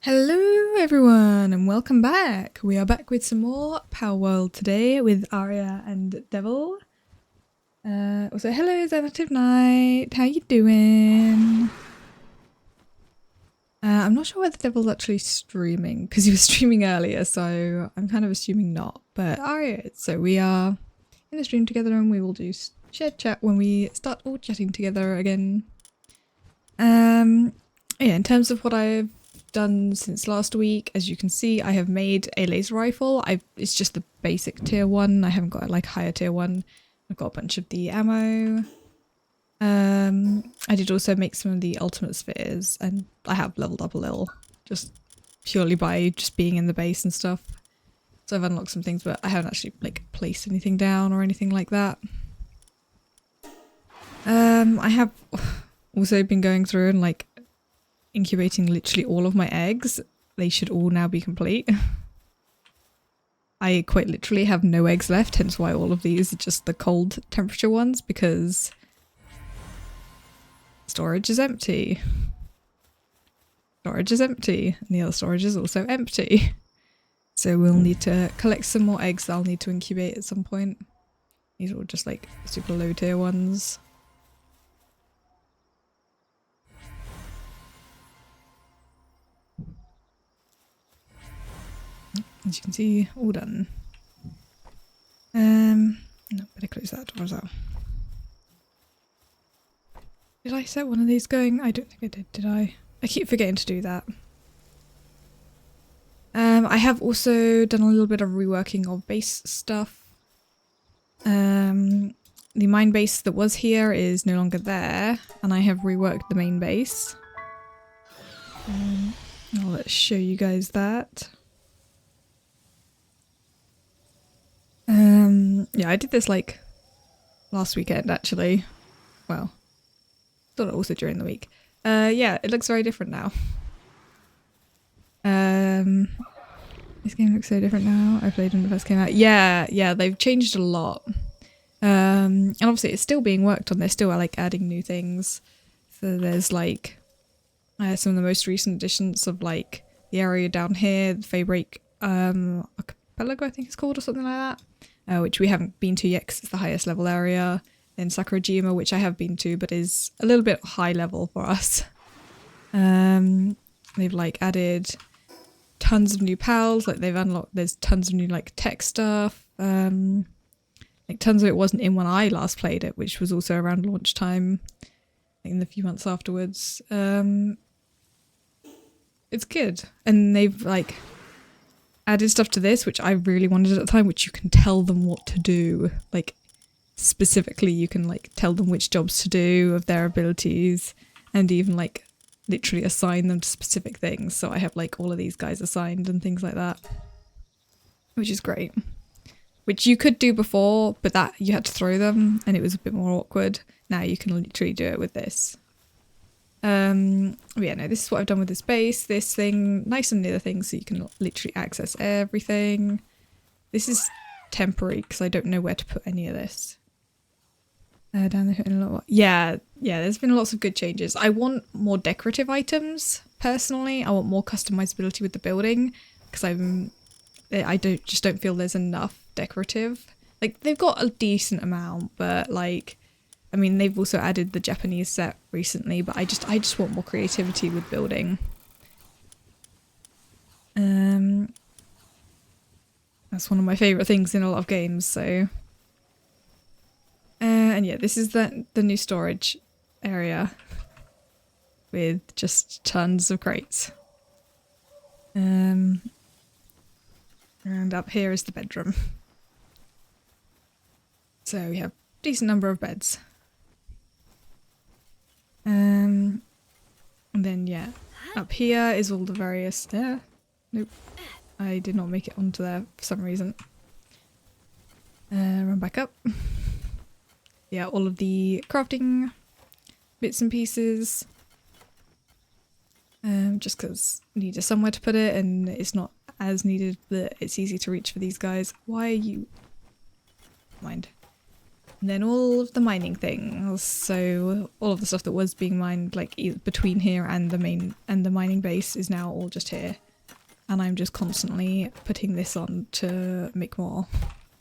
Hello everyone and welcome back. We are back with some more Power World today with Arya and Devil. Also hello Zanative Knight, how you doing? I'm not sure whether Devil's actually streaming because he was streaming earlier, so I'm kind of assuming not. But Arya is. So we are in the stream together and we will do shared chat when we start all chatting together again. Yeah, in terms of what I've done since last week, as you can see, I have made a laser rifle. It's just the basic tier 1. I haven't got a higher tier 1. I've got a bunch of the ammo. I did also make some of the ultimate spheres, and I have leveled up a little, just purely by just being in the base and stuff. So I've unlocked some things, but I haven't actually placed anything down or anything like that. I have also been going through and incubating literally all of my eggs. They should all now be complete. I quite literally have no eggs left, hence why all of these are just the cold temperature ones, because storage is empty. Storage is empty, and the other storage is also empty. So we'll need to collect some more eggs that I'll need to incubate at some point. These are all just super low tier ones. As you can see, all done. No, better close that door as well. Did I set one of these going? I don't think I did I? I keep forgetting to do that. I have also done a little bit of reworking of base stuff. The mine base that was here is no longer there, and I have reworked the main base. Let's show you guys that. Yeah, I did this last weekend actually. Well, thought also during the week. Yeah, it looks very different now. This game looks so different now. I played when it first came out. Yeah, they've changed a lot. And obviously it's still being worked on. They're still adding new things. So there's some of the most recent additions of the area down here, the Faybreak Archipelago I think it's called, or something like that. Which we haven't been to yet because it's the highest level area. Then Sakurajima, which I have been to, but is a little bit high level for us. They've added tons of new pals. They've unlocked. There's tons of new tech stuff. Tons of it wasn't in when I last played it, which was also around launch time, in the few months afterwards. It's good, and they've added stuff to this, which I really wanted at the time, which you can tell them what to do. Specifically, you can tell them which jobs to do of their abilities, and even literally assign them to specific things. So I have all of these guys assigned and things like that, which is great. Which you could do before, but that you had to throw them, and it was a bit more awkward. Now you can literally do it with this. Yeah, no, this is what I've done with this base. This thing, nice and near the thing, so you can literally access everything. This is temporary because I don't know where to put any of this. Down there in a lot. Yeah, there's been lots of good changes. I want more decorative items, personally. I want more customizability with the building, because I just don't feel there's enough decorative. They've got a decent amount, but I mean, they've also added the Japanese set recently, but I just want more creativity with building. That's one of my favourite things in a lot of games, so. And yeah, this is the new storage area with just tons of crates. And up here is the bedroom. So we have a decent number of beds. And then yeah, up here is all the various. Nope, I did not make it onto there for some reason. Run back up. Yeah, all of the crafting bits and pieces. Just because I needed somewhere to put it, and it's not as needed that it's easy to reach for these guys. Why are you? Mind. And then all of the mining things. So all of the stuff that was being mined like between here and the mining base is now all just here. And I'm just constantly putting this on to make more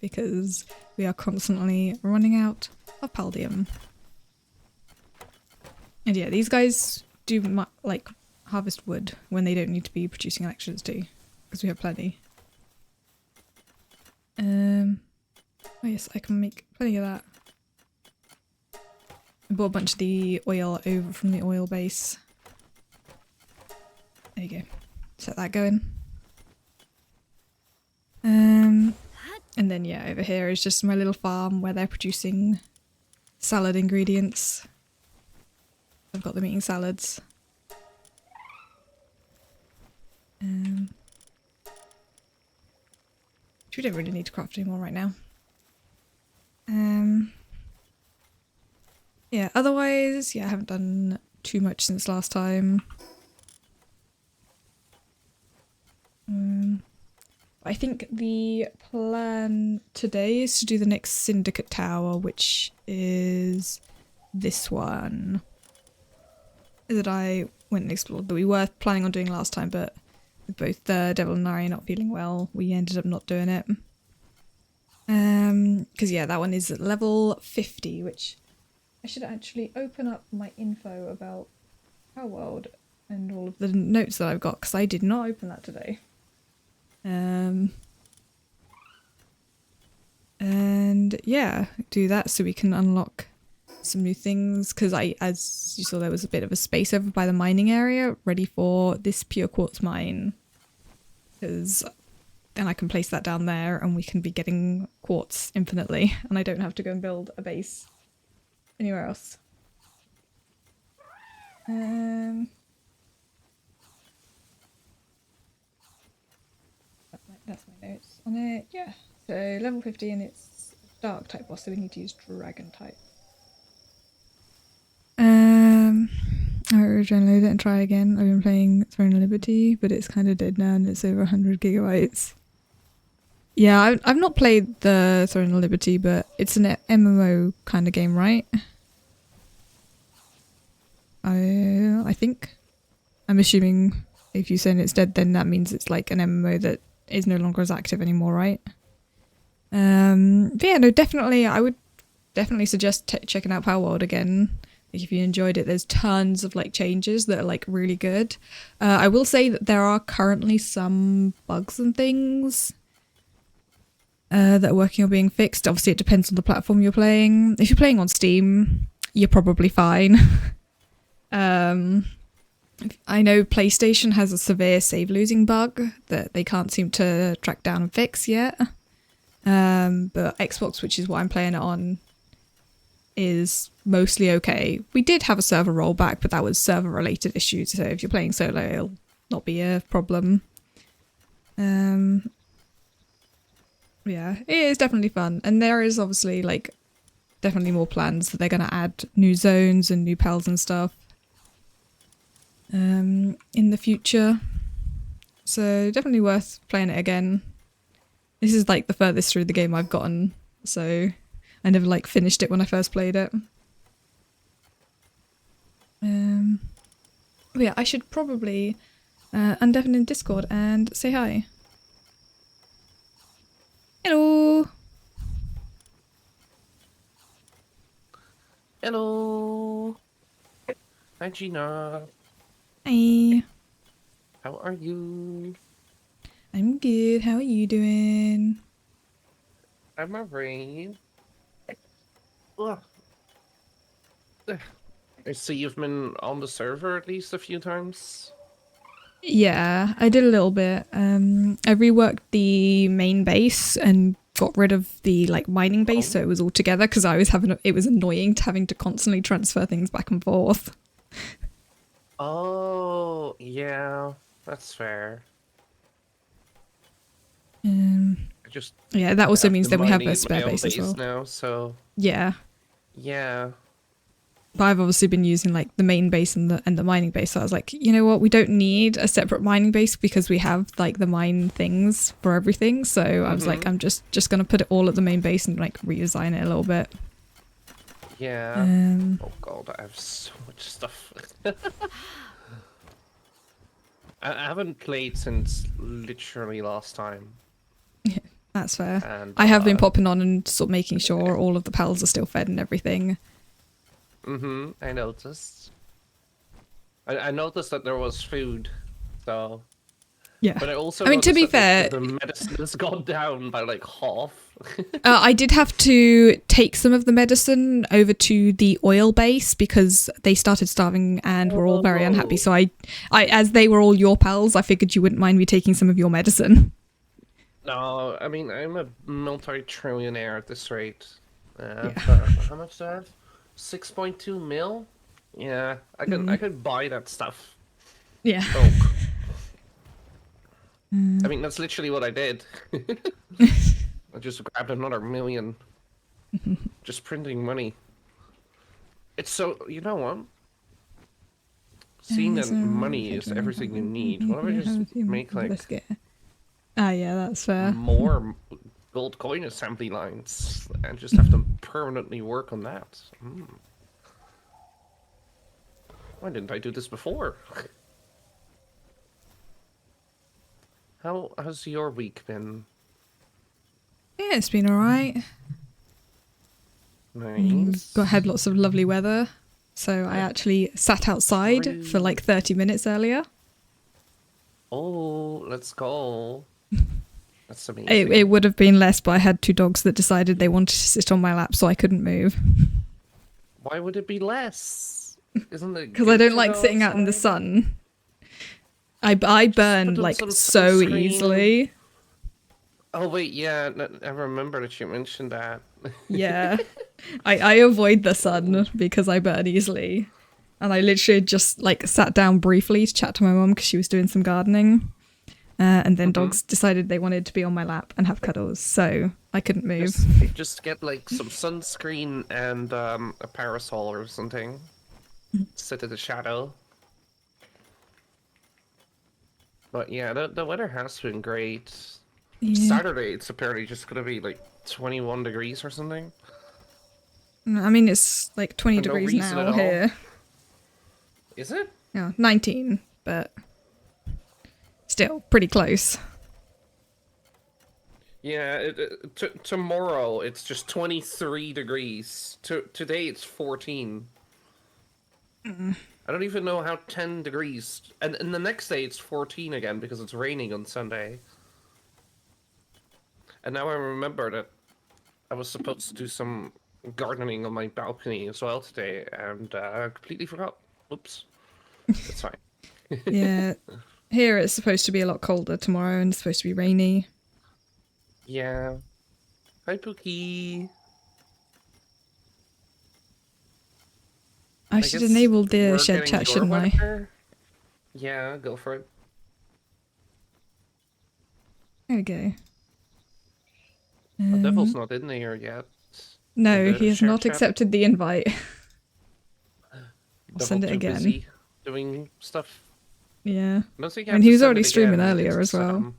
because we are constantly running out of palladium. And yeah, these guys do like harvest wood when they don't need to be producing electricity because we have plenty. Oh yes, I can make plenty of that. I bought a bunch of the oil over from the oil base. There you go. Set that going. And then yeah, over here is just my little farm where they're producing salad ingredients. I've got them eating salads. Which we don't really need to craft anymore right now. Yeah, otherwise, yeah, I haven't done too much since last time. I think the plan today is to do the next syndicate tower, which is this one that I went and explored, that we were planning on doing last time, but with both the Devil and I not feeling well, we ended up not doing it. Because yeah, that one is at level 50, which I should actually open up my info about our world and all of the notes that I've got, because I did not open that today. And yeah, do that so we can unlock some new things, because as you saw, there was a bit of a space over by the mining area ready for this pure quartz mine, because then I can place that down there and we can be getting quartz infinitely and I don't have to go and build a base anywhere else. That's my notes on it. Yeah, so level 50 and it's dark type boss, so we need to use dragon type. I will download it and try again. I've been playing Throne of Liberty, but it's kind of dead now and it's over 100 gigabytes. Yeah, I've not played the Throne of Liberty, but it's an MMO kind of game, right? I think. I'm assuming if you're saying it's dead, then that means it's like an MMO that is no longer as active anymore, right? But yeah, no, definitely, I would definitely suggest checking out Power World again. Like, if you enjoyed it, there's tons of like changes that are like really good. I will say that there are currently some bugs and things that are working on being fixed. Obviously, it depends on the platform you're playing. If you're playing on Steam, you're probably fine. I know PlayStation has a severe save losing bug that they can't seem to track down and fix yet. But Xbox, which is what I'm playing it on, is mostly okay. We did have a server rollback, but that was server related issues, so if you're playing solo, it'll not be a problem. Yeah, it is definitely fun, and there is obviously like definitely more plans that they're going to add new zones and new pals and stuff in the future, so definitely worth playing it again. This is like the furthest through the game I've gotten, so I never like finished it when I first played it. But yeah, I should probably undeafen in Discord and say hi. Hello. Hello. Hi, Gina. Hi. How are you? I'm good. How are you doing? I'm alright. Ugh. I see you've been on the server at least a few times. Yeah, I did a little bit. I reworked the main base and got rid of the like mining base, so it was all together, because I was it was annoying having to constantly transfer things back and forth. Oh, yeah, that's fair. Yeah, that also means that we have a mining spare my own base as well. Now, so Yeah. yeah. But I've obviously been using like the main base and the mining base, so I was like, you know what, we don't need a separate mining base because we have like the mine things for everything. So I was like, I'm just gonna put it all at the main base and like redesign it a little bit. Yeah. Oh god, I have so much stuff. I haven't played since literally last time. That's fair. And I have been popping on and sort of making sure all of the pals are still fed and everything. I noticed. I noticed that there was food, so. Yeah. But I also I mean, to noticed be that fair, the medicine has gone down by like half. I did have to take some of the medicine over to the oil base because they started starving and were all very unhappy. So I, as they were all your pals, I figured you wouldn't mind me taking some of your medicine. No, I mean, I'm a multi-trillionaire at this rate. Yeah. How much do I have? 6.2 mil? Yeah, I could buy that stuff. Yeah. Oh. I mean, that's literally what I did. I just grabbed another million. Just printing money. It's so, you know what? Seeing that money is everything you need. What if I just make like Ah, yeah, that's fair. more gold coin assembly lines and just have them permanently work on that? Why didn't I do this before? How has your week been? Yeah, it's been alright. Nice. Had lots of lovely weather. So I actually sat outside for like 30 minutes earlier. Oh, let's go. That's amazing. It would have been less, but I had two dogs that decided they wanted to sit on my lap, so I couldn't move. Why would it be less? Isn't it? Because I don't like sitting out in the sun. I burn like so easily. Oh wait, yeah, I remember that you mentioned that. Yeah, I avoid the sun because I burn easily. And I literally just like sat down briefly to chat to my mum because she was doing some gardening. And then dogs decided they wanted to be on my lap and have cuddles, so I couldn't move. Just get like some sunscreen and a parasol or something. Sit in the shadow. But yeah, the weather has been great. Yeah. Saturday, it's apparently just gonna be like 21 degrees or something. I mean, it's like 20 degrees now here. Is it? Yeah, 19, but still pretty close. Yeah, tomorrow it's just 23 degrees. Today it's 14. I don't even know how 10 degrees... And the next day it's 14 again because it's raining on Sunday. And now I remember that I was supposed to do some gardening on my balcony as well today, and I completely forgot. Oops. It's fine. Yeah. Here it's supposed to be a lot colder tomorrow and it's supposed to be rainy. Yeah. Hi, Pookie. I should enable the shed chat, shouldn't I? Yeah, go for it. There we go. The devil's not in there yet. No, he has not accepted the invite. I'll send it again. Busy doing stuff. Yeah. And he was already streaming earlier as well.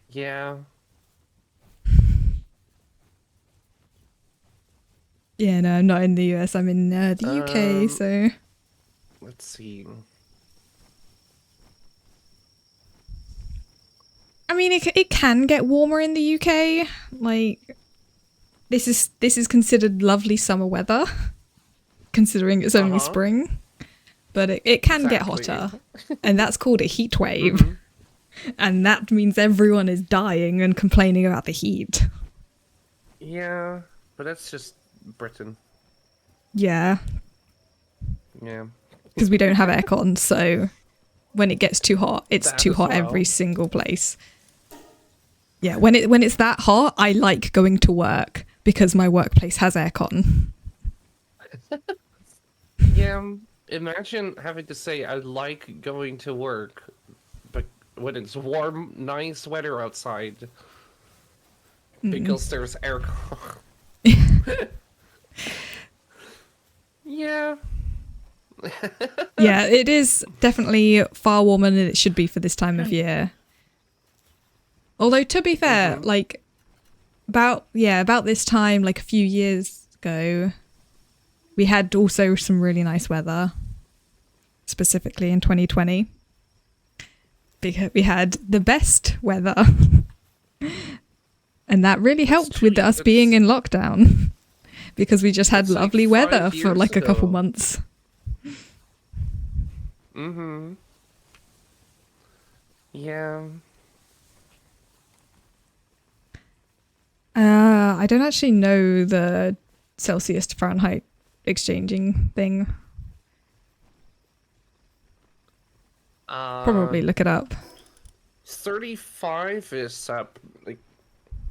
Yeah. Yeah, no, I'm not in the US. I'm in the UK, so... Let's see. I mean, it can get warmer in the UK. Like, this is considered lovely summer weather, considering it's only spring. But it can get hotter, and that's called a heat wave. And that means everyone is dying and complaining about the heat. Yeah, but that's just Britain. Yeah. Yeah. Because we don't have aircon, so when it gets too hot, it's too hot every single place. Yeah, when it's that hot, I like going to work because my workplace has aircon. Yeah, imagine having to say I like going to work, but when it's warm, nice weather outside, because there's aircon. Yeah. Yeah, it is definitely far warmer than it should be for this time of year. Although, to be fair, like, about this time, like a few years ago, We had also some really nice weather, specifically in 2020. We had the best weather. And that really helped with us being in lockdown. Because we just had lovely weather for like a couple months. Mm-hmm. Yeah. I don't actually know the Celsius to Fahrenheit exchanging thing. Probably look it up. 35 is like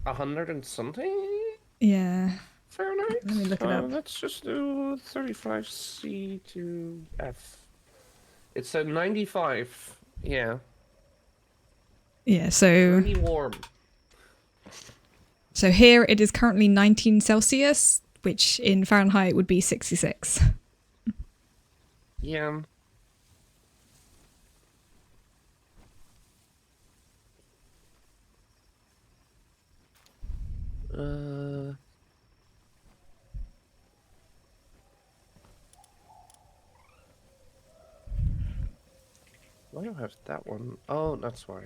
100 and something Yeah. Fahrenheit. Let me look it up. Let's just do 35C to F. It's a 95. Yeah. Yeah, so... Pretty warm. So here it is currently 19 Celsius, which in Fahrenheit would be 66. Yeah. Why do I have that one? Oh, that's why.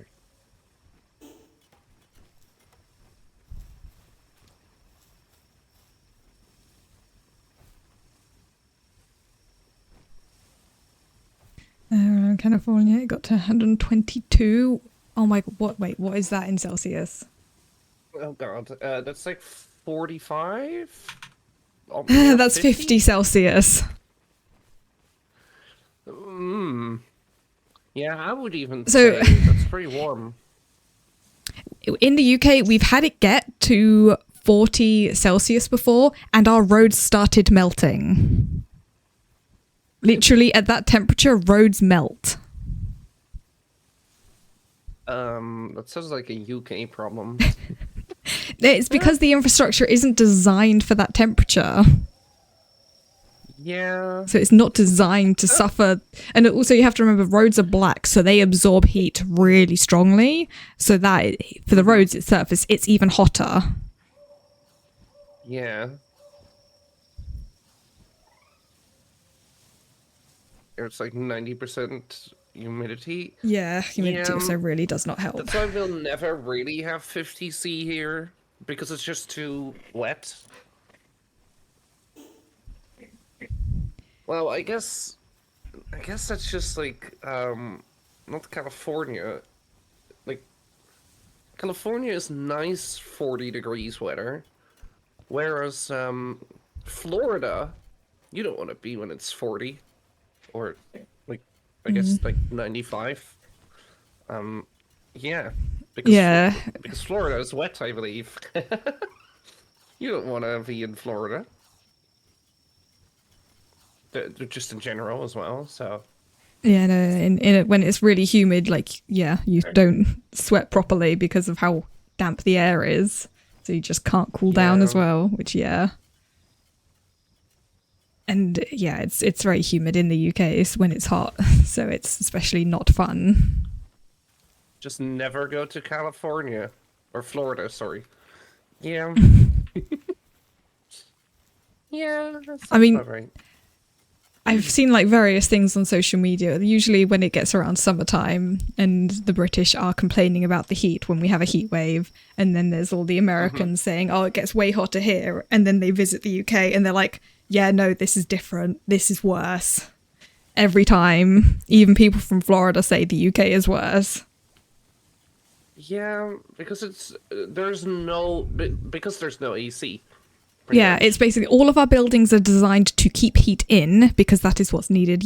In California, it got to 122. Oh my god, wait, what is that in Celsius? Oh god, that's like 45? That's 50 Celsius. Yeah, I would even say that's pretty warm. In the UK, we've had it get to 40 Celsius before, and our roads started melting. Literally, at that temperature, roads melt. That sounds like a UK problem. It's because the infrastructure isn't designed for that temperature. Yeah. So it's not designed to suffer. And also you have to remember roads are black, so they absorb heat really strongly. So that for the roads its surface, it's even hotter. Yeah. It's like 90% humidity. Yeah, humidity also really does not help. That's why we'll never really have 50C here, because it's just too wet. Well, I guess that's just like not California. Like California is nice 40 degrees weather, whereas Florida, you don't want to be when it's 40 or like I guess like 95. Yeah, because Florida is wet, I believe. You don't want to be in Florida. Just in general as well, so yeah, no, in it when it's really humid, like you don't sweat properly because of how damp the air is, so you just can't cool down as well, which and it's very humid in the UK when it's hot, so it's especially not fun. Just never go to California or Florida, sorry. Yeah. Yeah, that's about right. I've seen like various things on social media, usually when it gets around summertime and the British are complaining about the heat when we have a heat wave, and then there's all the Americans saying, oh, it gets way hotter here, and then they visit the UK and they're like, yeah, no, this is different, this is worse. Every time, even people from Florida say the UK is worse. Yeah, because there's no AC. Yeah, it's basically all of our buildings are designed to keep heat in because that is what's needed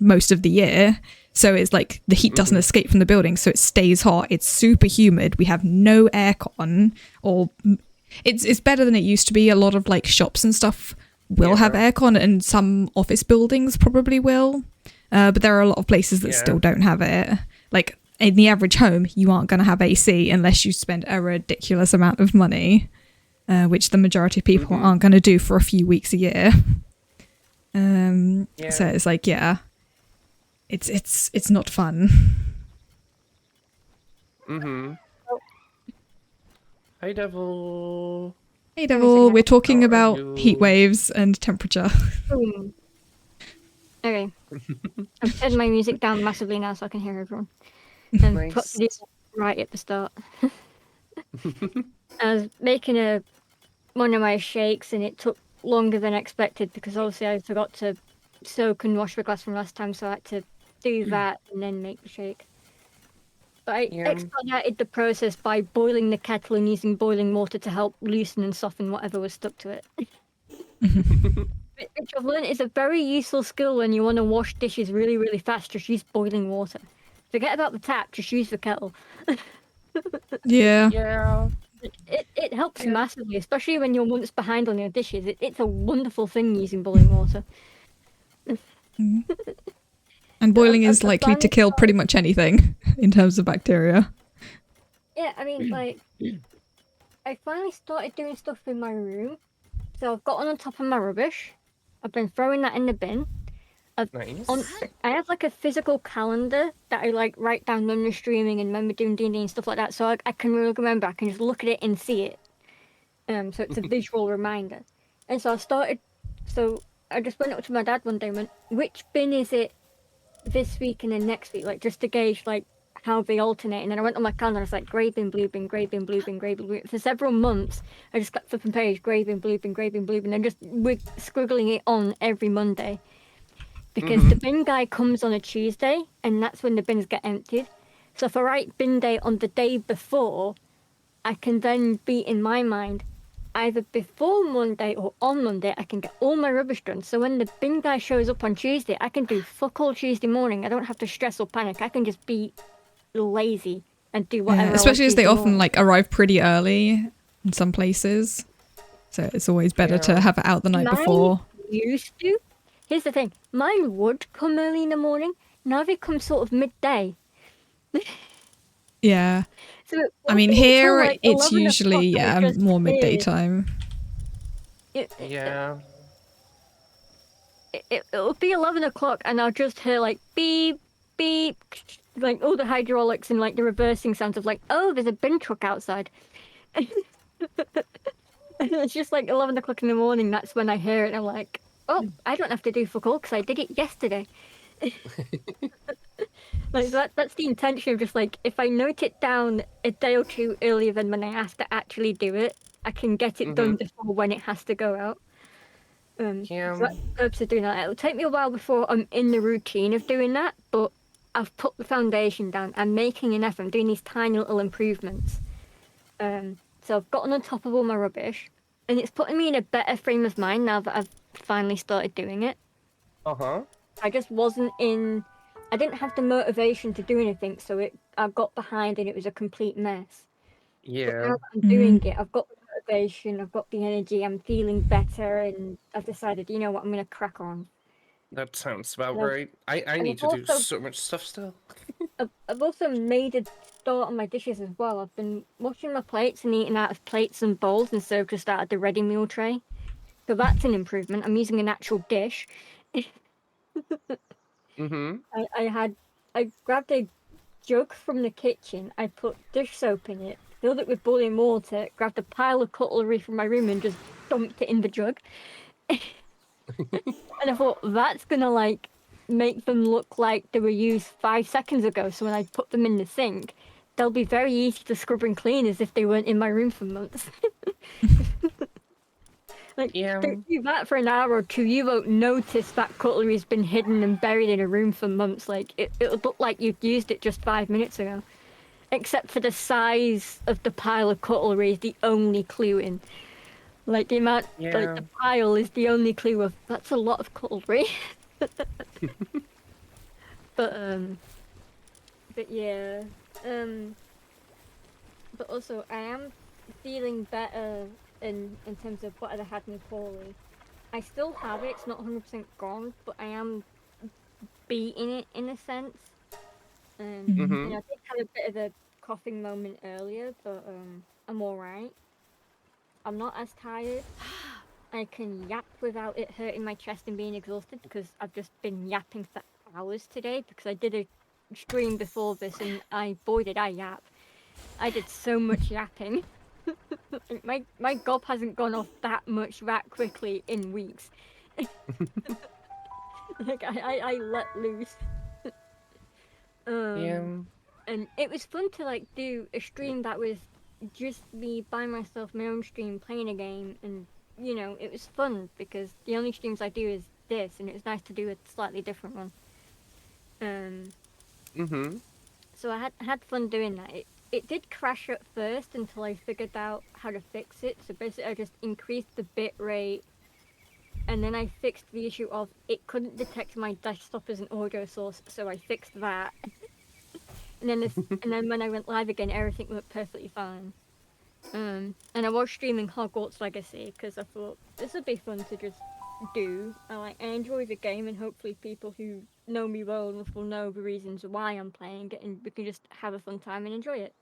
most of the year. So it's like the heat doesn't escape from the building, so it stays hot. It's super humid. We have no aircon, or it's better than it used to be. A lot of like shops and stuff will have aircon, and some office buildings probably will. But there are a lot of places that still don't have it. Like in the average home, you aren't going to have AC unless you spend a ridiculous amount of money. Which the majority of people aren't going to do for a few weeks a year. So it's like, it's not fun. Hi, Devil. Hey, Give me a Devil. second. We're talking How are about heat you? waves and temperature. Boom. Okay. I've turned my music down massively now so I can hear everyone. And put Nice. this right at the start. I was making one of my shakes and it took longer than expected because obviously I forgot to soak and wash the glass from last time, so I had to do that and then make the shake. But I Yeah. expedited the process by boiling the kettle and using boiling water to help loosen and soften whatever was stuck to it. Which I've learned is a very useful skill when you want to wash dishes really, really fast. Just use boiling water. Forget about the tap, just use the kettle. Yeah. Yeah. It helps Yeah. massively, especially when you're months behind on your dishes. It's a wonderful thing using boiling water. And boiling is I've likely to finally kill pretty started- much anything in terms of bacteria. Yeah, I mean, like, I finally started doing stuff in my room. So I've got on top of my rubbish. I've been throwing that in the bin. Nice. I have like a physical calendar that I like write down memory streaming and remember doing D&D and stuff like that. So I can really remember. I can just look at it and see it. So it's a visual reminder. And so I started. So I just went up to my dad one day and went, "Which bin is it this week and then next week?" Like just to gauge like how they alternate. And then I went on my calendar. I was like, grey bin, blue bin, grey bin, blue bin, grey bin, blue. For several months, I just kept flipping page, grey bin, blue bin, grey bin, blue bin, and just squiggling it on every Monday. Because the bin guy comes on a Tuesday, and that's when the bins get emptied. So if I write bin day on the day before, I can then be in my mind either before Monday or on Monday. I can get all my rubbish done. So when the bin guy shows up on Tuesday, I can do fuck all Tuesday morning. I don't have to stress or panic. I can just be lazy and do whatever. Yeah, I especially want as they Tuesday often morning. like arrive pretty early in some places. So it's always better to Yeah. have it out the night before. Used to. Here's the thing. Mine would come early in the morning. Now they come sort of midday. Yeah. So it I mean, wasn't until here like it's 11 usually, o'clock that it just more midday cleared. time. Yeah. It'll be 11 o'clock and I'll just hear like beep, beep, like all the hydraulics and like the reversing sounds of like, oh, there's a bin truck outside. And it's just like 11 o'clock in the morning. That's when I hear it. And I'm like, oh, I don't have to do fuck all because I did it yesterday. Like that's the intention of just like, if I note it down a day or two earlier than when I have to actually do it, I can get it done before when it has to go out. Yeah. So that's the purpose of doing that. It'll take me a while before I'm in the routine of doing that, but I've put the foundation down. I'm making an effort. I'm doing these tiny little improvements. So I've gotten on top of all my rubbish, and it's putting me in a better frame of mind now that I've finally started doing it. Uh-huh. I just wasn't in. I didn't have the motivation to do anything, so I got behind and it was a complete mess. But now Yeah. that I'm doing it, I've got the motivation, I've got the energy, I'm feeling better, and I've decided, you know what, I'm gonna crack on. That sounds about And I've, right. I and need I've to do also so much stuff still. I've also made a start on my dishes as well. I've been washing my plates and eating out of plates and bowls instead of just out of the ready meal tray. So that's an improvement. I'm using an actual dish. Mm-hmm. I grabbed a jug from the kitchen. I put dish soap in it, filled it with boiling water, grabbed a pile of cutlery from my room and just dumped it in the jug. And I thought that's gonna like make them look like they were used 5 seconds ago. So when I put them in the sink, they'll be very easy to scrub and clean as if they weren't in my room for months. Like, Yeah. do that for an hour or two, you won't notice that cutlery's been hidden and buried in a room for months. Like, it'll look like you've used it just 5 minutes ago. Except for the size of the pile of cutlery is the only clue in. Like, the amount, like, Yeah. the pile is the only clue of, that's a lot of cutlery. But yeah, but also I am feeling better in terms of what had me poorly. I still have it. It's not 100% gone, but I am beating it in a sense. And Mm-hmm. I did have a bit of a coughing moment earlier, but I'm all right. I'm not as tired. I can yap without it hurting my chest and being exhausted because I've just been yapping for hours today because I did a stream before this and boy did I yap. I did so much yapping. My gob hasn't gone off that much that quickly in weeks. Like I let loose. Yeah. And it was fun to like do a stream that was just me by myself, my own stream, playing a game, and you know, it was fun because the only streams I do is this, and it was nice to do a slightly different one. So I had fun doing that. It did crash at first until I figured out how to fix it. So basically, I just increased the bit rate, and then I fixed the issue of it couldn't detect my desktop as an audio source, so I fixed that. And then when I went live again, everything looked perfectly fine. And I was streaming Hogwarts Legacy because I thought this would be fun to just do. I enjoy the game, and hopefully people who know me well enough will know the reasons why I'm playing it, and we can just have a fun time and enjoy it.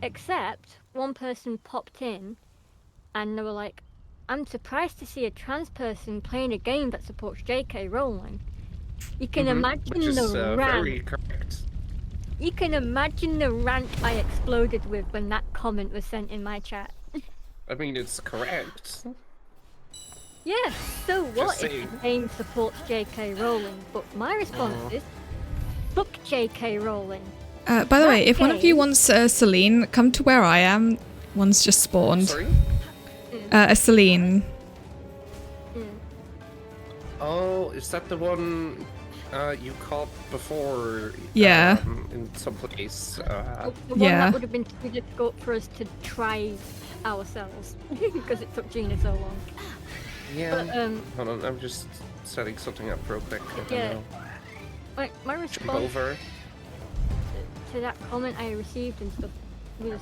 Except one person popped in, and they were like, "I'm surprised to see a trans person playing a game that supports J.K. Rowling." You can imagine Which is the very rant. correct. You can imagine the rant I exploded with when that comment was sent in my chat. I mean, it's correct. Yeah, so what if saying. the game supports J.K. Rowling? But my response is, fuck J.K. Rowling. By the way, if one of you wants Celine, come to where I am. One's just spawned. Sorry? A Celine. Oh, is that the one you caught before? Yeah. In some place. The one Yeah. that would have been too difficult for us to try ourselves because it took Gina so long. Yeah. But, Hold on, I'm just setting something up real quick. I don't yeah. know. My Jump response over. to that comment I received and stuff was,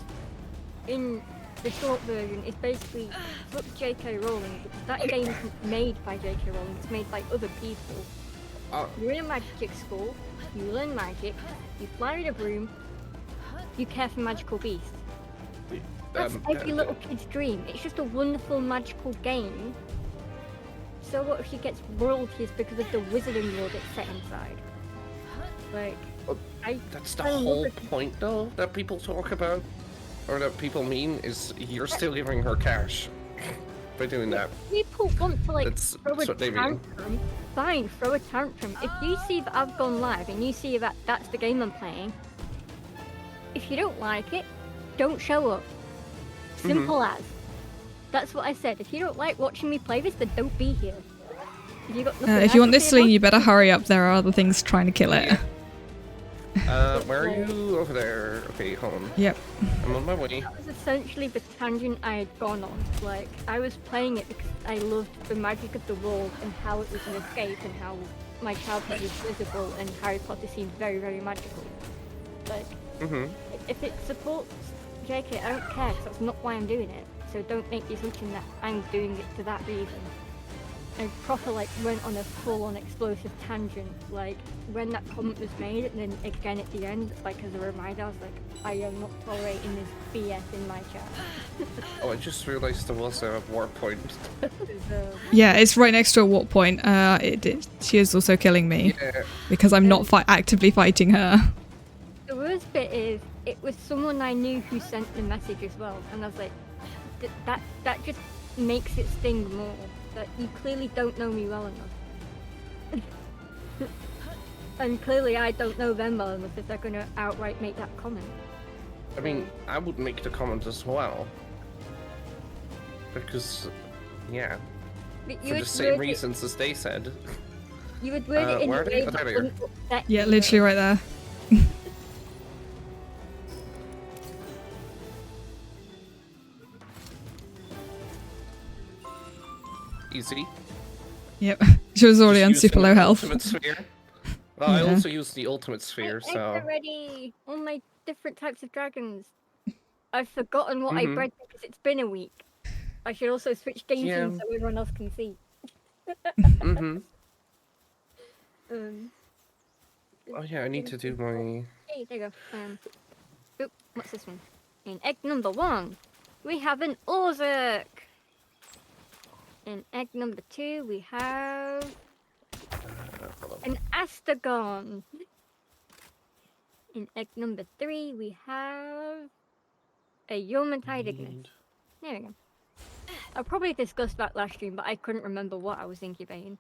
in the short version, is basically fuck J.K. Rowling. That game isn't made by J.K. Rowling, it's made by other people. You're in a magic school, you learn magic, you fly with a broom, you care for magical beasts. That's every little kid's dream. It's just a wonderful magical game. So what if she gets royalties because of the wizarding world it's set inside? Like, That's the whole point, though, that people talk about, or that people mean, is you're still giving her cash by doing that. People want to, like, That's throw a what they mean. tantrum. Fine, throw a tantrum. If you see that I've gone live and you see that that's the game I'm playing, if you don't like it, don't show up. Simple as. That's what I said. If you don't like watching me play this, then don't be here. If you want this Celine, you better hurry up. There are other things trying to kill it. Where are you? Over there. Okay, hold on. Yep. I'm on my way. That was essentially the tangent I had gone on. Like, I was playing it because I loved the magic of the world and how it was an escape and how my childhood was visible and Harry Potter seemed very, very magical. Like, if it supports JK, I don't care because that's not why I'm doing it. So don't make the assumption that I'm doing it for that reason. I proper went on a full-on explosive tangent, like when that comment was made, and then again at the end, as a reminder, I was like, I am not tolerating this BS in my chat. Oh, I just realized there was a war point. Yeah, it's right next to a warp point. She is also killing me because I'm not actively fighting her. The worst bit is, it was someone I knew who sent the message as well, and I was like, that just makes it sting more. That you clearly don't know me well enough. And clearly I don't know them well enough if they're going to outright make that comment. I mean, I would make the comment as well. Because, yeah. For the same reasons as they said. You would word it in a way that wouldn't upset Yeah, literally right there. Easy. Yep. She was already on super low health. Ultimate sphere. Well, I also used the ultimate sphere, so... already! All my different types of dragons. I've forgotten what I bred because it's been a week. I should also switch games in so everyone else can see. Oh yeah, I need to do my... Hey, there you go. Oop, what's this one? In egg number 1, we have an Orzuk! In egg number 2, we have an Astagon. In egg number 3, we have a yeoman tidiness. There we go. I probably discussed that last stream, but I couldn't remember what I was incubating.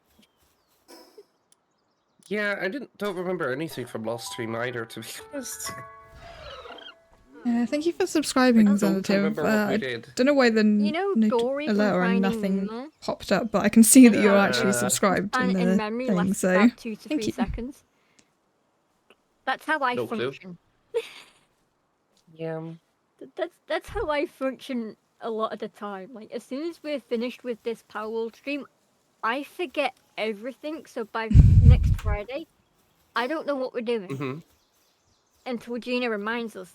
Yeah, I don't remember anything from last stream either, to be honest. Yeah, thank you for subscribing, I don't Xanative. remember what we I did. don't know why the You know, Dory from alert or Finding nothing Nemo? popped up, but I can see that you're actually Uh, subscribed in And the in memory thing, lasts so about 2 to thank 3 you. seconds. That's how I No clue. function. Yeah. That's how I function a lot of the time. Like, as soon as we're finished with this Power World stream, I forget everything. So by next Friday, I don't know what we're doing Mm-hmm. until Gina reminds us.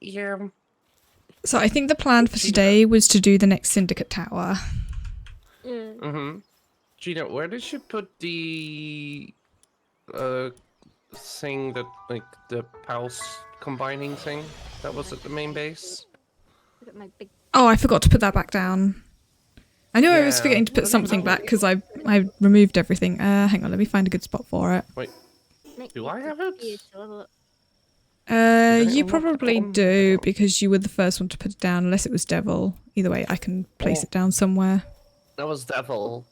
Yeah. So I think the plan for today was to do the next syndicate tower. Yeah. Mm-hmm. Gina, where did you put the thing that, like, the pulse combining thing that was at the main base? Look at my big. Oh, I forgot to put that back down. I knew I was Yeah. forgetting to put What something about- back because I removed everything. Hang on, let me find a good spot for it. Wait, Make do me I have it? confused a little. You unlock it probably on? do because you were the first one to put it down, unless it was Devil. Either way, I can place Oh. it down somewhere. That was Devil.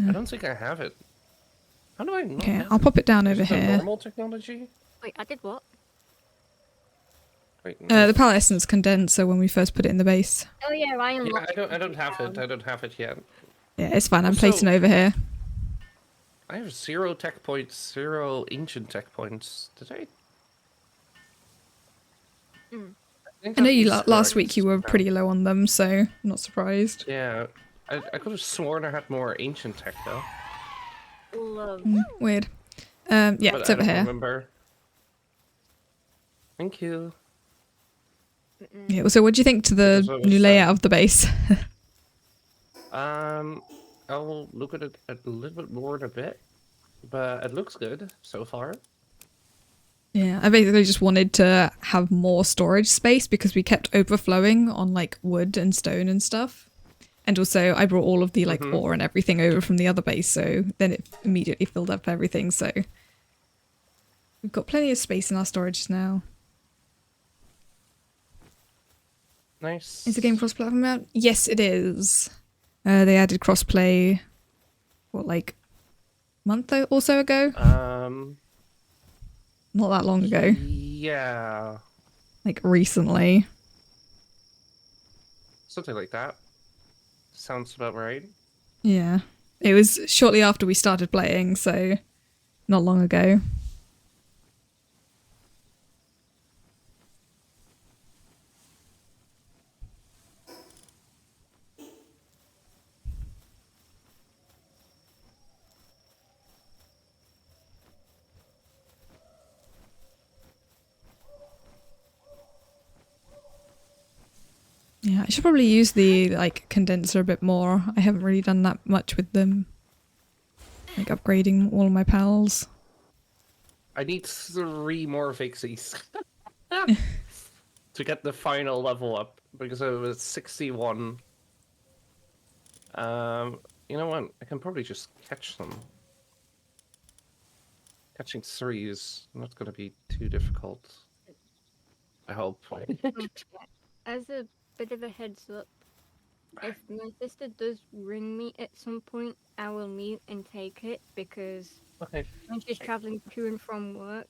I don't think I have it. How do I not Okay, have I'll it? pop it down over Is it a here. normal technology? Wait, I did what? Wait, no. The Power Essence condenser when we first put it in the base. Oh yeah, I Yeah, unlocked. I don't have it. I don't have it yet. Yeah, it's fine. I'm Also- placing over here. I have 0 tech points, 0 ancient tech points. Did I? Mm. think I know that you was last correct. week you were pretty low on them, so I'm not surprised. Yeah, I could have sworn I had more ancient tech though. Love. Weird. Yeah, But it's I over don't here. remember. Thank you. Yeah, so what do you think to the Because I was, new layout of the base? I'll look at it a little bit more in a bit, but it looks good so far. Yeah, I basically just wanted to have more storage space because we kept overflowing on like wood and stone and stuff. And also I brought all of the like ore and everything over from the other base, so then it immediately filled up everything, so we've got plenty of space in our storage now. Nice. Is the game cross-platform out? Yes, it is. They added crossplay, what, like month or so ago? Not that long ago. Yeah, Like recently. something like that. Sounds about right. Yeah. It was shortly after we started playing, so not long ago. Yeah, I should probably use the like condenser a bit more. I haven't really done that much with them. Like upgrading all of my pals. I need 3 more fixies to get the final level up because it was 61. You know what? I can probably just catch them. Catching 3 is not going to be too difficult. I hope. As a bit of a heads up, if my sister does ring me at some point, I will mute and take it because Okay. when she's traveling to and from work,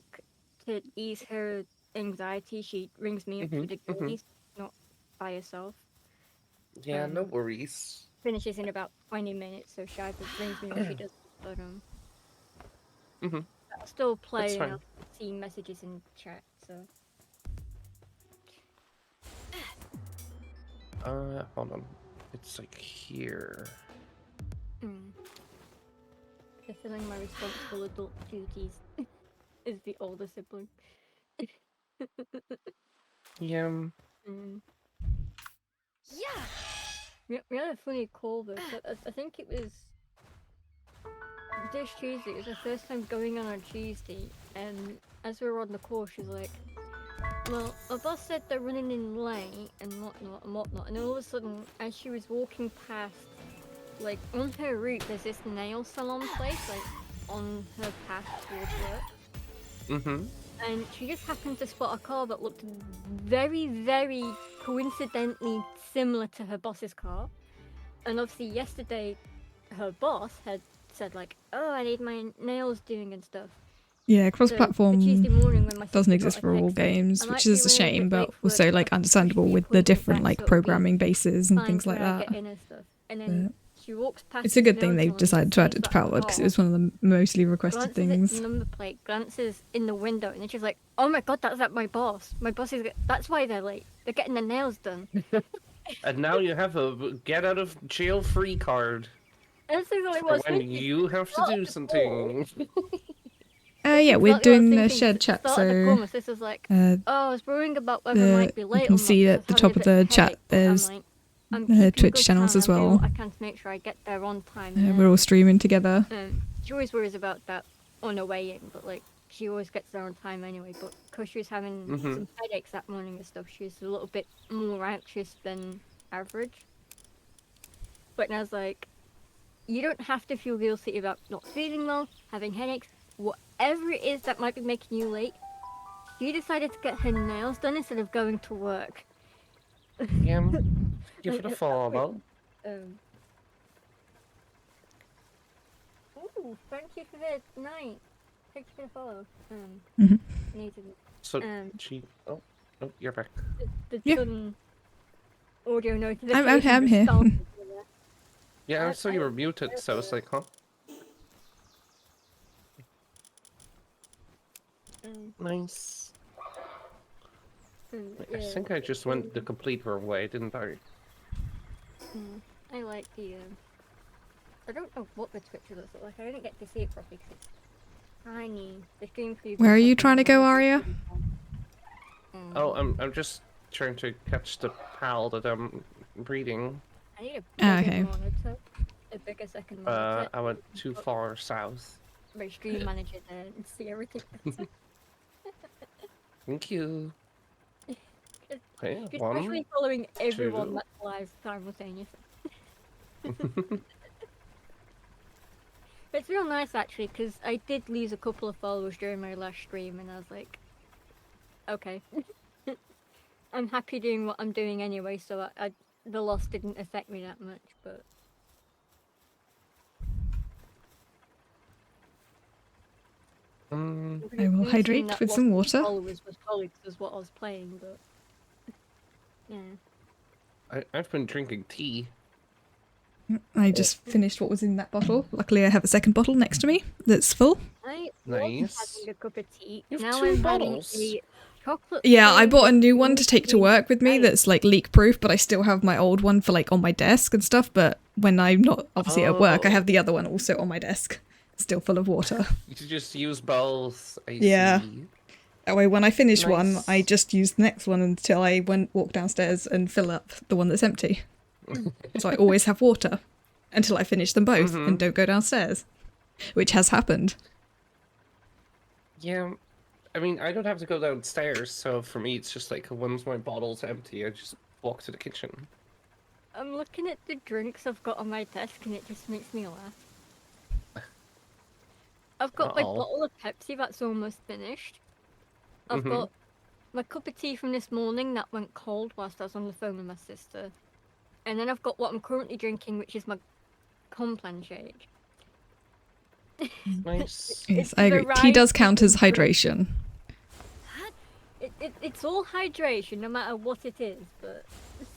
to ease her anxiety, she rings me up for the girlies, not by herself. Yeah, no worries. Finishes in about 20 minutes, so she either rings me or she doesn't. But I'll still play and fine. I'll see messages in chat. So Hold on. It's like here. fulfilling my responsible adult duties is the older sibling. Yeah. We had a funny call though. I think it was this Tuesday. It was the first time going on Tuesday, and as we were on the call, she was like, "Well, our boss said they're running in late and whatnot." And all of a sudden, as she was walking past, like on her route, there's this nail salon place, like on her path towards work. and she just happened to spot a car that looked very, very coincidentally similar to her boss's car. And obviously yesterday, her boss had said like, "Oh, I need my nails doing and stuff." Yeah, So cross-platform the Tuesday morning when my doesn't sister exist got for a all text saying, games, "I which might be is a running a shame, bit late but for work, also but like I've pushed understandable the with the appointment different back, like so it'll be programming bases and fine things for like when I that. get in and stuff." And then she walks past It's a this good nail thing they've salon and decided to add sees it to that Palworld because it car, was one of the mostly requested glances at the things. number plate, glances in the window, and then she's like, "Oh my god, that's at my boss. My boss is. That's why they're late. They're getting their nails done." And now you have a get out of jail free card That's exactly what I for was when thinking. you have to do something. That's Yeah, we're exactly what I was doing the thinking. shared At the chat, start of the call, so my sister's like, uh, "Oh, I was worrying about whether I might be you late can or not see because I at was the having a top of bit of a the chat headache." But I'm there's like, I'm keeping Twitch good channels time. as I'm doing what well. I can to make sure I get there on time. And We're all early. streaming together. She always worries about that on her way in, but like she always gets there on time anyway. But because she was having some headaches that morning and stuff, she was a little bit more anxious than average. But I was like, you don't have to feel guilty about not feeling well, having headaches, whatever it is that might be making you late. She decided to get her nails done instead of going to work. Yeah, give Like, it a at that follow. point, ooh, thank you for the night. Thank you for the follow. Needed it. So she. Oh, you're back. The Yeah. sudden audio notification. I'm just here. started, Yeah, I saw you were muted, so I was like, huh? Nice. I yeah, think I just went the complete wrong way, didn't I? I like the. I don't know what the Twitch looks like. I didn't get to see it properly because it's tiny. The screen preview. Where are you trying to go, Arya? Oh, I'm just trying to catch the pal that I'm reading. I need a bigger okay. monitor. A bigger second monitor. I went too far south. My stream manager there and see everything. Thank you. Okay, Just one. especially following everyone two. that's live simultaneously. It's real nice actually, because I did lose a couple of followers during my last stream, and I was like, okay. I'm happy doing what I'm doing anyway, so the loss didn't affect me that much, but... I will hydrate with some water. Followers was colleagues was what I was playing, but... Yeah. I've been drinking tea. I just finished what was in that bottle. Luckily, I have a second bottle next to me that's full. I Nice. was having a cup of tea. You have Now 2 I'm bottles. having a chocolate. Yeah, I bought a new flavored one to take to work with me Right. that's like leak proof, but I still have my old one for like on my desk and stuff. But when I'm not obviously at work, I have the other one also on my desk, still full of water. You should just use both. I Yeah. see. That way, when I finish one, Nice. I just use the next one until I walk downstairs and fill up the one that's empty. So I always have water until I finish them both and don't go downstairs, which has happened. Yeah. I mean, I don't have to go downstairs, so for me, it's just like once my bottle's empty, I just walk to the kitchen. I'm looking at the drinks I've got on my desk and it just makes me laugh. I've got my Uh-oh. bottle of Pepsi that's almost finished. I've got my cup of tea from this morning that went cold whilst I was on the phone with my sister. And then I've got what I'm currently drinking, which is my Complan shake. Nice. Yes, It's I a agree. Tea does variety count as of drinks. hydration. It's all hydration, no matter what it is, but...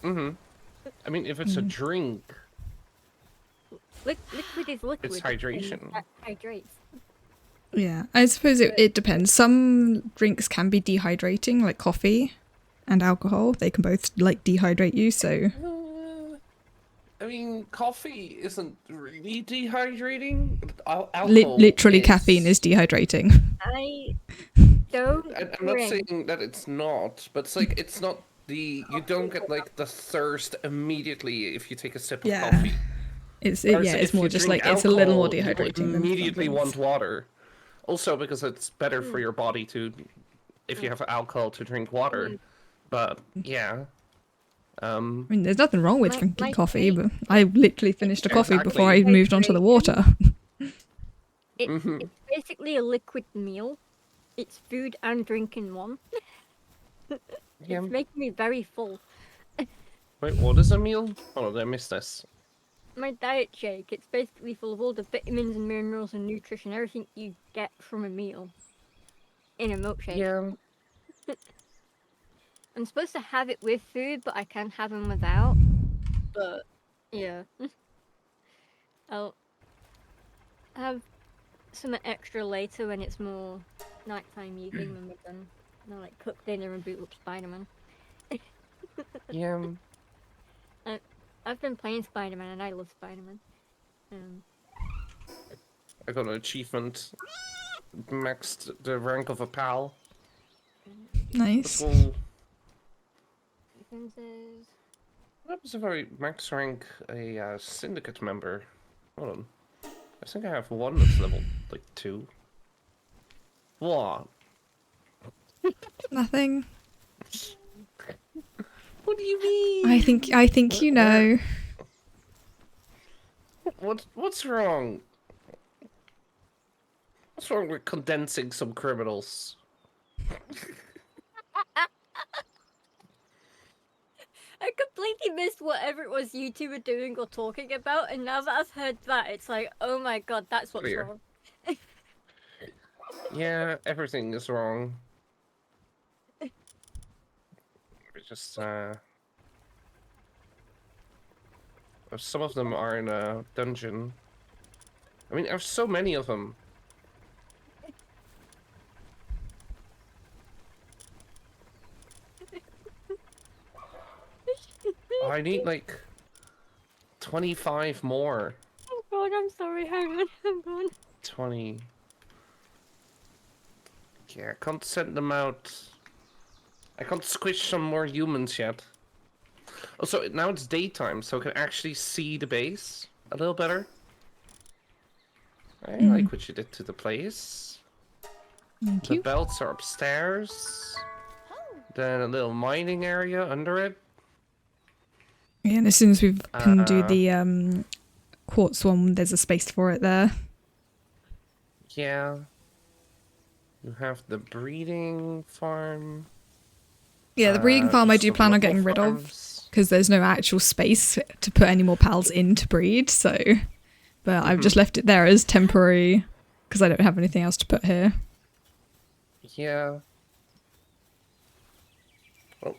I mean, if it's a drink, Liquid is liquid. It's and hydration. that hydrates. Yeah, I suppose it depends. Some drinks can be dehydrating, like coffee and alcohol. They can both like dehydrate you, so... I mean, coffee isn't really dehydrating. Alcohol literally, is. caffeine is dehydrating. I don't I'm not drink. saying that it's not, but it's like it's not you don't get like the thirst immediately if you take a sip of Yeah. coffee. It's Whereas yeah, it's if more you just drink like it's a little more alcohol, you dehydrating. than some immediately drinks. want water. Also because it's better for your body to, if you have alcohol, to drink water. But yeah. I mean, there's nothing wrong with My drinking coffee, tea- but I literally finished a coffee before I Exactly. moved on to the water. It's basically a liquid meal. It's food and drink in one. Yeah. It's making me very full. Wait, what is a meal? Oh, I missed this. My diet shake, it's basically full of all the vitamins and minerals and nutrition, everything you get from a meal in a milkshake. Yeah. I'm supposed to have it with food, but I can have them without. But yeah, I'll have some extra later when it's more nighttime evening when we're done. And I'll like cook dinner and boot up Spider-Man. Yeah. I've been playing Spider-Man and I love Spider-Man. I got an achievement. Maxed the rank of a pal. Nice. Cool. Defenses. That was if I max rank a syndicate member. Hold on. I think I have one that's level like 2. What? Nothing. What do you mean? I think you know. What's wrong? What's wrong with condensing some criminals? I completely missed whatever it was you two were doing or talking about, and now that I've heard that, it's like, oh my god, that's what's Clear. wrong. Yeah, everything is wrong. It's just some of them are in a dungeon. I mean, there's so many of them. I need like 25 more. Oh god, I'm sorry, hang on, hang on. 20. Yeah, I can't send them out. I can't squish some more humans yet. Oh, so now it's daytime, so I can actually see the base a little better. I like what you did to the place. Thank The you. belts are upstairs. Then a little mining area under it. Yeah, and as soon as we can do the quartz one, there's a space for it there. Yeah. You have the breeding farm. Yeah, the breeding farm I just do a plan lot on getting more rid of farms. because there's no actual space to put any more pals in to breed. So, but I've just left it there as temporary because I don't have anything else to put here. Yeah. Oh.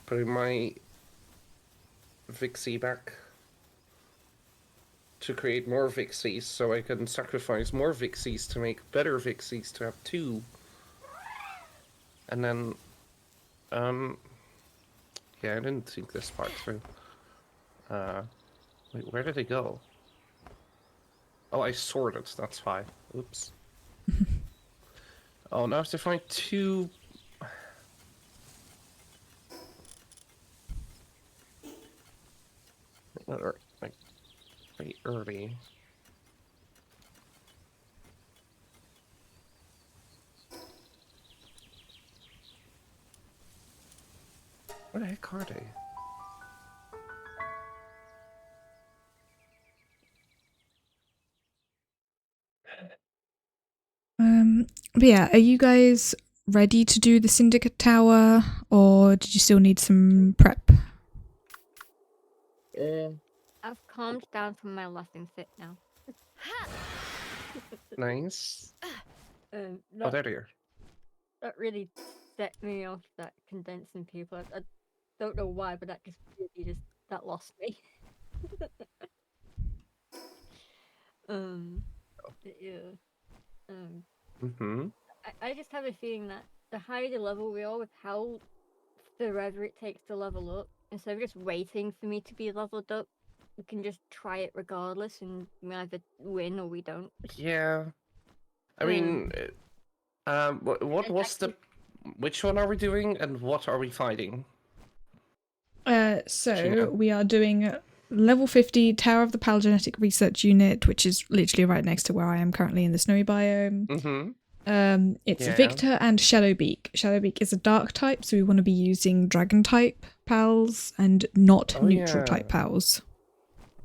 Putting my Vixie back to create more Vixies so I can sacrifice more Vixies to make better Vixies to have 2. And then, yeah, I didn't think this part through. Wait, where did they go? Oh, I sorted, that's why. Oops. Oh, now I have to find 2... like, pretty early. Where the heck are they? But yeah, are you guys ready to do the syndicate tower, or did you still need some prep? I've calmed down from my laughing fit now. Nice. Oh, That, there they are. that really set me off, that condensing people. I don't know why, but that just really that lost me. Yeah. Mm-hmm. I just have a feeling that the higher the level we are with how forever it takes to level up, instead of just waiting for me to be leveled up, we can just try it regardless and we either win or we don't. Yeah. I mean, what was the... Which one are we doing and what are we fighting? So Gina. we are doing level 50 Tower of the Palogenetic Research Unit, which is literally right next to where I am currently in the snowy biome. Mm-hmm. It's Yeah. Victor and Shadowbeak. Shadowbeak is a dark type, so we want to be using dragon type pals and not Oh, neutral yeah. type pals.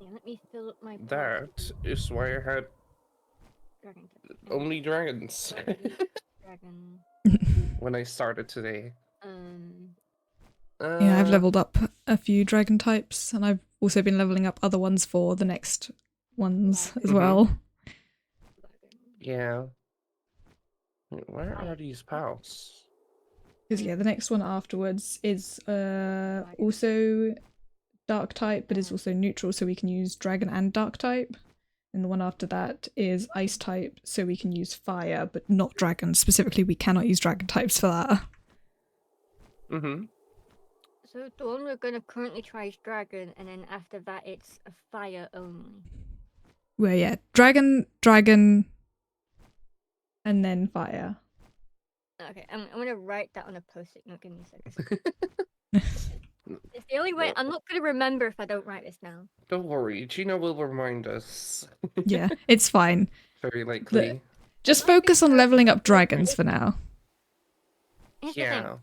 Yeah, let me fill up my That is why I had dragon type. only dragons. dragon. when I started today. Yeah, I've leveled up a few dragon types, and I've also been leveling up other ones for the next ones as well. Yeah. Wait, where are these pals? Because yeah, the next one afterwards is also dark type, but is also neutral, so we can use dragon and dark type. And the one after that is ice type, so we can use fire, but not dragon. Specifically, we cannot use dragon types for that. So the one we're gonna currently try is dragon, and then after that it's a fire only. Well, yeah, dragon, and then fire. Okay, I'm gonna write that on a post-it note. Give me a second. It's the only way. I'm not gonna remember if I don't write this down. Don't worry, Gina will remind us. Yeah, it's fine. Very likely. Just focus on leveling up dragons for now. Yeah.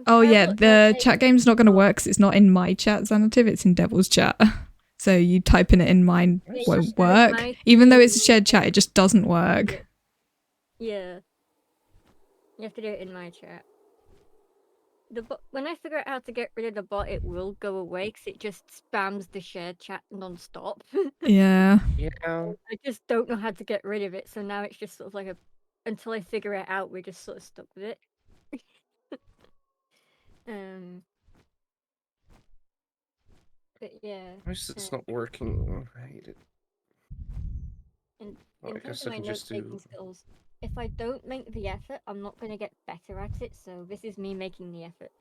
Oh yeah, the chat game's not going to work because it's not in my chat, Xanative, it's in Devil's chat. So you typing it in mine won't work. Even though it's a shared chat, it just doesn't work. Yeah. You have to do it in my chat. When I figure out how to get rid of the bot, it will go away because it just spams the shared chat non-stop. Yeah. Yeah. I just don't know how to get rid of it, so now it's just sort of like until I figure it out, we're just sort of stuck with it. But yeah. Why is it's not working? I hate it. In Well, I terms guess of I my can just note-taking do. skills, if I don't make the effort, I'm not going to get better at it, so this is me making the effort.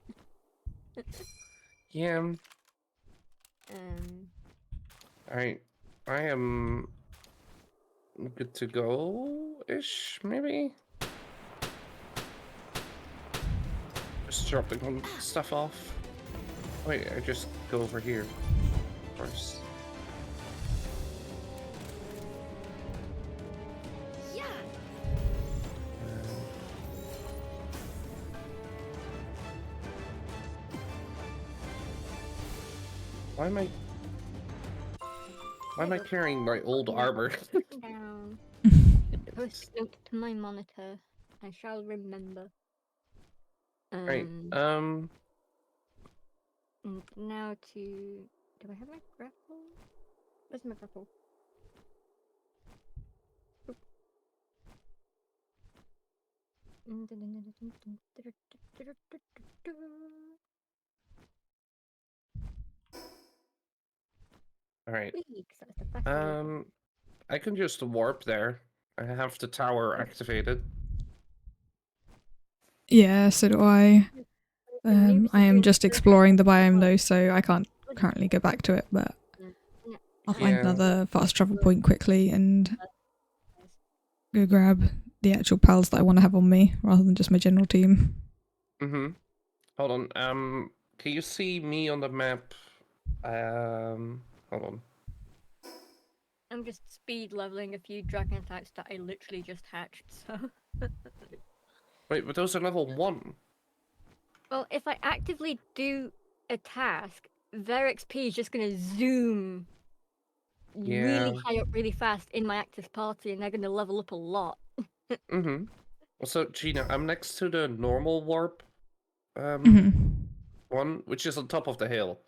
Yeah. Alright. I am good to go-ish, maybe? Just dropping stuff off. Wait, I just go over here first. Yeah. Why am I carrying my old armor? Down. Post note to my monitor. I shall remember. Right. And now to. Do I have my grapple? Where's my grapple? Oop. Alright. Weeks, that's the faster way. I can just warp there. I have the tower activated. Yeah, so do I. I am just exploring the biome though, so I can't currently go back to it, but I'll find another fast travel point quickly and go grab the actual pals that I want to have on me rather than just my general team. Hold on. Can you see me on the map? Hold on. I'm just speed leveling a few dragon types that I literally just hatched, so. Wait, but those are level 1. Well, if I actively do a task, their XP is just gonna zoom really high up really fast in my active party, and they're gonna level up a lot. So, Gina, I'm next to the normal warp one, which is on top of the hill.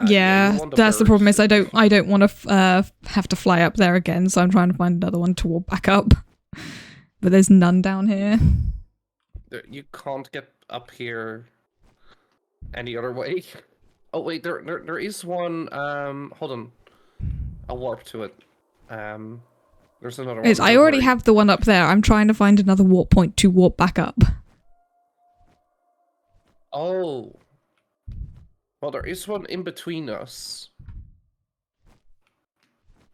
Yeah, that's the problem. Is I don't want to have to fly up there again, so I'm trying to find another one to warp back up. But there's none down here. You can't get up here any other way. Oh wait, there is one. Hold on, I'll warp to it. There's another one. I already have the one up there. I'm trying to find another warp point to warp back up. Oh. Well, there is one in between us,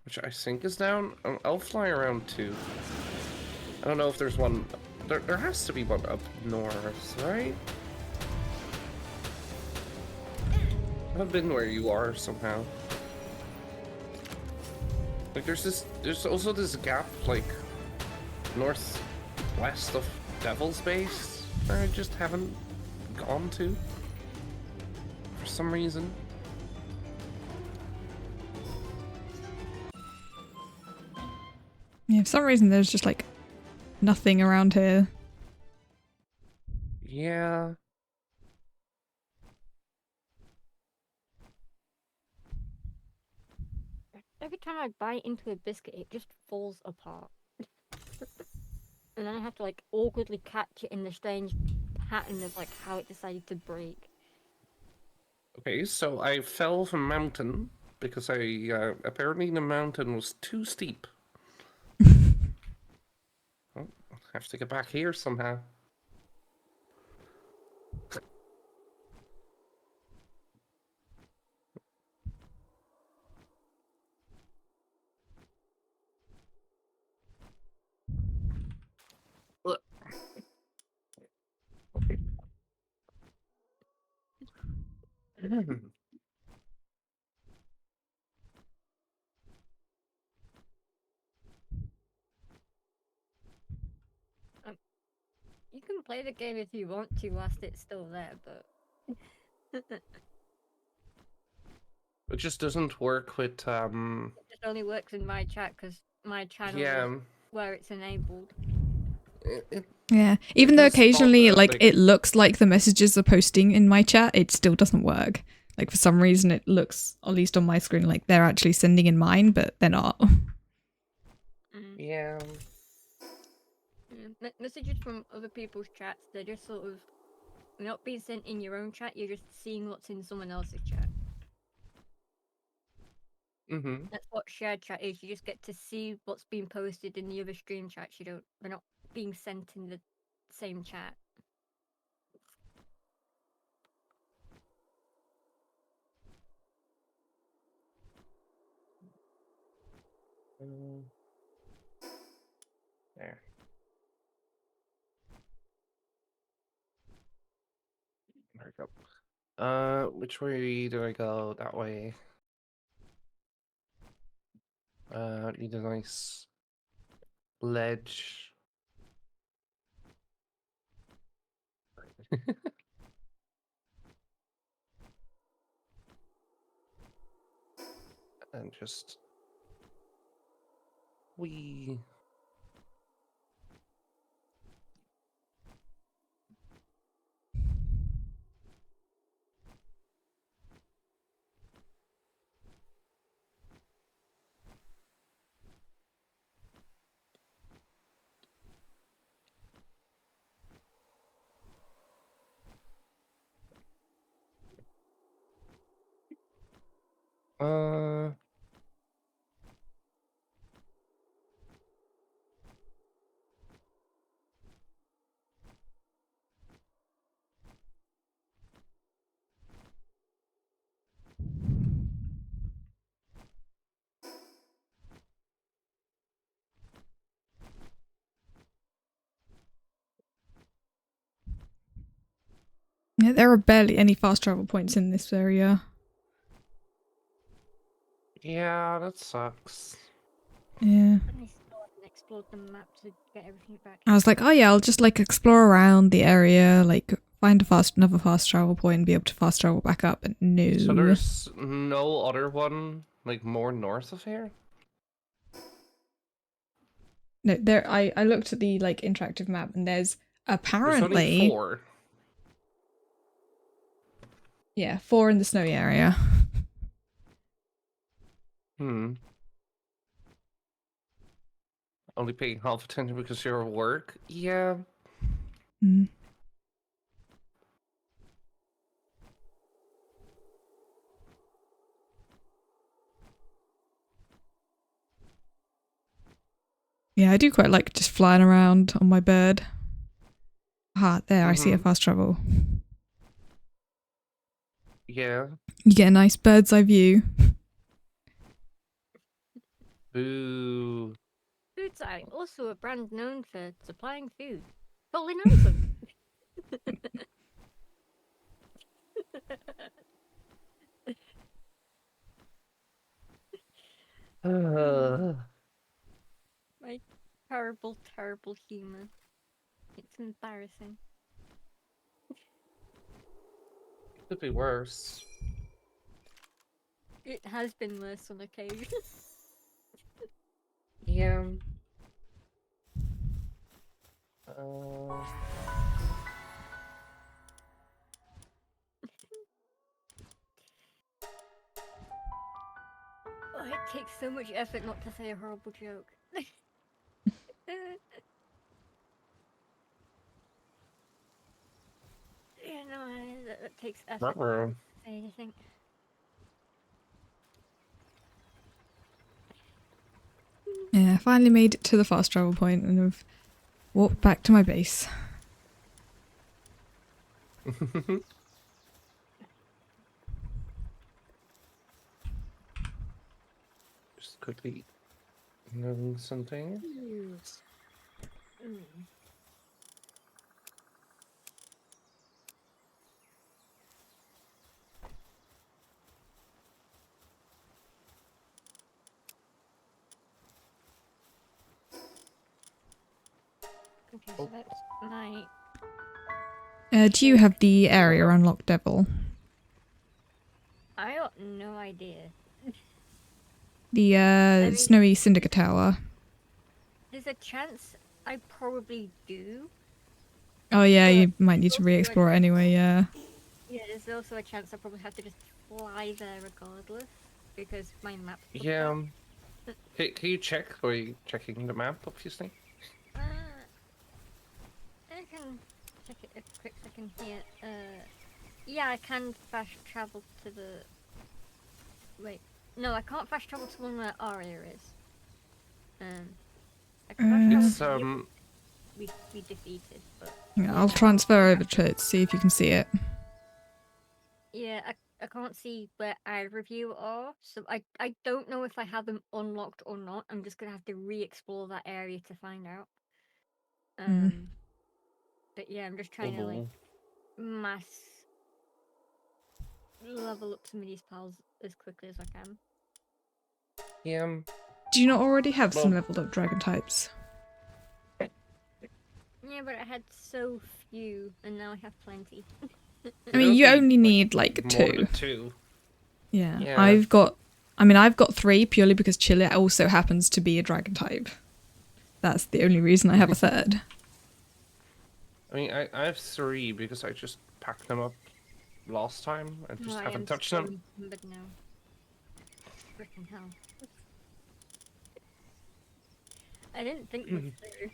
which I think is down. I'll fly around too. I don't know if there's one. There has to be one up north, right? I've been where you are somehow. Like there's also this gap like northwest of Devil's Base where I just haven't gone to for some reason. Yeah, for some reason there's just like nothing around here. Yeah. Every time I bite into a biscuit, it just falls apart. And then I have to like awkwardly catch it in the strange pattern of like how it decided to break. Okay, so I fell from a mountain because apparently the mountain was too steep. Oh, I have to get back here somehow. Ugh. You can play the game if you want to whilst it's still there, but It just doesn't work with it just only works in my chat because my channel yeah. is where it's enabled. Yeah, even though This thought, occasionally like like- it looks like the messages are posting in my chat, it still doesn't work. Like for some reason it looks, at least on my screen, like they're actually sending in mine, but they're not. Yeah. Messages from other people's chats, they're just sort of not being sent in your own chat, you're just seeing what's in someone else's chat. Mm-hmm. That's what shared chat is. You just get to see what's being posted in the other stream chats. They're not being sent in the same chat. There. There we go. Which way do I go? That way. Need a nice ledge. And just wee. Uh, Yeah, there are barely any fast travel points in this area. yeah, that sucks. Yeah. I still haven't explored the map to get everything back. I was like, oh yeah, I'll just like explore around the area, like find another fast travel point and be able to fast travel back up, but no. So there's no other one like more north of here? No, there I looked at the like interactive map and there's There's apparently only 4. yeah, 4 in the snowy area. Only paying half attention because you're at work? Yeah. Mm. Yeah, I do quite like just flying around on my bird. Ah, there, I see a fast travel. Yeah. You get a nice bird's eye view. Boo. Food's Eye, also a brand known for supplying food. Totally knows them. My terrible, terrible humor. It's embarrassing. Could be worse. It has been worse on occasion. Yeah. Oh, it takes so much effort not to say a horrible joke. Yeah, no, that takes effort to say anything. Yeah, I finally made it to the fast travel point and I've walked back to my base. Just quickly knowing something. Okay, so that's my... Do you have the area unlocked, Devil? I got no idea. The mean- snowy syndicate tower. There's a chance I probably do. Oh yeah, But you might need to also re-explore it anyway, yeah. Yeah, there's also a chance I probably have to just fly there regardless, because my map's fucked Yeah. up. Can you check? Or are you checking the map, obviously? I can check it a quick second here. Yeah, I can fast travel to the... Wait. No, I can't fast travel to one where Aria is. I can fast travel It's to the we defeated, but... Yeah, I'll transfer over to it to see if you can see it. Yeah, I can't see where either of you are, so I don't know if I have them unlocked or not. I'm just gonna have to re-explore that area to find out. But yeah, I'm just trying to like mass level up some of these pals as quickly as I can. Yeah. Do you not already have some Well- leveled up dragon types? Yeah, but I had so few, and now I have plenty. I mean, you only need like more than 2. two. Yeah. Yeah. I've got 3 purely because Chile also happens to be a dragon type. That's the only reason I have a third. I mean, I have 3 because I just packed them up last time and just I haven't am touched so them. encumbered now. Frickin' hell. I didn't think this through.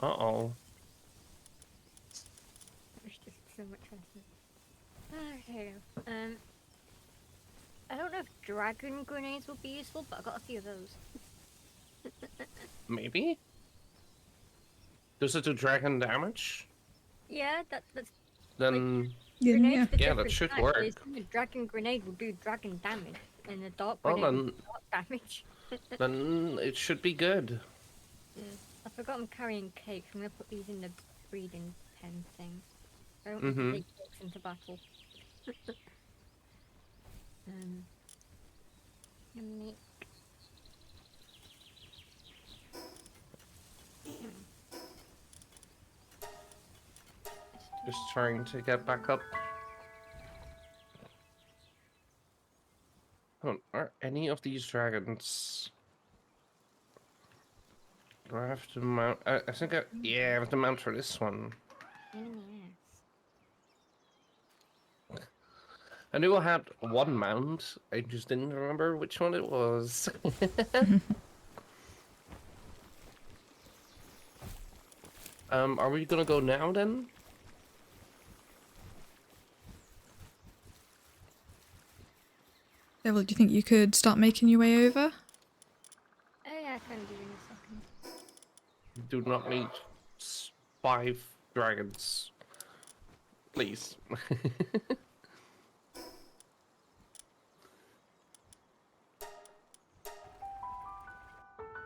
Uh-oh. There's just so much effort. Okay. I don't know if dragon grenades would be useful, but I got a few of those. Maybe? Does it do dragon damage? Yeah, that's Then, grenades. Yeah. yeah, that should work. A dragon grenade will do dragon damage, and the dark Well, grenade will do dark damage. then it should be good. Yeah. I forgot I'm carrying cakes. I'm gonna put these in the breeding pen thing. I don't need to take cakes into battle. Yummy. Just trying to get back up. Are any of these dragons... Do I have to mount? I think yeah, I have to mount for this one. I knew I had one mount. I just didn't remember which one it was. Are we gonna go now then? Devil, do you think you could start making your way over? Oh yeah, I can do in a second. Do not need 5 dragons. Please.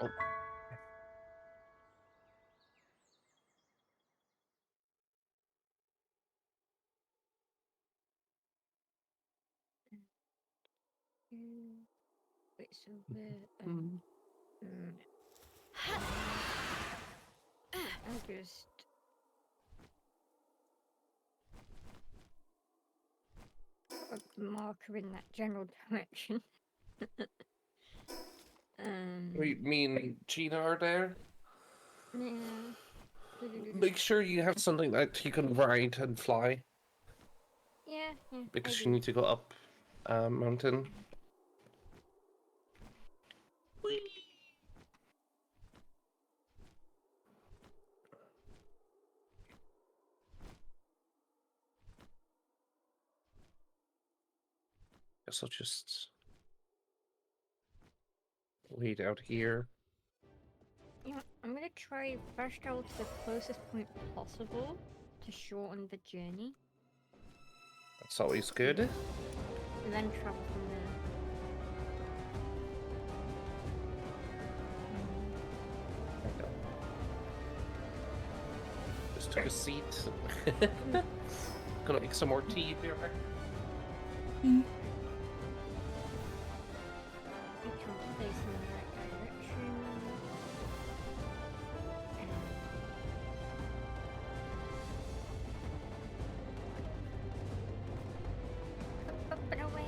Oh. Wait, so where? I'll just. Put a marker in that general direction. We mean Gina are there? Yeah. Make sure you have something that you can ride and fly. Yeah, Because I you do. need to go up mountain. Whee! Guess I'll just wait out here. Yeah, I'm gonna try fast travel to the closest point possible to shorten the journey, That's always good. and then travel from there. Just took a seat. Gonna make some more tea here. Mm. Make sure I'm facing the right direction. Up and away!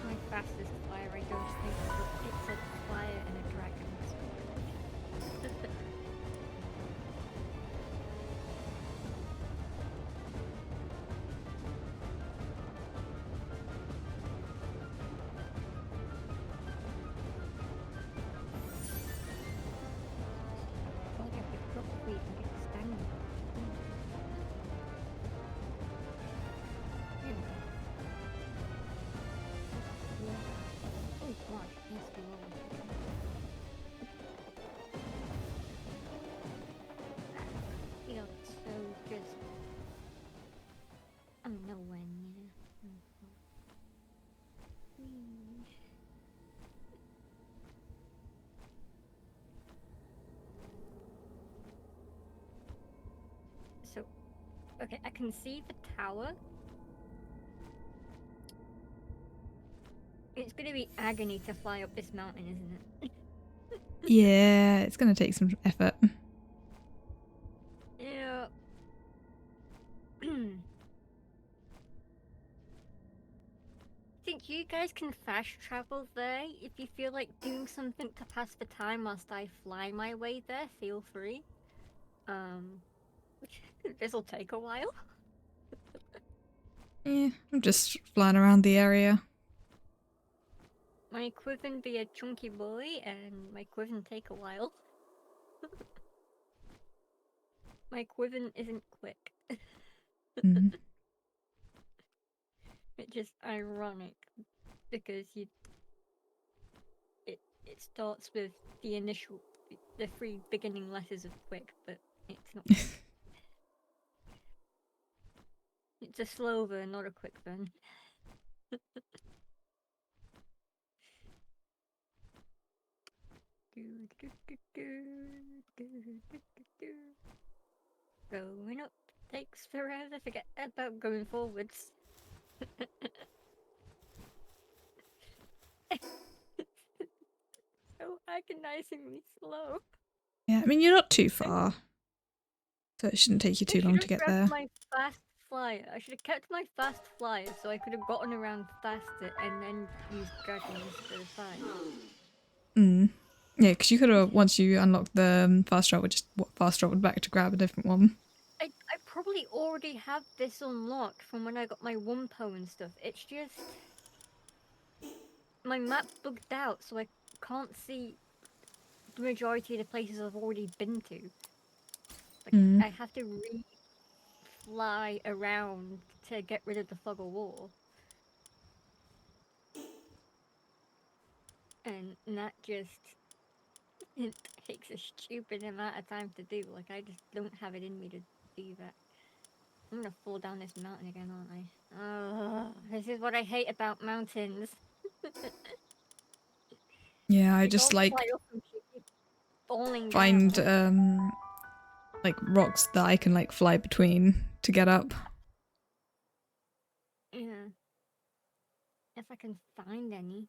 My fastest flyer, I don't think, but it's a flyer and a dragon. Oh yeah, but probably can get stamina. Here we go. Oh gosh, yes, we will. Feels so good. I'm nowhere near. So, okay, I can see the tower. It's gonna be agony to fly up this mountain, isn't it? Yeah, it's going to take some effort. Yeah. Think you guys can fast travel there? If you feel like doing something to pass the time whilst I fly my way there, feel free. This'll take a while. Yeah, I'm just flying around the area. My quiven be a chunky boy, and my quiven take a while. My quiven isn't quick. Mm. It's just ironic because it starts with the initial the three beginning letters of quick, but it's not quick. It's a slow burn, not a quick burn. Going up takes forever. Forget about going forwards. So agonizingly slow. Yeah, I mean, you're not too far. So it shouldn't take you I too should long have to get grabbed there. my fast flyer. I should have kept my fast flyer so I could have gotten around faster and then used dragon instead of fire. Mm. Yeah, because you could have, once you unlocked the fast travel, just fast traveled back to grab a different one. I probably already have this unlocked from when I got my Wumpo and stuff. It's just my map bugged out, so I can't see the majority of the places I've already been to. Like I have to fly around to get rid of the fog of war, and that just it takes a stupid amount of time to do. Like I just don't have it in me to do that. I'm gonna fall down this mountain again, aren't I? This is what I hate about mountains. Yeah, I You just don't like fly up and keep falling find down. like rocks that I can like fly between to get up. Yeah. If I can find any.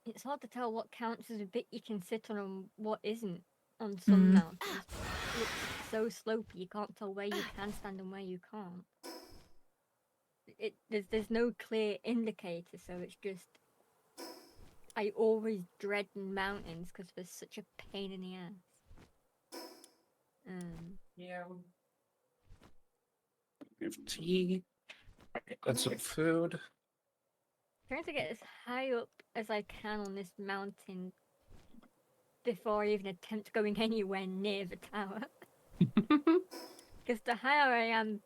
It's hard to tell what counts as a bit you can sit on and what isn't on some mountains. It's so slopey you can't tell where you can stand and where you can't. there's no clear indicator, so it's just I always dread mountains because they're such a pain in the ass. Yeah. We have tea. Got some food. Trying to get as high up as I can on this mountain before I even attempt going anywhere near the tower. Because the higher I am,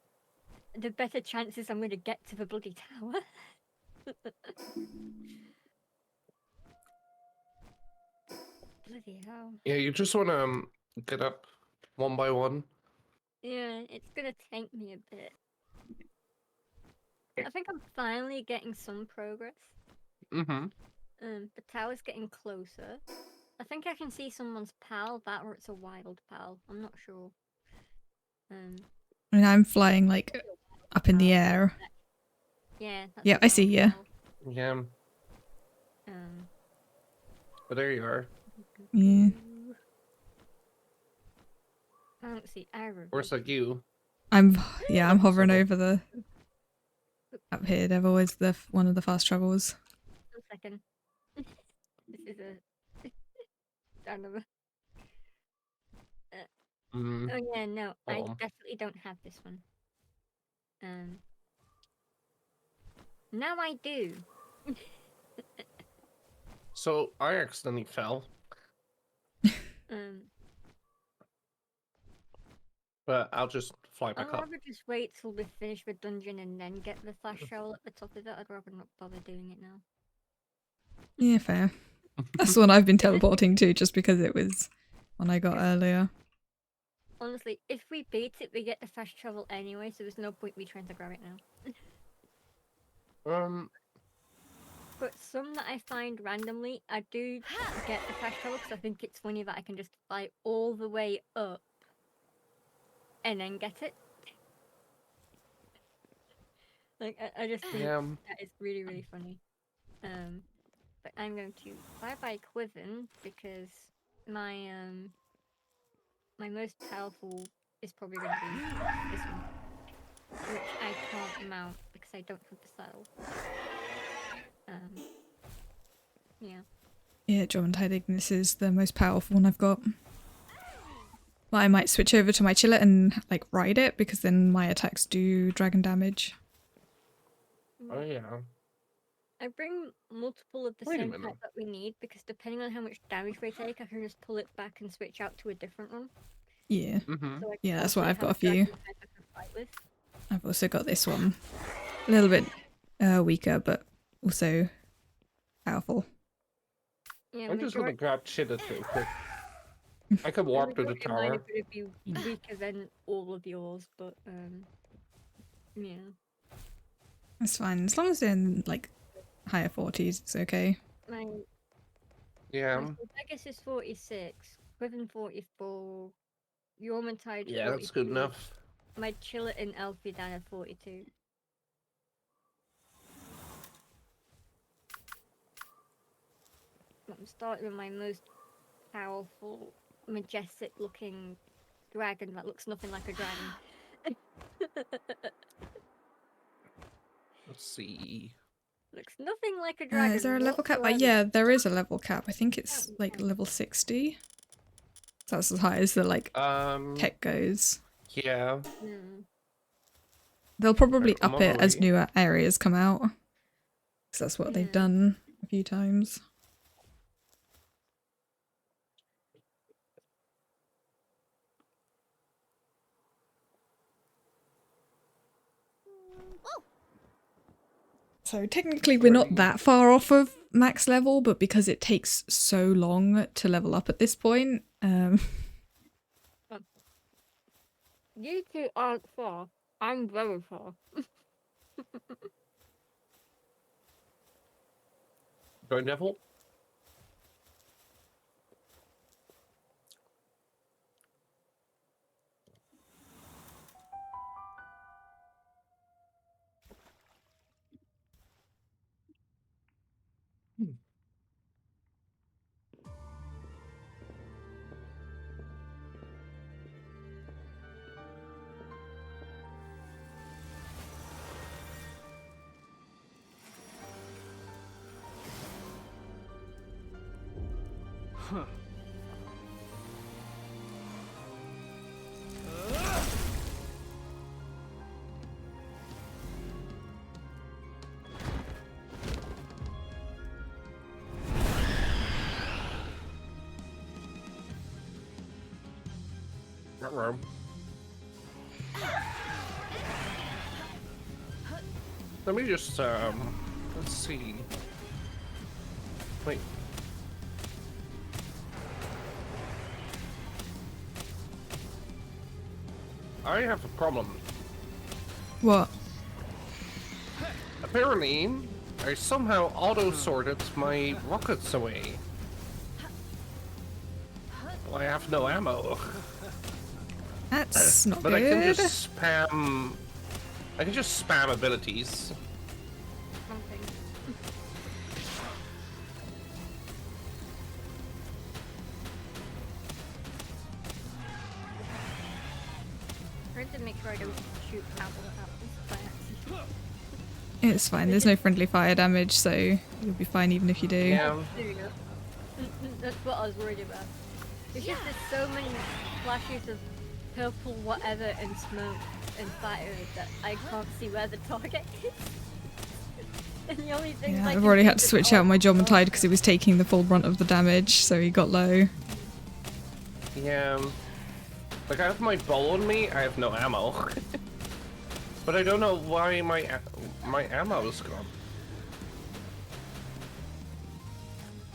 the better chances I'm going to get to the bloody tower. Bloody hell. Yeah, you just want to get up one by one. Yeah, it's going to take me a bit. I think I'm finally getting some progress. Mm-hmm. The tower's getting closer. I think I can see someone's pal, that or it's a wild pal. I'm not sure. I mean, I'm flying like up in the air. Yeah, that's Yeah, a I see wild you. pal. Yeah. But there you are. Yeah. I don't see arrows. Or it's like you. I'm hovering over the up here. There was one of the fast travels. 1 second. This is a down the Mm. Oh yeah, no, I Oh. definitely don't have this one. Now I do. So I accidentally fell, but I'll just fly I'd back up. rather just wait till we finish the dungeon and then get the flash shovel at the top of it. I'd rather not bother doing it now. Yeah, fair. That's the one I've been teleporting to just because it was one I got earlier. Honestly, if we beat it, we get the fast travel anyway, so there's no point me trying to grab it now. But some that I find randomly, I do get the fast travel because I think it's funny that I can just fly all the way up and then get it. Like, I just think that is really, really funny. But I'm going to bye-bye Quiven because my my most powerful is probably going to be this one, which I can't mount because I don't have the saddle. Yeah. Yeah, Jormantide Ignis is the most powerful one I've got. Well, I might switch over to my Chillet and like ride it because then my attacks do dragon damage. Oh yeah. I bring multiple of the same type that we need because depending on how much damage we take, I can just pull it back and switch out to a different one. Yeah. So Yeah, that's why I've got a few. Fight with. I've also got this one. A little bit weaker, but also powerful. Yeah, I'm just gonna grab Chitta too quick. I could warp to the tower. Mine would be weaker than all of yours, but yeah. That's fine. As long as they're in like higher 40s, it's okay. Yeah. Vegas is 46, Quiven 44, Jormantide 42. Yeah, that's good enough. My Chillet and Elfie are 42. I'm starting with my most powerful, majestic looking dragon that looks nothing like a dragon. Let's see. Looks nothing like a dragon. Is there a level cap? Yeah, there is a level cap. I think it's like level 60. So that's as high as the like tech goes. Yeah. They'll probably up it as newer areas come out. Because that's what they've done a few times. So technically we're not that far off of max level, but because it takes so long to level up at this point, You two aren't far. I'm very far. Go Devil. Not wrong. Let me just, let's see. Wait. I have a problem. What? Apparently, I somehow auto-sorted my rockets away. Well, I have no ammo. That's not But good. I can just spam... I can just spam abilities. Something. Trying to make sure I don't shoot out by accident. It's fine. There's no friendly fire damage, so you'll be fine even if you do. Yeah. There you go. That's what I was worried about. It's just there's so many flashes of purple whatever and smoke and fire that I can't see where the target is. And the only thing Yeah, I've already had to switch out my Jomantide because it was taking the full brunt of the damage, so he got low. Yeah. Like, I have my bow on me, I have no ammo. But I don't know why my ammo is gone.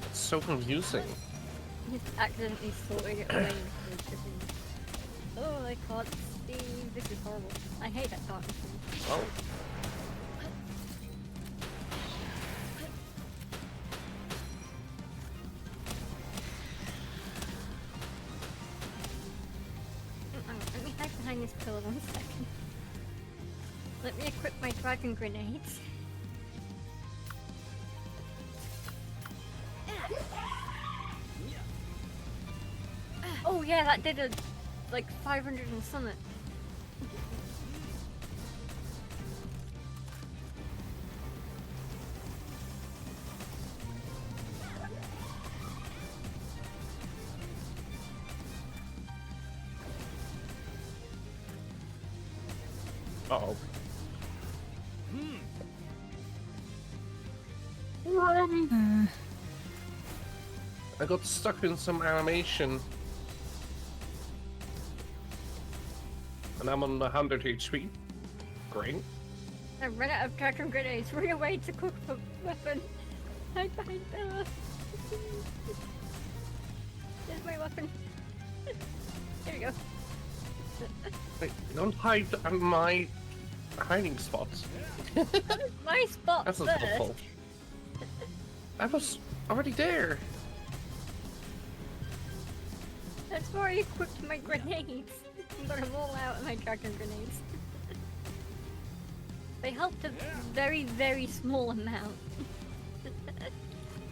It's so confusing. Just accidentally sorting it away. Oh, I can't see. This is horrible. I hate that darkness. Oh. Let me hide behind this pillar 1 second. Let me equip my dragon grenades. Oh yeah, that did like 500 and something. Uh-oh. I got stuck in some animation. And I'm on 100 HP. Great. I ran out of dragon grenades. Run away to cook for weapon. Hide behind Bella. There's my weapon. There we go. Wait, don't hide on my hiding spot. My spot That's first. not helpful. I was already there. That's where I equipped my grenades. But I'm all out of my dragon grenades. They helped a very, very small amount.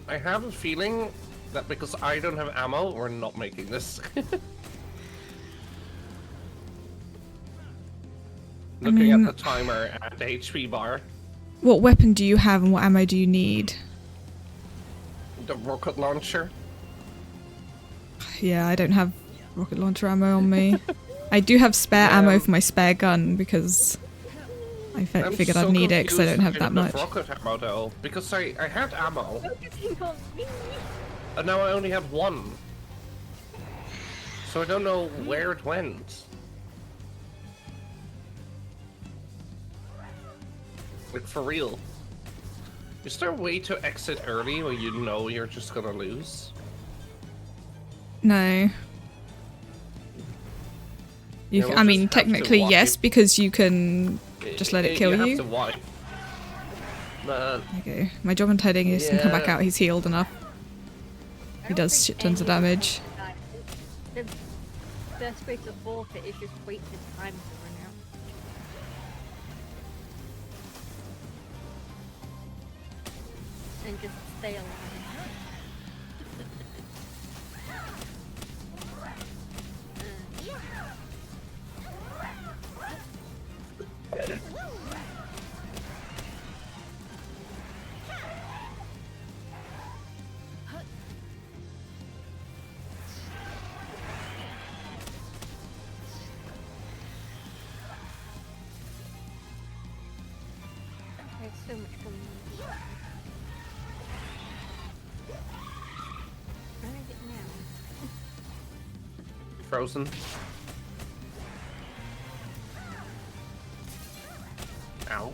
I have a feeling that because I don't have ammo, we're not making this. Looking at the timer at the HP bar. What weapon do you have and what ammo do you need? The rocket launcher. Yeah, I don't have rocket launcher ammo on me. I do have spare ammo for my spare gun because I figured I'd need it because I don't have that much. Rocket ammo though, because I had ammo, Focusing on me. and now I only have one. So I don't know where it went. Like, for real. Is there a way to exit early when you know you're just gonna lose? No. You Yeah, can, we'll I just mean, have to technically walk yes, it. because you can just let it kill You you. have to wipe. But Okay, my job on tiding is can come back Yeah. out. He's healed enough. He does shit tons of damage. The best way to forfeit is just wait for time to run out. And just stay alive. frozen. Ow.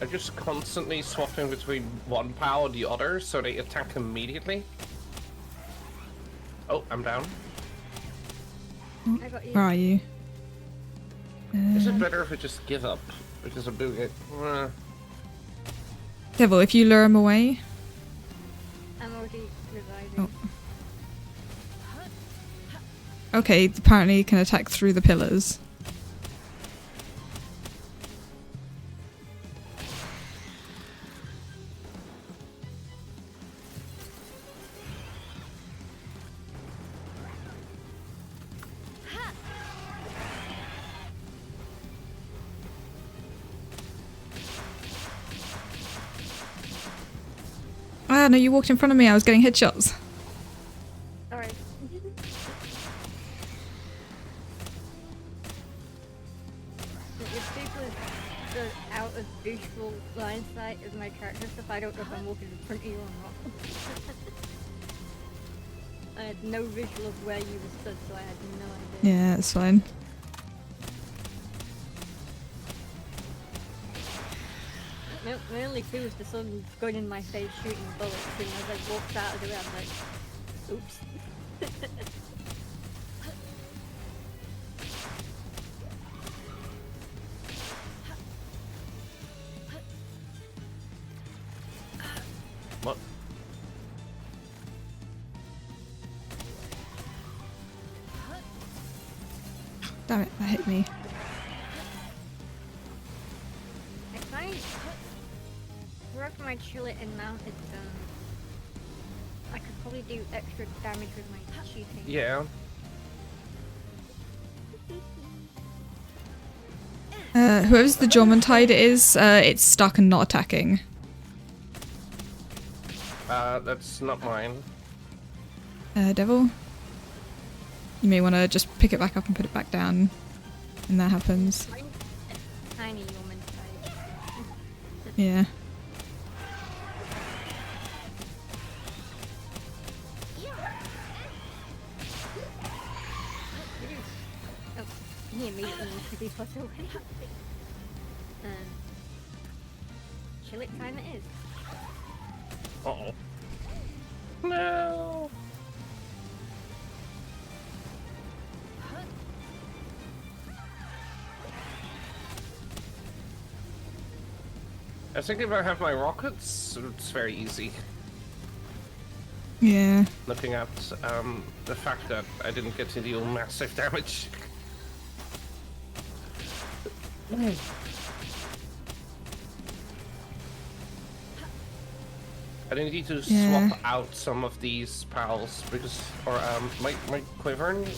I'm just constantly swapping between one POW and the other so they attack immediately. Oh, I'm down. I got you. Where are you? Is it better if I just give up? Because I'm doing it. Devil, if you lure him away. I'm already reviving. Oh. Okay, apparently you can attack through the pillars. Ah, no, you walked in front of me. I was getting headshots. Alright. If people are out of visual line sight of my character stuff, I don't know if I'm walking in front of you or not. I had no visual of where you were stood, so I had no idea. Yeah, it's fine. My only clue was the sun going in my face shooting bullets, and as I walked out of the way, I'm like, oops. What? Damn it, that hit me. I find wherever my chillet and mounted I could probably do extra damage with my shooting. Yeah. Whoever's the Jormuntide is, it's stuck and not attacking. That's not mine. Devil? You may want to just pick it back up and put it back down when that happens. Mine's a tiny woman type. Yeah. Oh, he immediately needs to be put away. Chill it time it is. Uh-oh. No! I think if I have my rockets, it's very easy. Yeah. Looking at the fact that I didn't get to deal massive damage. I need to swap out some of these pals because, or my Quivern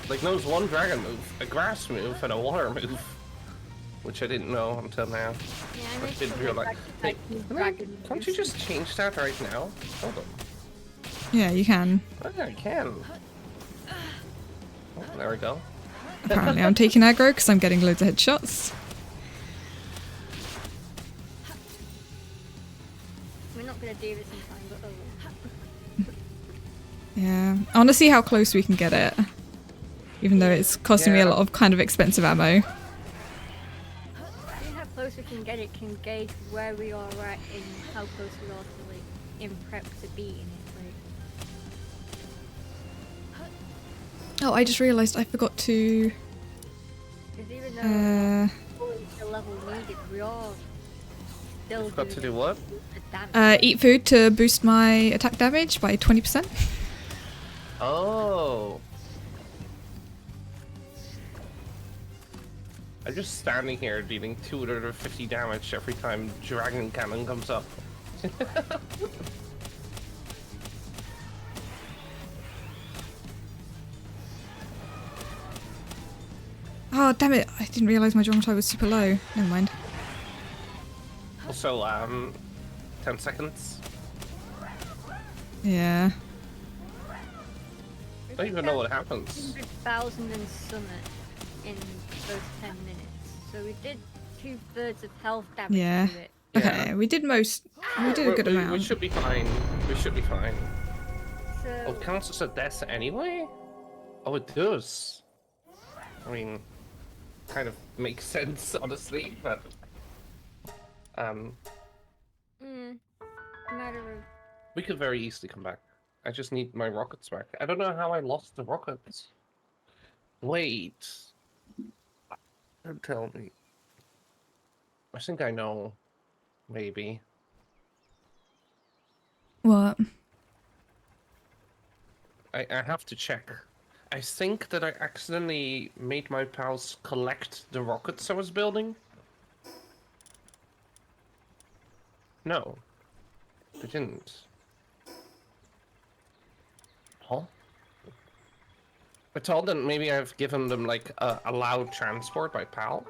like knows one dragon move, a grass move, and a water move, which I didn't know until now. Yeah, I didn't realize. Hey, can't you just change that right now? Hold on. Yeah, you can. Oh, I can. Oh, there we go. Apparently I'm taking aggro because I'm getting loads of headshots. We're not gonna do this in time, but oh well. Yeah. I want to see how close we can get it. Even though it's costing me a lot of kind of expensive ammo. See how close we can get it can gauge where we are at and how close we are to like in prep to beating it. Like. Oh, I just realised I forgot to... Because even though the level needed, we are still Got to do what? the damage. eat food to boost my attack damage by 20%. Oh. I'm just standing here dealing 250 damage every time Dragon Cannon comes up. Oh, damn it. I didn't realise my Jormuntide was super low. Never mind. Also, 10 seconds. Yeah. I don't even know what happens. 100,000 and summit in those 10 minutes. So we did 2/3 of health damage Yeah. to it. Okay, Yeah. we did a good we amount. should be fine. We should be fine. So Oh, it counts as a death anyway? Oh, it does. I mean, kind of makes sense, honestly, but... matter of We could very easily come back. I just need my rockets back. I don't know how I lost the rockets. Wait. Don't tell me. I think I know. Maybe. What? I have to check. I think that I accidentally made my pals collect the rockets I was building. No. They didn't. Huh? I told them maybe I've given them like allowed transport by PAL,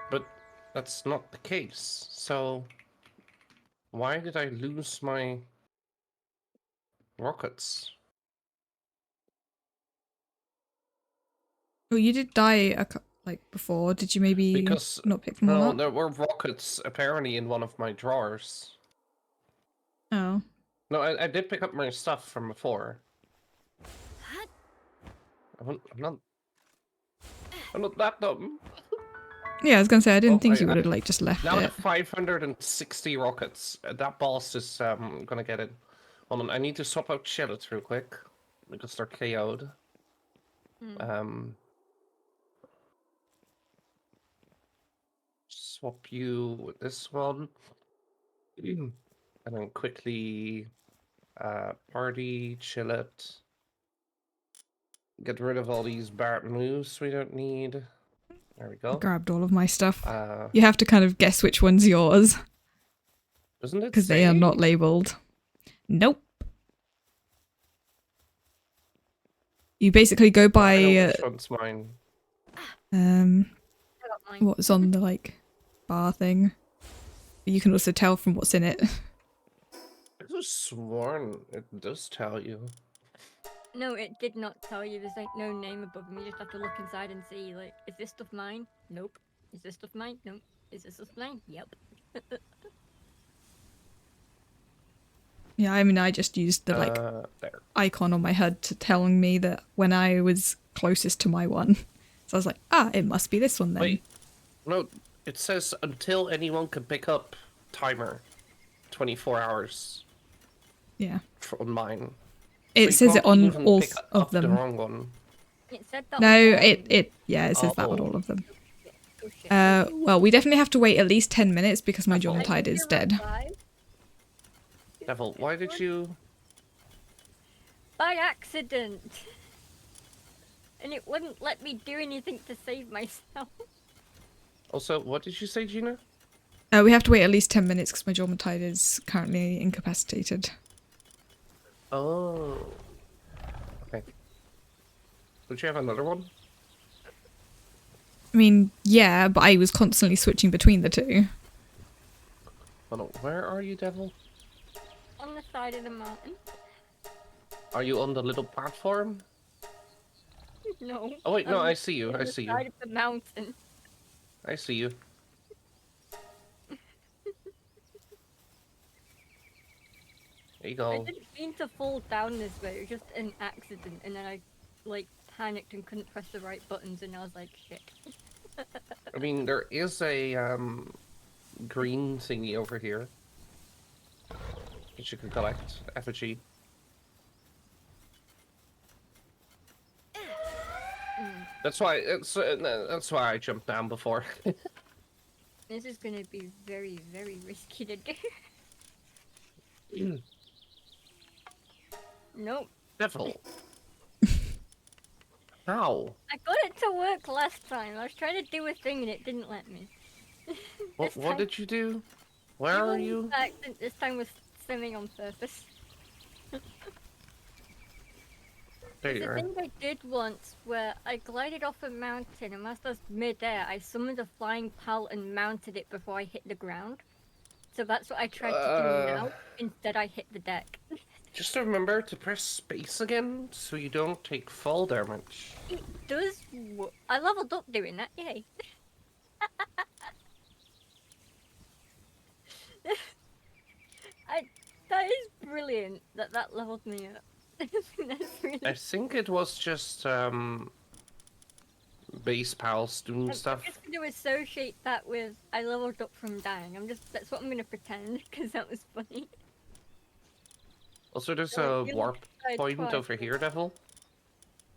but that's not the case. So why did I lose my rockets? Well, you did die like before. Did you maybe Because not pick them all no, up? there were rockets apparently in one of my drawers. Oh. No, I did pick up my stuff from before. I'm not that dumb. Yeah, I was gonna say I didn't Well, think you would have like just left now I it. have 560 rockets. That boss is gonna get it. Hold on, I need to swap out Shellets real quick because they're KO'd. Swap you with this one, and then quickly party Chillet. Get rid of all these Bart moves we don't need. There we I go. grabbed all of my stuff. Uh, You have to kind of guess which one's yours doesn't it because they are say? not labeled. Nope. You basically go I know by which one's mine. I got mine. what's on the like bar thing. You can also tell from what's in it. I could have sworn it does tell you. No, it did not tell you. There's like no name above them. You just have to look inside and see. Like, is this stuff mine? Nope. Is this stuff mine? Nope. Is this stuff mine? Yep. Yeah, I mean, I just used the like There. icon on my HUD to telling me that when I was closest to my one. So I was like, it must be this one then. Wait, no, it says until anyone can pick up timer, 24 hours Yeah. on mine. It So you says it can't on even all pick of up the them. wrong one. It said that. No, on all it says that on Oh. all of them. Oh, shit. Well, we definitely have to wait at least 10 minutes because my Devil. Jawntide is dead. Devil, why did you... By accident. And it wouldn't let me do anything to save myself. Also, what did you say, Gina? We have to wait at least 10 minutes because my Jawntide is currently incapacitated. Oh. Okay. Don't you have another one? I mean, yeah, but I was constantly switching between the two. Hold on, where are you, Devil? On the side of the mountain. Are you on the little platform? No. Oh wait, no, on I see you, I the see you. side of the mountain. I see you. There you I go. didn't mean to fall down this way. It was just an accident, and then I like panicked and couldn't press the right buttons, and I was like, shit. I mean, there is a green thingy over here that you can collect. Effigy. That's why I jumped down before. This is gonna be very, very risky to do. Nope. Devil. How? I got it to work last time. I was trying to do a thing and it didn't let me. What did you do? Where are you? This time was swimming on purpose. There you The are. thing I did once where I glided off a mountain and whilst I was mid-air, I summoned a flying pal and mounted it before I hit the ground. So that's what I tried to do now. Instead I hit the deck. Just remember to press space again so you don't take fall damage. It does. I leveled up doing that. Yay! I. That is brilliant. That leveled me up. That's really. I think it was just base pals doing I'm stuff. just going to associate that with I leveled up from dying. That's what I'm going to pretend because that was funny. Also, there's Oh, a you warp died point twice. over here, Devil.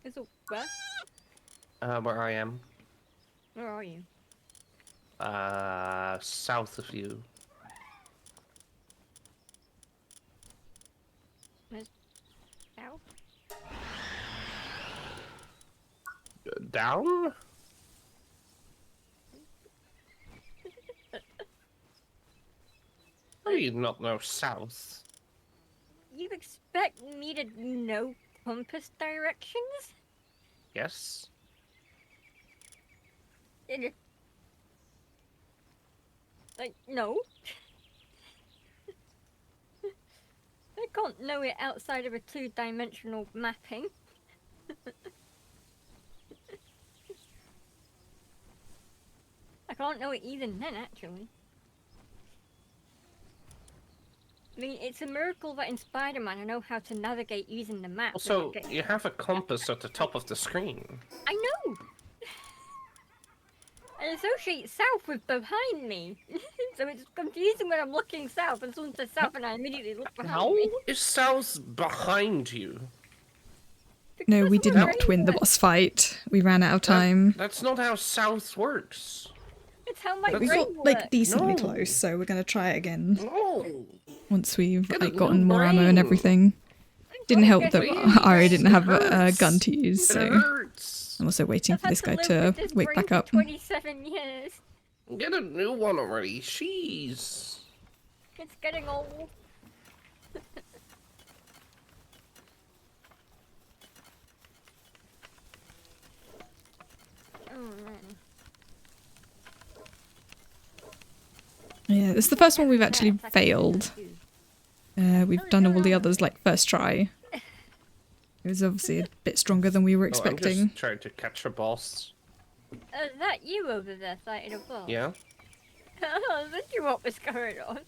There's a what? Where I am. Where are you? South of you. Ow. Down? How do you not know south? You expect me to know compass directions? Yes? Like, no. I can't know it outside of a two-dimensional mapping. I can't know it even then, actually. I mean, it's a miracle that in Spider-Man I know how to navigate using the map. Also, you have a compass at the top of the screen. I know! I associate south with behind me. So it's confusing when I'm looking south and someone says south and I immediately look behind How me. is south behind you? No, we Because did of a not win the brain boss fight. We ran out of time. That's not how south works. It's how my We brain got like works. decently No. close, so we're gonna try it again No. once we've Get a like gotten new more ammo and brain. everything. Didn't help that Please. Ari didn't have It a hurts. gun to use, It so hurts. I'm also waiting I've for had this guy live to with this wake brain back for up. 27 years. Get a new one already. Jeez. It's getting old. Oh man. Yeah, this is the first one we've actually failed. We've done all the others like first try. It was obviously a bit stronger than we were Oh, I'm expecting. just trying to catch a boss. Is that you over there fighting a boss? Yeah? Oh, that's what was going on.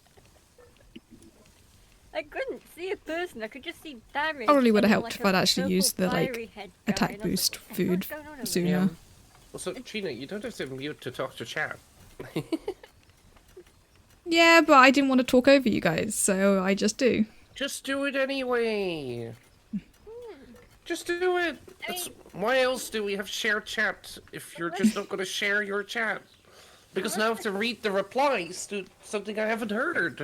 I couldn't see a person, I could just see damage. Probably would have and, helped like, if I'd a actually purple used the like fiery head guy, attack and I was boost like, food "What's going on over sooner. there?" Yeah. Also, Gina, you don't have to mute to talk to chat. Yeah, but I didn't want to talk over you guys, so I just do. Just do it anyway. Just do it. That's, why else do we have shared chat if you're just not going to share your chat? Because now I have to read the replies to something I haven't heard.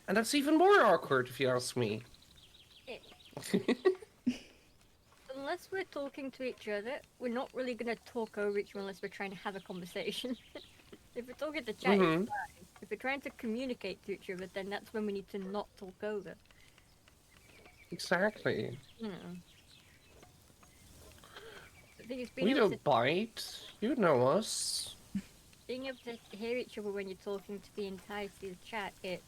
And that's even more awkward if you ask me. Unless we're talking to each other, we're not really going to talk over each other unless we're trying to have a conversation. If we're talking to chat, it's fine. If we're trying to communicate to each other, then that's when we need to not talk over. Exactly. You know. I think it's being We able to don't bite. You know us. being able to hear each other when you're talking to the entirety of the chat, it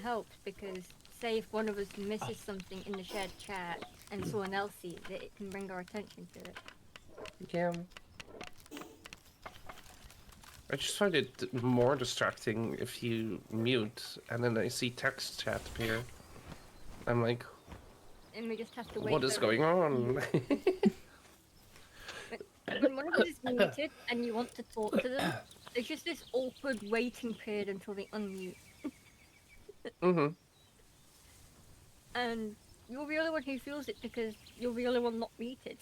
helps because say if one of us misses something in the shared chat and someone else sees it, it can bring our attention to it. Yeah. I just find it more distracting if you mute and then I see text chat appear. I'm like, And we just have to wait. what is for going on? When one of us is muted and you want to talk to them, there's just this awkward waiting period until they unmute. Mm-hmm. And you're the only one who feels it because you're the only one not muted.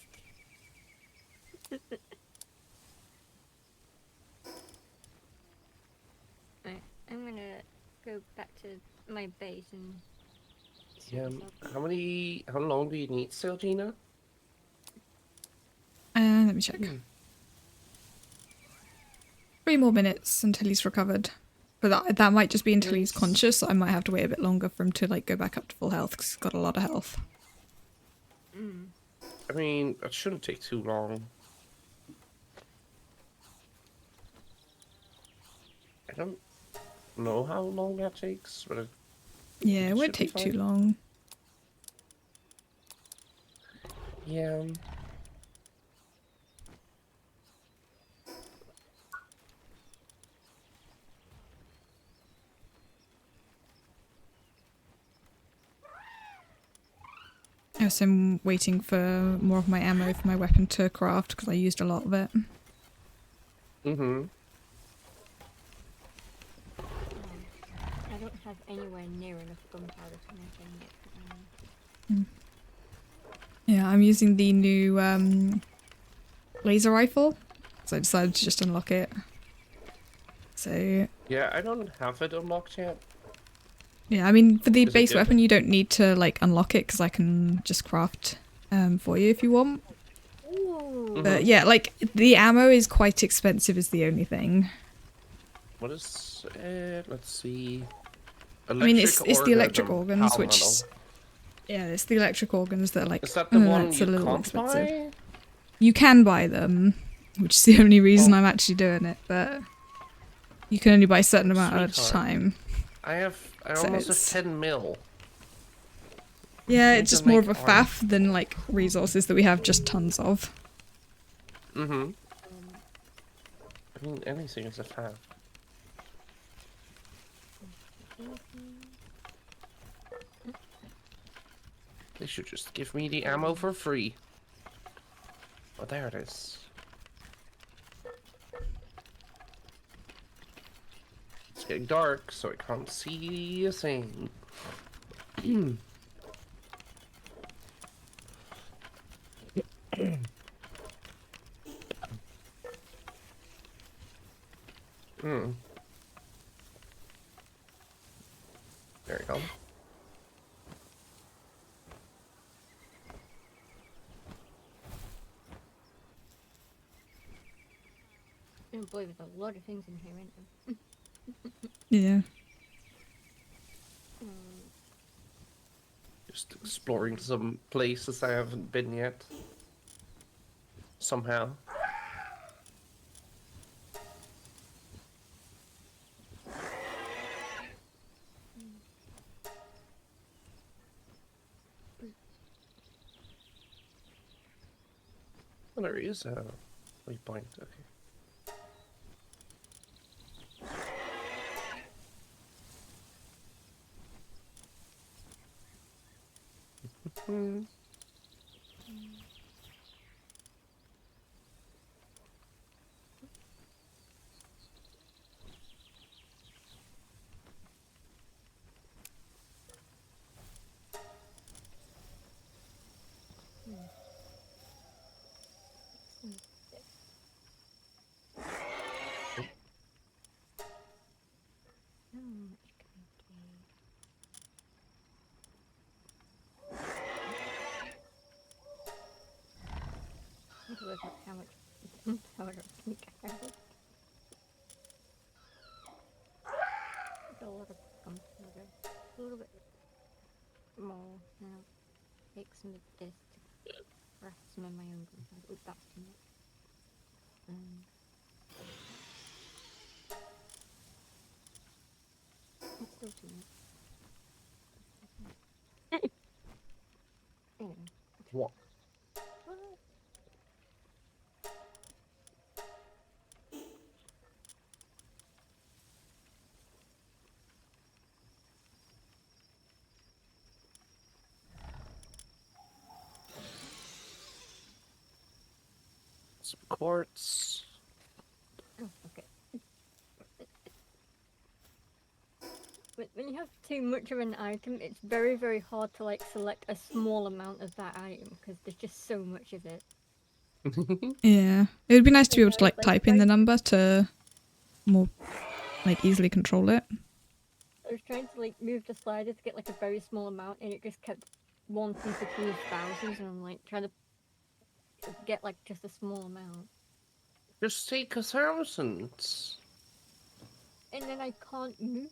Right, I'm gonna go back to my base and see Yeah. what's up. How long do you need still, Gina? Let me check. 3 more minutes until he's recovered. But that might just be until he's conscious. I might have to wait a bit longer for him to like go back up to full health because he's got a lot of health. I mean, that shouldn't take too long. I don't know how long that takes, but Yeah, it should won't be take too fine. long. Yeah. I also am waiting for more of my ammo for my weapon to craft because I used a lot of it. Mm-hmm. I don't have anywhere near enough gunpowder to make any extra ammo. Yeah, I'm using the new laser rifle, so I decided to just unlock it. So Yeah, I don't have it unlocked yet. yeah, I mean for the Is it base good? weapon you don't need to like unlock it because I can just craft for you if you want. Ooh. But yeah, like the ammo is quite expensive is the only thing. What is it? Let's see. I mean it's the electric Orgasm, organs, Pal which Metal. yeah, it's the electric organs that are like Is that the one that's you a little can't expensive. buy? You can buy them, which is the only reason Well- I'm actually doing it, but you can only buy a certain amount at a Sweetheart. time. I So almost have it's- 10 mil. Yeah, Need it's to just more of make a armor. faff than like resources that we have just tons of. Mm-hmm. I mean, anything is a faff. They should just give me the ammo for free. Oh, there it is. It's getting dark, so I can't see a thing. Hmm. There you go. I don't believe there's a lot of things in here, isn't there? Yeah. Just exploring some places I haven't been yet. Somehow. Oh, there is a waypoint. Okay. Hmm. How much can I do? I need to work out how much gunpowder I can carry. That's a lot of gunpowder. A little bit more now. Take some of this to craft some of my own gunpowder. Oh, that's too much. It's still too much. Anyway. What? What? Some quartz. Oh, okay. When you have too much of an item, it's very, very hard to like select a small amount of that item because there's just so much of it. Yeah. It would be nice to be able to like Like, type in the right- number to more like easily control it. I was trying to like move the slider to get like a very small amount, and it just kept wanting to choose thousands, and I'm like trying to get like just a small amount, Just take 1,000. and then I can't move.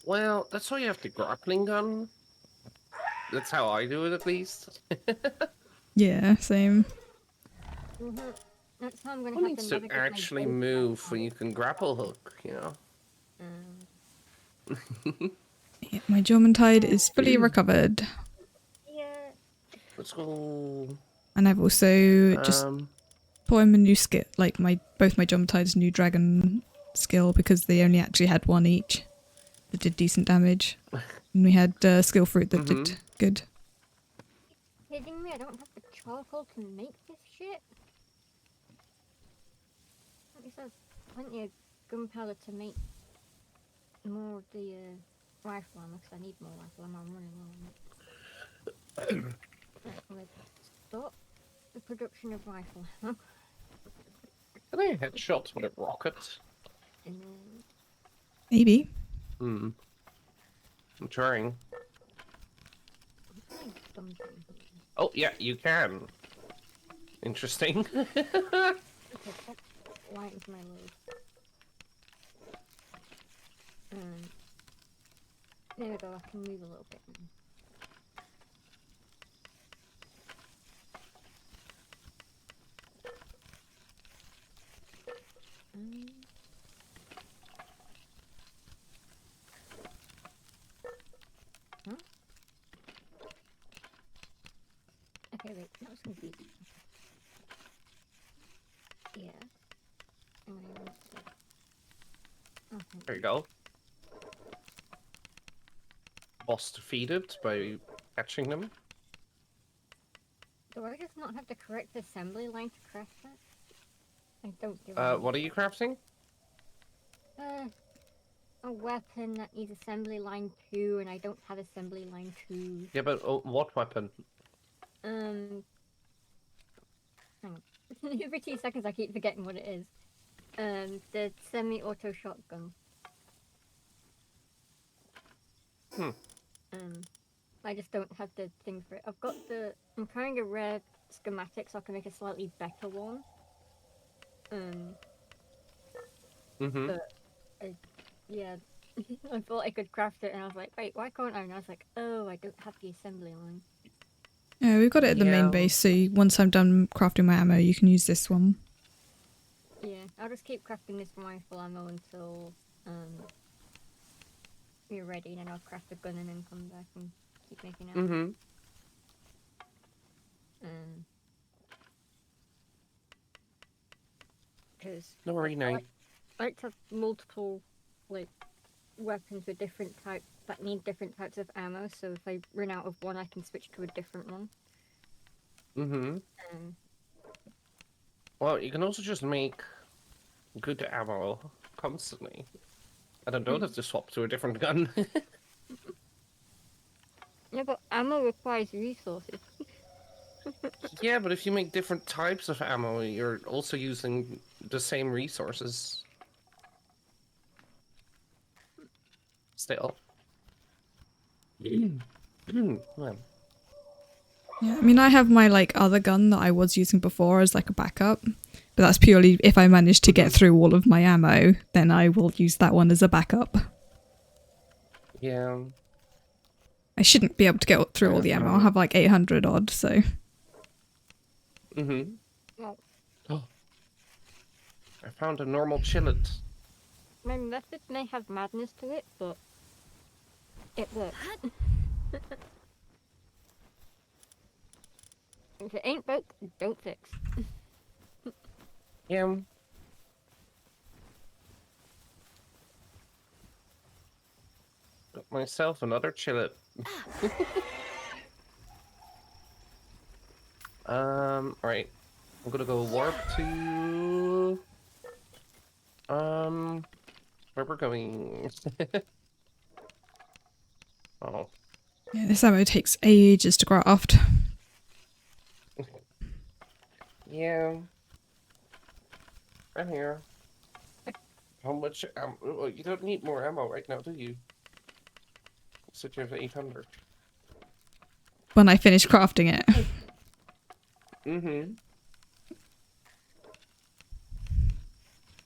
Well, that's why you have the grappling gun. That's how I do it, at least. Yeah, same. That's how I'm gonna Who have needs to to navigate my actually boat move right when you can grapple hook, you know? Yeah, my German tide is fully recovered. Yeah. let's go. And I've also just put him a new skill, like both my Jomtide's new dragon skill, because they only actually had one each that did decent damage. And we had skill fruit that did good. Kidding me? I don't have the charcoal to make this shit. At least there's plenty of gunpowder to make more of the rifle ammo, because I need more rifle ammo. I'm running low on it. Right, let's stop the production of rifle ammo. Can I headshots with a rocket? And then... Maybe. I'm trying. Oh, yeah, you can. Interesting. Okay, that lightens my load. There we go, I can move a little bit now. Huh? Okay, wait, that was confusing. Yeah. Okay. There you go. Boss defeated by catching them. Do I just not have the correct assembly line to craft that? I don't do What are you crafting? A weapon that needs assembly line 2, and I don't have assembly line 2. Yeah, but what weapon? Hang on. Every 2 seconds I keep forgetting what it is. The semi-auto shotgun. I just don't have the thing for it. I'm trying to rare schematic so I can make a slightly better one. But, yeah, I thought I could craft it and I was like, wait, why can't I? And I was like, oh, I don't have the assembly line. Yeah, we've got it at the main base, so once I'm done crafting my ammo, you can use this one. Yeah, I'll just keep crafting this rifle ammo until you're ready, and then I'll craft the gun and then come back and keep making ammo. Because no worry, no. I like to have multiple like weapons with different types that need different types of ammo, so if I run out of one I can switch to a different one. Well, you can also just make good ammo constantly. I don't have to swap to a different gun. Yeah, but ammo requires resources. Yeah, but if you make different types of ammo, you're also using the same resources. Still. Well. Yeah, I mean, I have my other gun that I was using before as a backup, but that's purely if I manage to get through all of my ammo, then I will use that one as a backup. Yeah. I shouldn't be able to get through all the ammo. I'll have 800 odd, so. Well, Oh. I found a normal chillet. my method may have madness to it, but it works. If it ain't broke, don't fix. Yeah. Got myself another chillet. Alright. I'm gonna go warp to where we're going. Oh. Yeah, this ammo takes ages to craft. Yeah. I'm here. How much ammo? Oh, you don't need more ammo right now, do you? So you have 800. When I finish crafting it.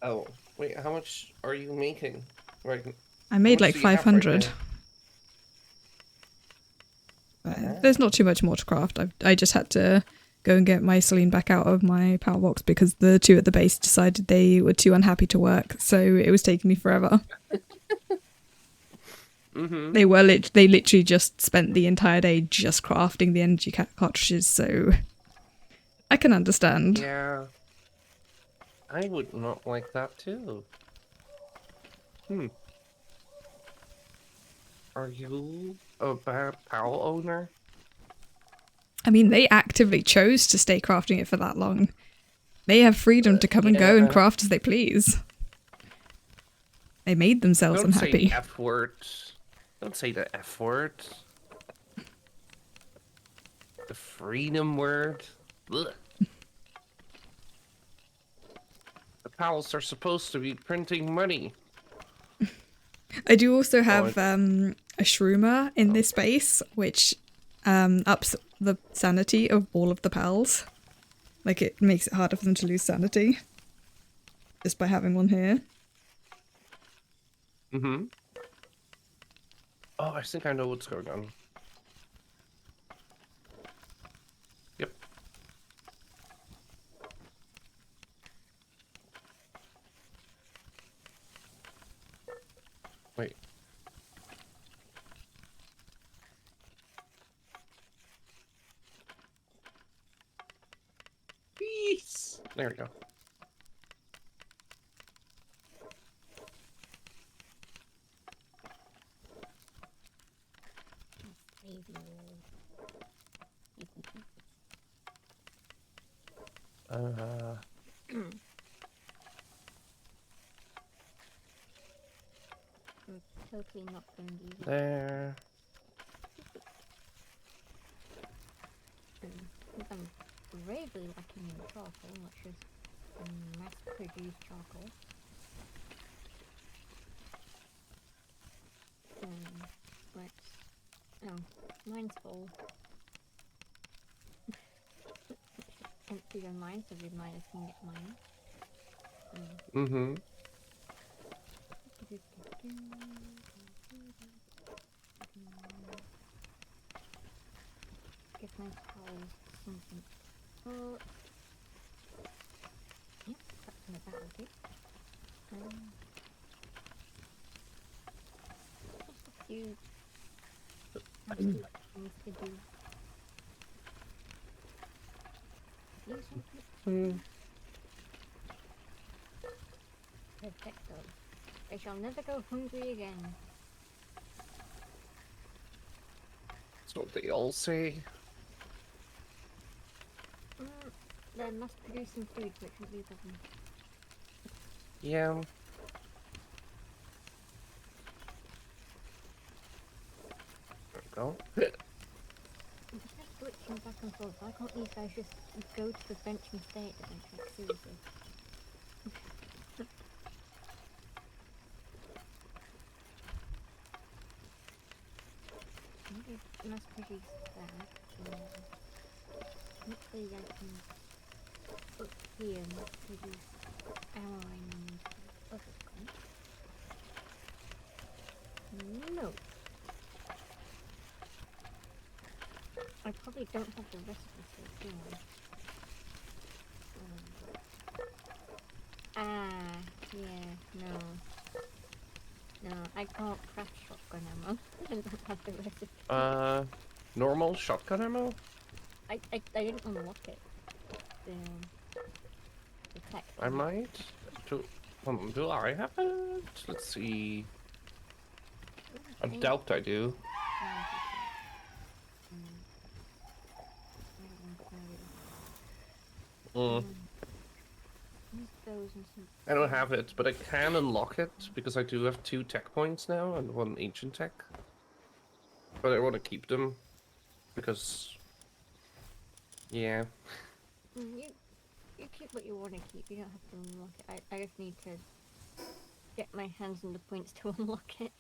Oh, wait, how much are you making? Right. I made How much do you have 500. right But there's not too much more to craft. I just had to go and get my Celine back out of my power box because the two at the base decided they were too unhappy to work, so it was taking me forever. Mm-hmm. They literally just spent the entire day just crafting the energy cartridges, so I can understand. Yeah. I would not like that too. Are you a bad PAL owner? I mean, they actively chose to stay crafting it for that long. They have freedom to come and go and Yeah. craft as they please. They made themselves Don't say the unhappy. F word. Don't say the F word. The freedom word. Ugh. The pals are supposed to be printing money. I do also have Oh, a shroomer in this base, which ups the sanity of all of the pals. Like, it makes it harder for them to lose sanity. Just by having one here. mm-hmm. Oh, I think I know what's going on. Yep. Wait. Peace. There we go. I'm totally not going to use it. There. I think I'm gravely lacking in charcoal, which is mass-produced charcoal. Let's... Oh, mine's full. Empty your mine so the miners can get mine. Mm-hmm. Give my pals something. Oh, yep, that's in the battle too. Just a few things to do. Use something. Perfecto. I shall never go hungry again. That's what they all say. They're mass producing food, which would be a problem. Yeah. There we go. I'm just glitching back and forth. Why can't these guys just go to the bench and stay at the bench? Like, seriously. Maybe mass produce that. Hopefully I can up here mass produce alloying and other crap. No. I probably don't have the recipe for it, do I? Yeah, no, I can't craft shotgun ammo. I don't have the recipe. Normal shotgun ammo? I didn't unlock it. The tech. I might. Do I have it? Let's see. I doubt I do. I don't have it, but I can unlock it because I do have 2 tech points now and 1 ancient tech. But I want to keep them because, yeah. You keep what you want to keep. You don't have to unlock it. I just need to get my hands on the points to unlock it.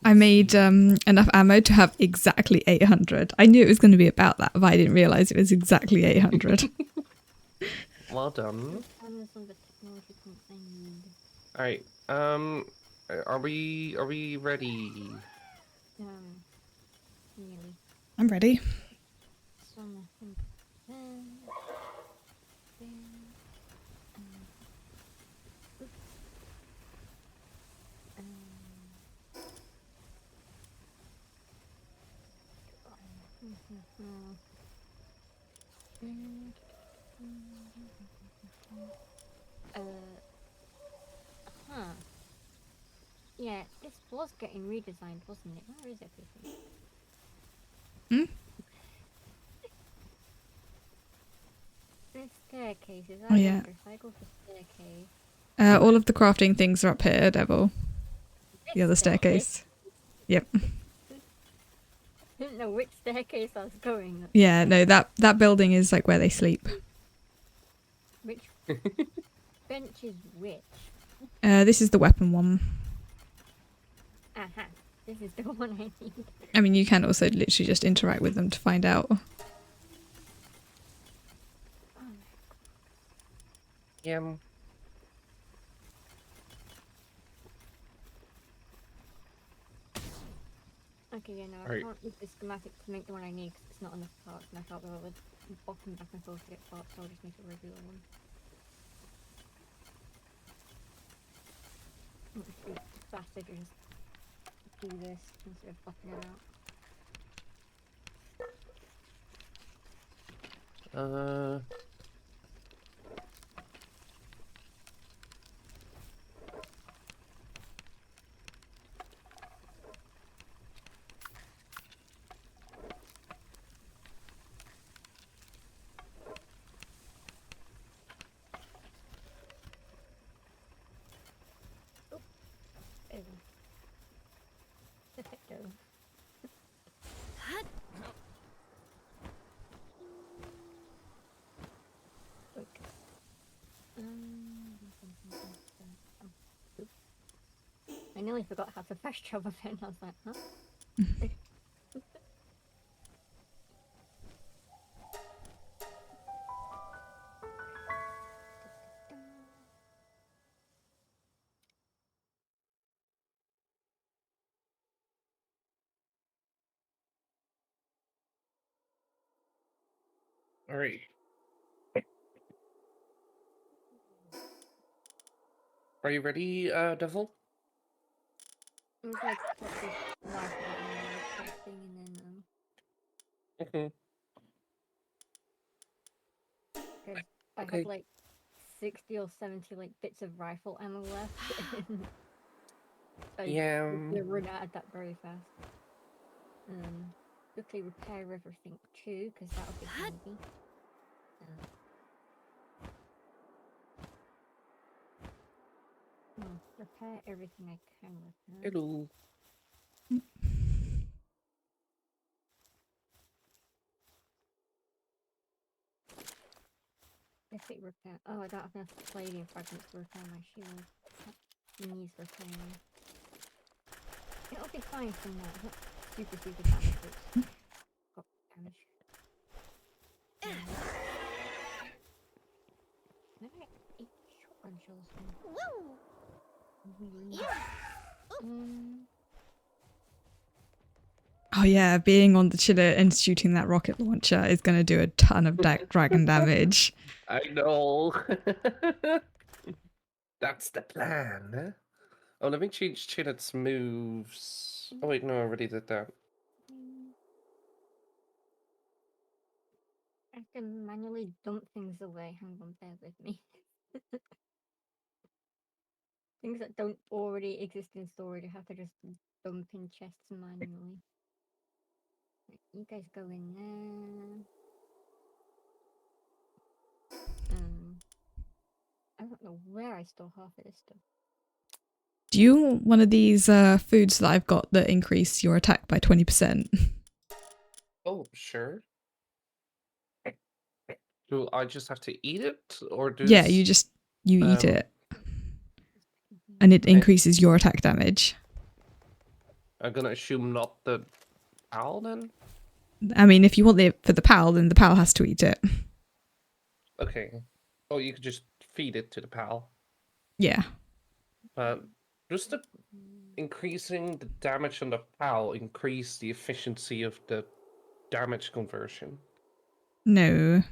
I made enough ammo to have exactly 800. I knew it was going to be about that, but I didn't realize it was exactly 800. Well done. Alright, are we ready? Nearly. I'm ready. Huh. Yeah, this was getting redesigned, wasn't it? Where is everything? Hmm? This staircase is Oh, yeah. if I go for staircase. All of the crafting things are up here, Devil. The This other staircase. Yep. I didn't know which staircase I was going. Yeah, no, that building is like where they sleep. Which bench is which? This is the weapon one. Aha. This is the one I need. I mean, you can also literally just interact with them to find out. Yeah. Okay, yeah, no, I Right. can't use the schematic to make the one I need because it's not enough parts, and I can't bother bopping back and forth to get parts, so I'll just make a regular one. What a stupid bastard to just do this instead of bopping it out. There we go. Perfecto. Okay. I nearly forgot how to fast travel then. I was like, huh? All right. Are you ready, Devil? It was like put this rifle on the thing and then because I Okay. have like 60 or 70 like bits of rifle ammo left. I Yeah. quickly run out of that very fast. Quickly repair everything too, because that'll be handy. Repair everything I can repair. Hello. Defeat repair. Oh, I don't have enough palladium fragments to repair my shield. That needs repairing. It'll be fine from now. Not super damage, but it's got damage. Maybe 8 shotgun shells. Oh yeah, being on the chiller and shooting that rocket launcher is going to do a ton of dragon damage. I know. That's the plan. Oh, let me change Chinet's moves. Oh wait, no, I already did that. I have to manually dump things away. Hang on, bear with me. Things that don't already exist in storage, I have to just dump in chests manually. Right, you guys go in there. I don't know where I store half of this stuff. Do you want one of these foods that I've got that increase your attack by 20%? Oh, sure. Do I just have to eat it, or do? Yeah, you eat it, and it increases your attack damage. I'm gonna assume not the owl then. I mean, if you want it for the pal, then the pal has to eat it. Okay. Oh, you could just feed it to the pal. Yeah. Just the increasing the damage on the pal increase the efficiency of the damage conversion. No.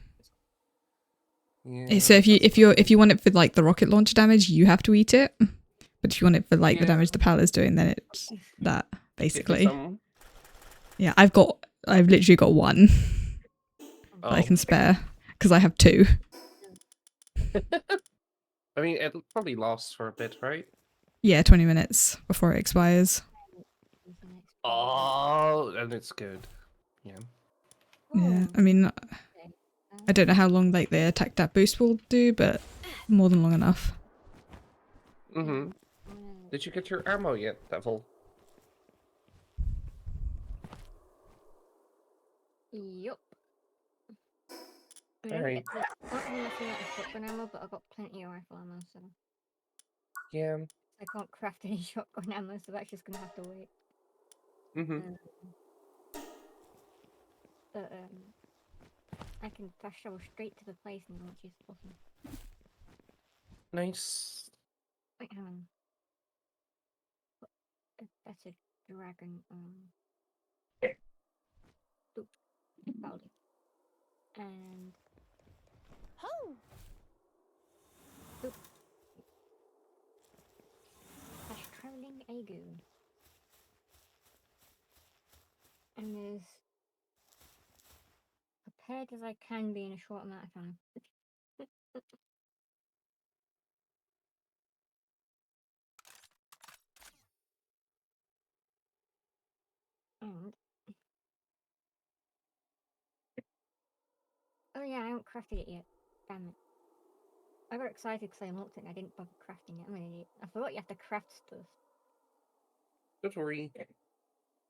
Yeah, So if you want it for like the rocket launcher damage, you have to eat it. But if you want it for like the damage the pal is doing, then it's that basically. Yeah, I've literally got one. that I can spare because I have 2. I mean, it probably lasts for a bit, right? Yeah, 20 minutes before it expires. Oh, and it's good. Yeah. Yeah, I mean, I don't know how long like the attack that boost will do, but more than long enough. Mm-hmm. Did you get your ammo yet, Devil? Yup. I Alright. not really nothing like shotgun ammo, but I got plenty of rifle ammo, so Yeah. I can't craft any shotgun ammo, so that's just gonna have to wait. Mm-hmm. But I can fast travel straight to the place now, which is awesome. Nice. Wait, hang on. That's a dragon. That'll do. And fast traveling Agu. And as prepared as I can be in a short amount of time. And oh yeah, I haven't crafted it yet. Damn it. I got excited because I unlocked it and I didn't bother crafting it. I'm an idiot. I forgot you have to craft stuff. Don't worry.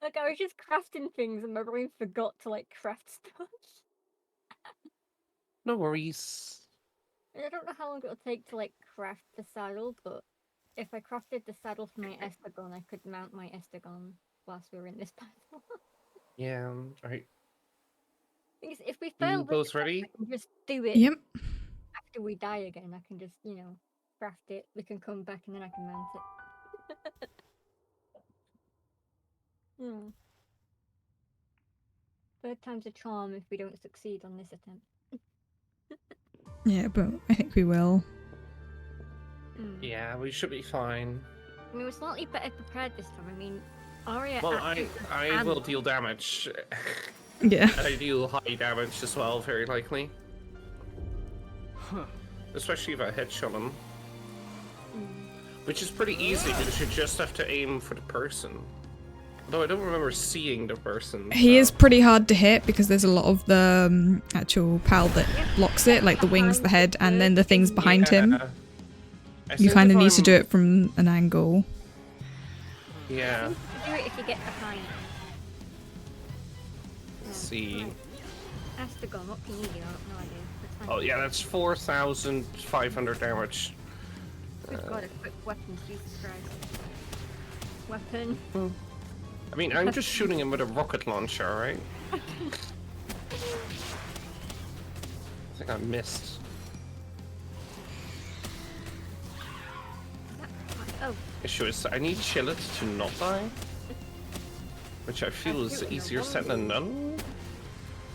Like, I was just crafting things and my brain forgot to, like, craft stuff. No worries. And I don't know how long it'll take to, like, craft the saddle, but if I crafted the saddle for my Estagon, I could mount my Estagon whilst we were in this battle. Yeah, alright. Because if we You fail this both attempt, ready? I can just do it Yep. after we die again. I can just, you know, craft it. We can come back and then I can mount it. Hmm. Third time's a charm if we don't succeed on this attempt. Yeah, but I think we will. Yeah, we should be fine. I mean, we're slightly better prepared this time. I mean, Arya. Well, I will deal damage. Yeah. I deal high damage as well, very likely. Especially if I headshot him. Which is pretty easy because you just have to aim for the person. Though I don't remember seeing the person. He so. is pretty hard to hit because there's a lot of the actual pal that blocks it, like the wings, the head, and then the things behind him. You kind of need to do it from an angle. Yeah. You do it if you get behind. Let's see. Astagon, what can you do? I have no idea. Oh yeah, that's 4,500 damage. Good God, equipped weapons, Jesus Christ. Weapon. I mean, I'm just shooting him with a rocket launcher, right? I think I missed. Oh. Issue is I need Chillet to not die, which I feel is easier said than done.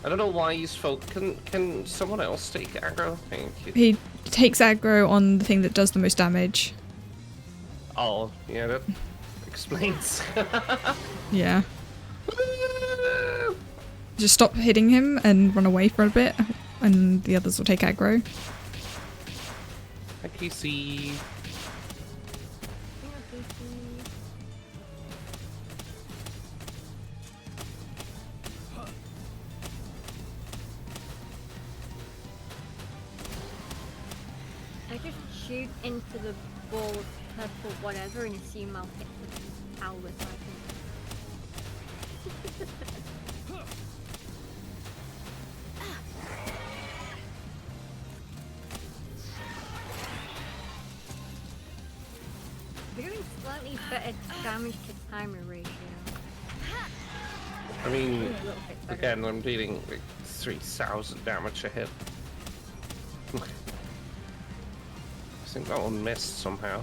I don't know why he's Can someone else take aggro? Thank you. He takes aggro on the thing that does the most damage. Oh, yeah, that explains. Yeah. Just stop hitting him and run away for a bit, and the others will take aggro. Hi, Casey. I just shoot into the ball of purple whatever and assume I'll hit the owl with my We're doing slightly better damage to timer ratio. I mean, again, I'm dealing like 3,000 damage a hit. I think that one missed somehow.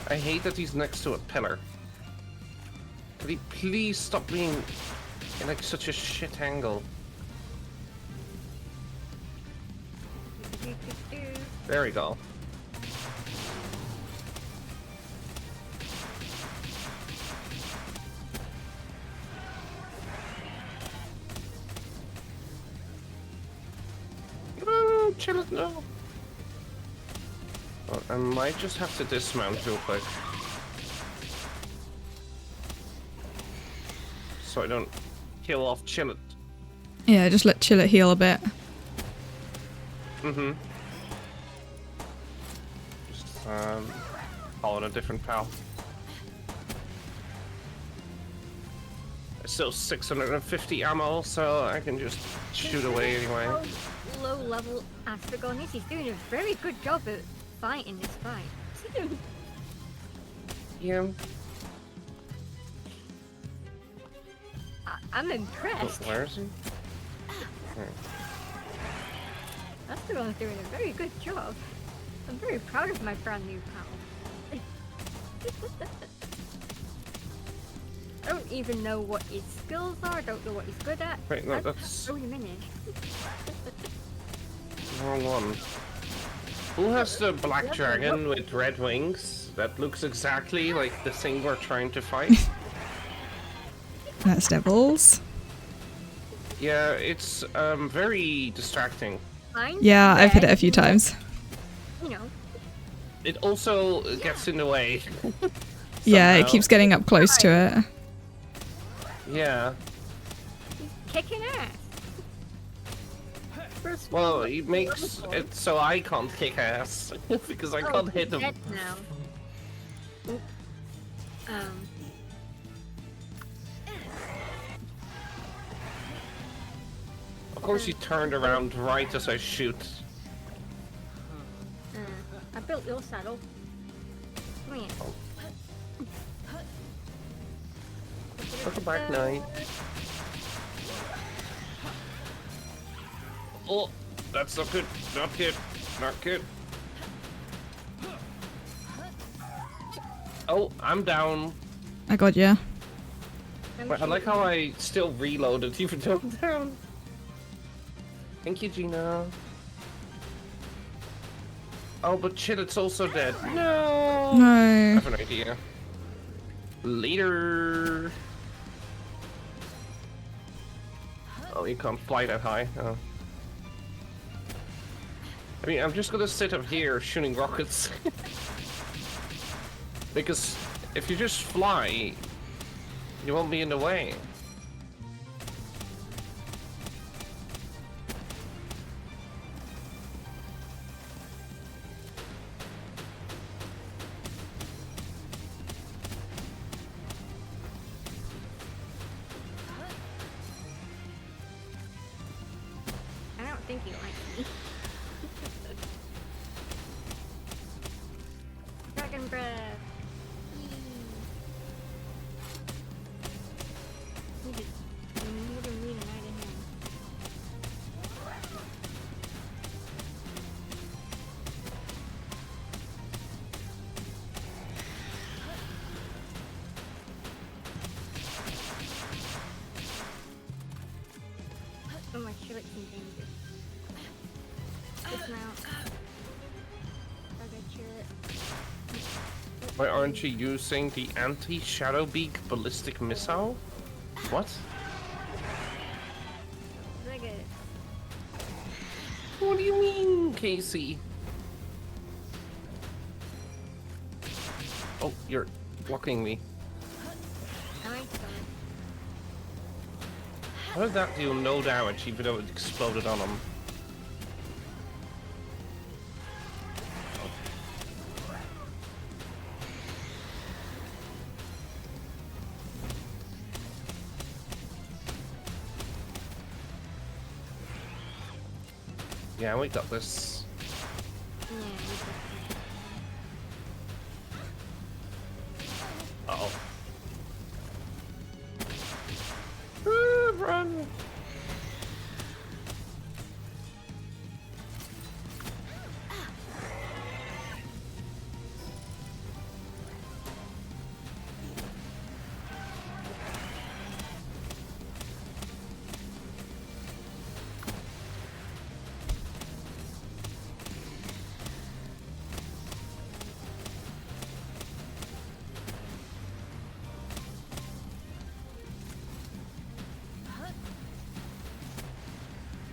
I hate that he's next to a pillar. Could he please stop being in like such a shit angle? There we go. chill it, no. Well, I might just have to dismount real quick. So I don't kill off Chillet. Yeah, just let Chillet heal a bit. Mm-hmm. Just, call it a different pal. It's still 650 ammo, so I can just shoot away anyway. Low level Astragon is. He's doing a very good job at fighting this fight. Yeah. I'm impressed. Oh, where is he? Astragon's doing a very good job. I'm very proud of my brand new pal. I don't even know what his skills are. I don't know what he's good at. Wait, no, I'm that's so diminished. wrong one. Who has the black dragon with red wings? That looks exactly like the thing we're trying to fight. That's Devils. Yeah, it's very distracting. Fine. Yeah, I've hit it a few times. You know. It also gets in the way. Yeah, it Somehow. keeps getting up close to it. Yeah. Kicking ass. First Well, one, he makes it so I can't kick ass because I can't hit he's him. dead now. Oop. Of course, he turned around right as I shoot. I built your saddle. Come here. Welcome back, Knight. Oh, that's not good. Not good. Not good. Oh, I'm down. I got you. Wait, I like how I still reloaded even though I'm down. Thank you, Gina. Oh, but shit, it's also dead. No. I No. have an idea. Later. Oh, you can't fly that high. Oh. I mean, I'm just gonna sit up here shooting rockets. Because if you just fly, you won't be in the way. I don't think you like me. Dragon breath. You just move and read right in here. Oh, my shillet's in danger. Dismount. Okay, shillet. Why aren't you using the anti-shadow beak ballistic missile? What? Look at it. What do you mean, Casey? Oh, you're blocking me. I like that. How did that deal no damage even though it exploded on him? Yeah, we got this. Yeah, Uh-oh. Run!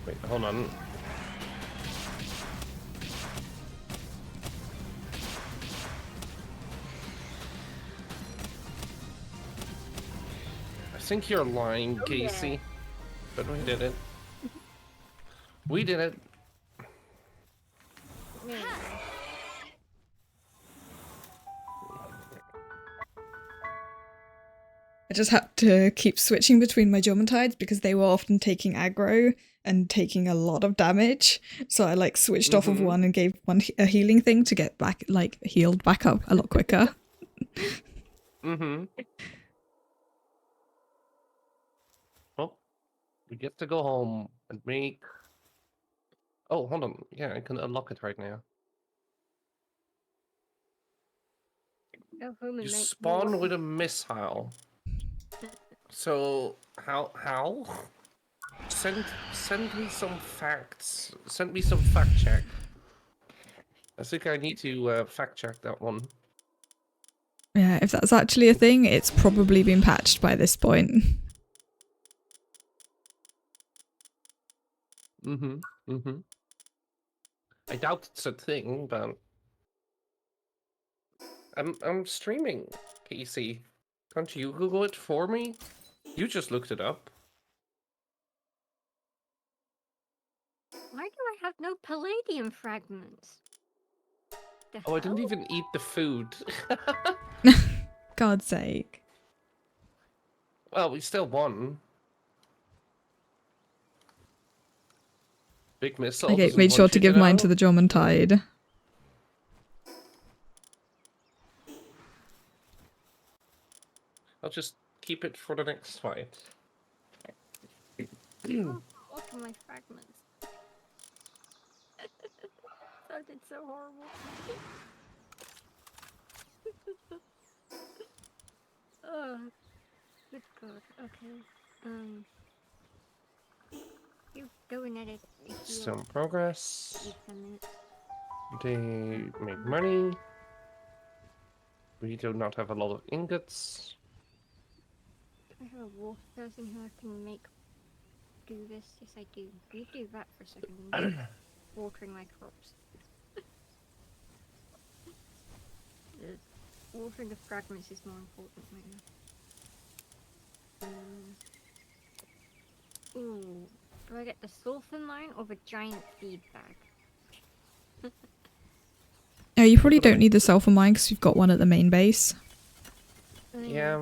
Wait, hold on. think you're lying, Oh, yeah. Casey. But we did it. We did it. Yeah. I just had to keep switching between my Geomatides because they were often taking aggro and taking a lot of damage. So I like switched off of one and gave one a healing thing to get back, like healed back up a lot quicker. Mm-hmm. Well, we get to go home and make... Oh, hold on. Yeah, I can unlock it right now. Go home and You make spawn more. with a missile. So, how? Send me some facts. Send me some fact check. I think I need to fact check that one. Yeah, if that's actually a thing, it's probably been patched by this point. Mm-hmm. Mm-hmm. I doubt it's a thing, but I'm streaming, Casey. Can't you Google it for me? You just looked it up. Why do I have no palladium fragments? The Oh, I didn't hell? even eat the food. God's sake. Well, we still won. Big missile Okay, doesn't made sure want to you give mine to know. the Geomantide. I'll just keep it for the next fight. Oh, what are my fragments? That did so horrible. Oh, good God. Okay. You go and edit. Some progress. 10 minutes. They make money. We do not have a lot of ingots. I have a wolf person who I can make do this. Yes, I do. You do that for a second. I'm watering my crops. Watering the fragments is more important right now. Ooh. Do I get the sulfur mine or the giant feed bag? Yeah, you probably don't need the sulfur mine because you've got one at the main base. Yeah.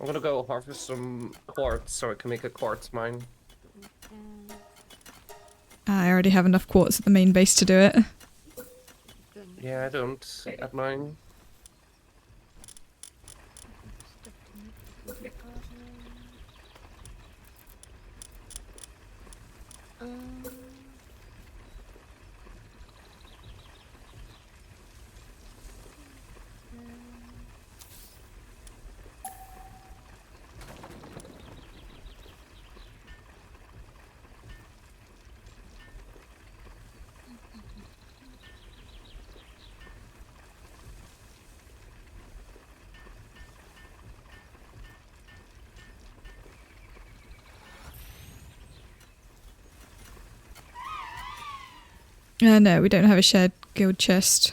I'm gonna go harvest some quartz so I can make a quartz mine. I already have enough quartz at the main base to do it. Yeah, I don't at mine. No, we don't have a shared guild chest.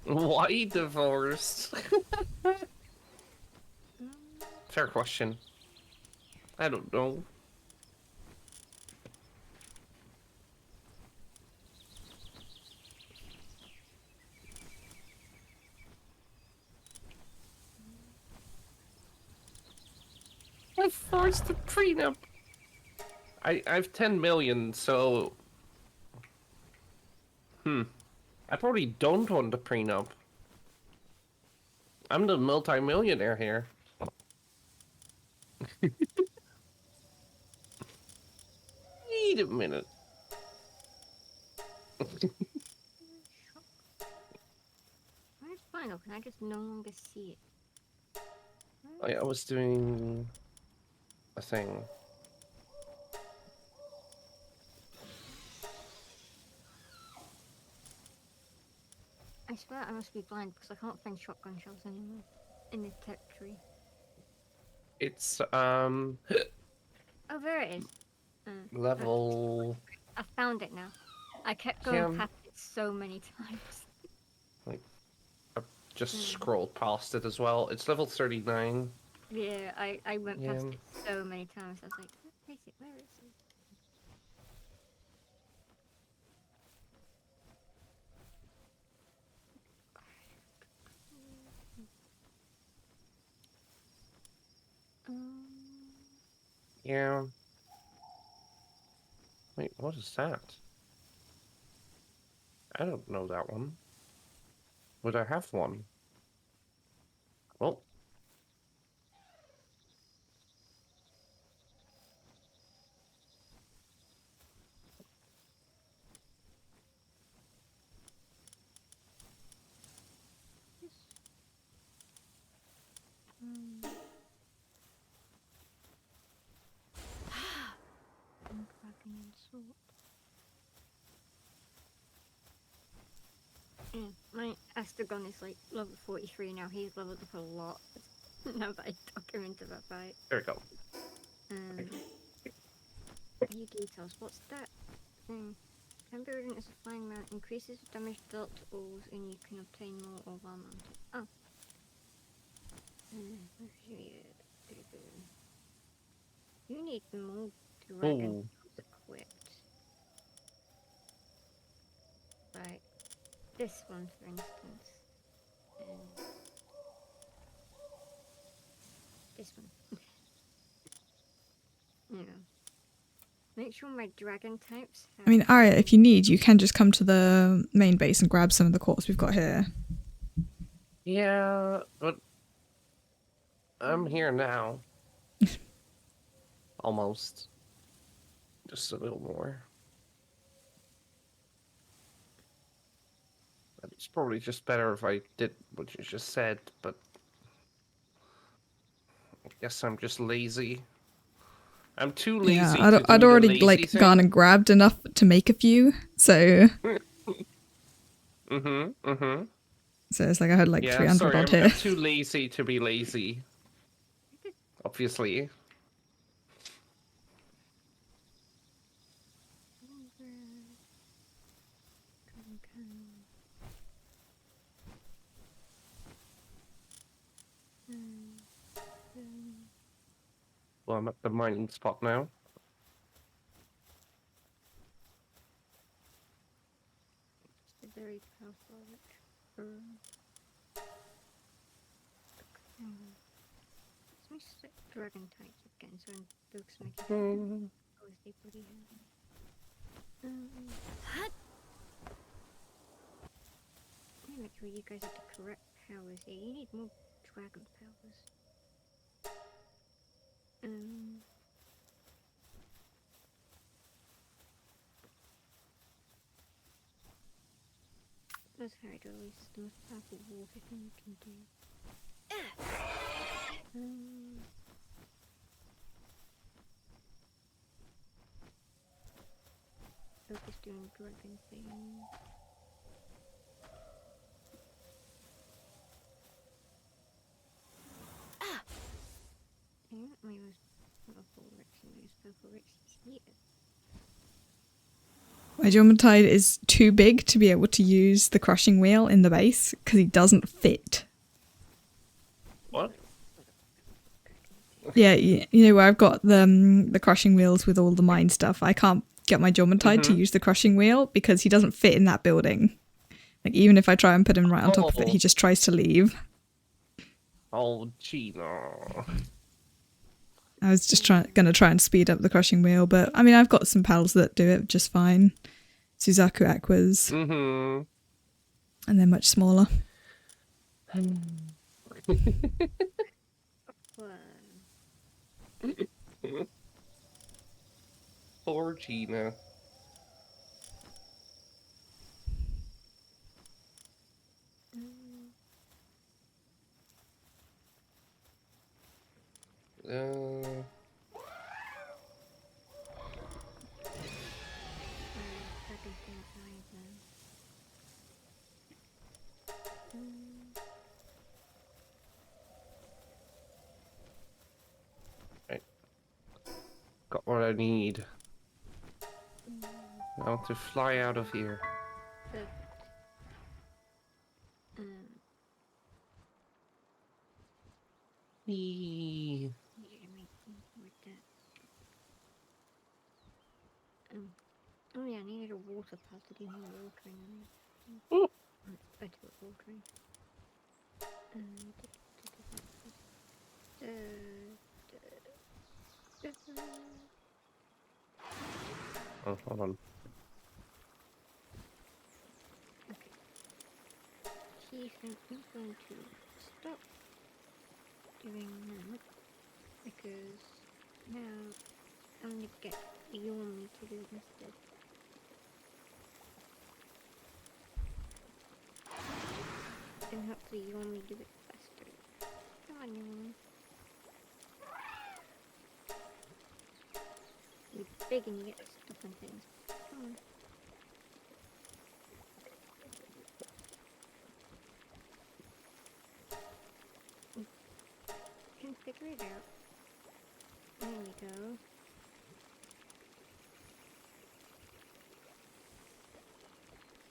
Why divorced? Fair question. I don't know. I forced a prenup. I have 10 million, so... I probably don't want a prenup. I'm the multi-millionaire here. Wait a minute. Where's final? Can I just no longer see it? I was doing a thing. I swear I must be blind because I can't find shotgun shells anymore. in the tech tree? It's Oh, there it is. level. I found it now. I kept Yeah. going past it so many times. Like, I just scrolled past it as well. It's level 39. Yeah, I went past Yeah. it so many times. I was like, where is it? Where is it? Um, Yeah. Wait, what is that? I don't know that one. Would I have one? Well, Dragon and sword. Yeah, my Astragon is like level 43 now. He's leveled up a lot. Now that I took him into that fight. there we go. New details. What's that thing? Temporary as a flying mount increases the damage dealt to alls and you can obtain more or while mounted. Oh. You need more dragon Ooh. equipped. Right. This one, for instance. This one. Yeah. Make sure my dragon types have... I mean, Arya, if you need, you can just come to the main base and grab some of the quartz we've got here. Yeah, but I'm here now. Almost. Just a little more. It's probably just better if I did what you just said, but I guess I'm just lazy. I'm too lazy Yeah, to do I'd the already lazy like thing. gone and grabbed enough to make a few, so so it's like I had like Yeah, 300 sorry, odd I'm here. too lazy to be lazy. Obviously. Well, I'm at the mining spot now. It's a very powerful Let me set dragon types again so it looks like they bloody hell. Let me make sure you guys have the correct powers here. You need more dragon powers. That's Hydro is the most powerful water thing you can do. Focus doing dragon thing. Yeah, I use purple Rex and use purple Rex here. My Geometide is too big to be able to use the crushing wheel in the base because he doesn't fit. What? Yeah, you know where I've got the crushing wheels with all the mine stuff. I can't get my Geometide to use the crushing wheel because he doesn't fit in that building. Like even if I try and put him right on top of it, he just tries to leave. Oh, Gino. I was just gonna try and speed up the crushing wheel, but I mean I've got some pals that do it just fine. Suzaku Aquas. And they're much smaller. Poor Gina. what I need. I want to fly out of here. Perfect. Whee. Yeah, make with that. Oh yeah, I needed a water pad to do more watering. Ooh. Better at watering. Oh, hold on. Okay. He's going to stop doing that because now I'm going to get Yormi to do it instead. And hopefully Yormi do it faster. Come on, Yormi. You're big and you get stuff and things. Come on. You can figure it out. There you go.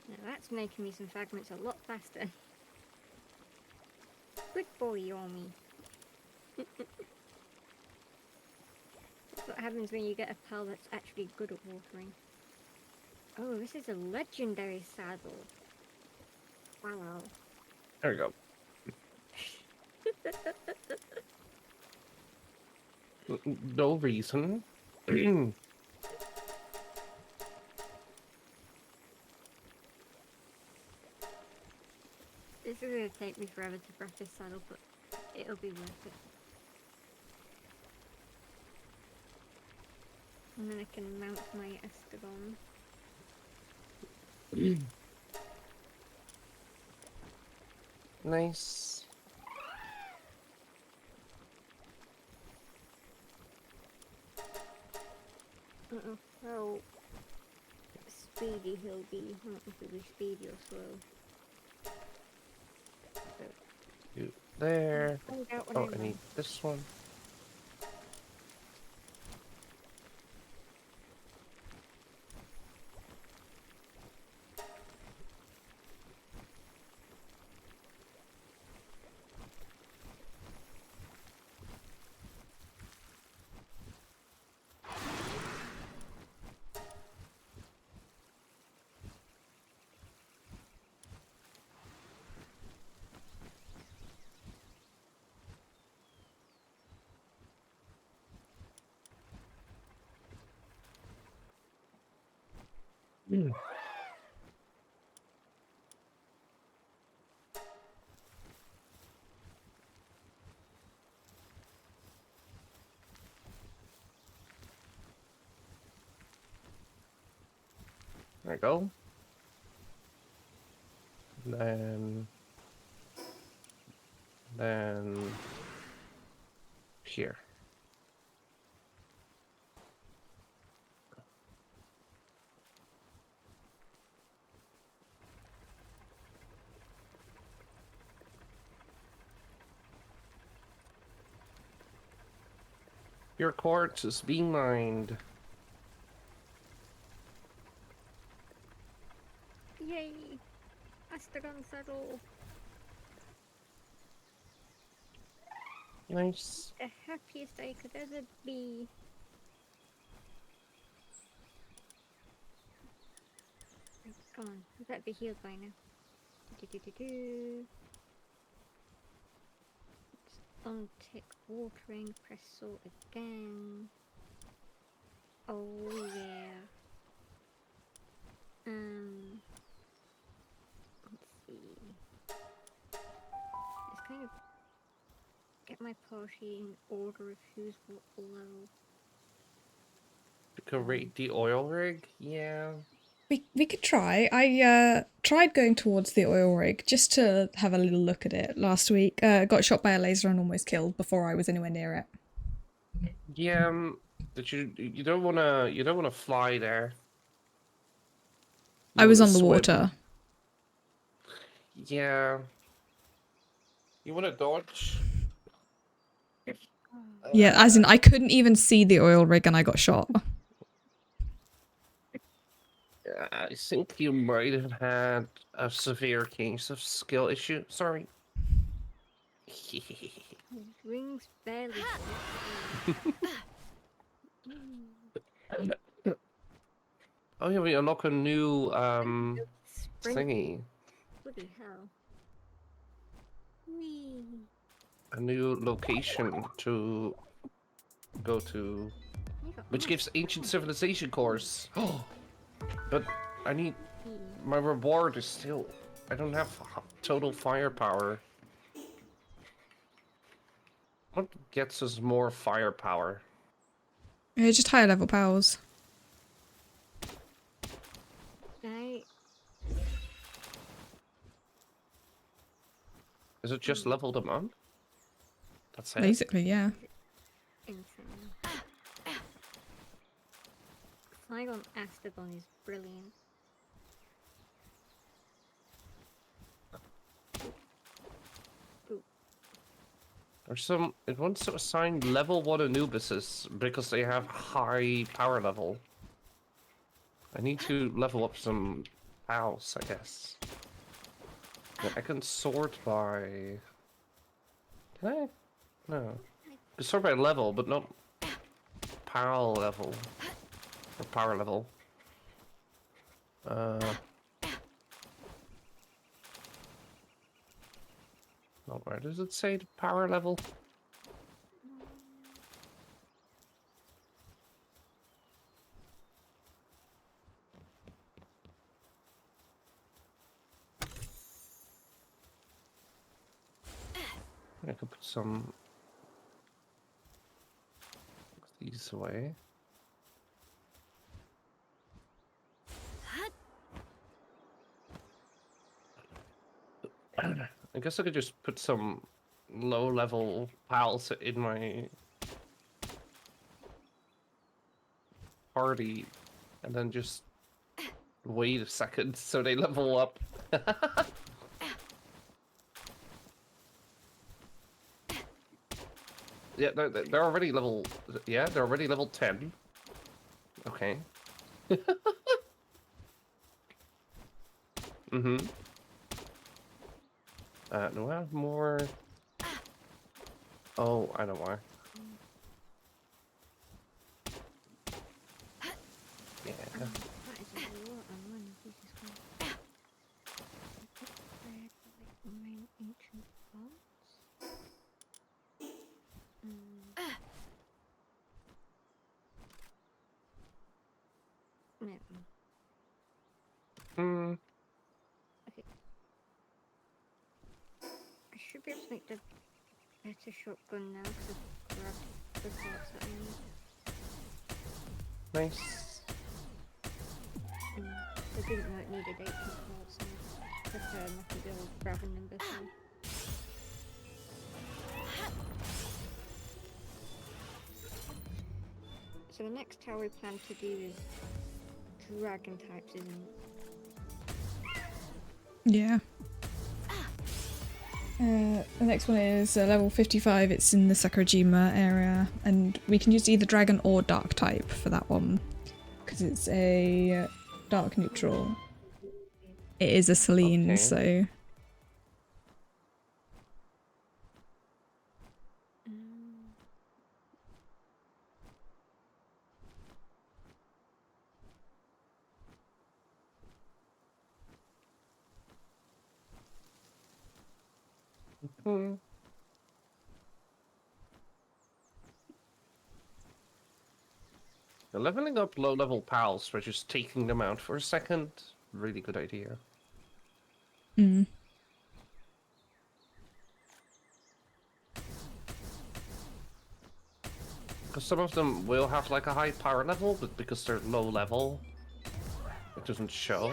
Now that's making me some fragments a lot faster. Good boy, Yormi. That's what happens when you get a pal that's actually good at watering. Oh, this is a legendary saddle. Wow. There we go. No reason. This is going to take me forever to prep this saddle, but it'll be worth it. And then I can mount my Estegon. Nice. How speedy he'll be. I don't know if he'll be speedy or slow. Do there. Find out when Oh, I I'm need this one. There we go. Then here. Your quartz is being mined. Yay! Estegon saddle! Nice. The happiest I could ever be. Come on, you better be healed by now. Untick watering, press salt again. Oh yeah. Let's see. Let's kind of get my party in order of who's what level. You could rate the oil rig? Yeah. We could try. I tried going towards the oil rig just to have a little look at it last week. Got shot by a laser and almost killed before I was anywhere near it. Yeah, that you don't wanna fly there. You I was wanna on the swim. water. Yeah. You wanna dodge? Yeah, as in I couldn't even see the oil rig and I got shot. I think you might have had a severe case of skill issue. Sorry. His wings barely. Oh yeah, we unlock a new Sprint. thingy. Bloody hell. Whee. A new location to go to, You got which my gives ancient civilization cores. Oh, but I need key. my reward is still. I don't have total firepower. What gets us more firepower? Yeah, just higher level powers. Right. Is it just level them up? That's it. Basically, yeah. Insane. Flygon Astagon is brilliant. There's some. It wants to assign level 1 Anubises because they have high power level. I need to level up some pals, I guess. But I can sort by. Can I? No. I can sort by level, but not pal level. Or power level. Not where does it say the power level? I could put some of these away. I guess I could just put some low-level pals in my party and then just wait a second so they level up. Yeah, they're already level. Yeah, they're already level 10. Okay. Mm-hmm. Do I have more? Oh, I know why. Yeah. That is a lot of money. Jesus Christ. Upgrade like main ancient vaults. No. Hmm. Okay. I should be able to make the better shotgun now because I've grabbed the parts that I need. Nice. I didn't know it needed 18 parts, and I prefer not to be able to grab them before. So the next tower we plan to do is dragon types, isn't it? Yeah. The next one is level 55. It's in the Sakurajima area, and we can use either dragon or dark type for that one because it's a dark neutral. It is a Selene, Okay. so Hmm. The leveling up low-level pals for just taking them out for a second. Really good idea. Because some of them will have like a high power level, but because they're low level, it doesn't show.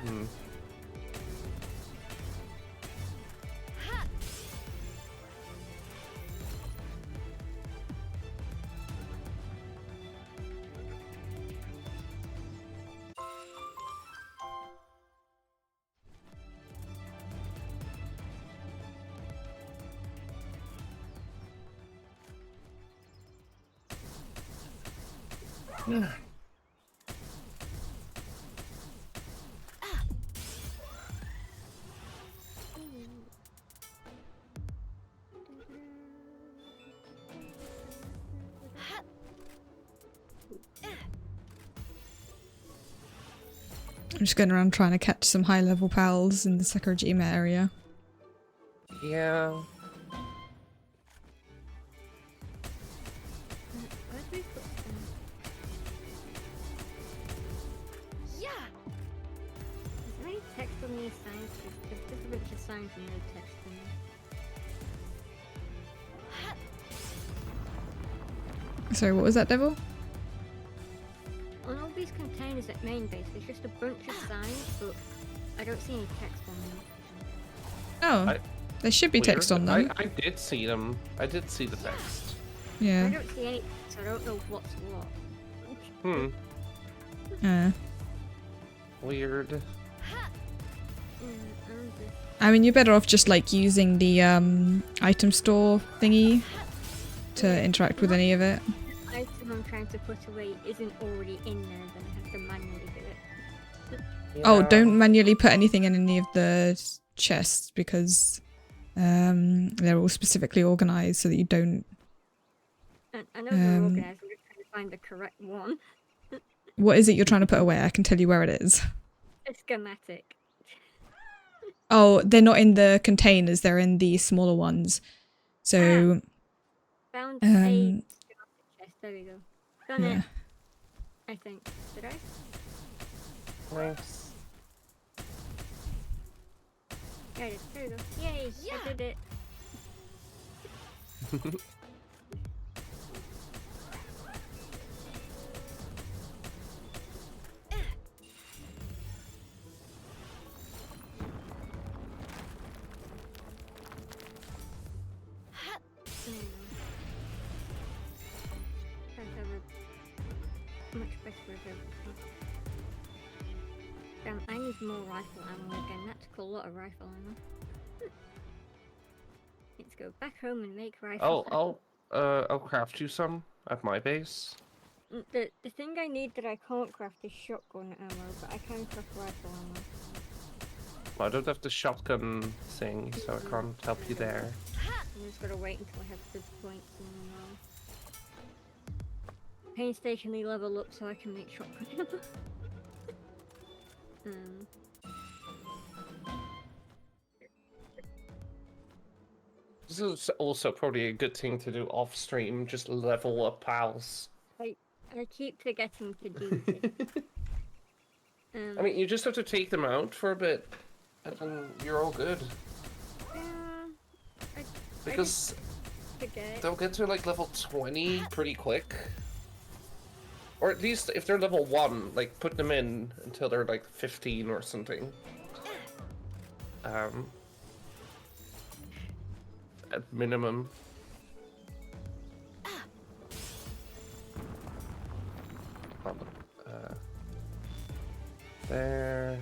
Hmm. I'm just going around trying to catch some high level pals in the Sakurajima area. Yeah. Where do we put them? Yeah. Is there any text on these signs? There's just a bunch of signs and no text on them. Sorry, what was that, Devil? On all these containers at main base, there's just a bunch of signs, but I don't see any text on them. Oh, there should be text Weird. on them. I did see them. I did see the text. I Yeah. don't see any, so I don't know what's what. Weird. I mean, you're better off just like using the item store thingy to interact with any of it. The item I'm trying to put away isn't already in there, then I have to manually do it. Oh, Yeah. don't manually put anything in any of the chests because they're all specifically organized so that you don't. I know they're organized, I'm just trying to find the correct one. What is it you're trying to put away? I can tell you where it is. A schematic. Oh, they're not in the containers, they're in the smaller ones. So, Found a schematic chest, there we go. Done yeah. it. I think. Did I? Nice. There it is, there we go. Yay! I did it! Much better than Damn, I need more rifle ammo again. That took a lot of rifle ammo. Let's go back home and make rifle. I'll craft you some at my base. The thing I need that I can't craft is shotgun ammo, but I can craft rifle ammo. Well, I don't have the shotgun thing, so I can't help you there. I'm just gonna wait until I have good points and painstakingly level up so I can make shotgun ammo. This is also probably a good thing to do off stream, just level up pals. I keep forgetting to do this. I mean, you just have to take them out for a bit, and then you're all good. Because they'll get to like level 20 pretty quick. Or at least if they're level 1, like put them in until they're like 15 or something. At minimum. There.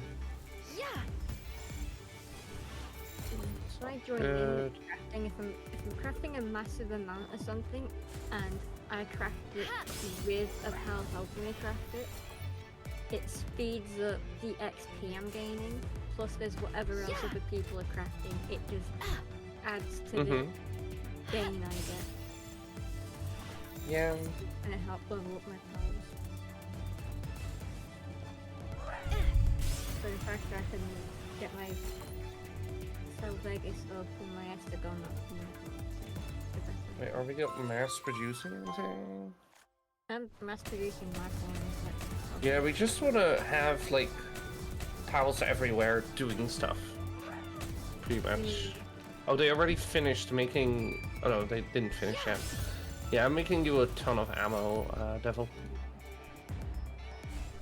So I join in with crafting if I'm crafting a massive amount of something and I craft it with a pal helping me craft it, it speeds up the XP I'm gaining, plus there's whatever else other people are crafting, it just adds to the gain I get. Yeah. And it helps level up my pals. So the faster I can get my Cell Vegas up and my Estagon up, the better. Wait, are we mass producing anything? I'm mass producing my phones. Yeah, we just want to have like pals everywhere doing stuff. Pretty much. Oh, they already finished making. Oh no, they didn't finish yet. Yeah, I'm making you a ton of ammo, Devil.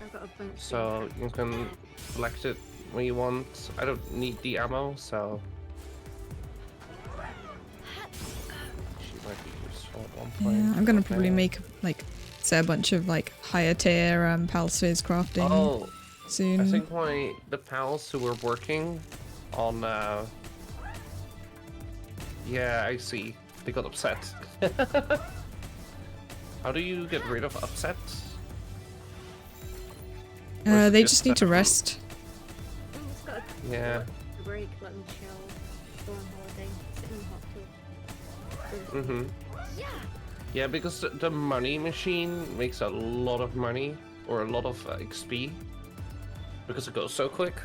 I've got a bunch. So you can collect it we want. I don't need the ammo, so she might be useful at one point. Yeah, I'm gonna Okay. probably make like set a bunch of like higher tier pal spheres crafting Oh, soon. I think the pals who were working on yeah, I see. They got upset. How do you get rid of upset? Or is it They just need to rest. I'm just got Yeah. a break, let them chill, go on holiday, sit in the hot tub. Yeah, because the money machine makes a lot of money, or a lot of XP, because it goes so quick.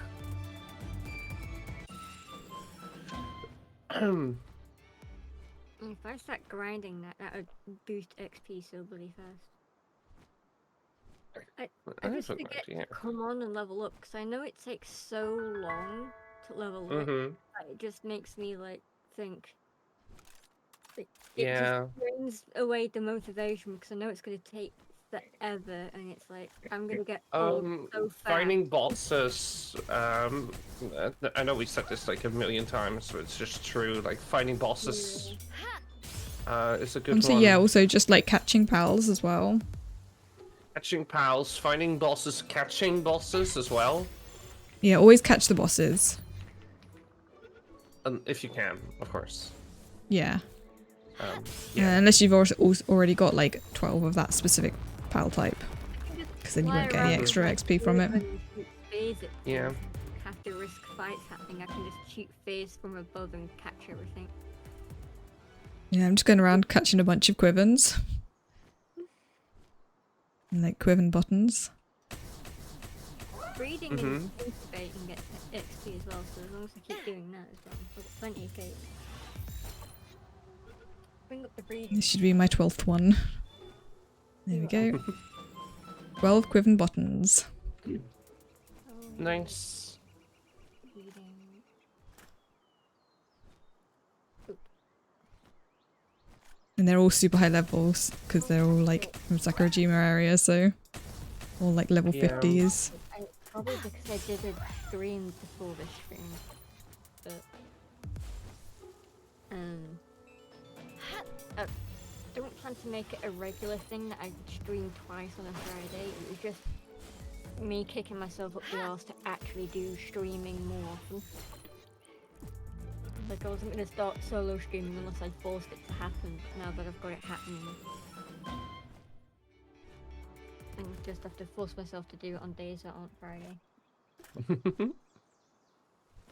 If I start grinding that would boost XP so bloody fast. I just have an forget idea. to come on and level up, because I know it takes so long to level up. It just makes me like think. It Yeah. just brings away the motivation, because I know it's going to take forever, and it's like I'm going to get old so fast. Finding bosses. I know we said this like a million times, but it's just true. Like finding bosses. Is a good So one. yeah, also just like catching pals as well. Catching pals, finding bosses, catching bosses as well. Yeah, always catch the bosses. If you can, of course. Yeah. Yeah. Unless you've already got like 12 of that specific pal type, because then you won't get any extra XP from it. Yeah. Have to risk fights happening. I can just shoot phase from above and catch everything. Yeah, I'm just going around catching a bunch of quivens. And like quiven buttons. Breeding and incubating gets XP as well, so as long as I keep doing that as well, I've got plenty of gates. Bring up the breeding. This should be my 12th one. There we go. 12 quiven buttons. Nice. Breeding. And they're all super high levels, because they're all like from Sakurajima area, so all like level 50s. Probably because I did a stream before this stream, but I don't plan to make it a regular thing that I stream twice on a Friday. It was just me kicking myself up the arse to actually do streaming more often. Like I wasn't gonna start solo streaming unless I forced it to happen. Now that I've got it happening, I just have to force myself to do it on days that aren't Friday.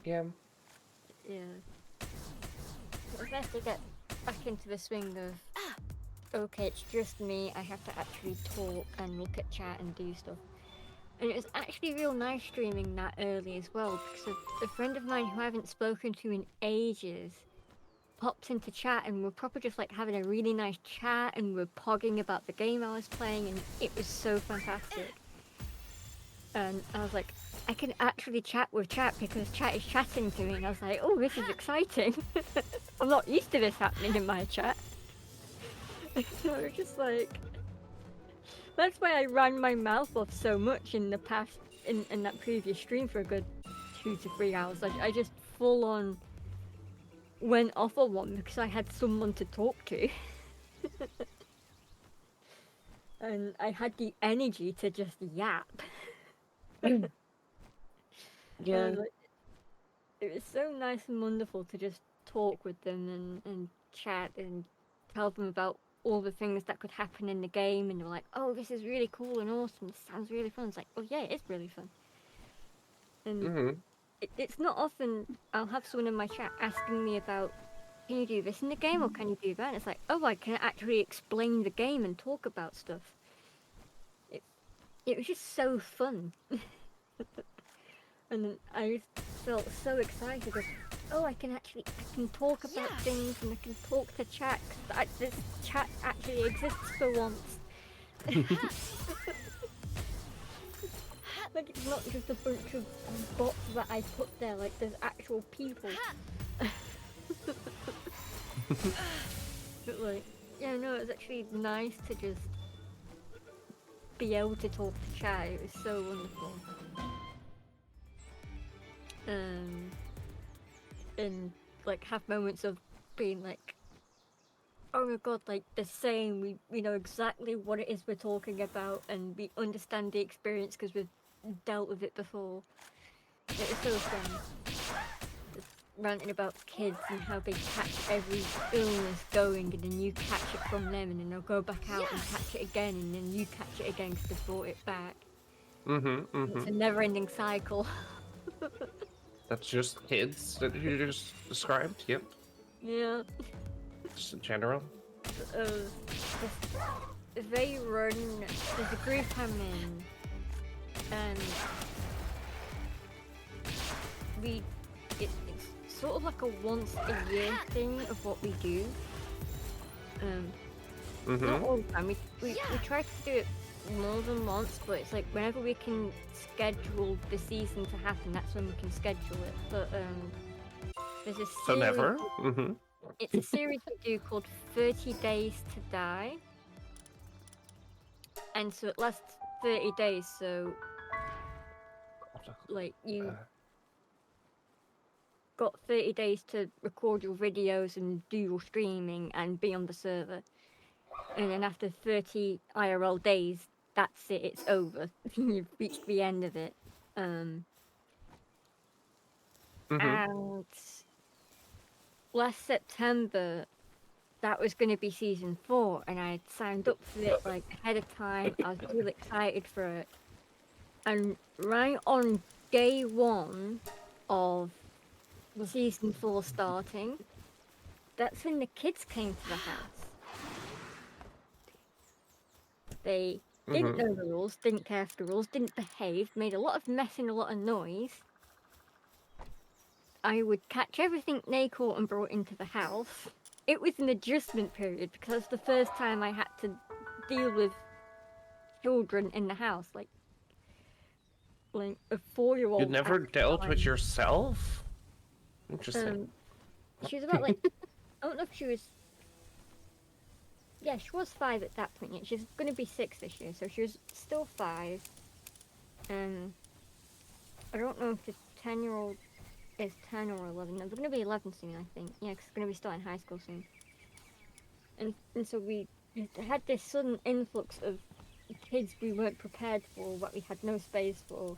Yeah. Yeah. It's nice to get back into the swing of, okay, it's just me, I have to actually talk and look at chat and do stuff. And it was actually real nice streaming that early as well, because a friend of mine who I haven't spoken to in ages popped into chat, and we're probably just like having a really nice chat, and we're pogging about the game I was playing, and it was so fantastic. And I was like, I can actually chat with chat because chat is chatting to me, and I was like, oh, this is exciting. I'm not used to this happening in my chat. So it was just like, that's why I ran my mouth off so much in the past, in that previous stream for a good 2 to 3 hours. I just full on went off on one because I had someone to talk to. And I had the energy to just yap. Yeah. Like, it was so nice and wonderful to just talk with them and chat and tell them about all the things that could happen in the game, and they're like, oh, this is really cool and awesome, this sounds really fun. It's like, oh yeah, it is really fun. And it's not often I'll have someone in my chat asking me about, can you do this in the game or can you do that? And it's like, oh, I can actually explain the game and talk about stuff. It was just so fun. And I felt so excited of, oh, I can talk about things, and I can talk to chat, because this chat actually exists for once. Like, it's not just a bunch of bots that I put there, like, there's actual people. But like, yeah, no, it's actually nice to just be able to talk to chat. It was so wonderful. and like have moments of being like, oh my god, like the same. We know exactly what it is we're talking about, and we understand the experience because we've dealt with it before. It was so fun. Just ranting about kids and how they catch every illness going, and then you catch it from them, and then they'll go back out and catch it again, and then you catch it again because they brought it back. It's a never-ending cycle. That's just kids that you just described. Yep. Yeah. Just in general. They run. There's a group I'm in, and it's sort of like a once a year thing of what we do. Not all the time. We try to do it more than once, but it's like whenever we can schedule the season to happen, that's when we can schedule it. But there's a series. So never. It's a series we do called 30 Days to Die. And so it lasts 30 days, so like you got 30 days to record your videos and do your streaming and be on the server. And then after 30 IRL days, that's it, it's over. You've reached the end of it. And last September, that was going to be season 4, and I had signed up for it like ahead of time. I was really excited for it. And right on day 1 of the season 4 starting, that's when the kids came to the house. They didn't know the rules, didn't care for the rules, didn't behave, made a lot of mess and a lot of noise. I would catch everything they caught and brought into the house. It was an adjustment period because it's the first time I had to deal with children in the house, like a 4-year-old. You never dealt with yourself? Interesting. She was about like, I don't know if she was. Yeah, she was 5 at that point. She's going to be 6 this year, so she was still 5. I don't know if the 10-year-old is 10 or 11. No, they're going to be 11 soon, I think. Yeah, because it's going to be starting high school soon. And so we had this sudden influx of kids we weren't prepared for, what we had no space for.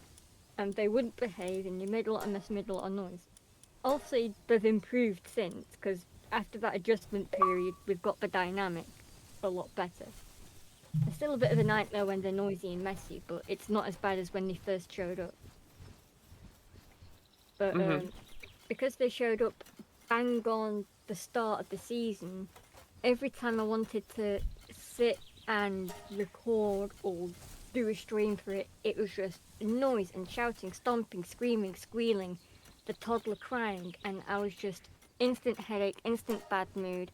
And they wouldn't behave, and they made a lot of mess, made a lot of noise. Obviously, they've improved since, because after that adjustment period, we've got the dynamic a lot better. It's still a bit of a nightmare when they're noisy and messy, but it's not as bad as when they first showed up. But because they showed up bang on the start of the season, every time I wanted to sit and record or do a stream for it, it was just noise and shouting, stomping, screaming, squealing, the toddler crying, and I was just instant headache, instant bad mood,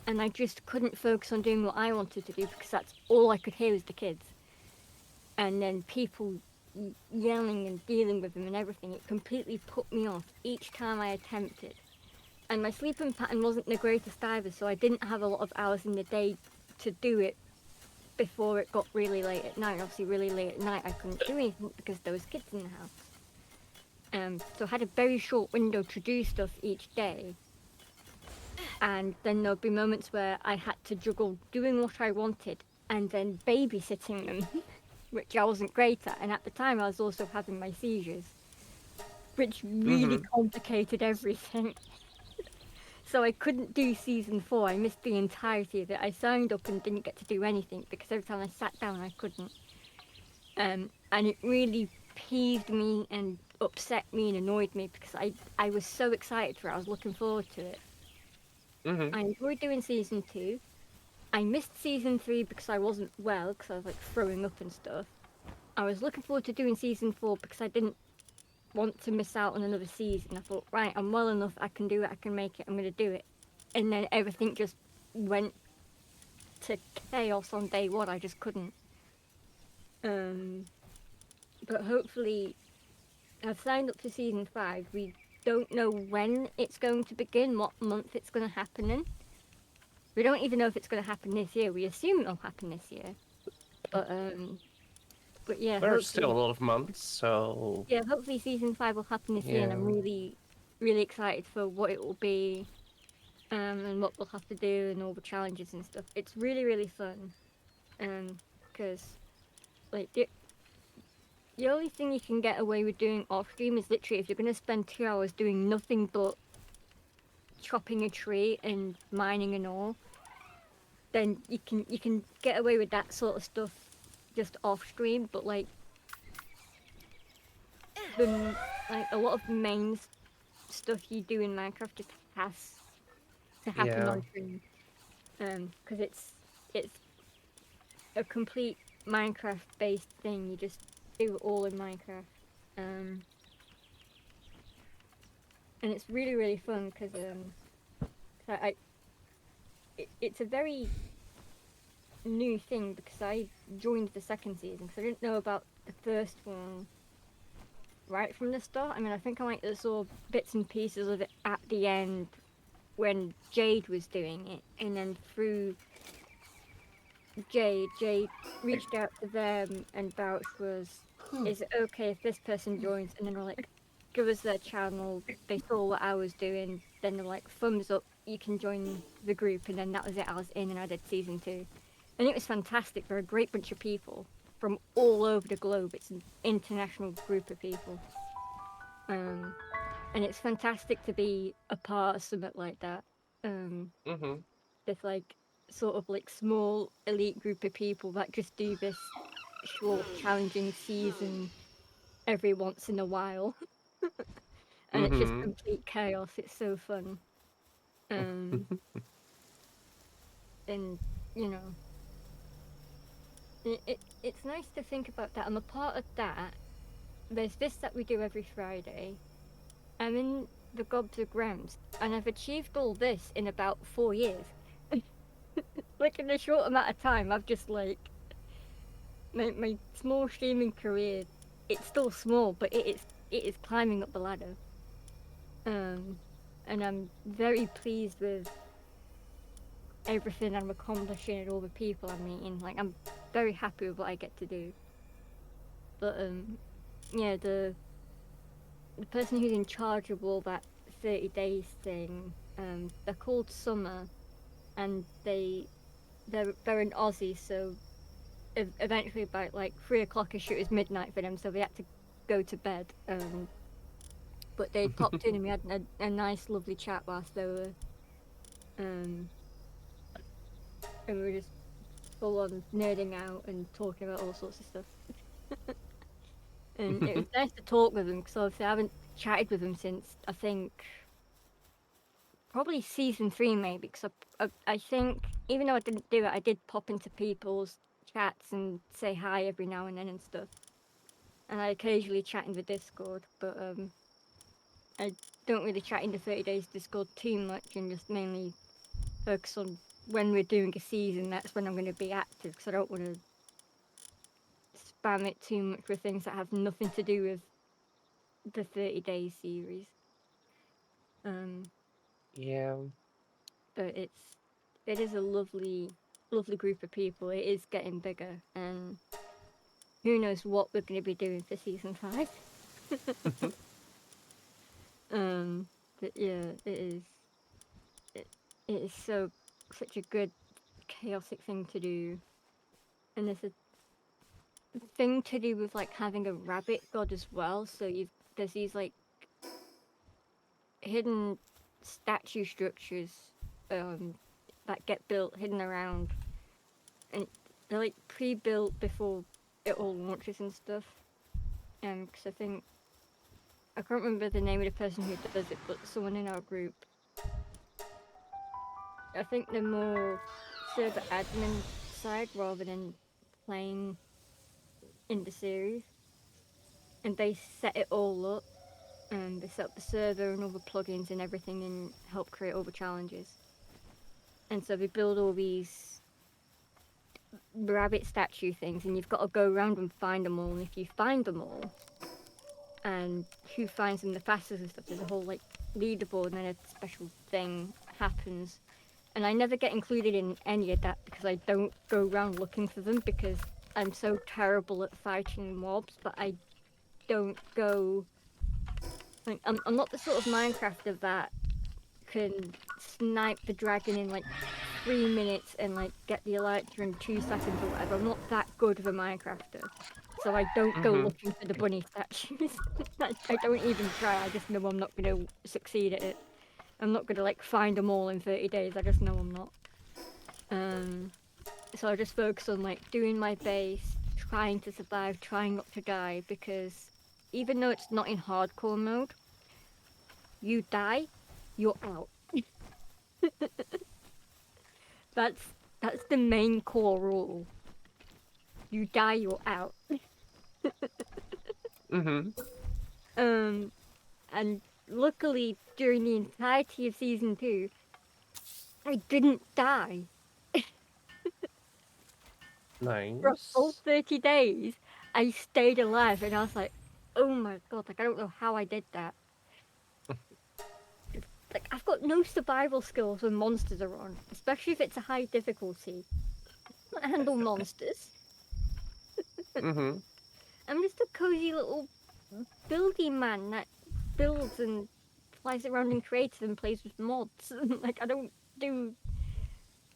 and I just couldn't focus on doing what I wanted to do because that's all I could hear was the kids. And then people yelling and dealing with them and everything, it completely put me off each time I attempted. And my sleeping pattern wasn't the greatest either, so I didn't have a lot of hours in the day to do it before it got really late at night. Obviously really late at night I couldn't do anything because there was kids in the house. So I had a very short window to do stuff each day. And then there'd be moments where I had to juggle doing what I wanted and then babysitting them, which I wasn't great at. And at the time I was also having my seizures, which really complicated everything. So I couldn't do season 4. I missed the entirety of it. I signed up and didn't get to do anything because every time I sat down I couldn't. And it really peeved me and upset me and annoyed me because I was so excited for it. I was looking forward to it. I enjoyed doing season 2. I missed season 3 because I wasn't well, because I was like throwing up and stuff. I was looking forward to doing season 4 because I didn't want to miss out on another season. I thought, right, I'm well enough, I can do it, I can make it, I'm going to do it. And then everything just went to chaos on day 1. I just couldn't. But hopefully, I've signed up for season 5. We don't know when it's going to begin, what month it's going to happen in. We don't even know if it's going to happen this year. We assume it'll happen this year. But But yeah, There's still a hopefully, lot of months, so hopefully season 5 will happen this year, and I'm yeah. really, really excited for what it will be, and what we'll have to do, and all the challenges and stuff. It's really, really fun, because like the only thing you can get away with doing off stream is literally if you're gonna spend 2 hours doing nothing but chopping a tree and mining and all, then you can get away with that sort of stuff just off stream. But like like a lot of main stuff you do in Minecraft just has to happen Yeah. on stream, because it's a complete Minecraft based thing. You just do it all in Minecraft, um, and it's really, really fun because it's a very new thing because I joined the second season because I didn't know about the first one right from the start. I mean, I think I like saw bits and pieces of it at the end when Jade was doing it, and then through Jade reached out to them and vouched was, is it okay if this person joins? And then they're like, give us their channel. They saw what I was doing. Then they're like, thumbs up, you can join the group. And then that was it. I was in and I did season 2. And it was fantastic. They're a great bunch of people from all over the globe. It's an international group of people. And it's fantastic to be a part of something like that. Mhm. This like sort of like small elite group of people that just do this short challenging season every once in a while. And it's just Mhm. complete chaos. It's so fun. Um and you know, it's nice to think about that. I'm a part of that. There's this that we do every Friday. I'm in the Gobs of Grams, and I've achieved all this in about 4 years. Like in a short amount of time, I've just like my small streaming career. It's still small, but it is climbing up the ladder. And I'm very pleased with everything I'm accomplishing and all the people I'm meeting. Like I'm very happy with what I get to do. But yeah, the person who's in charge of all that 30 days thing, they're called Summer, and they're an Aussie, so eventually about like 3 o'clock ish it was midnight for them, so they had to go to bed. But they popped in and we had a nice, lovely chat whilst they were, um, and we were just full on nerding out and talking about all sorts of stuff. And it was nice to talk with them because obviously I haven't chatted with them since I think probably season 3 maybe. Because I think even though I didn't do it, I did pop into people's chats and say hi every now and then and stuff. And I occasionally chat in the Discord, but I don't really chat in the 30 days Discord too much and just mainly focus on when we're doing a season. That's when I'm going to be active because I don't want to spam it too much with things that have nothing to do with the 30 days series. Yeah. But it is a lovely group of people. It is getting bigger, and who knows what we're going to be doing for season 5. But yeah, it is such a good chaotic thing to do, and there's a thing to do with like having a rabbit god as well. So there's these like hidden statue structures that get built hidden around, and they're like pre-built before it all launches and stuff. Because I can't remember the name of the person who does it, but someone in our group. I think they're more server admin side rather than playing in the series, and they set it all up. And they set up the server and all the plugins and everything, and help create all the challenges. And so they build all these rabbit statue things, and you've got to go around and find them all. And if you find them all, and who finds them the fastest and stuff, there's a whole like leaderboard, and then a special thing happens. And I never get included in any of that because I don't go around looking for them because I'm so terrible at fighting mobs, but I don't go. Like, I'm not the sort of Minecrafter that can snipe the dragon in like 3 minutes and like get the elytra in 2 seconds or whatever. I'm not that good of a Minecrafter, so I don't go looking for the bunny statues. I don't even try. I just know I'm not gonna succeed at it. I'm not gonna like find them all in 30 days. I just know I'm not. So I just focus on like doing my base, trying to survive, trying not to die, because even though it's not in hardcore mode, you die, you're out. That's the main core rule. You die, you're out. And luckily during the entirety of season 2, I didn't die. For a full Nice. 30 days, I stayed alive, and I was like, oh my god, like I don't know how I did that. Like, I've got no survival skills when monsters are on, especially if it's a high difficulty. I can't handle monsters. I'm just a cozy little buildy man that builds and flies around and creates and plays with mods. Like, I don't do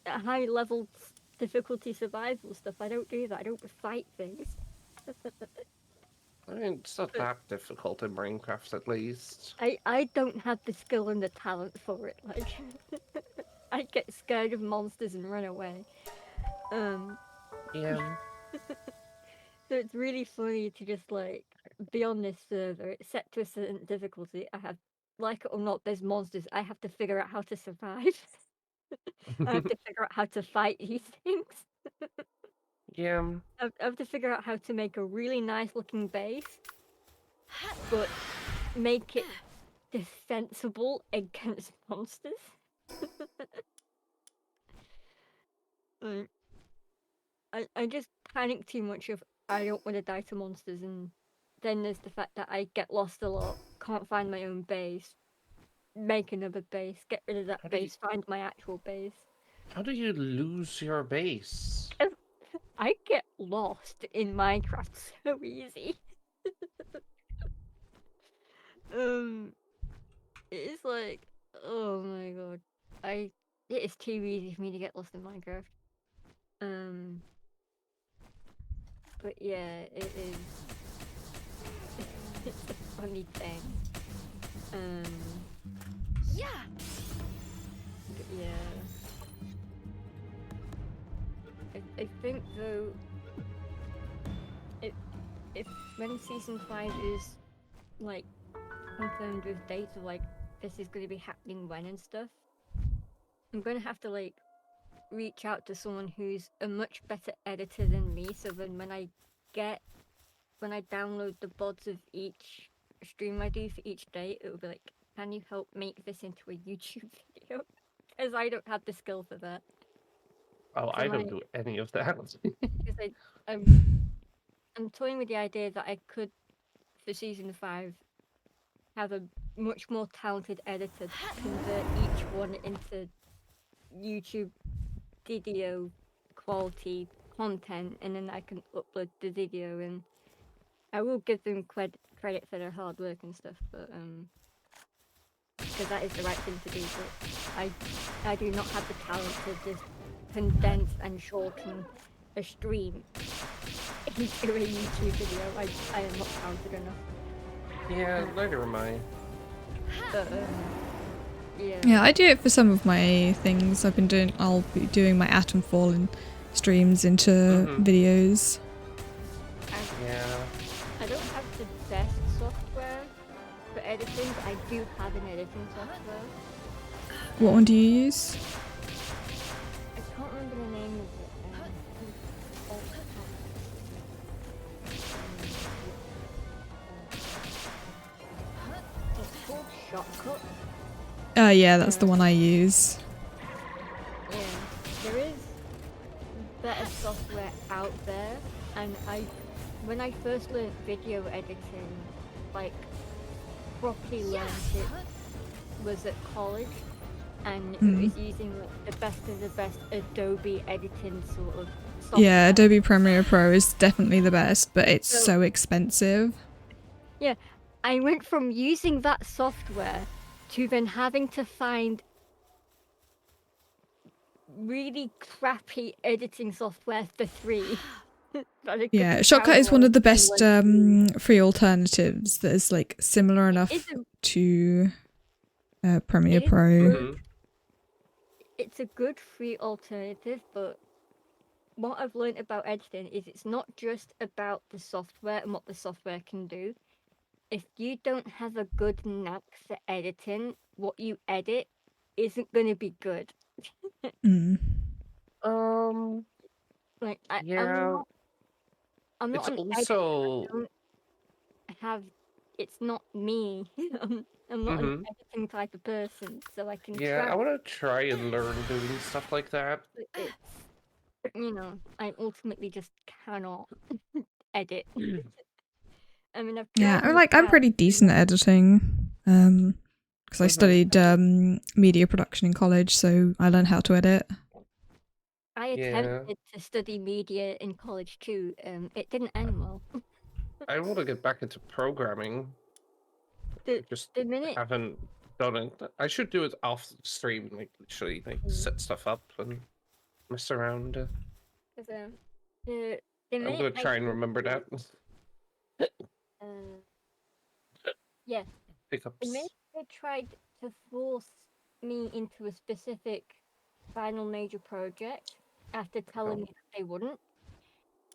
high level difficulty survival stuff. I don't do that. I don't fight things. I mean, it's not that difficult in Minecraft, at least. I don't have the skill and the talent for it. Like, I get scared of monsters and run away. Yeah. So it's really funny to just like be on this server. It's set to a certain difficulty. I have, like it or not, there's monsters. I have to figure out how to survive. I have to figure out how to fight these things. Yeah. I have to figure out how to make a really nice looking base, but make it defensible against monsters. I just panic too much if I don't want to die to monsters, and then there's the fact that I get lost a lot, can't find my own base, make another base, get rid of that base, find my actual base. How do you lose your base? I get lost in Minecraft so easy. It's like, oh my god, it is too easy for me to get lost in Minecraft. But yeah, it is. It's a funny thing. Yeah. But yeah. I think though, if when season 5 is like confirmed with dates of like this is going to be happening when and stuff, I'm going to have to like reach out to someone who's a much better editor than me, so then when I download the VODs of each stream I do for each day, it will be like, can you help make this into a YouTube video? Because I don't have the skill for that. Oh, I don't do any of that. Because I'm toying with the idea that I could, for season 5, have a much more talented editor to convert each one into YouTube video quality content, and then I can upload the video, and I will give them credit for their hard work and stuff, but because that is the right thing to do, but I do not have the talent to just condense and shorten a stream into a YouTube video. I am not talented enough. Yeah, neither am I. But yeah. Yeah, I do it for some of my things. I'll be doing my Atom Fallen streams into videos. Yeah. I don't have the best software for editing, but I do have an editing software. What one do you use? I can't remember the name of it. It's called Shortcut. Yeah, that's the one I use. Yeah, there is better software out there, and when I first learned video editing, like properly learned it, was at college, and it was using like, the best of the best Adobe editing sort of software. Yeah, Adobe Premiere Pro is definitely the best, but it's so expensive. Yeah, I went from using that software to then having to find really crappy editing software for free. Yeah, Shotcut is one of the best free alternatives that is like similar enough to Premiere Pro. It's a good free alternative, but what I've learned about editing is it's not just about the software and what the software can do. If you don't have a good knack for editing, what you edit isn't going to be good. Like Yeah. I'm not It's an also. editor. It's not me. I'm not an editing type of person, so I can Yeah, try. I want to try and learn doing stuff like that. It's, I ultimately just cannot edit. I mean, I've tried. Yeah, I'm pretty decent at editing. Because I studied media production in college, so I learned how to edit. I attempted to study media in college too. It didn't end well. I want to get back into programming. I just haven't done it. I should do it off stream, like literally, like set stuff up and mess around. I'm gonna try and remember that. Yeah. Pickups. The minute they tried to force me into a specific final major project after telling me that they wouldn't,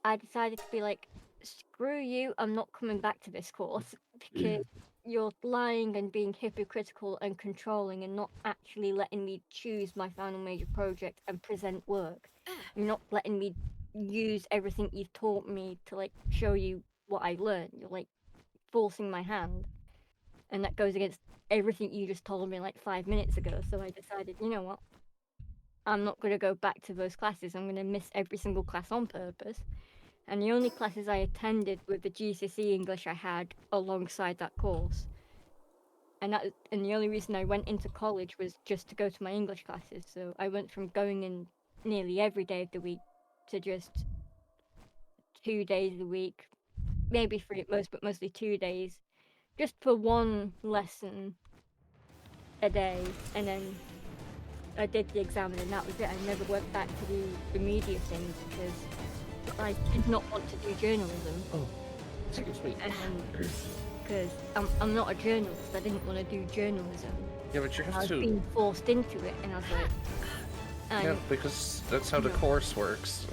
I decided to be like, screw you, I'm not coming back to this course because you're lying and being hypocritical and controlling and not actually letting me choose my final major project and present work. You're not letting me use everything you've taught me to like show you what I learned. You're like forcing my hand. And that goes against everything you just told me like 5 minutes ago. So I decided, you know what? I'm not going to go back to those classes. I'm going to miss every single class on purpose. And the only classes I attended were the GCSE English I had alongside that course. And the only reason I went into college was just to go to my English classes. So I went from going in nearly every day of the week to just 2 days a week, maybe 3 at most, but mostly 2 days, just for one lesson a day. And then I did the exam and that was it. I never went back to do the media thing because I did not want to do journalism. Oh, excuse me. Because I'm not a journalist. I didn't want to do journalism. Yeah, but you have to. I was being forced into it, and I was like. Yeah, because that's how the course works.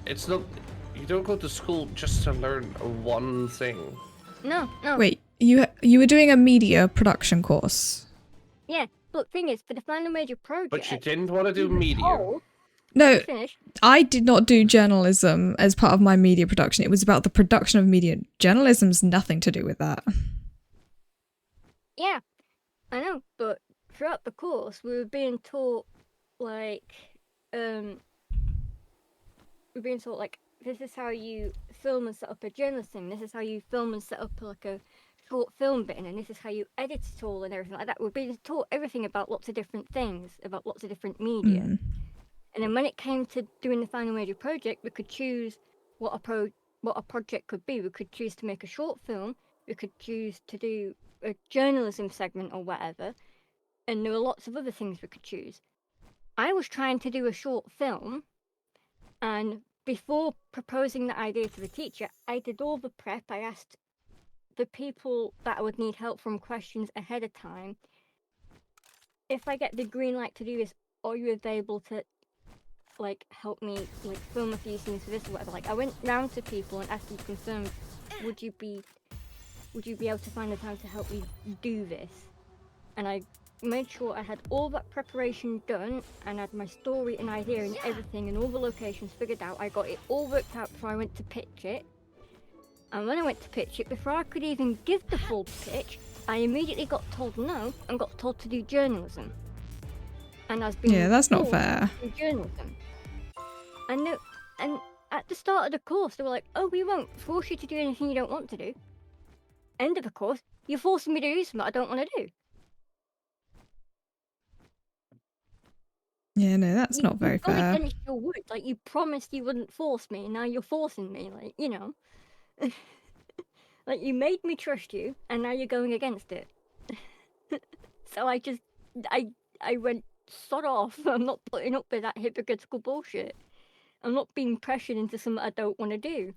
It's not. You don't go to school just to learn one thing. No. Wait, you were doing a media production course? Yeah, but thing is, for the final major project. But you didn't want to do media. No, I did not do journalism as part of my media production. It was about the production of media. Journalism's nothing to do with that. Yeah, I know, but throughout the course, we were being taught, like, this is how you film and set up a journalist thing. This is how you film and set up, like, a short film bit, and this is how you edit it all and everything like that. We're being taught everything about lots of different things, about lots of different media. And then when it came to doing the final major project, we could choose what a project could be. We could choose to make a short film. We could choose to do a journalism segment or whatever. And there were lots of other things we could choose. I was trying to do a short film, and before proposing the idea to the teacher, I did all the prep. I asked the people that I would need help from questions ahead of time. If I get the green light to do this, are you available to like help me like film a few scenes for this or whatever? Like I went round to people and asked them to confirm, would you be able to find the time to help me do this? And I made sure I had all that preparation done and had my story and idea and everything and all the locations figured out. I got it all worked out before I went to pitch it. And when I went to pitch it, before I could even give the full pitch, I immediately got told no and got told to do journalism. And I was being that's not fair. To do journalism. And at the start of the course, they were like, "Oh, we won't force you to do anything you don't want to do." End of the course, you're forcing me to do something I don't want to do. Yeah, no, that's not very You've gone fair. against your word. Like, you promised you wouldn't force me, and now you're forcing me. Like, you know. Like, you made me trust you, and now you're going against it. So I went, sod off. I'm not putting up with that hypocritical bullshit. I'm not being pressured into something I don't want to do.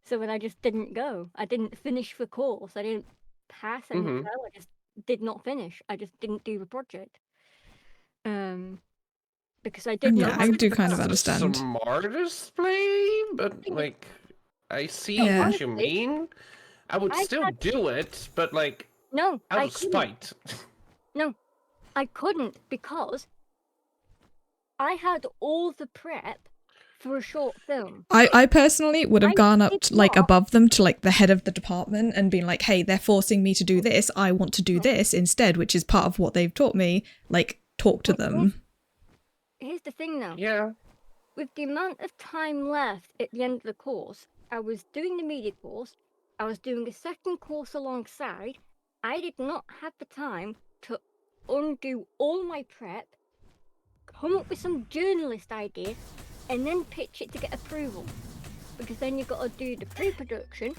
So then I just didn't go. I didn't finish the course. I didn't pass. I didn't fail. I just did not finish. I just didn't do the project. Because I did Yeah, not I have do the kind of time. It's the understand. smartest play, but like, I see Yeah. what you mean. I would still do it, but like, No, out I of couldn't. spite. No, I couldn't because I had all the prep for a short film. I personally would have I gone up did to, like not- above them to like the head of the department and been like, hey, they're forcing me to do this. I want to do this instead, which is part of what they've taught me. Like, talk to them. Here's the thing though. Yeah. With the amount of time left at the end of the course, I was doing the media course, I was doing a second course alongside. I did not have the time to undo all my prep, come up with some journalist idea, and then pitch it to get approval. Because then you've got to do the pre-production,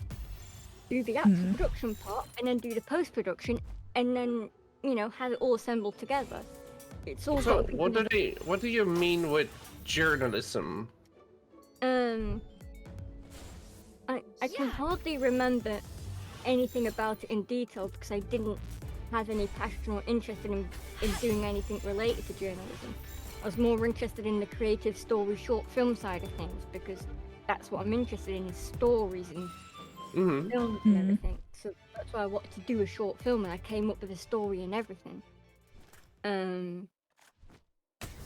do the actual production part, and then do the post-production, and then, you know, have it all assembled together. It's all So got to be what do you mean with journalism? I can hardly remember anything about it in detail because I didn't have any passion or interest in doing anything related to journalism. I was more interested in the creative story short film side of things because that's what I'm interested in, is stories and films and everything. So that's why I wanted to do a short film, and I came up with a story and everything.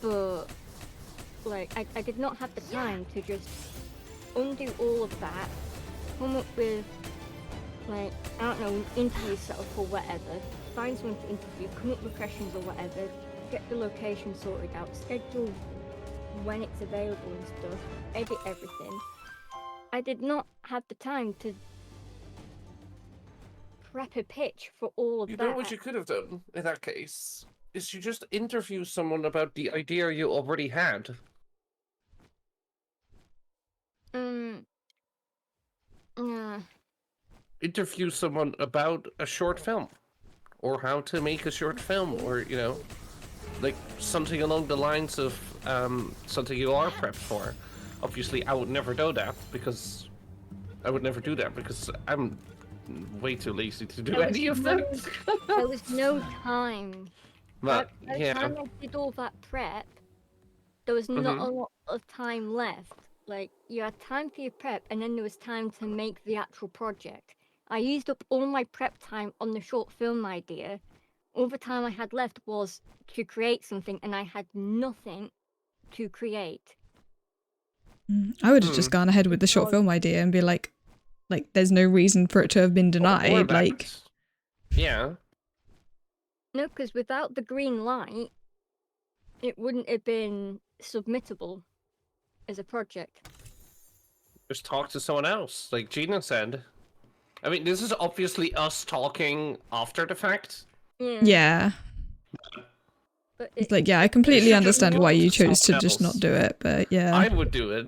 But like I did not have the time to just undo all of that, come up with, like, I don't know, interview set up or whatever, find someone to interview, come up with questions or whatever, get the location sorted out, schedule when it's available and stuff, edit everything. I did not have the time to prep a pitch for all of that. You know what you could have done in that case? Is you just interview someone about the idea you already had. Yeah. Interview someone about a short film. Or how to make a short film, or, you know, like something along the lines of something you are prepped for. Obviously, I would never do that because I'm way too lazy to do any of that. There was no time. But By the yeah, time I did all that prep, there was not a lot of time left. Like, you had time for your prep, and then there was time to make the actual project. I used up all my prep time on the short film idea. All the time I had left was to create something, and I had nothing to create. I would have just gone ahead with the short film idea and be like, there's no reason for it to have been or denied. that. Like, Yeah. No, because without the green light, it wouldn't have been submittable as a project. Just talk to someone else, like Gina said. I mean, this is obviously us talking after the fact. yeah. But It's like, yeah, I completely understand why you chose to just not else. do it, but yeah. I would do it.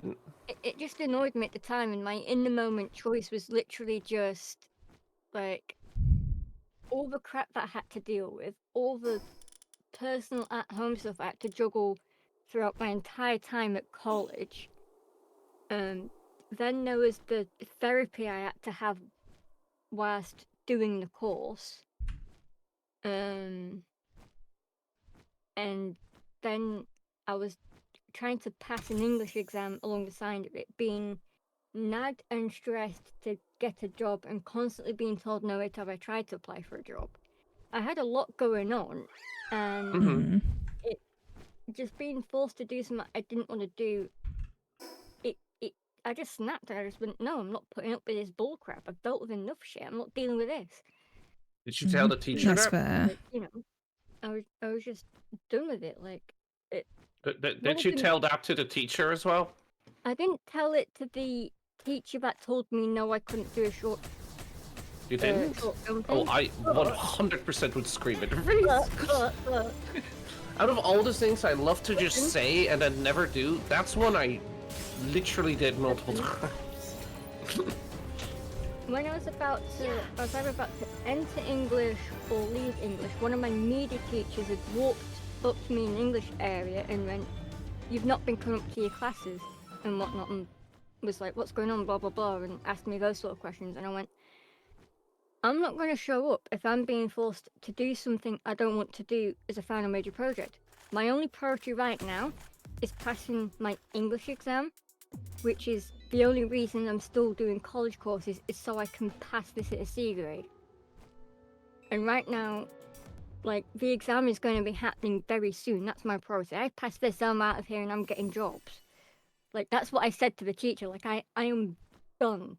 it just annoyed me at the time, and my in-the-moment choice was literally just, like, all the crap that I had to deal with, all the personal at-home stuff I had to juggle throughout my entire time at college. Then there was the therapy I had to have whilst doing the course. And then I was trying to pass an English exam along the side of it, being nagged and stressed to get a job and constantly being told no every time I tried to apply for a job. I had a lot going on, and it just being forced to do something I didn't want to do. I just snapped and I just went, no, I'm not putting up with this bullcrap. I've dealt with enough shit. I'm not dealing with this. Did you tell the teacher That's that? fair. Like, you know, I was just done with it. Like, it. Did you tell that to the teacher as well? I didn't tell it to the teacher that told me no, I couldn't do a short. You didn't? Short film Oh, thing. I 100% would scream at her face. Look. Out of all the things I love to just say and then never do, that's one I literally did multiple times. When I was either about to enter English or leave English, one of my media teachers had walked up to me in the English area and went, "You've not been coming up to your classes," and whatnot, and was like, "What's going on, blah, blah, blah," and asked me those sort of questions. And I went, I'm not going to show up if I'm being forced to do something I don't want to do as a final major project. My only priority right now is passing my English exam, which is the only reason I'm still doing college courses, is so I can pass this at a C grade. And right now, like, the exam is going to be happening very soon. That's my priority. I pass this, I'm out of here and I'm getting jobs. Like, that's what I said to the teacher. Like, I am done.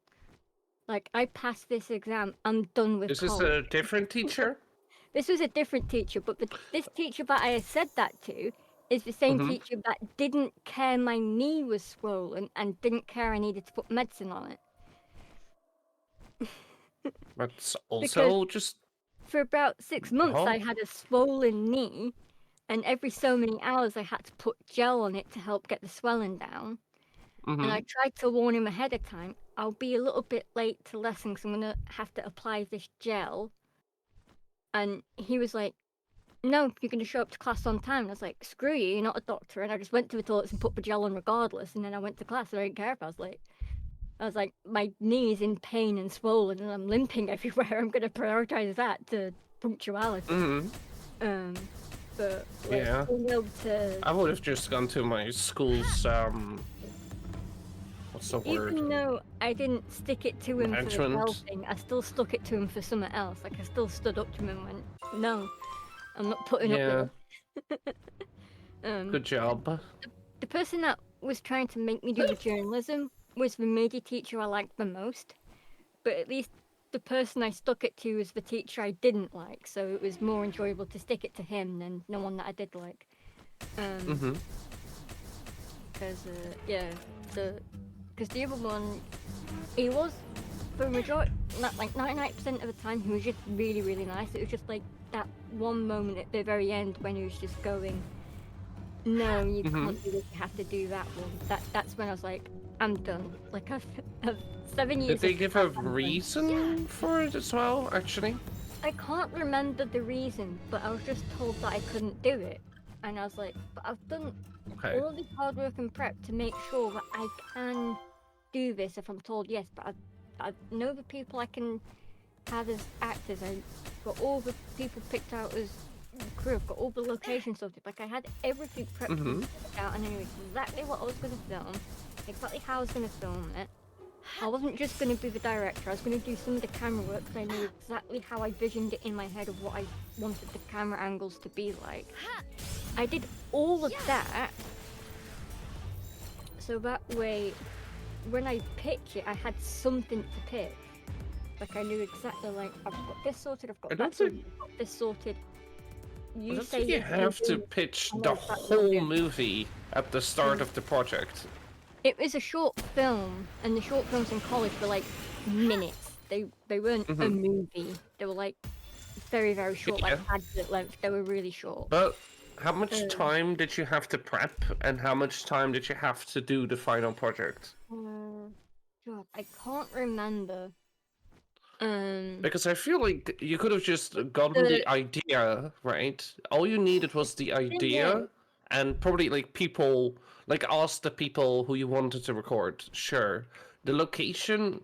Like, I passed this exam, I'm done with college. Is this a different teacher? This was a different teacher, but this teacher that I had said that to is the same teacher that didn't care my knee was swollen and didn't care I needed to put medicine on it. That's also just... For about 6 months, I had a swollen knee, and every so many hours I had to put gel on it to help get the swelling down. And I tried to warn him ahead of time, I'll be a little bit late to lesson because I'm going to have to apply this gel. And he was like, "No, you're going to show up to class on time." And I was like, "Screw you, you're not a doctor." And I just went to the toilets and put the gel on regardless. And then I went to class and I didn't care if I was late. I was like, my knee is in pain and swollen and I'm limping everywhere. I'm going to prioritize that to punctuality. But like, yeah. being able to... I would have just gone to my school's, what's the word? Even though I didn't stick it to him for the Management. bell thing, I still stuck it to him for something else. Like, I still stood up to him and went, "No, I'm not putting up with it." Good job. The person that was trying to make me do the journalism was the media teacher I liked the most. But at least the person I stuck it to was the teacher I didn't like, so it was more enjoyable to stick it to him than the one that I did like. Because, because the other one, he was, for majority, like 99% of the time, he was just really, really nice. It was just like that one moment at the very end when he was just going, "No, you can't do this, you have to do that one." That's when I was like, I'm done. Like, I've 7 years. Did they give a reason for it as well, actually? I can't remember the reason, but I was just told that I couldn't do it. And I was like, but I've done all this hard work and prep to make sure that I can do this if I'm told yes, but I know the people I can have as actors. I've got all the people picked out as crew. I've got all the locations sorted. Like, I had everything prepped out, and I knew exactly what I was going to film, exactly how I was going to film it. I wasn't just going to be the director, I was going to do some of the camera work because I knew exactly how I visioned it in my head of what I wanted the camera angles to be like. I did all of that, so that way, when I pitch it, I had something to pitch. Like, I knew exactly, like, I've got this sorted, I've got that sorted, I've got this sorted. I don't think you have to pitch the whole movie at the start of the project. It was a short film, and the short films in college were like minutes. They weren't a movie. They were like very, very short, like advert length. They were really short. But how much time did you have to prep, and how much time did you have to do the final project? God, I can't remember. Because I feel like you could have just gotten the idea, right? All you needed was the idea, and probably like people, like ask the people who you wanted to record. Sure, the location.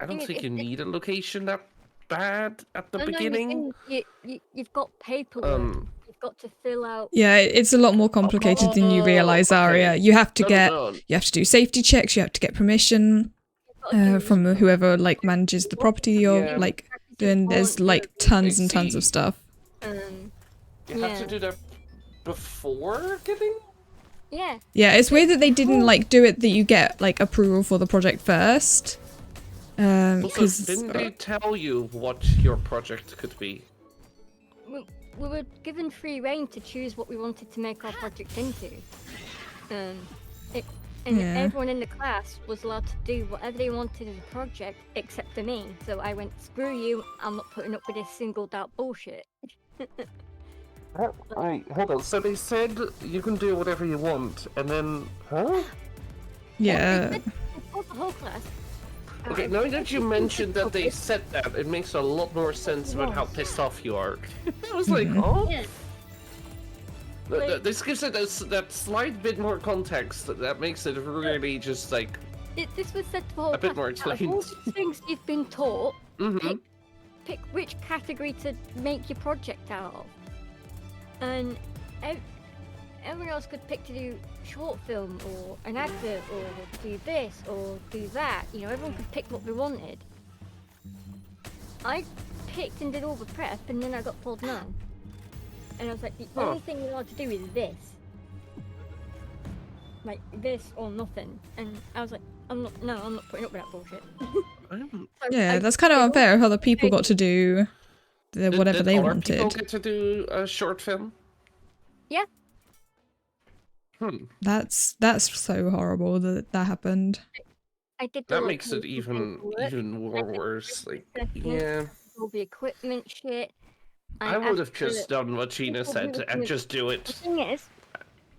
I don't think you need a location that bad at the beginning. You've got paperwork. You've got to fill out. Yeah, it's a lot more complicated than you realize, Aria. You have to you have to do safety checks. You have to get permission from whoever like manages the property you're like doing. There's like tons and tons of stuff. You have to do that before getting. Yeah. Yeah, it's weird that they didn't like do it that you get like approval for the project first. Because didn't they tell you what your project could be? We were given free rein to choose what we wanted to make our project into. Everyone in the class was allowed to do whatever they wanted as a project except for me. So I went, "Screw you, I'm not putting up with this singled out bullshit." Wait, hold on. So they said you can do whatever you want, and then, huh? Yeah. For the whole class. Okay, now that you mentioned that they said that, it makes a lot more sense about how pissed off you are. I was like, oh? Yeah. This gives it that slight bit more context. That makes it really just like This was said to the whole a bit class. more Out of all explained. the things you've been taught, Mm-hmm. pick which category to make your project out of. And everyone else could pick to do short film or an advert or do this or do that. You know, everyone could pick what they wanted. I picked and did all the prep, and then I got told no. And I was like, the only thing you're allowed to do is this. Like this or nothing. And I was like, I'm not putting up with that bullshit. Yeah, that's kind of unfair how the people got to do whatever they Did other wanted. people get to do a short film? Yeah. Hmm. That's so horrible that happened. I did That all makes it even more worse. Like, yeah. all the equipment shit. I would have asked just done what Gina said and just do The it. thing is,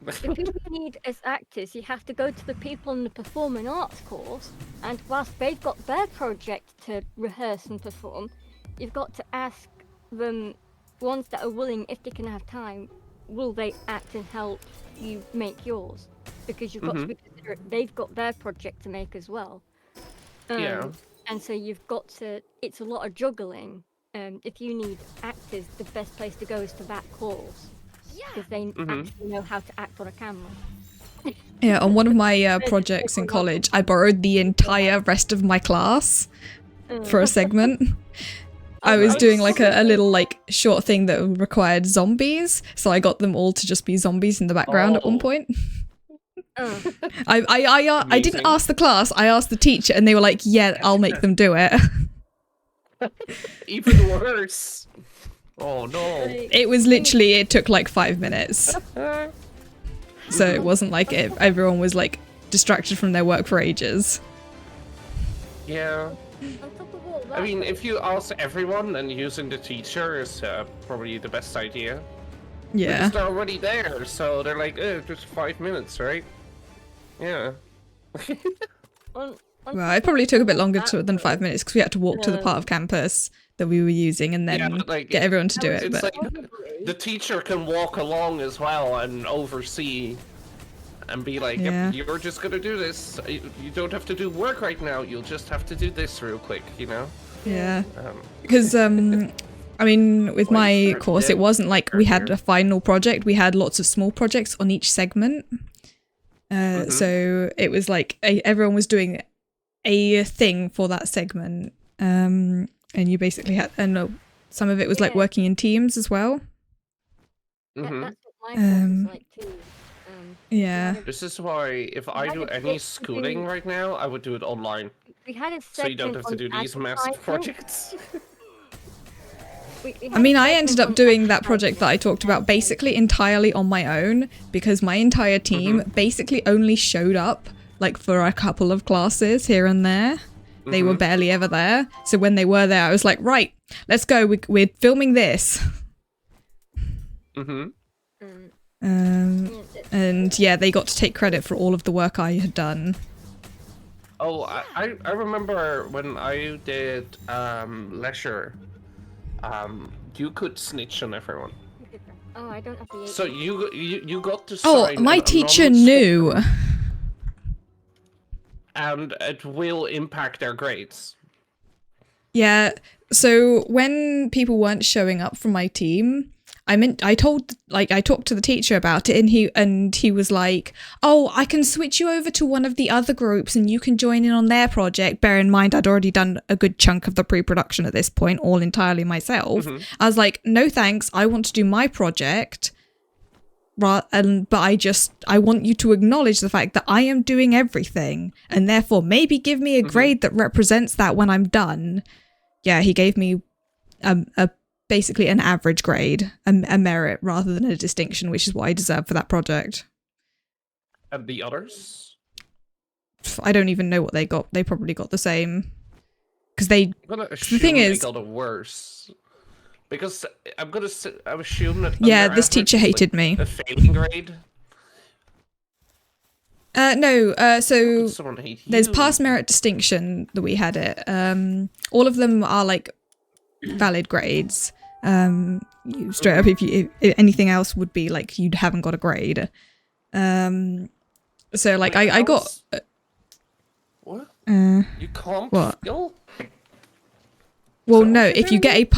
the people you need as actors, you have to go to the people in the performing arts course, and whilst they've got their project to rehearse and perform, you've got to ask them, ones that are willing, if they can have time, will they act and help you make yours? Because you've got to be considerate, they've got their project to make as well. Yeah. And so you've got to, it's a lot of juggling. If you need actors, the best place to go is to that course. Because they actually know how to act on a camera. Yeah, on one of my projects in college, I borrowed the entire rest of my class for a segment. I was doing like a little like short thing that required zombies, so I got them all to just be zombies in the background at one point. I didn't ask the class, I asked the teacher, and they were like, "Yeah, I'll make them do it." Even worse. Oh no. It was literally, it took like 5 minutes. So it wasn't like everyone was like distracted from their work for ages. Yeah. On top of all that, I mean, if you ask everyone, then using the teacher is probably the best idea. Yeah. Because they're already there, so they're like, just 5 minutes, right? Yeah. Well, it probably took a bit longer than 5 minutes because we had to walk to the part of campus that we were using and then Yeah, but, like, get everyone to do it. It's But like the teacher can walk along as well and oversee and be like, Yeah. yep, you're just gonna do this. You don't have to do work right now. You'll just have to do this real quick, you know? yeah. Because, I mean, with my course, it wasn't like we had a final project. We had lots of small projects on each segment. So it was like everyone was doing a thing for that segment. And you basically had, and some of it was like working in teams as well. that's what my course is like too. Yeah. This is why if I do any schooling right now, I would do it online. We had a So you don't have to do segment these on massive advertising. projects. We I had mean, a I ended segment up on doing that project that I advertising. talked about basically entirely on my own because my entire team basically only showed up like for a couple of classes here and there. They were barely ever there. So when they were there, I was like, right, let's go. We're filming this. And yeah, they got to take credit for all of the work I had done. Oh, I remember when I did leisure, you could snitch on everyone. Oh, I don't have the. So you got to Oh, sign my an teacher anonymous knew. statement, and it will impact their grades. Yeah, so when people weren't showing up from my team, I talked to the teacher about it, and he was like, "Oh, I can switch you over to one of the other groups and you can join in on their project." Bear in mind, I'd already done a good chunk of the pre-production at this point, all entirely myself. I was like, "No thanks, I want to do my project." But I want you to acknowledge the fact that I am doing everything, and therefore maybe give me a grade that represents that when I'm done. Yeah, he gave me basically an average grade, a merit rather than a distinction, which is what I deserve for that project. And the others? I don't even know what they got. They probably got the same. Because I'm gonna assume thing is, they got a worse. Because I'm gonna I assume that Yeah, under this teacher average is, hated like, me. a failing grade. No, How so could someone hate there's you? pass merit distinction that we had it. All of them are like valid grades. You straight up, if anything else would be like you haven't got a grade. So like Wait, I got what? uh, You can't what? fail? Well, that no, what you're if you get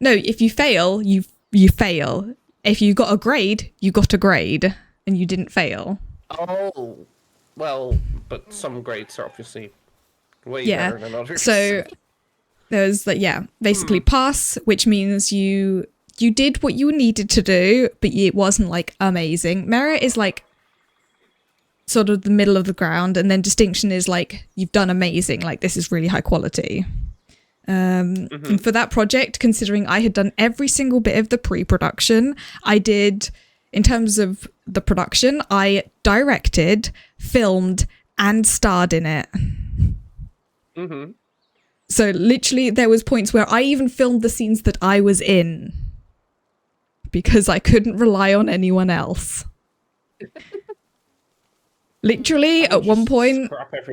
no, if you fail, you fail. If you got a grade, you got a grade, and you didn't fail. Oh, well, but some grades are obviously way Yeah. better than others. So there's like basically pass, which means you did what you needed to do, but it wasn't like amazing. Merit is like sort of the middle of the ground, and then distinction is like you've done amazing, like this is really high quality. And for that project, considering I had done every single bit of the pre-production, I did, in terms of the production, I directed, filmed, and starred in it. So literally there was points where I even filmed the scenes that I was in because I couldn't rely on anyone else. Literally, at one point,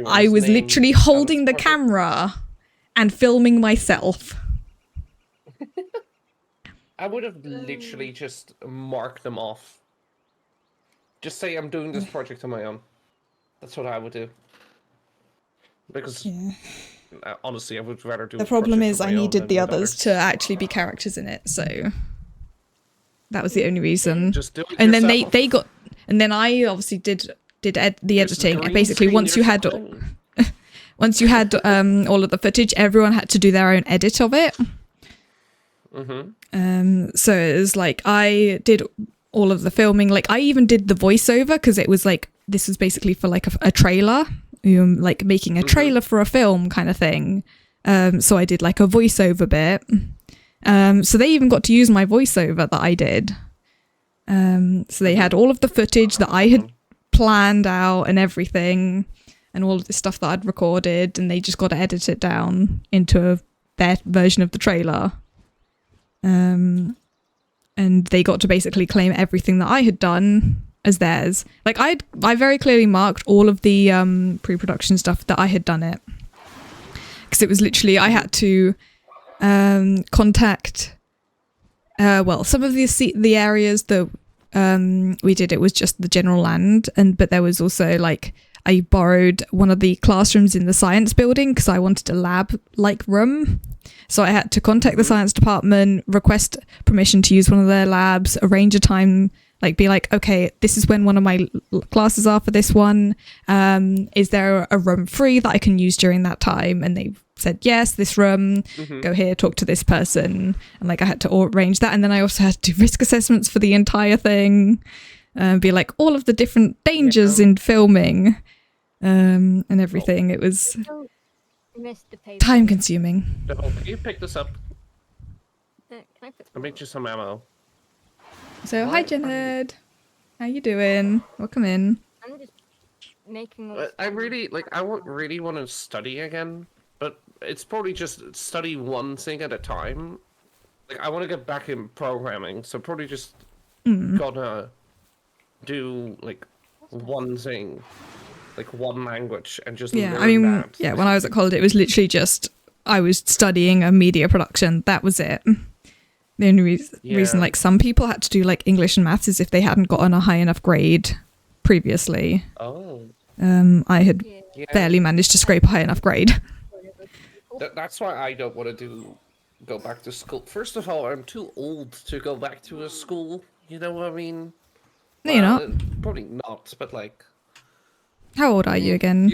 I was literally holding the camera and filming myself. I would have literally just marked them off. Just say I'm doing this project on my own. That's what I would do. Because honestly, I would rather do. The problem is I needed the others to actually be characters in it, so that was the only reason. Just do it and then yourself. they got, and then I obviously did the editing. And basically, once you had all of the footage, everyone had to do their own edit of it. So it was like I did all of the filming. Like I even did the voiceover because it was like this was basically for like a trailer, like making a trailer for a film kind of thing. So I did like a voiceover bit. So they even got to use my voiceover that I did. So they had all of the footage that I had planned out and everything, and all of the stuff that I'd recorded, and they just got to edit it down into their version of the trailer. And they got to basically claim everything that I had done as theirs. Like I very clearly marked all of the pre-production stuff that I had done it, because it was literally I had to contact some of the areas that we did. It was just the general land, but there was also like I borrowed one of the classrooms in the science building because I wanted a lab like room. So I had to contact the science department, request permission to use one of their labs, arrange a time, like be like, okay, this is when one of my classes are for this one. Is there a room free that I can use during that time? And they said, yes, this room, go here, talk to this person. And like I had to arrange that. And then I also had to do risk assessments for the entire thing, be like all of the different dangers in filming and everything. It was time consuming. Can you pick this up? Can I put I'll make you some ammo. So hi Jenhead, how you doing? Welcome in. I'm just making. I really really want to study again, but it's probably just study one thing at a time. Like I want to get back in programming, so probably just gonna do like one thing, like one language, and just learn that. Yeah. When I was at college, it was literally just I was studying a media production. That was it. The only reason like some people had to do like English and maths is if they hadn't gotten a high enough grade previously. Oh. I had barely managed to scrape a high enough grade. That's why I don't want to go back to school. First of all, I'm too old to go back to a school. You know what I mean? No, you're not. Probably not, but like. How old are you again?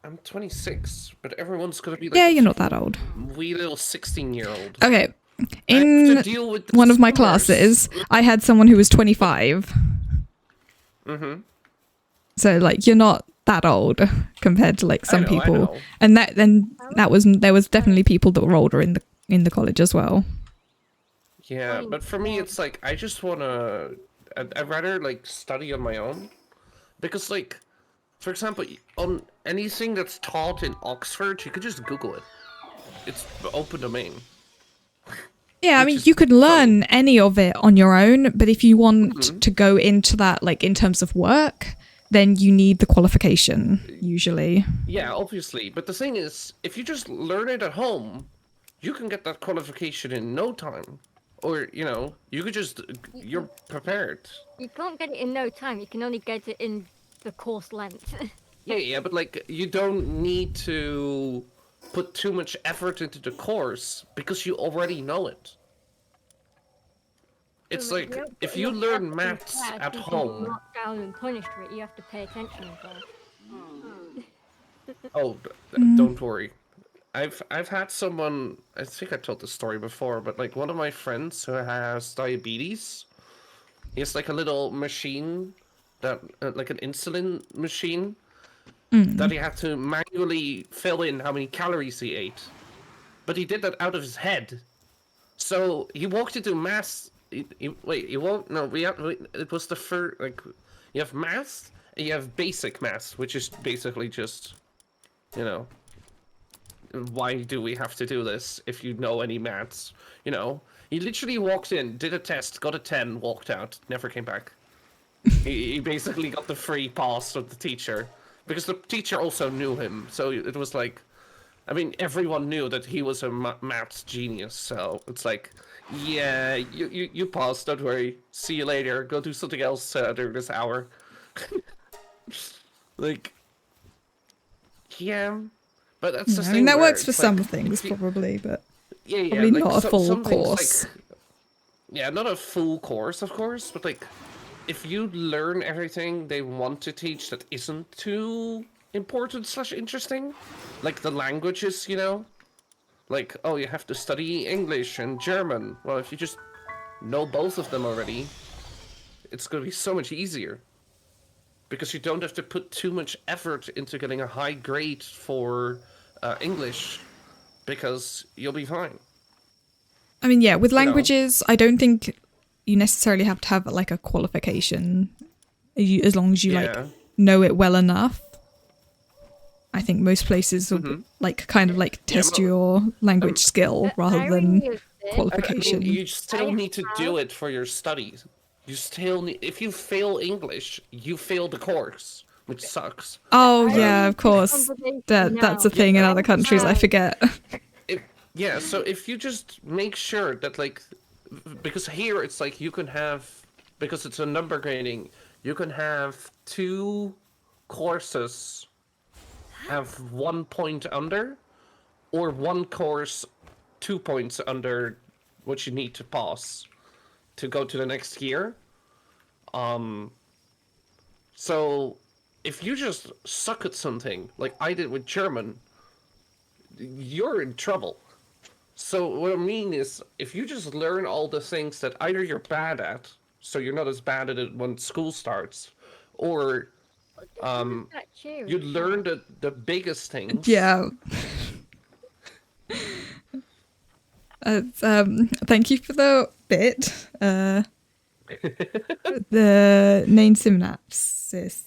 I'm 26, but everyone's gonna be like. Yeah, you're not that old. Wee little 16-year-old. Okay. In one of my classes, I had someone who was 25. So like you're not that old compared to like some people. And there was definitely people that were older in the college as well. Yeah, but for me it's like I just wanna I'd rather like study on my own. Because like for example, on anything that's taught in Oxford, you could just Google it. It's open domain. Yeah, I which mean, is you could fun. learn any of it on your own, but if you want Mhm. to go into that, like in terms of work, then you need the qualification, usually. Yeah, obviously. But the thing is, if you just learn it at home, you can get that qualification in no time. Or, you could just, you're prepared. You can't get it in no time. You can only get it in the course length. Yeah, but like, you don't need to put too much effort into the course because you already know it. It's If you like, don't put if you enough learn effort in maths class, at you can be home, knocked down and punished for it. You have to pay attention in class. oh, Mm. don't worry. I've had someone, I think I told this story before, but like one of my friends who has diabetes, he has like a little machine that, like an insulin machine, that he had to manually fill in how many calories he ate. But he did that out of his head. So he walked into maths. Wait, you won't? No, it was the first, like, you have maths and you have basic maths, which is basically just, you know, why do we have to do this if you know any maths? He literally walked in, did a test, got a 10, walked out, never came back. He basically got the free pass of the teacher because the teacher also knew him. So it was like, I mean, everyone knew that he was a maths genius. So it's like, yeah, you passed. Don't worry. See you later. Go do something else during this hour. Like, yeah, but that's the Yeah, I mean, thing that where works for it's like, some things, if you, probably, but yeah, probably like not a full some things like, course. yeah, not a full course, of course, but like, if you learn everything they want to teach that isn't too important/interesting, like the languages, like, oh, you have to study English and German. Well, if you just know both of them already, it's going to be so much easier because you don't have to put too much effort into getting a high grade for English because you'll be fine. I mean, yeah, with You know? languages, I don't think you necessarily have to have like a qualification as long as you like Yeah. know it well enough. I think most places will Mm-hmm. like kind of like Yeah, test but your language um, skill The rather than irony of this, I mean, qualification. you still I need to have do it for your studies. You still need. If you fail English, you fail the course, which sucks. the Oh yeah, irony of of this course. conversation That's a now. thing in Yeah. other countries. I So, forget. if yeah, so if you just make sure that like, because here it's like you can have, because it's a number grading, you can have two courses have 1 point under, or one course 2 points under what you need to pass to go to the next year. Um, so if you just suck at something like I did with German, you're in trouble. So what I mean is, if you just learn all the things that either you're bad at, so you're not as bad at it when school starts, or Who was um, that cheering? you learn the biggest things. Yeah. Thank you for the bit. The name synapses.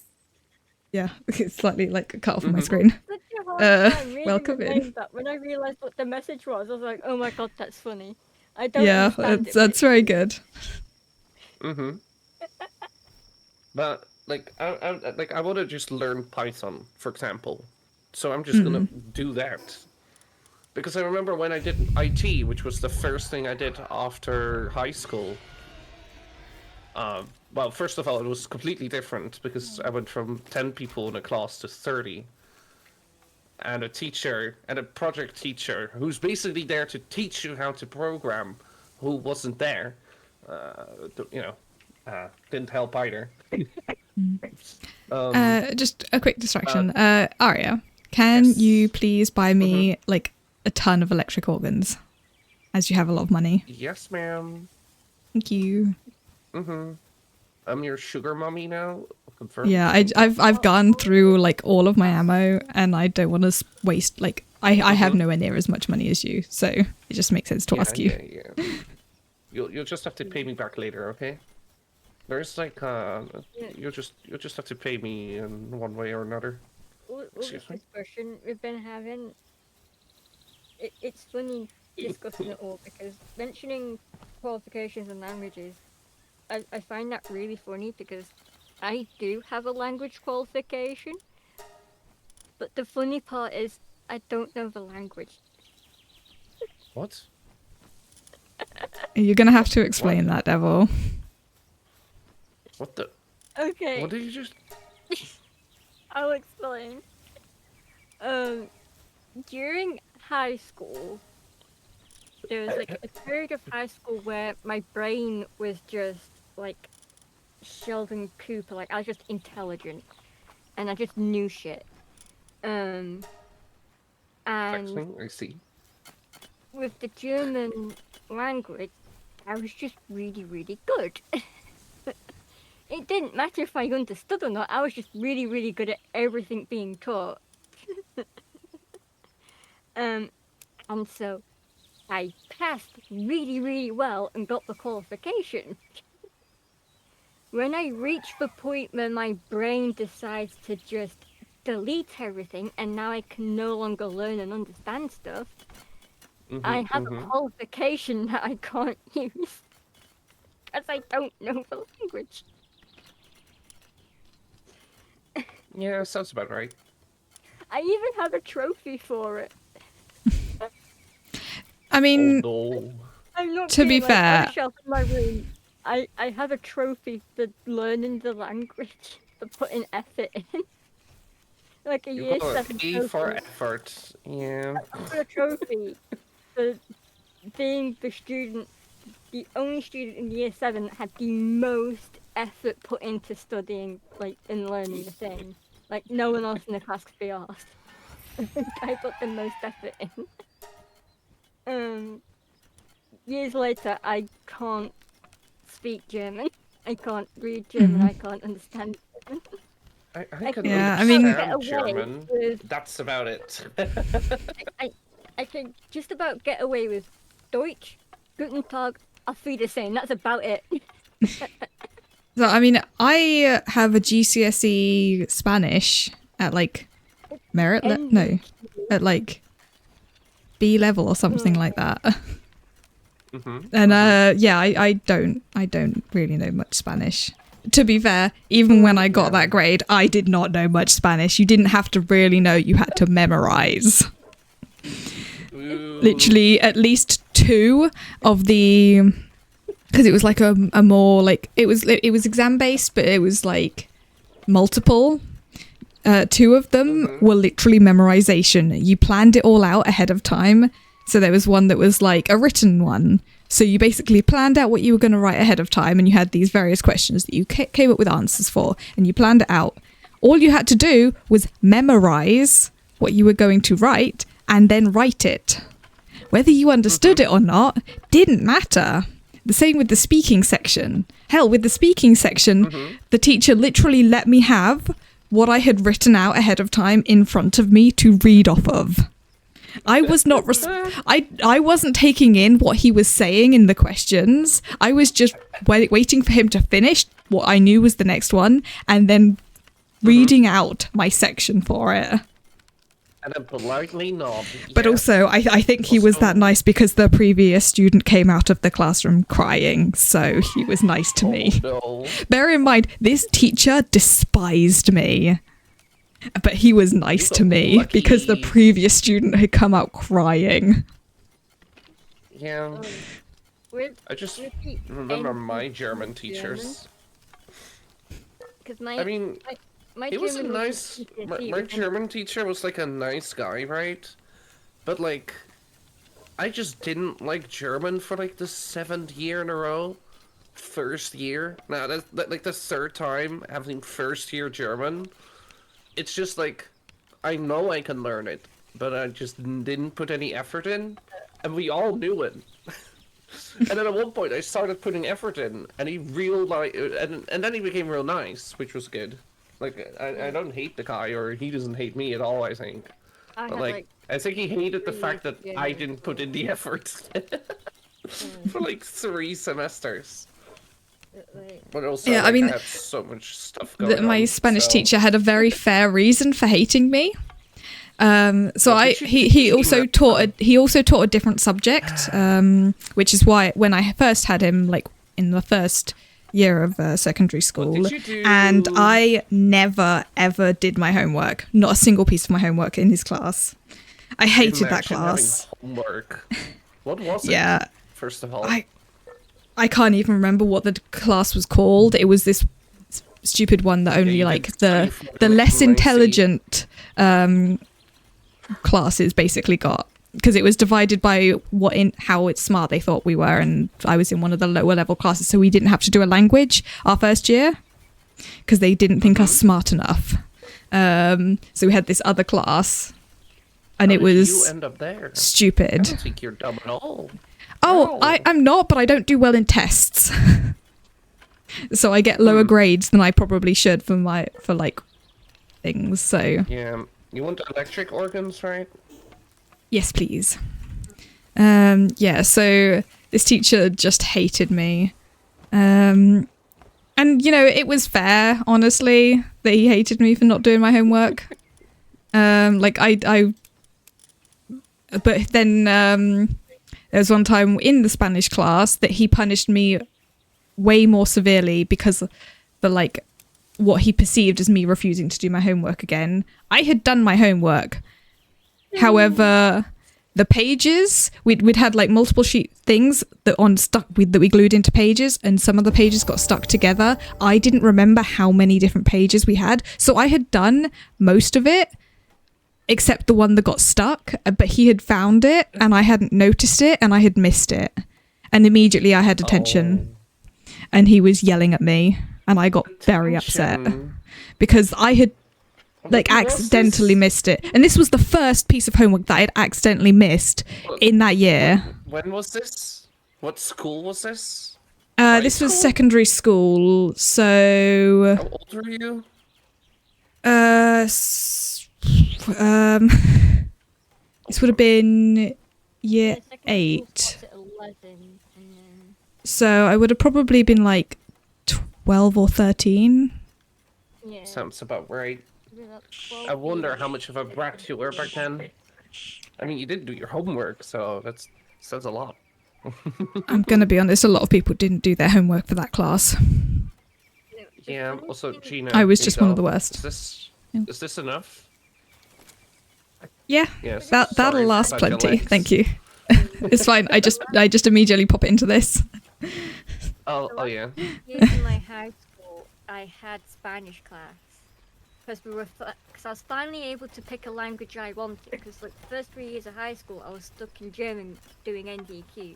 Yeah, it's slightly like cut off on my Mhm. screen. Such a hard time Welcome in. relaying that. When I realised what the message was, I was like, oh my god, that's funny. I don't Yeah, understand it. that's very good. Mm-hmm. But like I want to just learn Python, for example. So I'm just gonna do that. Because I remember when I did IT, which was the first thing I did after high school. Well, first of all, it was completely different because I went from 10 people in a class to 30. And a teacher, and a project teacher, who's basically there to teach you how to program, who wasn't there. Uh, didn't help either. Just a quick distraction. Aria, can Yes. you please buy Mm-hmm. me like a ton of electric organs, as you have a lot of money? Yes, ma'am. Thank you. Mm-hmm. I'm your sugar mommy now. Confirmed. Yeah, I've gone through like all of my ammo, and I don't want to waste like I have nowhere near as much money as you, so it just makes sense to ask you. Yeah. You'll just have to pay me back later, okay? There's like you'll just have to pay me in one way or another. All this Excuse me? discussion we've been having, it's funny discussing it all because mentioning qualifications and languages, I find that really funny because I do have a language qualification, but the funny part is I don't know the language. What? You're gonna have to explain that, Devil. What the? Okay, What did you just? I'll explain. During high school, there was like a period of high school where my brain was just like Sheldon Cooper, like I was just intelligent and I just knew shit. And Texting? I see. with the German language, I was just really, really good. It didn't matter if I understood or not, I was just really, really good at everything being taught. And so I passed really, really well and got the qualification. When I reach the point where my brain decides to just delete everything and now I can no longer learn and understand stuff, I have a qualification that I can't use because I don't know the language. Yeah, sounds about right. I even have a trophy for it. I mean, No. I'm not To be kidding, like, on fair- the shelf in my room, I have a trophy for learning the language, for putting effort in. Like a You year got 7 an A trophy. for effort. Yeah. For a trophy for being the only student in year 7 that had the most effort put into studying, like, and learning the thing. Like, no one else in the class could be asked. I put the most effort in. Years later, I can't speak German. I can't read German. I can't understand German. I can Yeah, I understand mean- Get away German. with- That's about it. I can just about get away with Deutsch, Guten Tag, Auf Wiedersehen. That's about it. So, I mean, I have a GCSE Spanish at like merit no, at like B level or something like that. And yeah, I don't really know much Spanish. To be fair, even when I got that grade, I did not know much Spanish. You didn't have to really know, you had to memorize. Literally at least 2 of the, because it was like a more like it was exam based, but it was like multiple. 2 of them were literally memorization. You planned it all out ahead of time. So there was one that was like a written one. So you basically planned out what you were going to write ahead of time, and you had these various questions that you came up with answers for, and you planned it out. All you had to do was memorize what you were going to write and then write it. Whether you understood it or not didn't matter. The same with the speaking section. Hell, with the speaking section, the teacher literally let me have what I had written out ahead of time in front of me to read off of. I was not I wasn't taking in what he was saying in the questions. I was just waiting for him to finish what I knew was the next one and then reading out my section for it. And then politely nod. But also, I think he was that nice because the previous student came out of the classroom crying, so he was nice to me. No. Bear in mind, this teacher despised me. But he was nice to me lucky. because the previous student had come out crying. Yeah. I just remember my German teachers. Because I mean, my he was a German nice. My German teacher was like a nice guy, right? But like, I just didn't like German for like the 7th year in a row. First year. Now that's like the 3rd time having first year German. It's just like, I know I can learn it, but I just didn't put any effort in, and we all knew it. And then at one point I started putting effort in, and he and then he became real nice, which was good. Like, I don't hate the guy, or he doesn't hate me at all, I think. But like, I think he hated the fact that I didn't put in the effort for like 3 semesters. But also, Yeah, like, I mean, had so much stuff going on. My Spanish so- teacher had a very fair reason for hating me. So Did you he teach also him taught a different subject, which is why when I first had him, like in the first year of secondary school, did you do? and I never ever did my homework. Not a single piece of my homework in his class. I hated that Imagine having class. homework. What was it? Yeah, First of all, I can't even remember what the class was called. It was this stupid one that only you like could the study for the it, less I see. intelligent classes basically got, because it was divided by how it's smart they thought we were, and I was in one of the lower level classes, so we didn't have to do a language our first year because they didn't think us smart enough. So we had this other class, and How it did was you end up there? I stupid. don't think you're dumb at all. Oh, No. I'm not, but I don't do well in tests. So I get lower grades than I probably should for like things. So Yeah, you want electric organs, right? yes, please. Yeah, so this teacher just hated me. And you know, it was fair, honestly, that he hated me for not doing my homework. Like but then there was one time in the Spanish class that he punished me way more severely because for like what he perceived as me refusing to do my homework again. I had done my homework. However, the pages, we'd had like multiple sheet things that we glued into pages, and some of the pages got stuck together. I didn't remember how many different pages we had, so I had done most of it except the one that got stuck, but he had found it and I hadn't noticed it and I had missed it, and immediately I had detention. And he was yelling at me, and I got very upset because I had like When was accidentally this? missed it. And this was the first piece of homework that I had accidentally missed in that year. When was this? What school was this? This was school? secondary school, so How old were you? this would have been year The second 8. school starts at 11, and then So I would have probably been like 12 or 13. yeah. Sounds about right. maybe about 12 I wonder years. how much of a brat you were back then. I mean, you did do your homework, so that says a lot. I'm gonna be honest, a lot of people didn't do their homework for that class. No, just Yeah. when Also, you- Gina. I was here you just one of go. the worst. Is this enough? Yeah, Yes. that'll sorry last about your plenty. legs. Thank you. It's fine. I just immediately pop it into this. Oh yeah. years in my high school, I had Spanish class because I was finally able to pick a language I wanted. Because like the first 3 years of high school, I was stuck in German doing NDQ,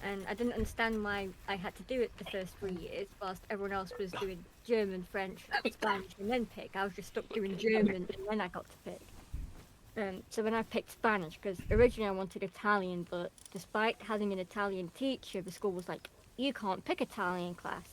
and I didn't understand why I had to do it the first 3 years, whilst everyone else was doing German, French, Spanish, and then pick. I was just stuck doing German, and then I got to pick. So then I picked Spanish because originally I wanted Italian, but despite having an Italian teacher, the school was like, "You can't pick Italian class."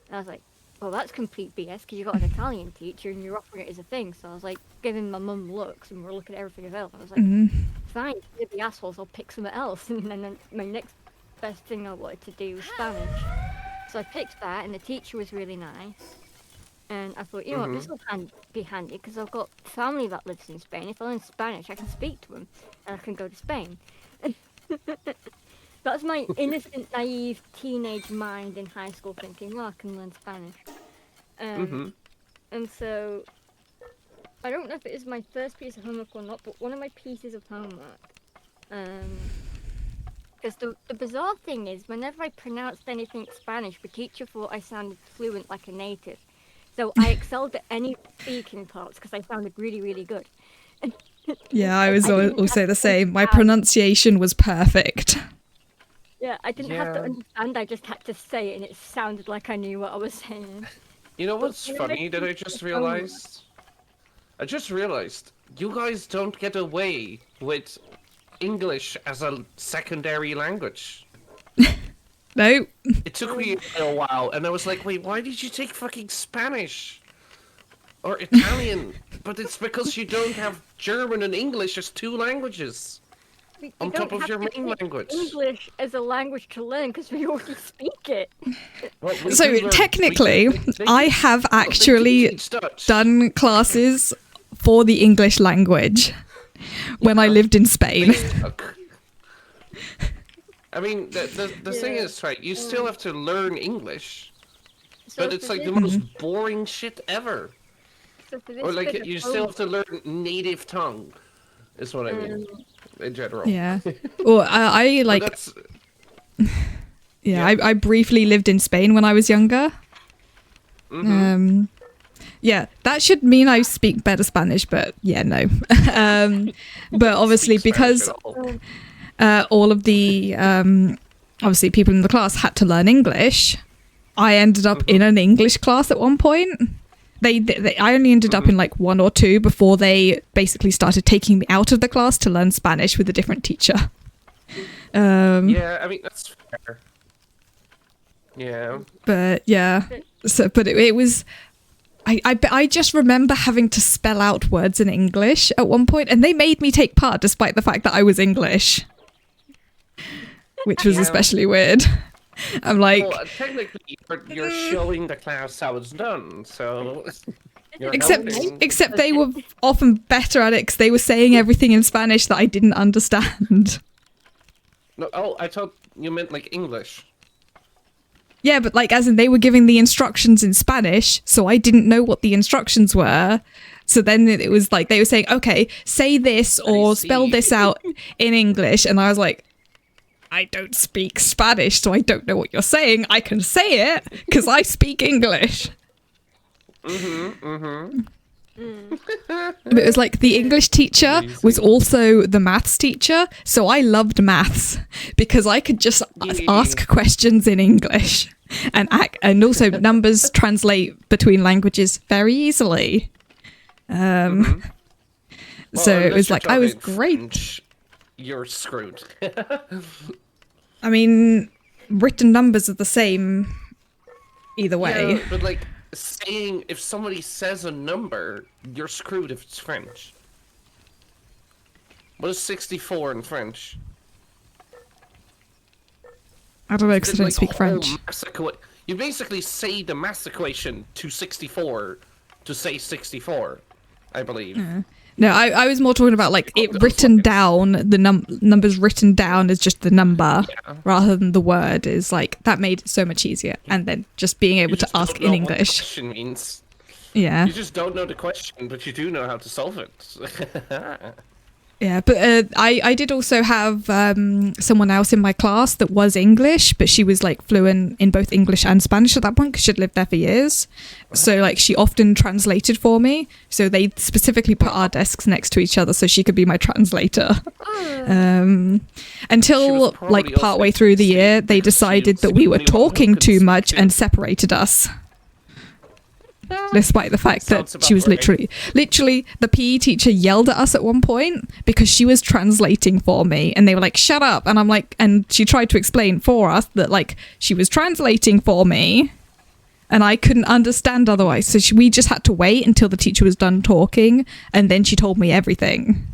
And I was like, "Well, that's complete BS because you got an Italian teacher and you're offering it as a thing." So I was like giving my mum looks, and we're looking at everything else. I was like, "Fine, you're the assholes. I'll pick something else." And then my next best thing I wanted to do was Spanish, so I picked that, and the teacher was really nice. And I thought, you know what, this will be handy because I've got family that lives in Spain. If I learn Spanish, I can speak to them and I can go to Spain. That's my innocent, naive teenage mind in high school thinking, well, I can learn Spanish. And so, I don't know if it is my first piece of homework or not, but one of my pieces of homework. Because the bizarre thing is, whenever I pronounced anything Spanish, the teacher thought I sounded fluent like a native. So I excelled at any speaking parts because I sounded really, really good. Yeah, I was I didn't also have the to same. My understand. pronunciation was perfect. Yeah, I didn't have to Yeah. understand, I just had to say it and it sounded like I knew what I was saying. You know what's when I funny that I think just of homework- realized? I just realized you guys don't get away with English as a secondary language. No, It took me a while, and I was like, wait, why did you take fucking Spanish? Or Italian? But it's because you don't have German and English as two languages. We On don't top of have your to main take language. English as a language to learn because we already speak it. Well, we so do learn- technically, they- I have they do actually teach Dutch. done classes for the English language. when I lived in Spain. I mean, the thing is, right, you still have to learn English, So but it's for like the this- most boring shit ever. so for this Or bit like, of you still have to learn native tongue, is what I mean, in general. Yeah. Well, I But like, that's... yeah, yeah. I briefly lived in Spain when I was younger. Mhm. Yeah, that should mean I speak better Spanish, but yeah, no. But obviously, Speak Spanish because at all. all of the obviously people in the class had to learn English, I ended up in an English class at one point. I only ended up in like 1 or 2 before they basically started taking me out of the class to learn Spanish with a different teacher. Yeah, I mean, that's fair. Yeah. But yeah, so but it was. I just remember having to spell out words in English at one point, and they made me take part despite the fact that I was English, which was Yeah. especially weird. I'm like, Well, technically, you're showing the class how it's done, so... you're except helping. they were often better at it because they were saying everything in Spanish that I didn't understand. No, oh, I thought you meant, like, English. Yeah, but like as in they were giving the instructions in Spanish, so I didn't know what the instructions were. So then it was like they were saying, okay, say this or spell see. this out in English. And I was like, I don't speak Spanish, so I don't know what you're saying. I can say it because I speak English. But it was like the English teacher was also the maths teacher, so I loved maths because I could just ask questions in English and also numbers translate between languages very easily. So it was like I was great. French, you're screwed. I mean, written numbers are the same either way. Yeah, but like saying if somebody says a number, you're screwed if it's French. What is 64 in French? I don't know because I don't It's speak like a French. whole you basically say the mass equation to 64 to say 64, I believe. No, I was more talking about like it written down, the numbers written down as just the number rather than the word is like that made it so much easier. And then just being able You to just ask don't know in what the English. question means. Yeah. You just don't know the question, but you do know how to solve it. Yeah, but I did also have someone else in my class that was English, but she was like fluent in both English and Spanish at that point because she'd lived there for years. So like she often translated for me. So they specifically put our desks next to each other so she could be my translator. Until probably like also partway through the year, they because she decided was that we were the only one who talking could too speak much it. and separated us. Despite the fact that Sounds she was about right. literally the PE teacher yelled at us at one point because she was translating for me and they were like, shut up. And I'm like, and she tried to explain for us that like she was translating for me and I couldn't understand otherwise. So we just had to wait until the teacher was done talking and then she told me everything.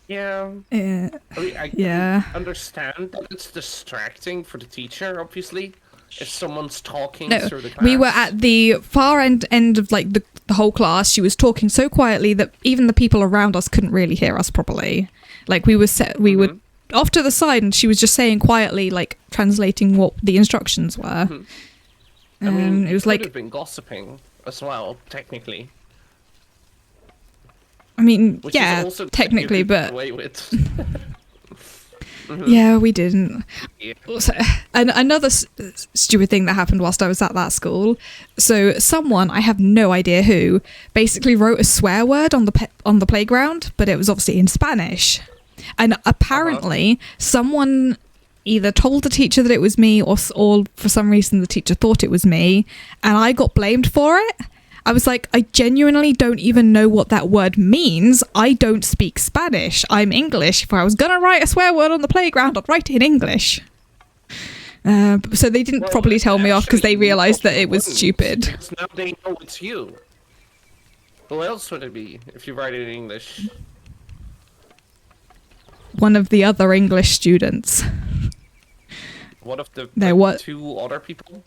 Yeah. Yeah. I mean, I Yeah. understand that it's distracting for the teacher, obviously, if someone's talking No, through the class. we were at the far end of like the whole class. She was talking so quietly that even the people around us couldn't really hear us properly. Like we were were off to the side, and she was just saying quietly, like translating what the instructions were. I mean, it was could like, have been gossiping as well, technically. I mean, Which yeah, is also technically, you could get but away with. yeah, we didn't. Yeah. Also, and another stupid thing that happened whilst I was at that school. So someone, I have no idea who, basically wrote a swear word on the playground, but it was obviously in Spanish. And apparently, someone either told the teacher that it was me, or for some reason the teacher thought it was me, and I got blamed for it. I was like, I genuinely don't even know what that word means. I don't speak Spanish. I'm English. If I was going to write a swear word on the playground, I'd write it in English. So they didn't properly tell me off because they Actually, realised that it was wouldn't, stupid. Because now they know it's you. Who else would it be if you write it in English? One of the other English students. One of the No, what? 2 other people?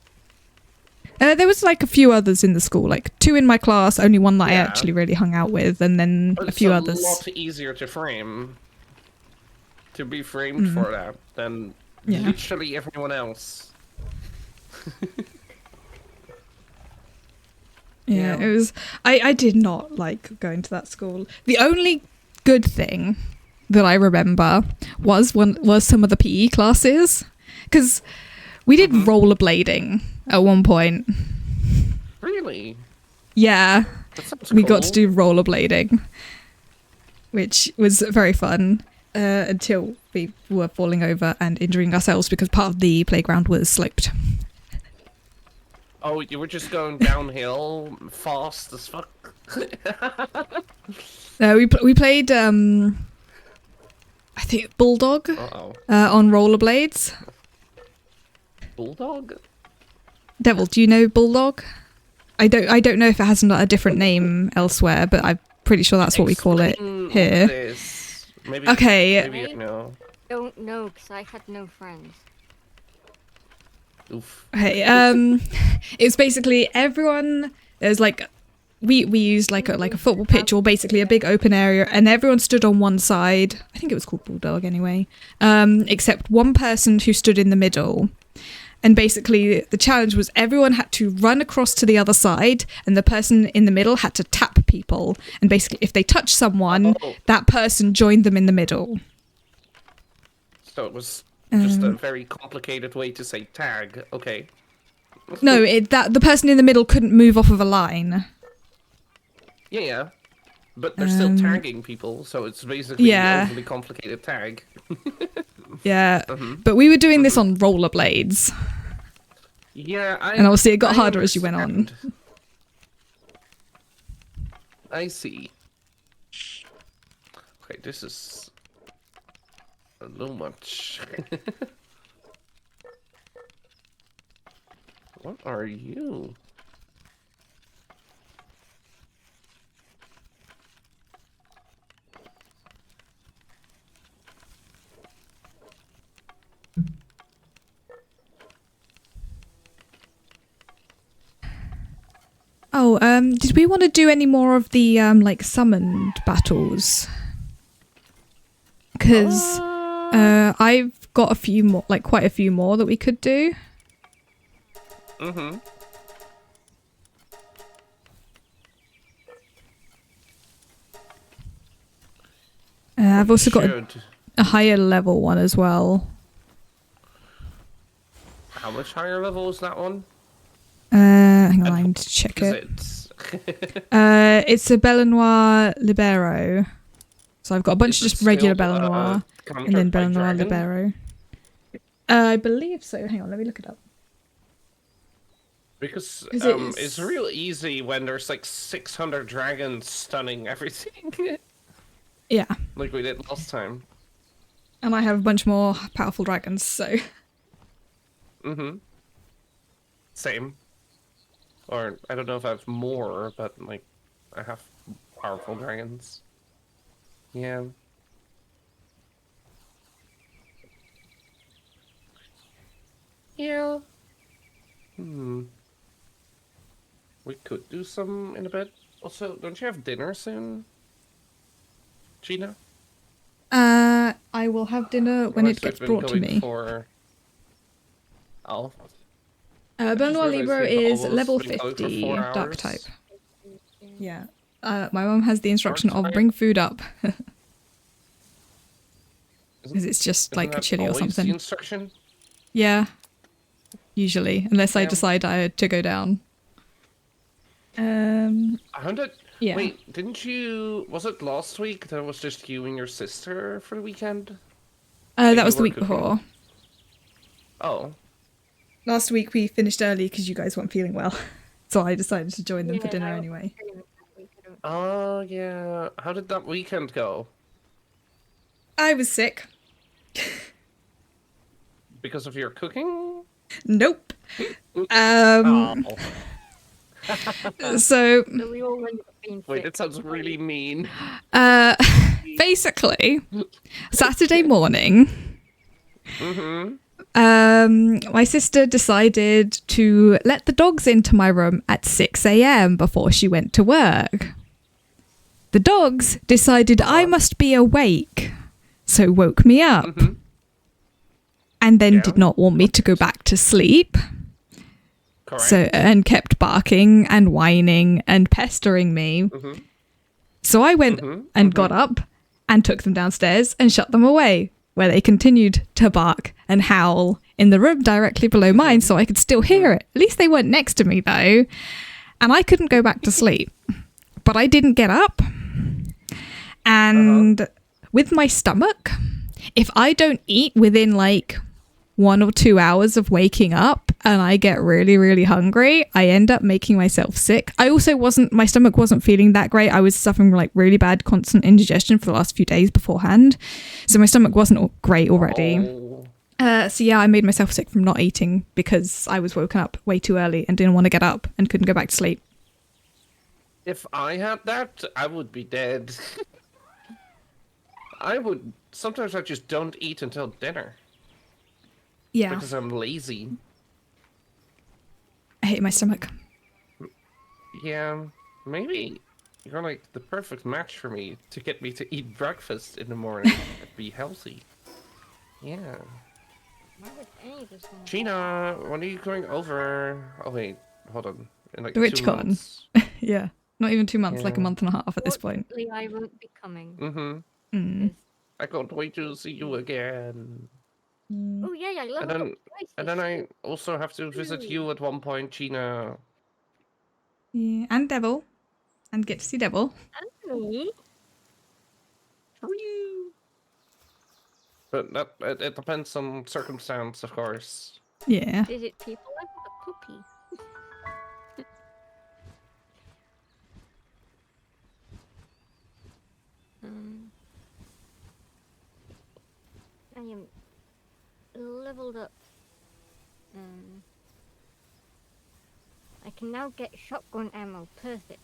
There was like a few others in the school, like 2 in my class, only one that I Yeah. actually really hung out with, and then But a few it's others. a lot easier to frame. To be framed for that than Yeah. literally everyone else. Yeah, Yeah. it was. I did not like going to that school. The only good thing that I remember was some of the PE classes, because we did rollerblading at one point. Really? Yeah, That sounds we cool. got to do rollerblading, which was very fun. Until we were falling over and injuring ourselves because part of the playground was sloped. Oh, you were just going downhill fast as fuck? We played, I think, Bulldog Uh-oh. on rollerblades. Bulldog? Devil, do you know Bulldog? I don't know if it has a different name elsewhere, but I'm pretty sure that's what we call it Explain here. this. Maybe, Okay. Maybe I know. Don't know, because I had no friends. Oof. Okay, it's basically everyone. There's like we used like a football pitch or basically a big open area, and everyone stood on one side. I think it was called Bulldog anyway. Except one person who stood in the middle. And basically, the challenge was everyone had to run across to the other side, and the person in the middle had to tap people. And basically, if they touched someone, that person joined them in the middle. So it was just a very complicated way to say tag. Okay. No, the person in the middle couldn't move off of a line. Yeah. But they're still tagging people, so it's basically Yeah. an overly complicated tag. Yeah, but we were doing this on rollerblades. Yeah, And obviously it got harder as you went on. understand. I see. Okay, this is a little much. What are you? Oh, did we want to do any more of the like summoned battles? Because I've got a few more, like quite a few more that we could do. Mm-hmm. I've also got Should. a higher level one as well. How much higher level is that one? Hang on, I need to check Is it. it? It's a belenoir libero. So I've got a bunch of Is it just regular still, belenoir and then countered by belenoir dragon? libero. I believe so. Hang on, let me look it up. Because 'Cause it's real easy when there's like 600 dragons stunning everything, Yeah, like we did last time. and I have a bunch more powerful dragons, so Mm-hmm. Same. Or I don't know if I have more, but like I have powerful dragons. Yeah. Yeah. We could do some in a bit. Also, don't you have dinner soon, Gina? I will have dinner when Otherwise it gets we've been brought to going me. For... Oh. Belenoir realised Libra we've is almost level been going for 50, 4 dark hours. type. Yeah. My mum has the instruction Dark of type? bring food up. Isn't- Because it's just isn't like that chili or always the something. instruction? Yeah. Usually, unless I Yeah. decide to go down. How did... Yeah. Wait, didn't you... Was it last week that it was just you and your sister for the weekend? That you was the were week cooking? before. Oh. Last week we finished early because you guys weren't feeling well. So I decided to join them for Yeah, dinner I was anyway. pretty much that week, I don't- Oh, yeah. How did that weekend go? I was sick. Because of your cooking? Nope. Oh. So So we all ended up being Wait, sick. that sounds really mean. basically, Saturday morning, Mm-hmm. my sister decided to let the dogs into my room at 6 a.m. before she went to work. The dogs decided I must be awake, so woke me up. And then did not want me to go back to sleep. Correct. So and kept barking and whining and pestering me. So I went and got up and took them downstairs and shut them away, where they continued to bark and howl in the room directly below mine, so I could still hear it. At least they weren't next to me though, and I couldn't go back to sleep. But I didn't get up. And with my stomach, if I don't eat within like 1 or 2 hours of waking up and I get really, really hungry, I end up making myself sick. I also my stomach wasn't feeling that great. I was suffering from like really bad constant indigestion for the last few days beforehand. So my stomach wasn't great already. So yeah, I made myself sick from not eating because I was woken up way too early and didn't want to get up and couldn't go back to sleep. If I had that, I would be dead. Sometimes I just don't eat until dinner. Yeah. Because I'm lazy. I hate my stomach. Yeah, maybe you're like the perfect match for me to get me to eat breakfast in the morning and be healthy. Yeah. Why would any of this one- Gina, when are you going over? Oh wait, hold on. In like The 2 WitchCon. months. Yeah. Not even 2 months, like a Yeah. month and a half at this point. Fortunately, I won't be coming. Mm. I can't wait to see you again. Oh yeah, I love And then I also have to visit you at one point, Gina. Yeah, and Devil. And get to see Devil. Anthony. But it depends on circumstance, of course. Yeah. Visit people like a puppy. I am leveled up. I can now get shotgun ammo. Perfect.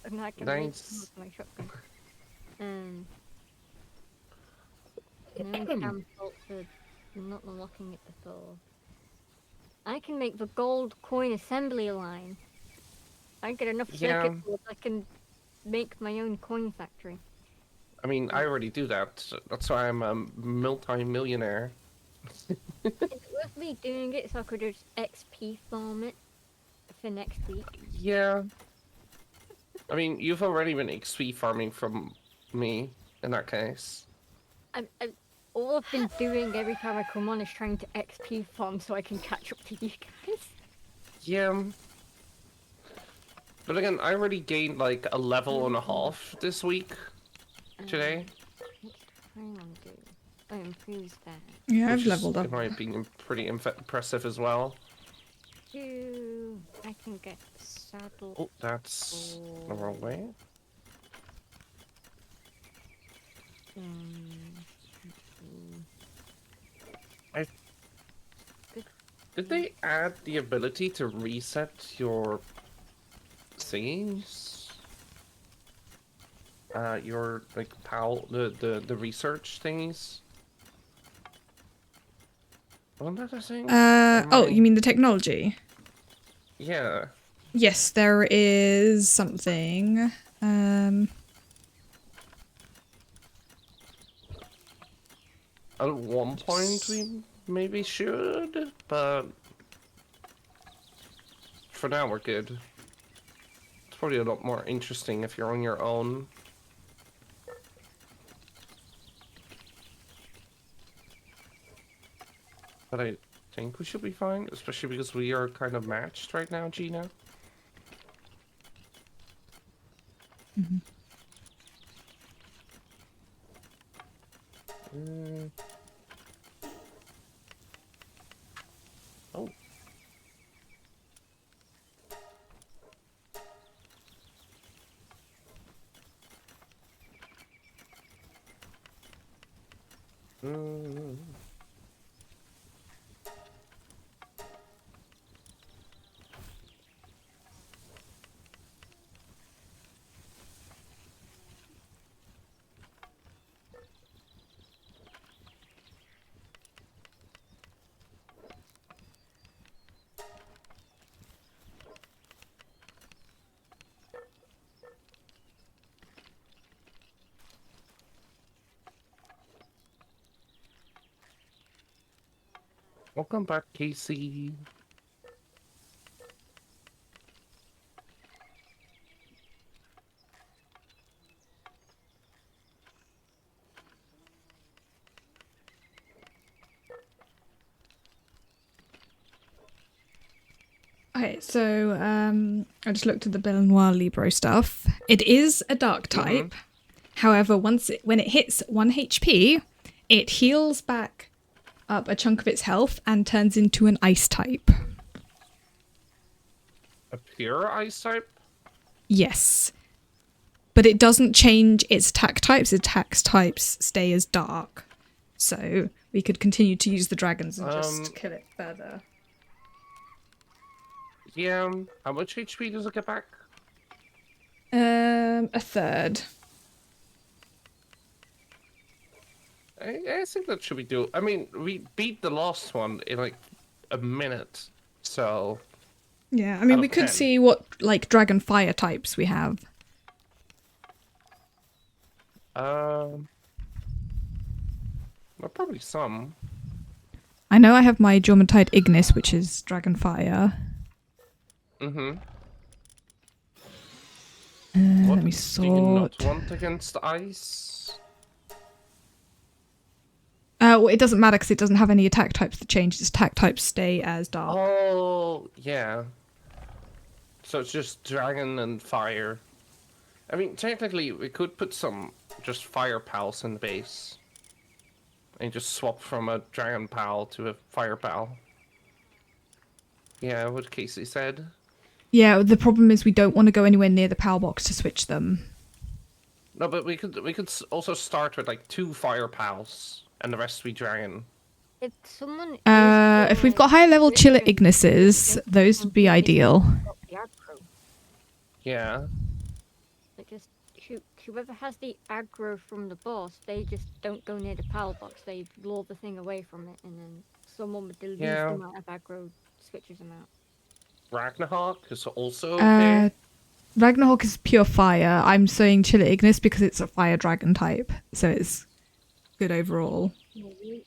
And now I can make Nice. my shotgun. No cam for not unlocking it before. I can make the gold coin assembly line. I get enough circuit boards, I can make my own coin factory. I mean, I already do that. That's why I'm a multi-millionaire. Is it worth me doing it so I could just XP farm it for next week? Yeah. I mean, you've already been XP farming from me, in that case. All I've been doing every time I come on is trying to XP farm so I can catch up to you guys. Yeah. But again, I already gained like a level and a half this week. Today. Next time I'm doing. I improves that. Yeah, I've Which leveled is, up. in my opinion, pretty impressive as well. I can get the saddle. Oh, that's the wrong way. Did they add the ability to reset your thingies? Your like the research thingies? Wasn't that a thing? Oh, you mean the technology? Yeah. Yes, there is something. At one point we maybe should, but for now we're good. It's probably a lot more interesting if you're on your own. But I think we should be fine, especially because we are kind of matched right now, Gina. Oh. Welcome back, Casey. Okay, so I just looked at the belenoir libre stuff. It is a dark type. However, when it hits 1 HP, it heals back up a chunk of its health and turns into an ice type. A pure ice type? Yes. But it doesn't change its attack types. Its attack types stay as dark. So we could continue to use the dragons and just kill it further. Yeah. How much HP does it get back? A third. I think that should be do. I mean, we beat the last one in like a minute, so. Yeah, I mean, Out we of could 10. see what, like, dragon fire types we have. Well, probably some. I know I have my Jormuntide Ignis, which is dragon fire. Mm-hmm. Let me Do you not sort. want against ice? Well, it doesn't matter because it doesn't have any attack types that change. Its attack types stay as dark. Oh, yeah. So it's just dragon and fire. I mean, technically, we could put some just fire pals in the base. And just swap from a dragon pal to a fire pal. Yeah, what Casey said. Yeah, the problem is we don't want to go anywhere near the power box to switch them. No, but we could also start with like 2 fire pals and the rest be dragon. If someone If we've got higher level chiller Ignises, those would be ideal. the aggro, Yeah. like just whoever has the aggro from the boss, they just don't go near the power box. They lure the thing away from it, and then someone with the least Yeah. amount of aggro switches them out. Ragnarok is also okay. Ragnarok is pure fire. I'm saying chiller Ignis because it's a fire dragon type, so it's good overall. Maybe.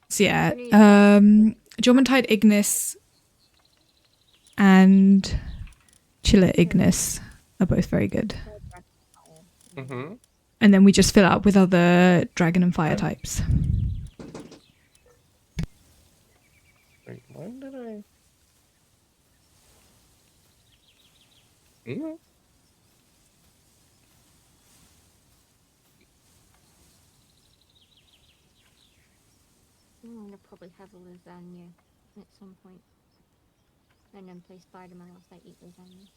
So yeah, Jormuntide Ignis and chiller Ignis are both very good. Mm-hmm. And then we just fill it up with other dragon and fire types. Wait, when did I? Mm-hmm. I'm gonna probably have a lasagna at some point, and then play Spider-Man whilst I eat lasagna.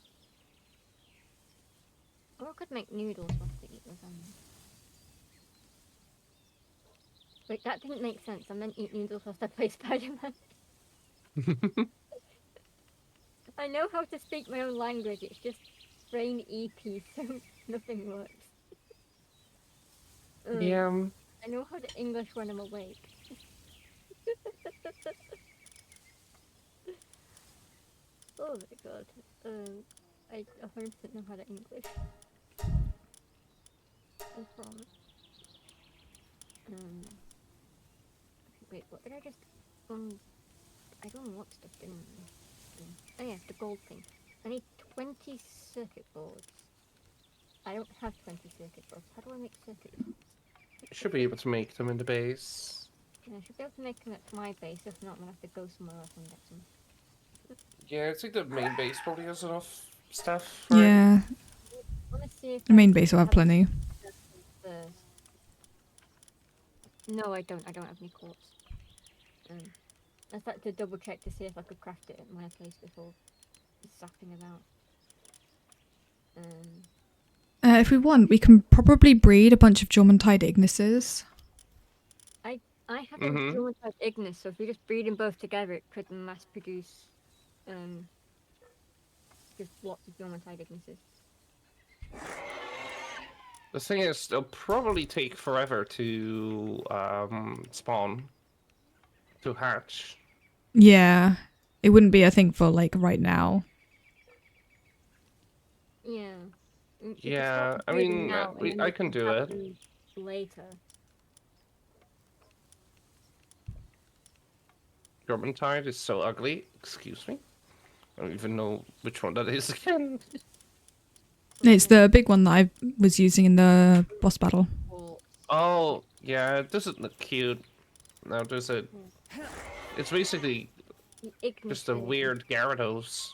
Or I could make noodles whilst I eat lasagna. Wait, that didn't make sense. I meant eat noodles whilst I play Spider-Man. I know how to speak my own language, it's just brain EP, so nothing works. Yeah. I know how to English when I'm awake. Oh my god. I 100% know how to English. I promise. Wait, what did I just... I don't know what stuff didn't I? Oh yeah, the gold thing. I need 20 circuit boards. I don't have 20 circuit boards. How do I make circuit boards? Should be able to make them in the base. Yeah, I should be able to make them at my base. If not, I'm gonna have to go somewhere else and get some. Yeah, I think the main base probably has enough stuff. Right? Yeah, I wanna see if the I main can base will have have plenty. first. No, I don't. I don't have any quartz. I just had to double check to see if I could craft it at my place before zapping about. If we want, we can probably breed a bunch of Jormuntide Ignises. I have a Jormuntide Ignis, so if we just breed them both together, it could mass produce just lots of Jormuntide Ignises. The thing is, they'll probably take forever to spawn, to hatch. Yeah, it wouldn't be a thing for like right now. Yeah. You could Yeah, start I breeding mean, now, and then I you can do have it. them later. Vermintide is so ugly. Excuse me. I don't even know which one that is again. It's the big one that I was using in the boss battle. Or Oh, yeah, it doesn't look cute. Now there's a... Hmm. It's basically the Ignis just a version. weird Gyarados.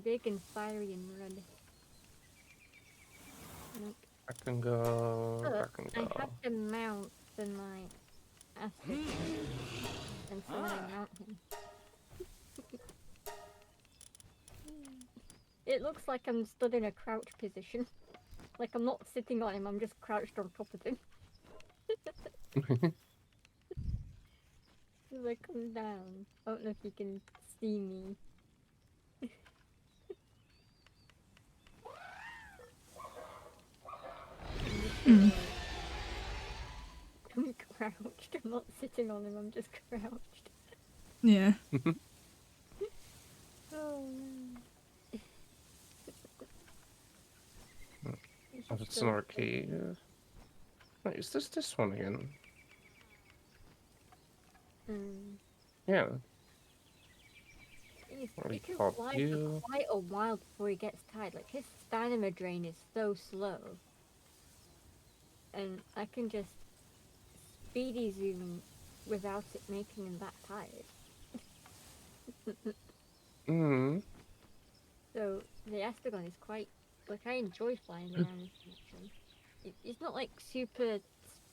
Big and fiery and red. Nope. I can go... But I can I go. have to mount the my Aztec and so when I mount him. It looks like I'm stood in a crouch position. Like I'm not sitting on him, I'm just crouched on top of him. As I come down. I don't know if you can see me. I'm crouched. I'm not sitting on him, I'm just crouched. Yeah. Oh no. Oh, it's an arcade. Wait, is this one again? Yeah. What He do you can call fly you? for quite a while before he gets tired. Like his stamina drain is so slow. And I can just speedy zoom without it making him that tired. Hmm. So the Astragon is quite like I enjoy flying around this section. It's not like super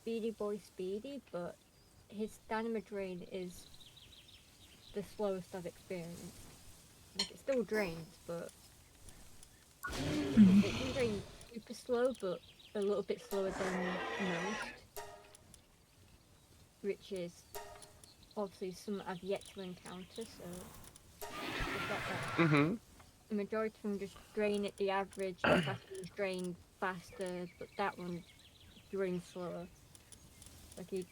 speedy boy speedy, but his stamina drain is the slowest I've experienced. Like it still drains, but it can drain super slow, but a little bit slower than most. Which is obviously something I've yet to encounter, so it's not that. Mm-hmm. The majority of them just drain at the average, the fast ones drain faster, but that one drains slower. Like he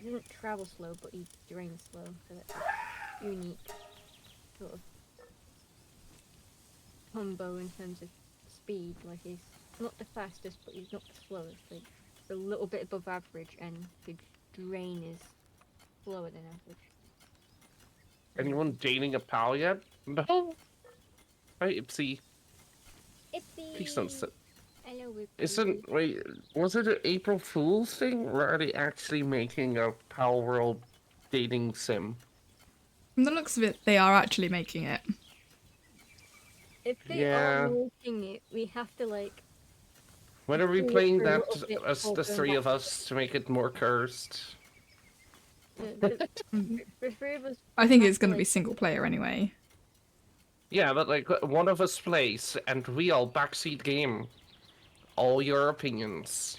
doesn't travel slow, but he drains slow, so that's a unique sort of combo in terms of speed. Like he's not the fastest, but he's not the slowest. Like a little bit above average, and the drain is slower than average. Anyone dating a pal yet? No. Hi, Ipsy. Please don't sit. Hello, Isn't... Wait, was it an April Fool's thing? Or are they actually making a Pal World dating sim? From the looks of it, they are actually making it. If they Yeah. are making it, we have to like. When are we do it playing for a that little bit as before the going three back of us to make it more cursed? The three of us. I think have it's going to like, be single player anyway. Yeah, but like one of us plays and we all backseat game. All your opinions.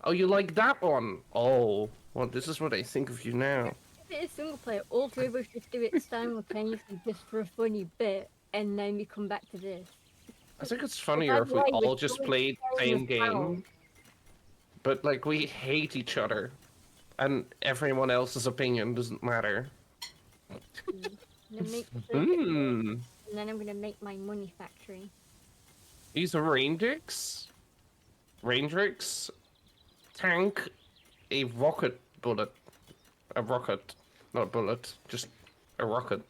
Oh, you like that one? Oh, well, this is what I think of you now. If it is single player, all three of us just do it simultaneously just for a funny bit, and then we come back to this. I think it's funnier if we all just played the same Pals. game, but like we hate each other, and everyone else's opinion doesn't matter. And then I'm gonna make my money factory. These are Raindrix. Raindrix tank a rocket bullet. A rocket. Not a bullet. Just a rocket.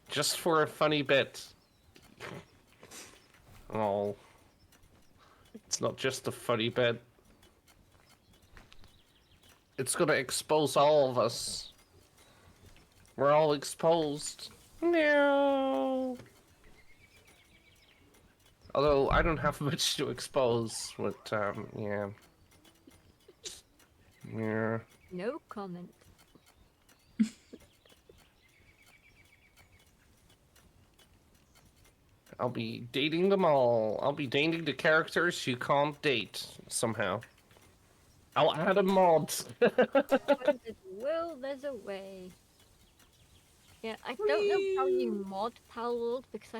Just for a funny bit. Oh. It's not just a funny bit. It's gonna expose all of us. We're all exposed. No. Although I don't have much to expose, but yeah. Yeah. No comment. I'll be dating them all. I'll be dating the characters you can't date somehow. I'll add a mod. Well, there's a way. Yeah, I don't know how you mod Pal World because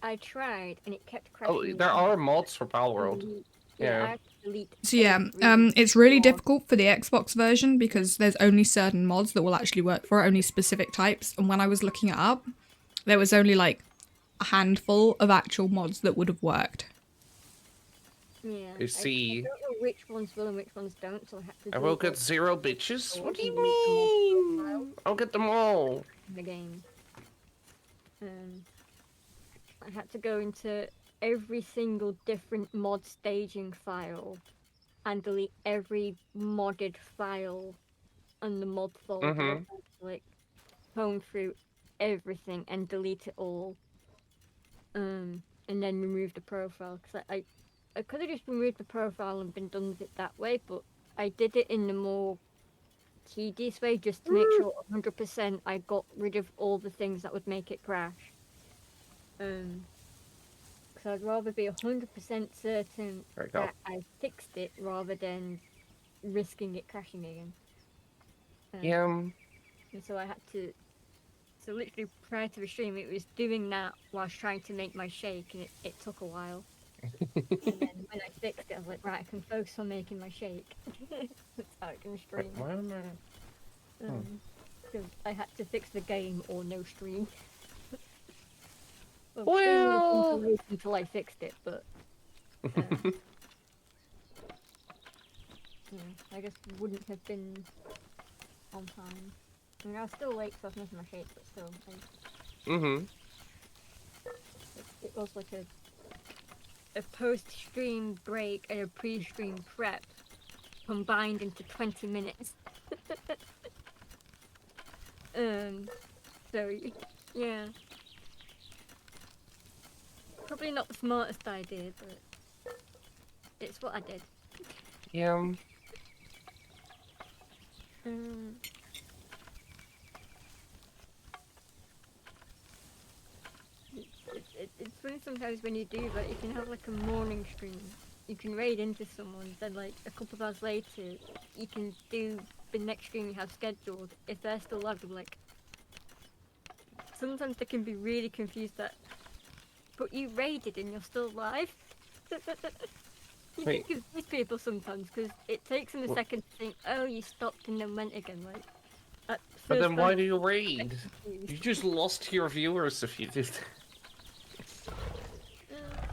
I tried and it kept crashing. Oh, there are mods for Pal World. Yeah. I had to delete So yeah, it's really difficult for the Xbox version because there's only certain mods that will actually work for it, only specific types. And when I was looking it up, there was only like a handful of actual mods that would have worked. Yeah. You see. I don't know which ones will and which ones don't, so I had to. I will get 0 bitches. What do you profile mean? I'll get them all. in the game. I had to go into every single different mod staging file and delete every modded file on the mod folder. Mhm. Like, comb through everything and delete it all. And then remove the profile. Because I could have just removed the profile and been done with it that way, but I did it in the more tedious way just to make sure 100% I got rid of all the things that would make it crash. Because I'd rather be 100% certain that I fixed it rather than risking it crashing again. Yeah. And so I had to. So literally prior to the stream, it was doing that whilst trying to make my shake, and it took a while. And then when I fixed it, I was like, right, I can focus on making my shake. That's how I can stream. Why am I? Because I had to fix the game or no stream. Well, until I fixed it, but I just wouldn't have been on time. I mean, I was still late, so I was making my shake, but still. It was like a post-stream break and a pre-stream prep combined into 20 minutes. So yeah, probably not the smartest idea, but it's what I did. Yeah. It's funny sometimes when you do that. You can have like a morning stream. You can raid into someone, then like a couple of hours later, you can do the next stream you have scheduled. If they're still live, they're like, sometimes they can be really confused that, but you raided and you're still live. You can confuse people sometimes because it takes them a second to think, oh, you stopped and then went again. Like, but then why do you raid? You just lost your viewers if you did.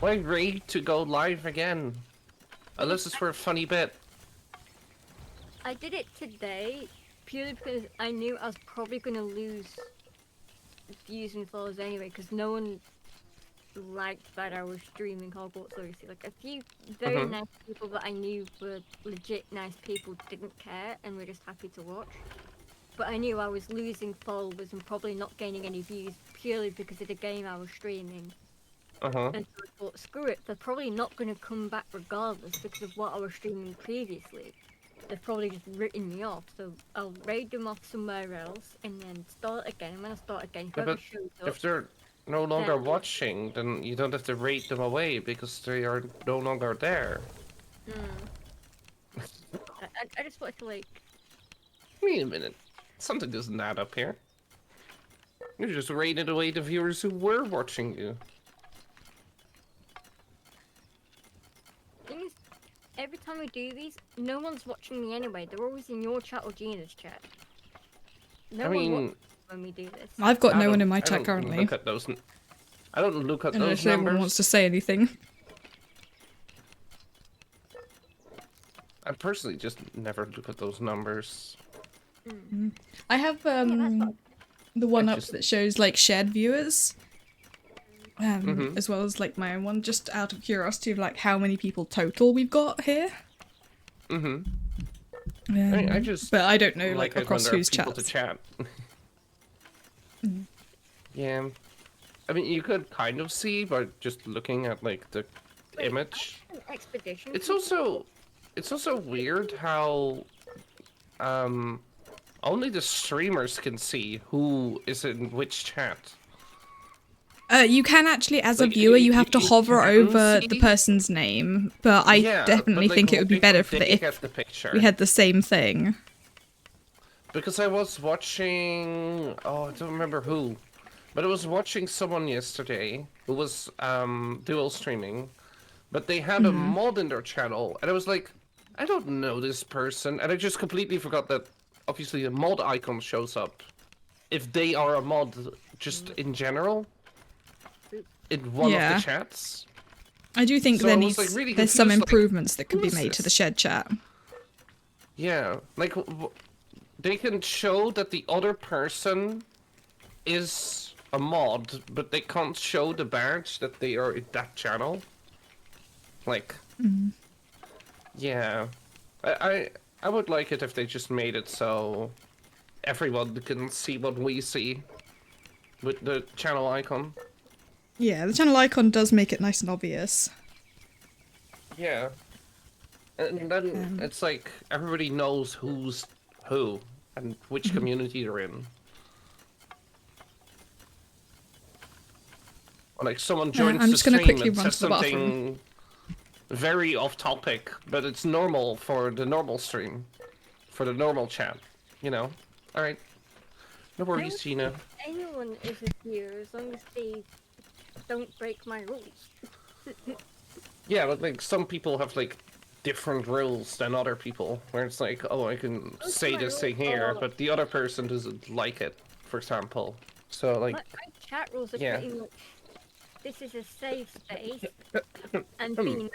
Why raid to go live again? Unless it's for a funny bit. I did it today purely because I knew I was probably going to lose views and followers anyway, because no one liked that I was streaming Hogwarts Legacy. Like, a few very nice people that I knew were legit nice people didn't care and were just happy to watch. But I knew I was losing followers and probably not gaining any views purely because of the game I was streaming. And so I thought, screw it, they're probably not going to come back regardless because of what I was streaming previously. They've probably just written me off, so I'll raid them off somewhere else and then start again. And when I start again, whoever shows up... If they're no longer watching, then you don't have to raid them away because they are no longer there. I just wanted to, like... Wait a minute. Something doesn't add up here. You just raided away the viewers who were watching you. Thing is, every time we do these, no one's watching me anyway. They're always in your chat or Gina's chat. No one watches when we do this. I've got no one in my chat currently. Look at those. I don't look at and those no numbers. one wants to say anything. I personally just never look at those numbers. I have the one up that shows like shared viewers, as well as like my own one, just out of curiosity of like how many people total we've got here. I just, but I don't know like it across when there are whose people chats. to chat. Yeah, I mean you could kind of see by just looking at like the image. Expedition. It's also weird how only the streamers can see who is in which chat. You can actually, as a viewer, you have to hover over the person's name, but I definitely think it would be better for if we had the same thing. Because I was watching, I don't remember who, but I was watching someone yesterday who was dual streaming, but they had a mod in their channel, and I was like, I don't know this person, and I just completely forgot that obviously the mod icon shows up if they are a mod just in general in one of the chats. I do think So there I was, needs like, really there's some confused, like, improvements that could who be is made to the this? shared chat. Yeah, like they can show that the other person is a mod, but they can't show the badge that they are in that channel. Like, yeah, I would like it if they just made it so everyone can see what we see with the channel icon. Yeah, the channel icon does make it nice and obvious. Yeah, and then it's like everybody knows who's who and which community they're in. Or like someone joins I'm the just gonna stream quickly and run says to the bathroom. something very off topic, but it's normal for the normal stream, for the normal chat, you know? Alright. No worries, Gina. Anyone is a viewer as long as they don't break my rules. Yeah, but like some people have like different rules than other people, where it's like, oh, I can Most of say my this thing rules here, are- but the other person doesn't like it, for example. So like, My chat rules are yeah. pretty much, this is a safe space, and be nice.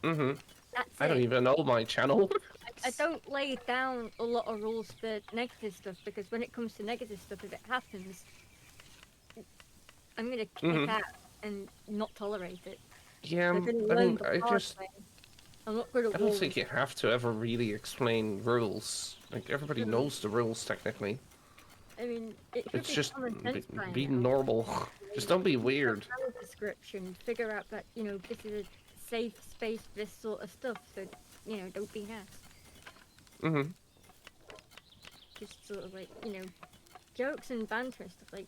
Mm-hmm. That's I don't it. even know my channel. I don't lay down a lot of rules for negative stuff, because when it comes to negative stuff, if it happens, I'm gonna kick out and not tolerate it. Yeah, I'm gonna I learn mean, the I hard just... way. I'm not good at I don't rules. think you have to ever really explain rules. Like, everybody knows the rules, technically. I mean, it should It's be just common sense by be now. normal. Just don't be weird. Channel description, figure out that, you know, this is a safe space for this sort of stuff, so, you know, don't be nasty. Mm-hmm. Just sort of like, you know, jokes and banter and stuff, like,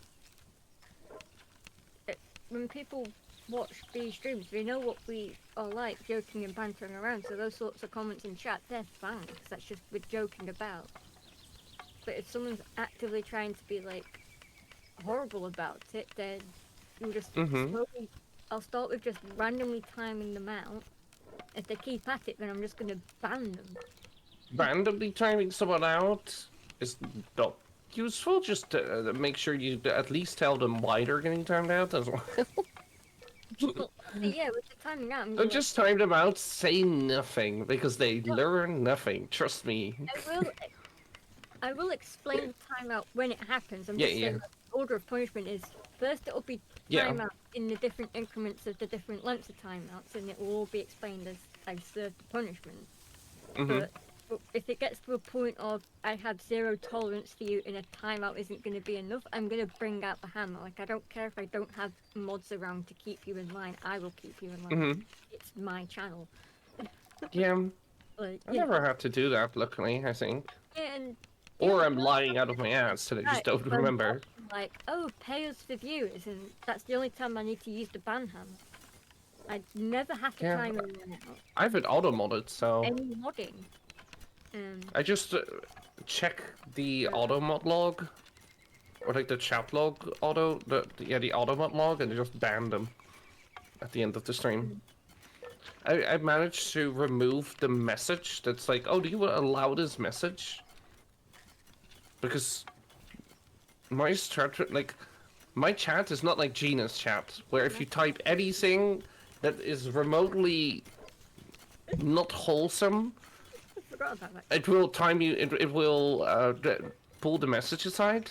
when people watch these streams, they know what we are like, joking and bantering around, so those sorts of comments in chat, they're fine, because that's just we're joking about. But if someone's actively trying to be, like, horrible about it, then you'll just slowly... I'll start with just randomly timing them out. If they keep at it, then I'm just gonna ban them. Randomly timing someone out is not useful. Just to make sure you at least tell them why they're getting timed out as well. Yeah, with the timing out, I'm Don't gonna, just time them out, say nothing, because they learn nothing. Trust me. I will explain the timeout when it happens. I'm Yeah, just saying the order of punishment is first it'll be timeout in the different increments of the different lengths of timeouts, and it will all be explained as I've served the punishment. But if it gets to a point of I have zero tolerance for you and a timeout isn't going to be enough, I'm going to bring out the hammer. Like, I don't care if I don't have mods around to keep you in line, I will keep you in line. It's my channel. Yeah. Like, I never had to do that, luckily, I think. Yeah, and Or I'm lying out of my ass that I just don't remember. Like, oh, pay us for viewers, and that's the only time I need to use the ban hammer. I never have to time anyone out. I have it auto-modded, so... Any modding. I just check the auto-mod log. Or like the chat log auto... the auto-mod log, and just ban them. At the end of the stream. I managed to remove the message that's like, oh, do you allow this message? Because my chat, like, my chat is not like Gina's chat, where if you type anything that is remotely not wholesome, it will time you, it will pull the message aside.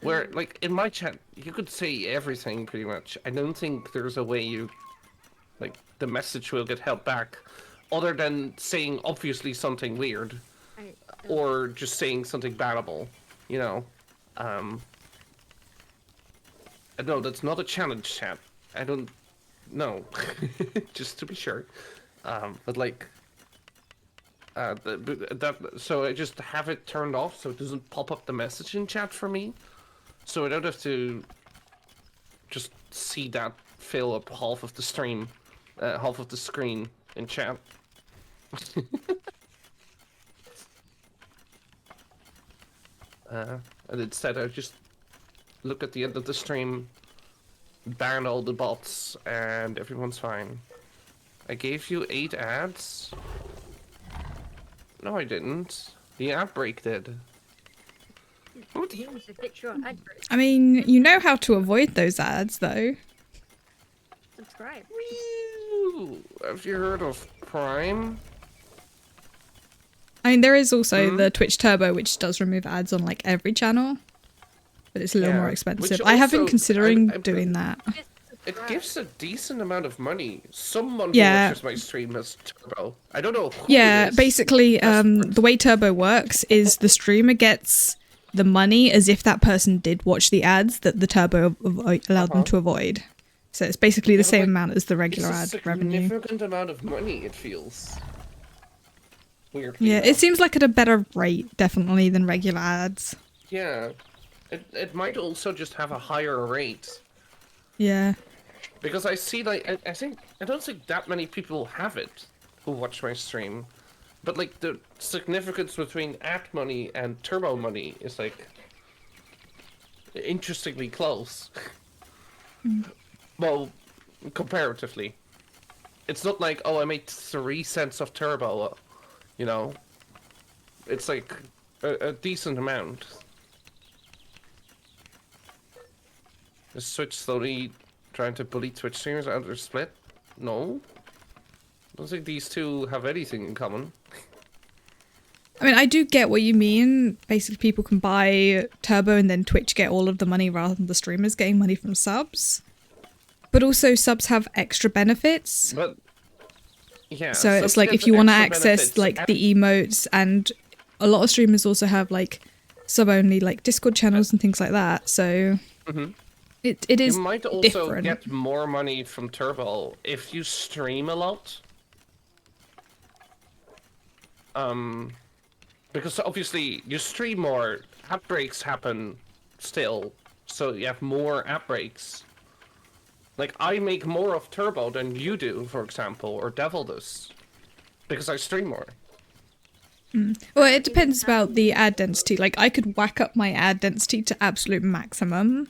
Where, like, in my chat, you could say everything, pretty much. I don't think there's a way you, like, the message will get held back, other than saying obviously something weird, or just saying something bannable, you know. No, that's not a challenge chat. I don't know, just to be sure. But like, so I just have it turned off so it doesn't pop up the message in chat for me, so I don't have to just see that fill up half of the stream, half of the screen in chat. And instead I just look at the end of the stream, ban all the bots, and everyone's fine. I gave you 8 ads? No, I didn't. The ad break did. I mean, you know how to avoid those ads, though. subscribe. Woo! Have you heard of Prime? I mean, there is also the Twitch Turbo, which does remove ads on like every channel, but it's a little more expensive. Which I have been also- considering doing that. It gives a decent amount of money. Someone Yeah. who watches my stream has Turbo. I don't know who Yeah, it is. basically, the way Turbo works is the streamer gets the money as if that person did watch the ads that the Turbo allowed them to avoid. So it's basically the Yeah, but, same like, amount as the regular It's a ad revenue. significant amount of money, it feels. Weirdly Yeah, enough. it seems like at a better rate, definitely, than regular ads. Yeah. It might also just have a higher rate. Yeah. Because I see, like, I don't think that many people have it who watch my stream. But, like, the significance between ad money and turbo money is, like, interestingly close. Well, comparatively. It's not like, oh, I made 3 cents off turbo, you know? It's, like, a decent amount. Is Switch slowly trying to bully Twitch streamers out of their split? No. I don't think these two have anything in common. I mean, I do get what you mean. Basically, people can buy Turbo and then Twitch get all of the money rather than the streamers getting money from subs. But also, subs have extra benefits. But, yeah. So it's subs like get if you want to extra access benefits like and- the emotes, and a lot of streamers also have like sub-only like Discord channels and things like that. So it is You might also different. get more money from Turbo if you stream a lot. Because obviously you stream more, app breaks happen still, so you have more app breaks. Like, I make more of Turbo than you do, for example, or Devil does, because I stream more. Well, it depends about the ad density. Like, I could whack up my ad density to absolute maximum,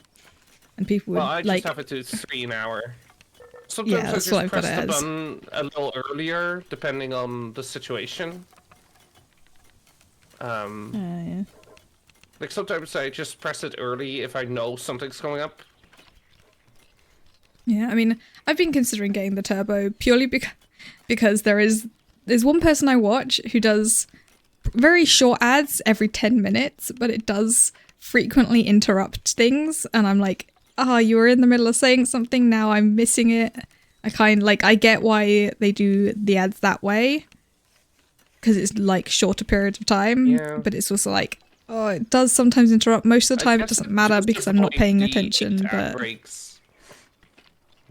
and people would Well, I just like. have it to 3 an hour. Sometimes I that's just what I've got press it the as. button a little earlier, depending on the situation. Yeah. Like, sometimes I just press it early if I know something's coming up. Yeah, I mean, I've been considering getting the Turbo purely because there's one person I watch who does very short ads every 10 minutes, but it does frequently interrupt things, and I'm like, you were in the middle of saying something, now I'm missing it. I get why they do the ads that way, because it's like shorter periods of time, Yeah. but it's also like, it does sometimes interrupt. Most of the I time it guess doesn't it's matter just to because I'm not avoid paying the attention, 8 ad but breaks.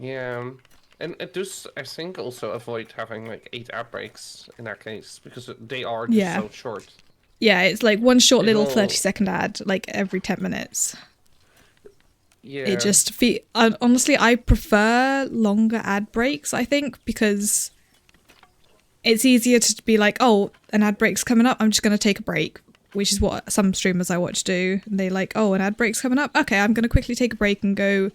Yeah. And it does, I think, also avoid having, like, 8 ad breaks in that case, because they are just Yeah. so short. yeah, it's like one short little It'll- 30-second ad, like every 10 minutes. Yeah. It just honestly, I prefer longer ad breaks, I think, because it's easier to be like, oh, an ad break's coming up, I'm just going to take a break, which is what some streamers I watch do. And they like, oh, an ad break's coming up, okay, I'm going to quickly take a break and go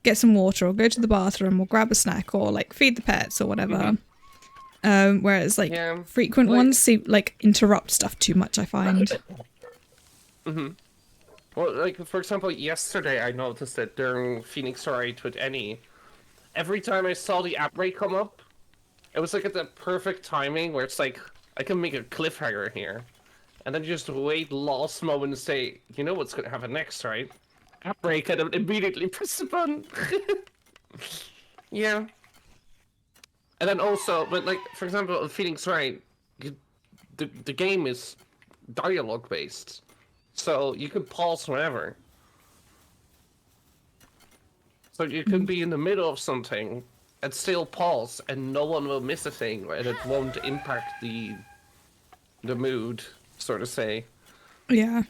get some water or go to the bathroom or grab a snack or like feed the pets or whatever. Whereas like Yeah, frequent like- ones seem like interrupt stuff too much, I find. Well, like, for example, yesterday I noticed that during Phoenix Wright with Annie, every time I saw the ad break come up, it was like at the perfect timing where it's like, I can make a cliffhanger here. And then just wait last moment and say, you know what's gonna happen next, right? Ad break, and then immediately press the button. Yeah. And then also, but like, for example, in Phoenix Wright, the game is dialogue based. So you can pause whenever. So you can be in the middle of something and still pause, and no one will miss a thing, and it won't impact the mood, so to say, Yeah.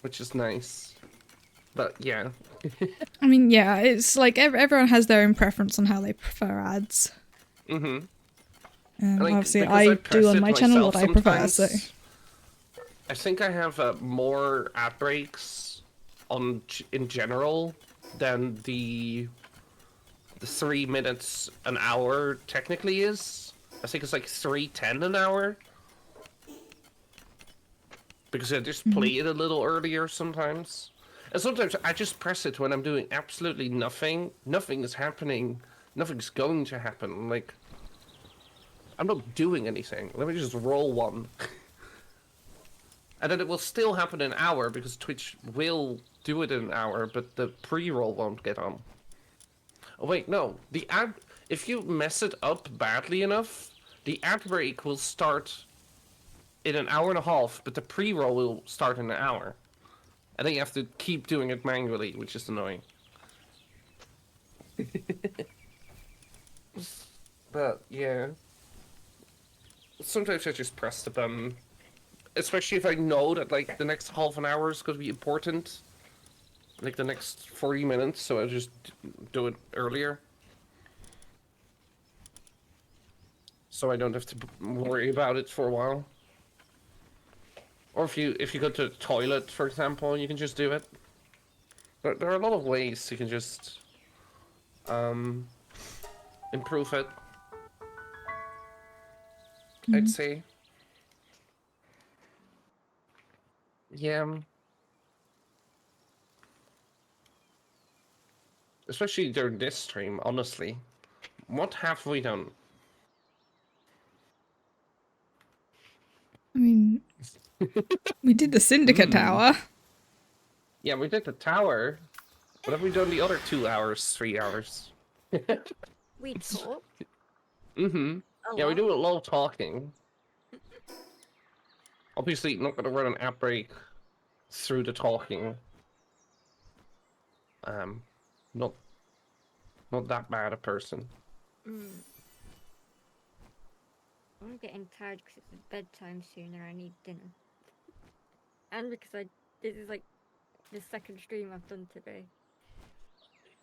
which is nice. But yeah, I mean, yeah, it's like everyone has their own preference on how they prefer ads. Like, Obviously, because I press do on it my channel myself what I prefer, so. sometimes, I think I have more ad breaks in general than the 3 minutes an hour technically is. I think it's like 3:10 an hour. Because I just play it a little earlier sometimes. And sometimes I just press it when I'm doing absolutely nothing. Nothing is happening. Nothing's going to happen. Like, I'm not doing anything. Let me just roll one. And then it will still happen in an hour because Twitch will do it in an hour, but the pre-roll won't get on. Oh wait, no. The ad, if you mess it up badly enough, the ad break will start in an hour and a half, but the pre-roll will start in an hour. And then you have to keep doing it manually, which is annoying. But yeah. Sometimes I just press the button. Especially if I know that like the next half an hour is going to be important. Like the next 40 minutes, so I just do it earlier. So I don't have to worry about it for a while. Or if you go to the toilet, for example, you can just do it. There are a lot of ways you can just improve it. I'd say. Yeah. Especially during this stream, honestly. What have we done? I mean, we did the syndicate tower. Yeah, we did the tower. What have we done the other 2 hours, 3 hours? We talk. Mm-hmm. A Yeah, we lot. do a lot of talking. Obviously, not gonna run an app break through the talking. Not that bad a person. I'm getting tired because it's bedtime soon and I need dinner. And because this is like the second stream I've done today.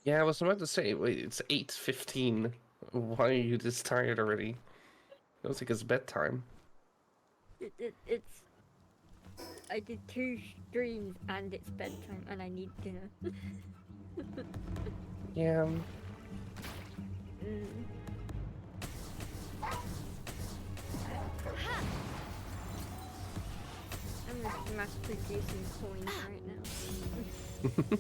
Yeah, I was about to say, wait, it's 8:15. Why are you this tired already? I was like, it's bedtime. It's. I did 2 streams and it's bedtime and I need dinner. Yeah. I'm just mass producing coins right now.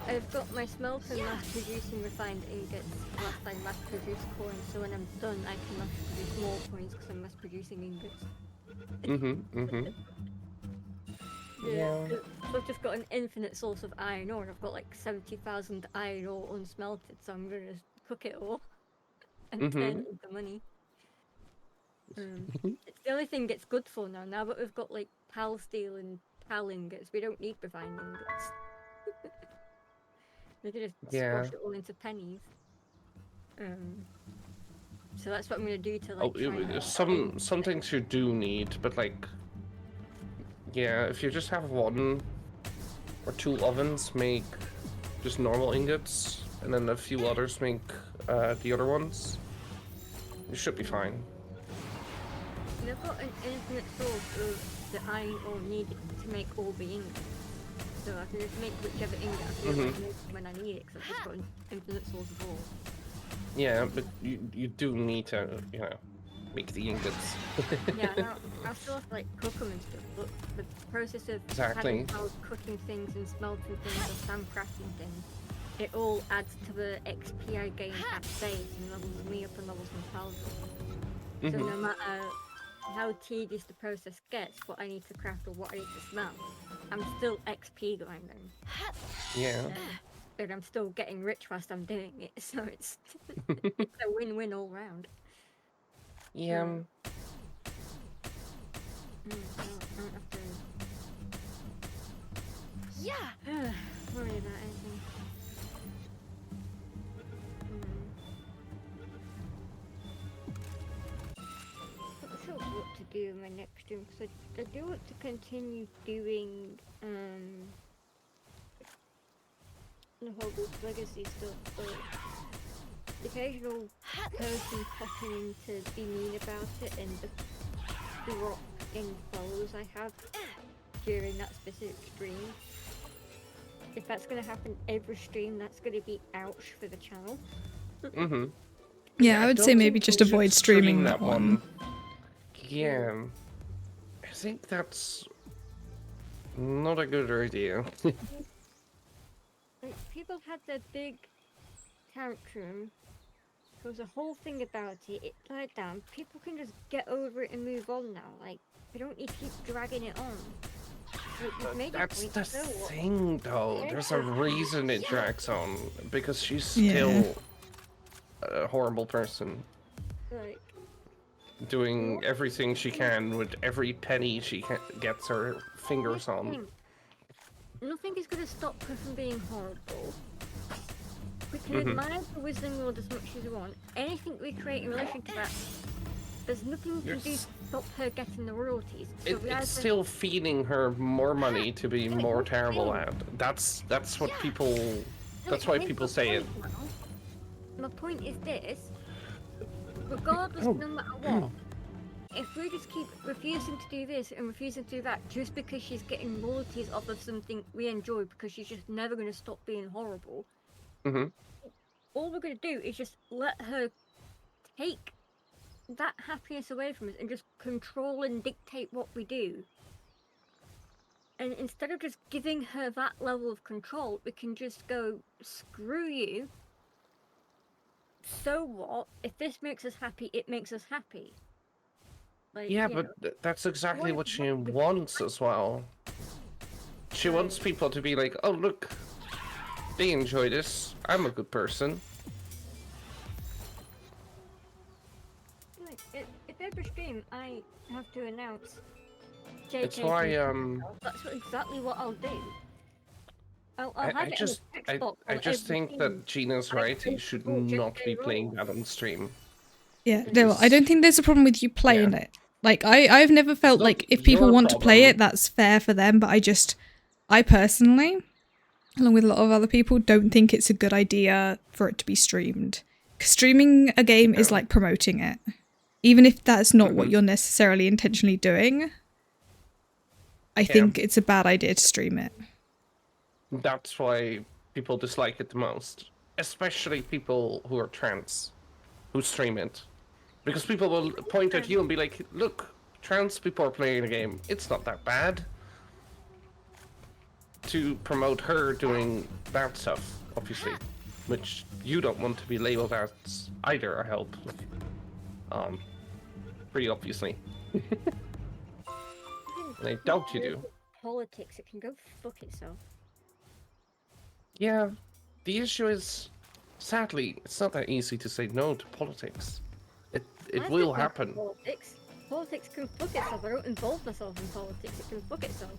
I've got my smelter mass producing refined ingots whilst I mass produce coins, so when I'm done I can mass produce more coins because I'm mass producing ingots. Yeah. So I've just got an infinite source of iron ore and I've got like 70,000 iron ore unsmelted, so I'm gonna cook it all and turn it into money. It's the only thing it's good for now that we've got like pal steel and pal ingots, we don't need refined ingots. We can just squash it all into pennies. So that's what I'm gonna do to like some things you do need, but like, yeah, if you just have 1 or 2 ovens, make just normal ingots, and then a few others make the other ones, you should be fine. And I've got an infinite source of the iron ore needed to make all the ingots. So I can just make whichever ingot I feel like making when I need it, because I've just got an infinite source of ore. Yeah, but you do need to, you know, make the ingots. Yeah, no, I still have to like cook them and stuff, but the process of having power cooking things and smelting things or sandcrafting things, it all adds to the XP I gain at base and levels me up and levels my pals up. So no matter how tedious the process gets, what I need to craft or what I need to smelt, I'm still XP grinding. Yeah. But I'm still getting rich whilst I'm doing it, so it's a win-win all round. Yeah. I don't have to worry about anything. Not sure what to do in my next stream, because I do want to continue doing the Hogwarts Legacy stuff, but the occasional person popping in to be mean about it and the drop in followers I have during that specific stream. If that's going to happen every stream, that's going to be ouch for the channel. Yeah, I would say maybe just avoid streaming that one. Yeah. I think that's Not a good idea. Like, people had their big tantrum. There was a whole thing about it. It died down. People can just get over it and move on now. Like, we don't need to keep dragging it on. Like, you've made your That's point, the so what? thing, though. Yeah. There's a reason it drags on. Because she's Yeah. still a horrible person. Like, Doing everything she can with every penny she gets her fingers on. nothing is going to stop her from being horrible. We can admire the wisdom world as much as we want. Anything we create in relation to that, there's nothing we can do to stop her getting the royalties. So It's still feeding her more money to be more terrible at. That's what people. That's why people say it. My point is this: regardless, no matter what, if we just keep refusing to do this and refusing to do that just because she's getting royalties off of something we enjoy because she's just never going to stop being horrible, all we're going to do is just let her take that happiness away from us and just control and dictate what we do. And instead of just giving her that level of control, we can just go, screw you. So what? If this makes us happy, it makes us happy. Like, Yeah, but that's exactly what she wants as well. She wants people to be like, oh look, they enjoy this. I'm a good person. If every stream I have to announce JK, It's why that's exactly what I'll do. I'll I have it just in the text box I on just every think stream. that Gina's right. You should not be playing that on stream. Yeah, no, I don't think there's a problem with you playing it. Like, I've never felt It's like not if people your want to play problem. it, that's fair for them, but I personally, along with a lot of other people, don't think it's a good idea for it to be streamed. 'Cause streaming a game is like promoting it. Even if that's not what you're necessarily intentionally doing, I think it's a bad idea to stream it. That's why people dislike it the most. Especially people who are trans, who stream it. Because people will point at you and be like, look, trans people are playing a game. It's not that bad. To promote her doing bad stuff, obviously. Which you don't want to be labeled as either, I hope. Pretty obviously. I doubt you do. Politics, it can go fuck itself. Yeah, the issue is, sadly, it's not that easy to say no to politics. It will happen. Politics can fuck itself. I don't involve myself in politics. It can fuck itself.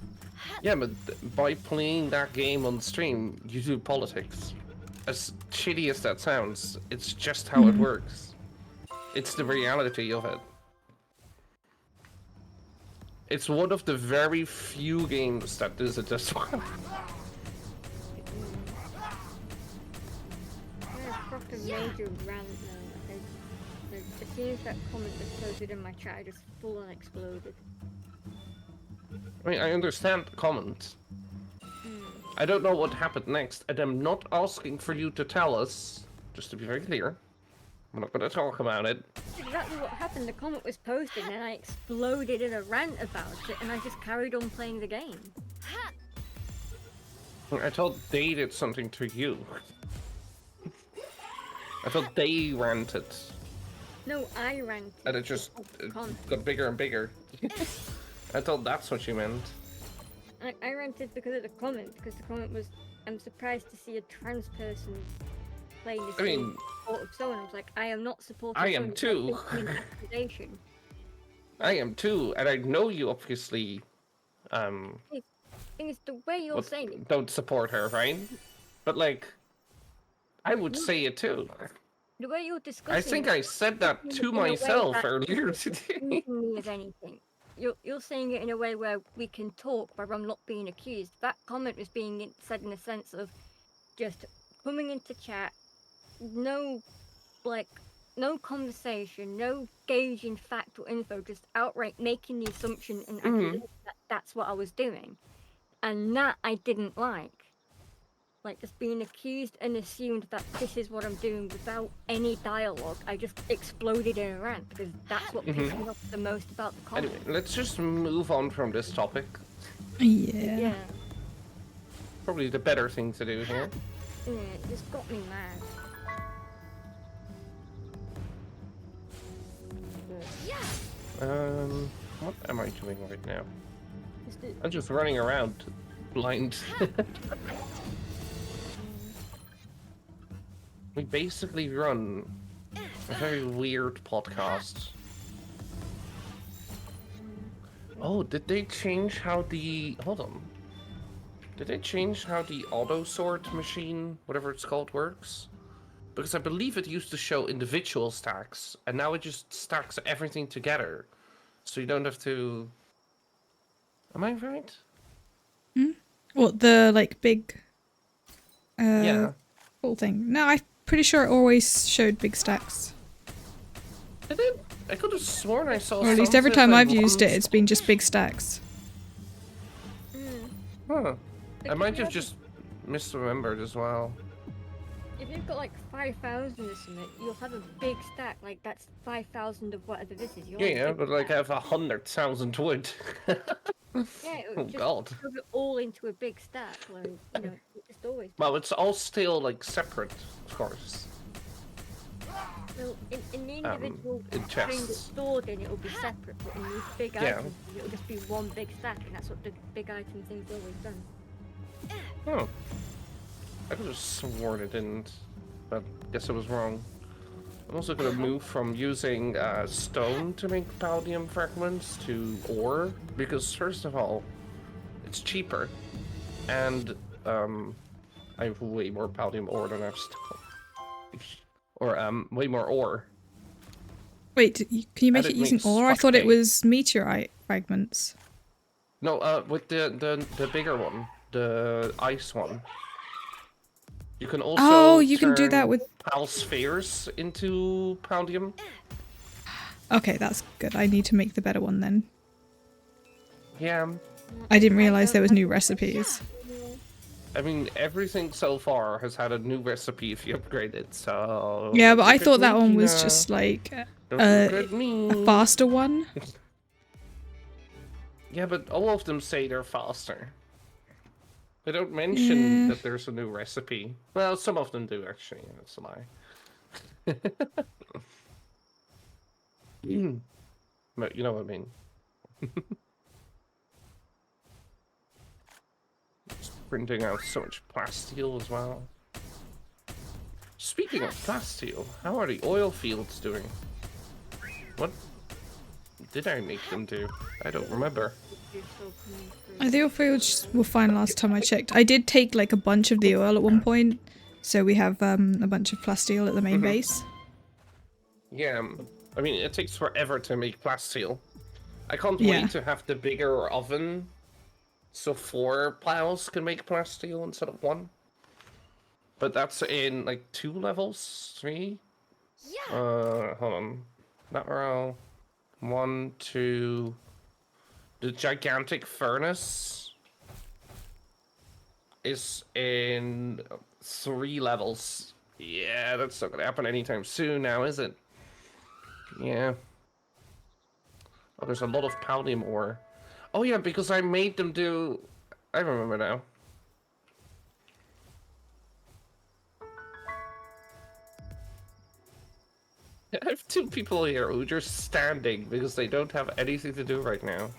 Yeah, but by playing that game on stream, you do politics. As shitty as that sounds, it's just how it works. It's the reality of it. It's one of the very few games that does it this well. A major rant now. As soon as that comment was posted in my chat, I just full on exploded. I mean, I understand the comment. I don't know what happened next, and I'm not asking for you to tell us, just to be very clear. I'm not going to talk about it. That's exactly what happened. The comment was posted, and I exploded in a rant about it, and I just carried on playing the game. I thought they did something to you. I thought they ranted. No, I ranted. And it just got bigger and bigger. I thought that's what you meant. I ranted because of the comment, because the comment was, I'm surprised to see a trans person playing this game in support of someone. I was like, I am not supporting I am too. I am too, and I know you obviously thing is, the way you're saying it, don't support her, right? But like, I would say it too. The way you're discussing I think I said that to myself earlier today. Me as anything. You're saying it in a way where we can talk, where I'm not being accused. That comment was being said in a sense of just coming into chat, no conversation, no gauging fact or info, just outright making the assumption and accusation that that's what I was doing, and that I didn't like. Like, just being accused and assumed that this is what I'm doing without any dialogue. I just exploded in a rant because that's what pissed me off the most about the comment. Anyway, let's just move on from this topic. Yeah. Yeah. Probably the better thing to do here. Yeah, it just got me mad. What am I doing right now? Just do- I'm just running around blind. We basically run a very weird podcast. Oh, did they change how the... Hold on. Did they change how the auto sort machine, whatever it's called, works? Because I believe it used to show individual stacks, and now it just stacks everything together. So you don't have to... Am I right? What, the like big Yeah. whole thing? No, I'm pretty sure it always showed big stacks. Did it? I could have sworn I saw Or at least every something time like I've used one it, it's been just big stacks. Huh. I Because might you have just misremembered as well. If you've got like 5,000 or something, you'll have a big stack. Like that's 5,000 of whatever this is. You'll have a Yeah, big but like I stack. have 100,000 wood. Yeah, it Oh would just god. shove it all into a big stack. Like it just always. Well, it's all still like separate, of course. Well, in the individual in thing that's chests. stored in, it'll be separate. But in these big Yeah. items, it'll just be one big stack, and that's what the big item thing's always done. Oh. I could have sworn it didn't, but guess I was wrong. I'm also gonna move from using stone to make palladium fragments to ore, because first of all, it's cheaper, and I have way more palladium ore than I have stone. Or way more ore. Wait, can you make And it it using makes ore? I thought it fucking- was meteorite fragments. No, with the bigger one, the ice one. You can also Oh, you can do that turn with... pal spheres into palladium. Okay, that's good. I need to make the better one then. Yeah, I didn't realise there was new recipes. I mean everything so far has had a new recipe if you upgrade it. So Yeah, don't but I look at thought that me, one was Tina. just like Don't a look at me. faster one. Yeah, but all of them say they're faster. They don't mention Yeah. that there's a new recipe. Well, some of them do actually. That's a lie. But you know what I mean. Just printing out so much plasteel as well. Speaking of plasteel, how are the oil fields doing? What did I make them do? I don't remember. You're still coming through. The oil fields were fine last time I checked. I did take like a bunch of the oil at one point, so we have a bunch of plasteel at the main base. Yeah, I mean, it takes forever to make plasteel. I can't Yeah. wait to have the bigger oven, so 4 plows can make plasteel instead of 1. But that's in like 2 levels, 3. Hold on. Not row. 1, 2. The gigantic furnace is in 3 levels. Yeah, that's not gonna happen anytime soon now, is it? Yeah. Oh, there's a lot of palladium ore. Oh yeah, because I made them do... I remember now. I have 2 people here who are just standing because they don't have anything to do right now.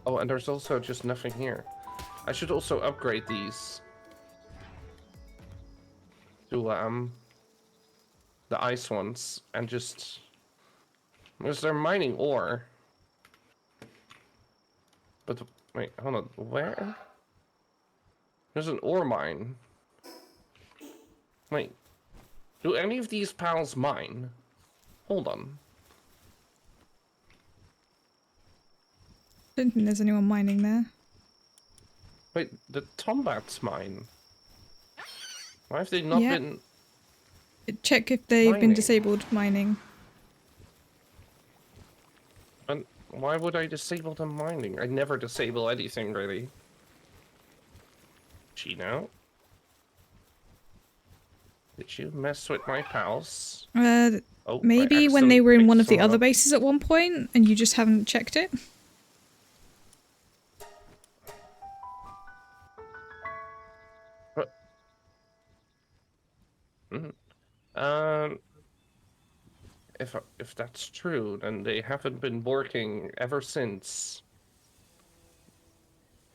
Oh, and there's also just nothing here. I should also upgrade these to the ice ones and just because they're mining ore. But wait, hold on, where? There's an ore mine. Wait, do any of these pals mine? Hold on. Don't think there's anyone mining there. Wait, the Tombats mine. Why have they not Yeah. been? Check if they've been Mining. disabled mining. And why would I disable them mining? I never disable anything really. Gino? Did you mess with my pals? Oh, I Maybe when they accidentally were in picked one of the someone other up. bases at one point and you just haven't checked it. But- mhm. Um, if that's true, then they haven't been working ever since.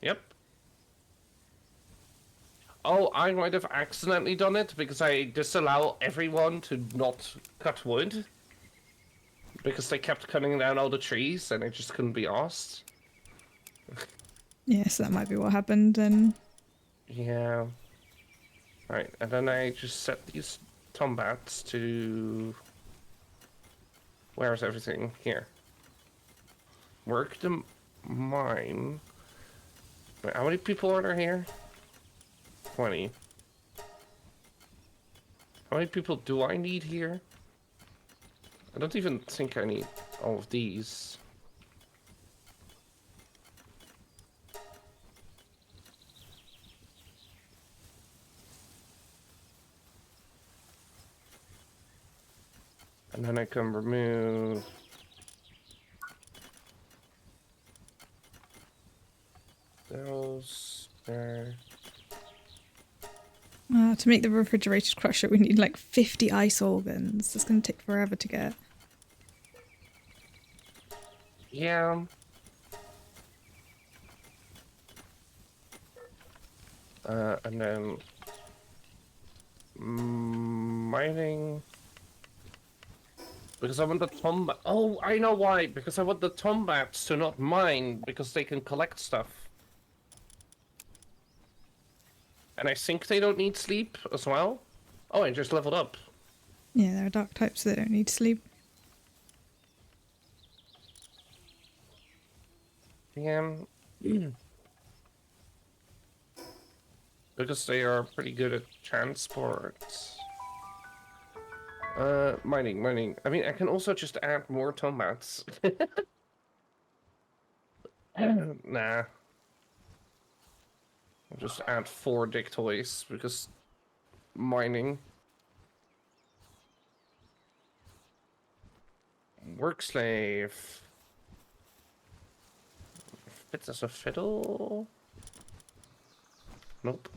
Yep. Oh, I might have accidentally done it because I disallow everyone to not cut wood. Because they kept cutting down all the trees and I just couldn't be asked. Yes, that might be what happened then. Yeah. Right, and then I just set these tombats to... Where's everything? Here. Work the mine. Wait, how many people are there here? 20. How many people do I need here? I don't even think I need all of these. And then I can remove... those there. To make the refrigerated crusher, we need like 50 ice organs. That's going to take forever to get. Yeah. And then... mining... Because I want the tombat. Oh, I know why. Because I want the tombats to not mine, because they can collect stuff. And I think they don't need sleep as well. Oh, I just leveled up. Yeah, they're dark types, so they don't need sleep. Yeah. Because they are pretty good at transport. Mining. I mean, I can also just add more tombats. Nah. I'll just add 4 dick toys, because mining. Work slave. Fits as a fiddle? Nope.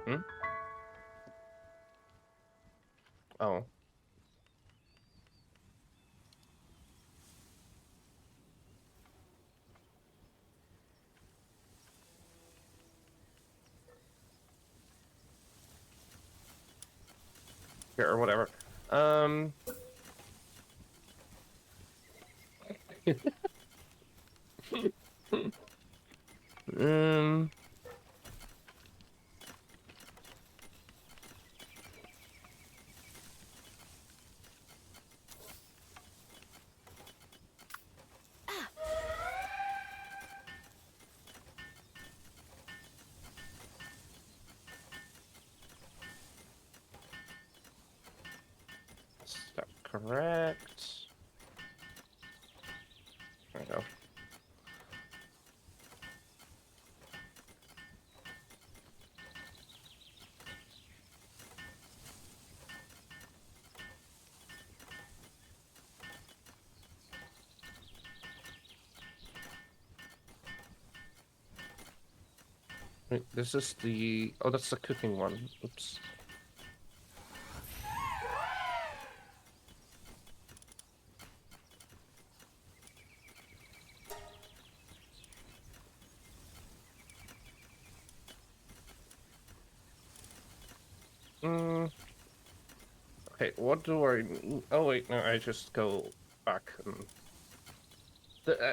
Hmm? Oh. Here, or whatever. Um... um... Is that correct? There we go. Wait, this is the... Oh, that's the cooking one. Oops. Mm. Okay, what do I... Oh wait, no, I just go back and...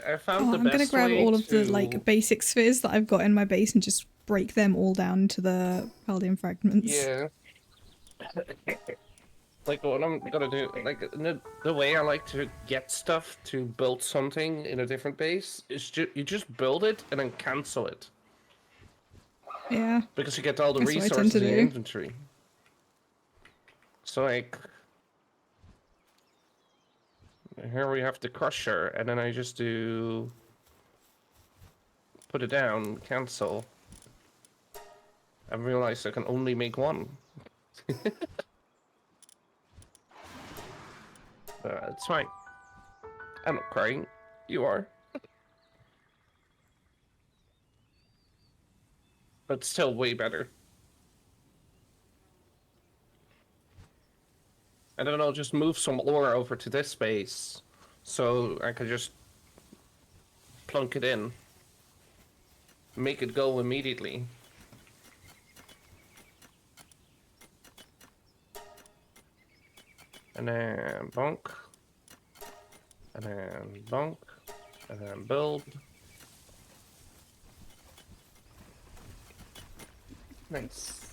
I found Oh, the I'm gonna best grab way all of the to... like basic spheres that I've got in my base and just break them all down into the Paldean fragments. Yeah. Like, what I'm gonna do... Like, the way I like to get stuff to build something in a different base is you just build it and then cancel it. Yeah, Because you get all the that's what I tend to resources in your do. inventory. So, like... Here we have the crusher, and then I just do... Put it down, cancel. I realize I can only make one. It's fine. I'm not crying. You are. But still way better. And then I'll just move some ore over to this space, so I can just plunk it in. Make it go immediately. And then bonk. And then bonk. And then build. Nice.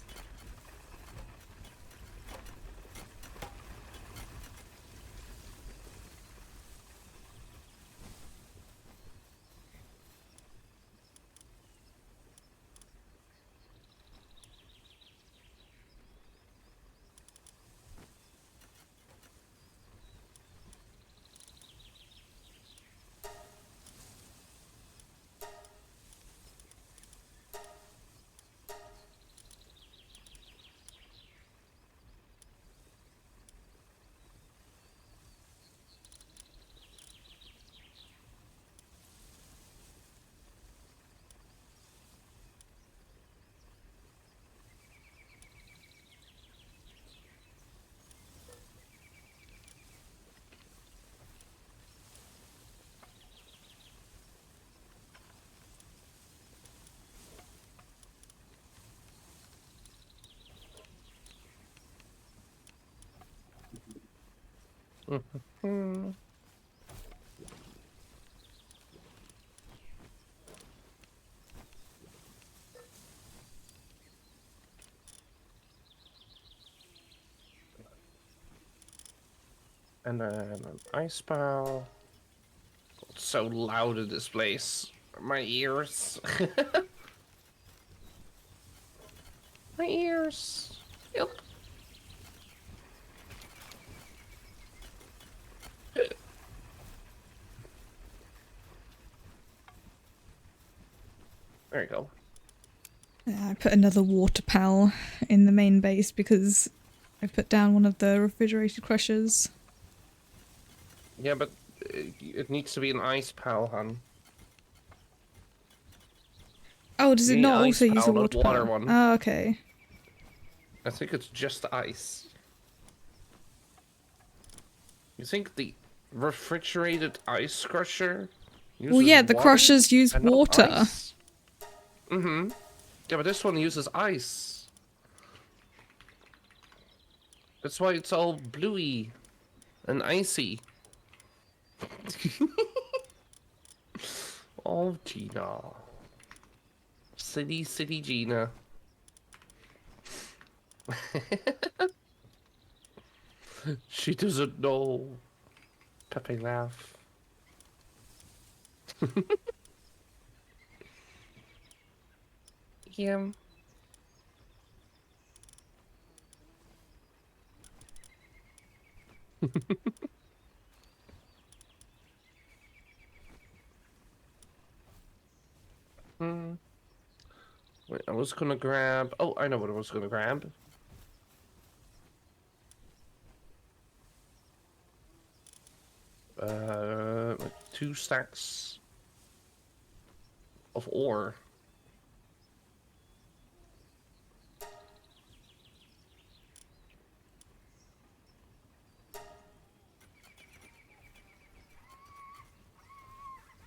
Mm-hmm. And then an ice bow. It's so loud in this place. My ears. My ears. Yep. There you go. Yeah, I put another water pal in the main base because I put down one of the refrigerated crushers. Yeah, but it needs to be an ice pal, hun. Oh, does it You need not ice also use a pal, not water water pal? one. Oh, okay. I think it's just ice. You think the refrigerated ice crusher uses Well, yeah, the water crushers use and not water. ice? Mm-hmm. Yeah, but this one uses ice. That's why it's all bluey and icy. Oh, Gina. City Gina. She doesn't know. Pepe laugh. Yeah. Hmm. Wait, I was gonna grab... Oh, I know what I was gonna grab. Like 2 stacks of ore.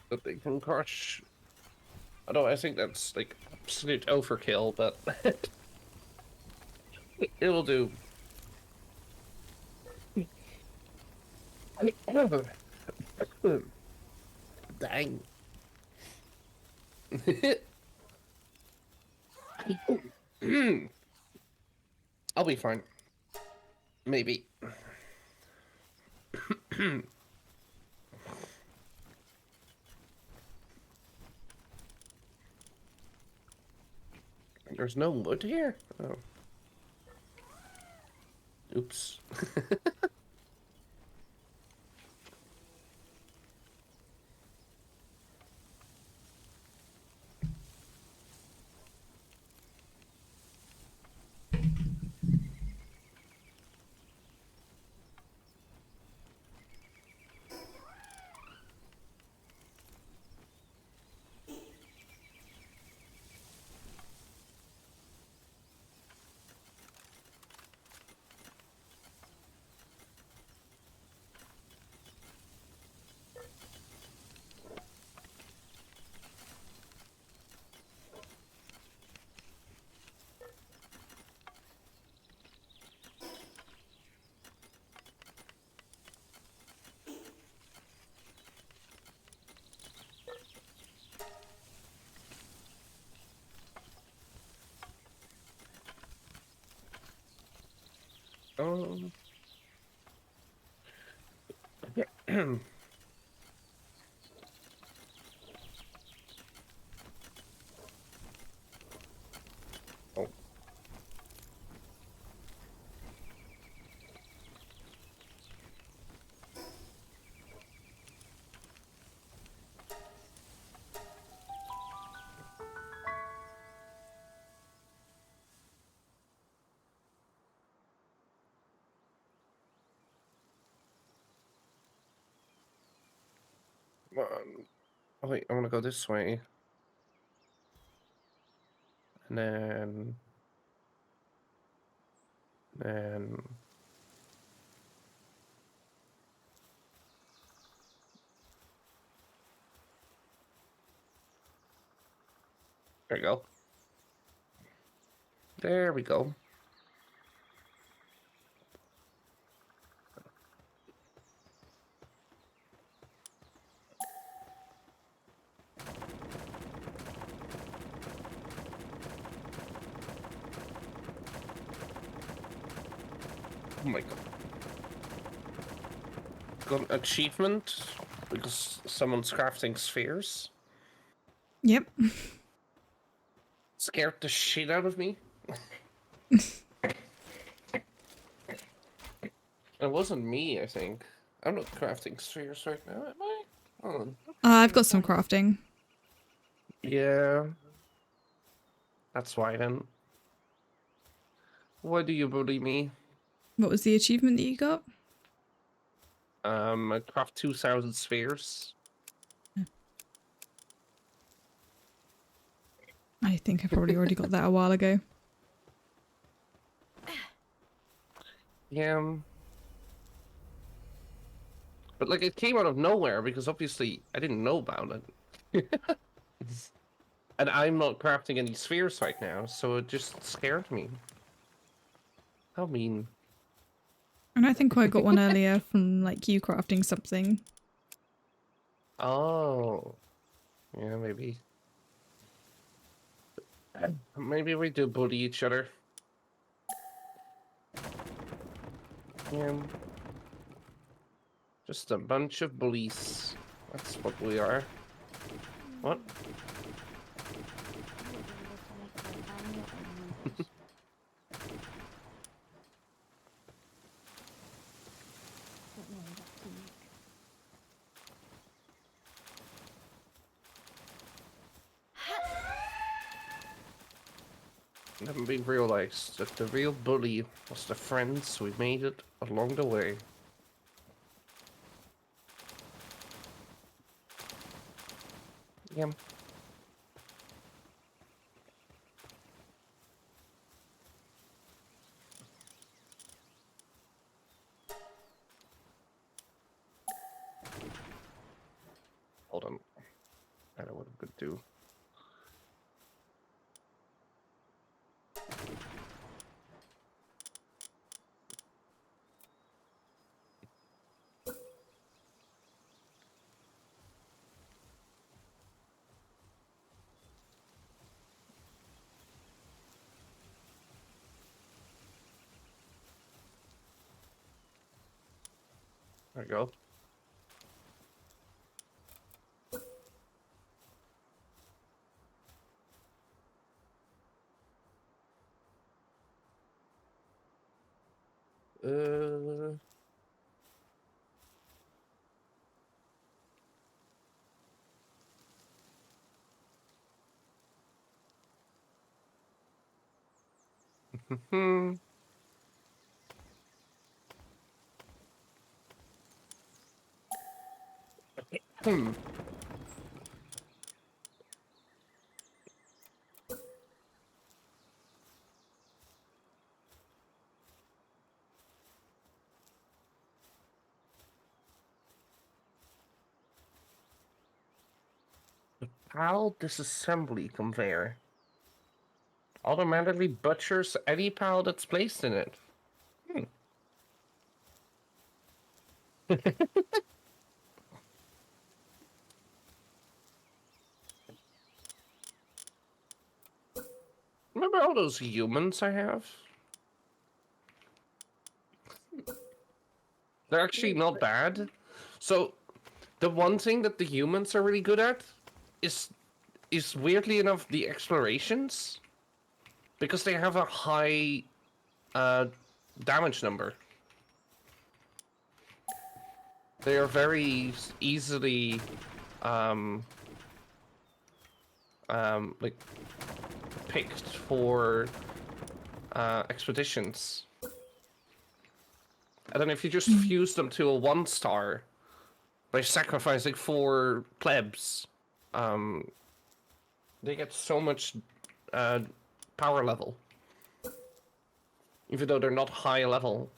That they can crush. Although I think that's like absolute overkill, but it'll do. Dang. I'll be fine. Maybe. There's no wood here? Oh. Oops. Oh. Oh. Oh wait, I want to go this way. And then there we go. There we go. Oh my god. Got an achievement because someone's crafting spheres. Yep. Scared the shit out of me. It wasn't me, I think. I'm not crafting spheres right now, am I? Hold on. I've got some crafting. Yeah. That's why then. Why do you bully me? What was the achievement that you got? I craft 2,000 spheres. I think I probably already got that a while ago. Yeah. But like it came out of nowhere because obviously I didn't know about it. And I'm not crafting any spheres right now, so it just scared me. How mean. And I think I got one earlier from like you crafting something. Oh. Yeah, maybe. Maybe we do bully each other. Yeah. Just a bunch of bullies. That's what we are. What? Never been realized that the real bully was the friends we made it along the way. Yeah. Hold on. I don't know what I could do. There we go. Uh, hmm. Hmm. PAL disassembly conveyor automatically butchers any PAL that's placed in it. Hmm. Remember all those humans I have? They're actually not bad. So the one thing that the humans are really good at is weirdly enough the explorations, because they have a high damage number. They are very easily like picked for expeditions. And then if you just fuse them to a 1-star by sacrificing 4 plebs, they get so much power level, even though they're not high level.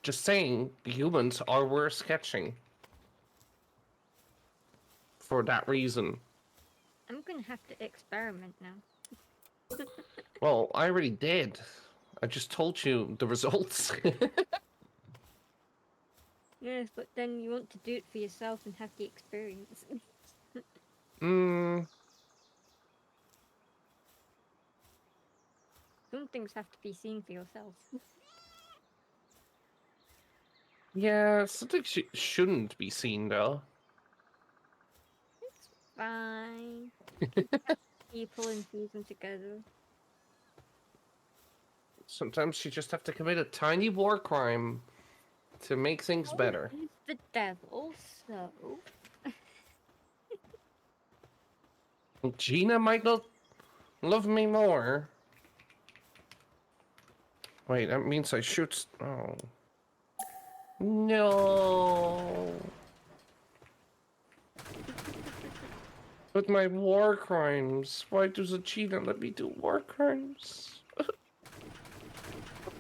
Just saying, the humans are worth catching for that reason. I'm gonna have to experiment now. Well, I already did. I just told you the results. Yes, but then you want to do it for yourself and have the experience. Mm, Some things have to be seen for yourself. yeah, something shouldn't be seen, though. It's fine. People and fuse them together. Sometimes you just have to commit a tiny war crime to make things better. He's the devil, so... Gina might not love me more. Wait, that means I should... Oh. No. But my war crimes. Why does Gina let me do war crimes? I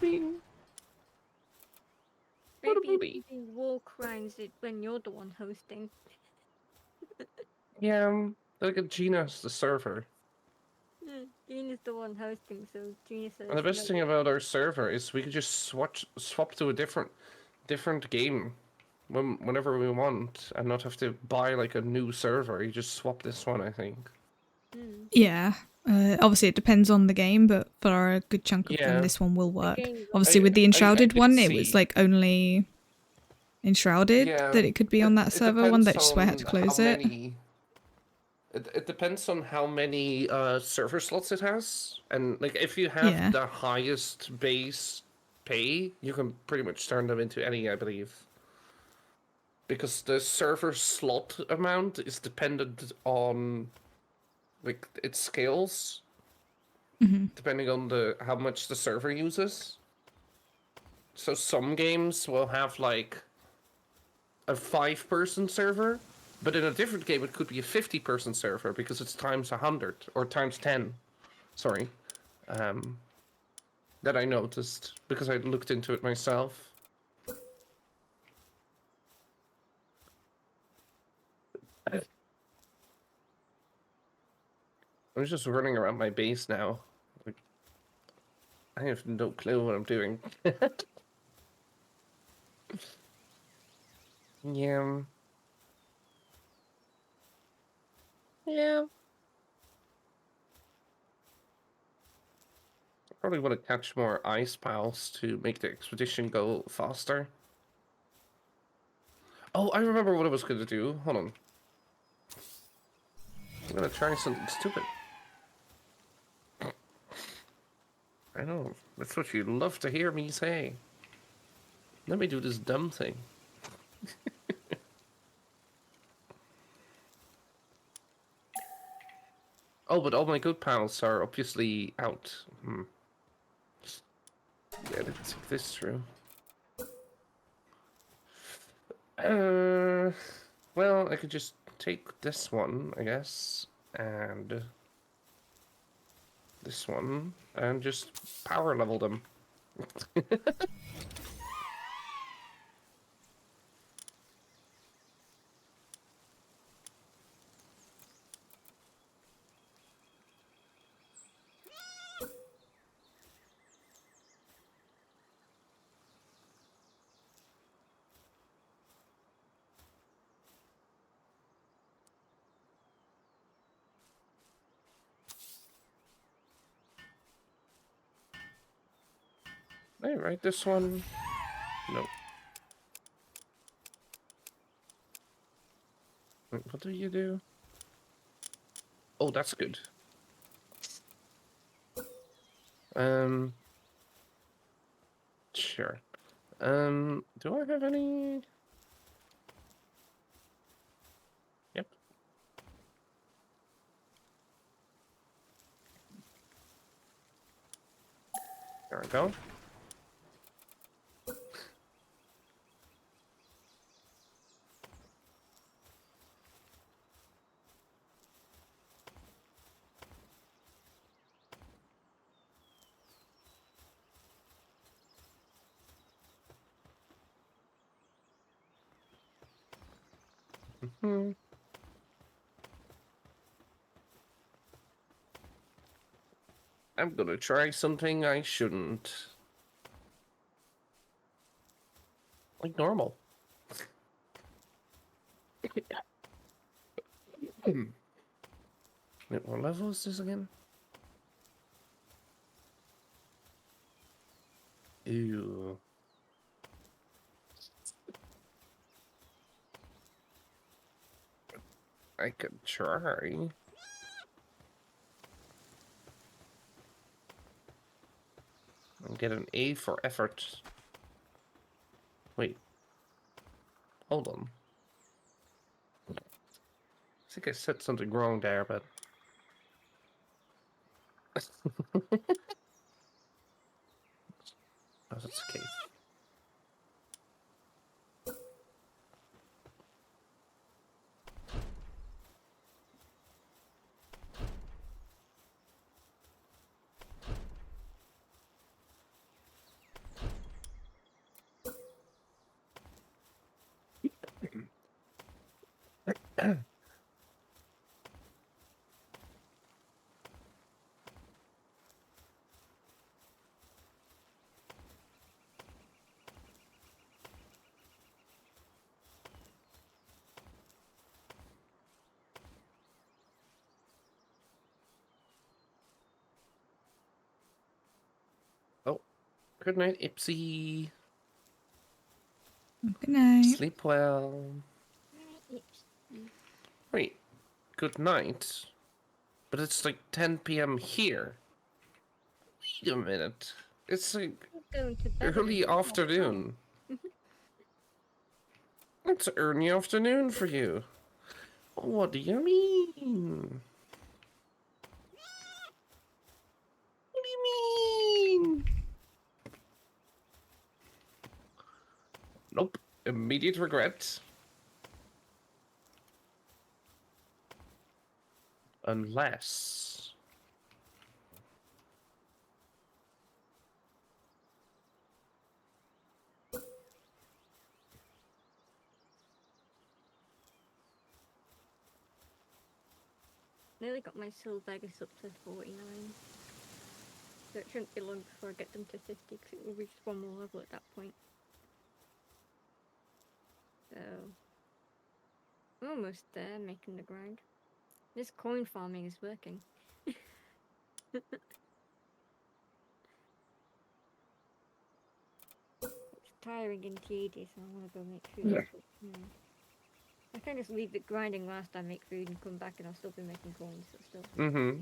mean... What Maybe about me? you do war crimes when you're the one hosting. Yeah, look at Gina's the server. Gene is the one hosting, so Gene says. And the best thing about our server is we could just swap to a different game whenever we want, and not have to buy like a new server. You just swap this one, I think. Yeah. Obviously, it depends on the game, but for a good chunk of Yeah. them, this one will work. game is Obviously, with the I Enshrouded did one, it see- was like only Enshrouded Yeah, that it could be on that server one. That's just why I had to depends on close how it. many- It depends on how many server slots it has, and like if you have Yeah. the highest base pay, you can pretty much turn them into any, I believe. Because the server slot amount is dependent on like its scales, depending on how much the server uses. So some games will have like a 5-person server, but in a different game it could be a 50-person server because it's times 100 or times 10. Sorry, that I noticed because I looked into it myself. I'm just running around my base now. Like, I have no clue what I'm doing. Yeah. Yeah. Probably want to catch more ice pals to make the expedition go faster. Oh, I remember what I was going to do. Hold on. I'm going to try something stupid. I know. That's what you love to hear me say. Let me do this dumb thing. Oh, but all my good pals are obviously out. Yeah, let's take this through. Well, I could just take this one, I guess, and this one, and just power level them. All right, this one. No. Wait, what do you do? Oh, that's good. Sure. Do I have any? Yep. There we go. Hmm. I'm gonna try something I shouldn't. Like normal. Wait, what level is this again? Ew. I could try. And get an A for effort. Wait. Hold on. I think I said something wrong there, but... oh, that's okay. Oh, good night, Ipsy. Good night. Sleep well. Wait, good night. But it's like 10 p.m. here. Wait a minute. It's like Going to bed. early afternoon. It's early afternoon for you. What do you mean? What do you mean? Nope. Immediate regret. Unless... Nearly got my Silvegas up to 49. So it shouldn't be long before I get them to 50, because it will be just one more level at that point. So... I'm almost there, making the grind. This coin farming is working. It's tiring and tedious, and I want to go make food. Yeah. I can just leave it grinding whilst I make food and come back and I'll still be making coins. So still. Mm-hmm.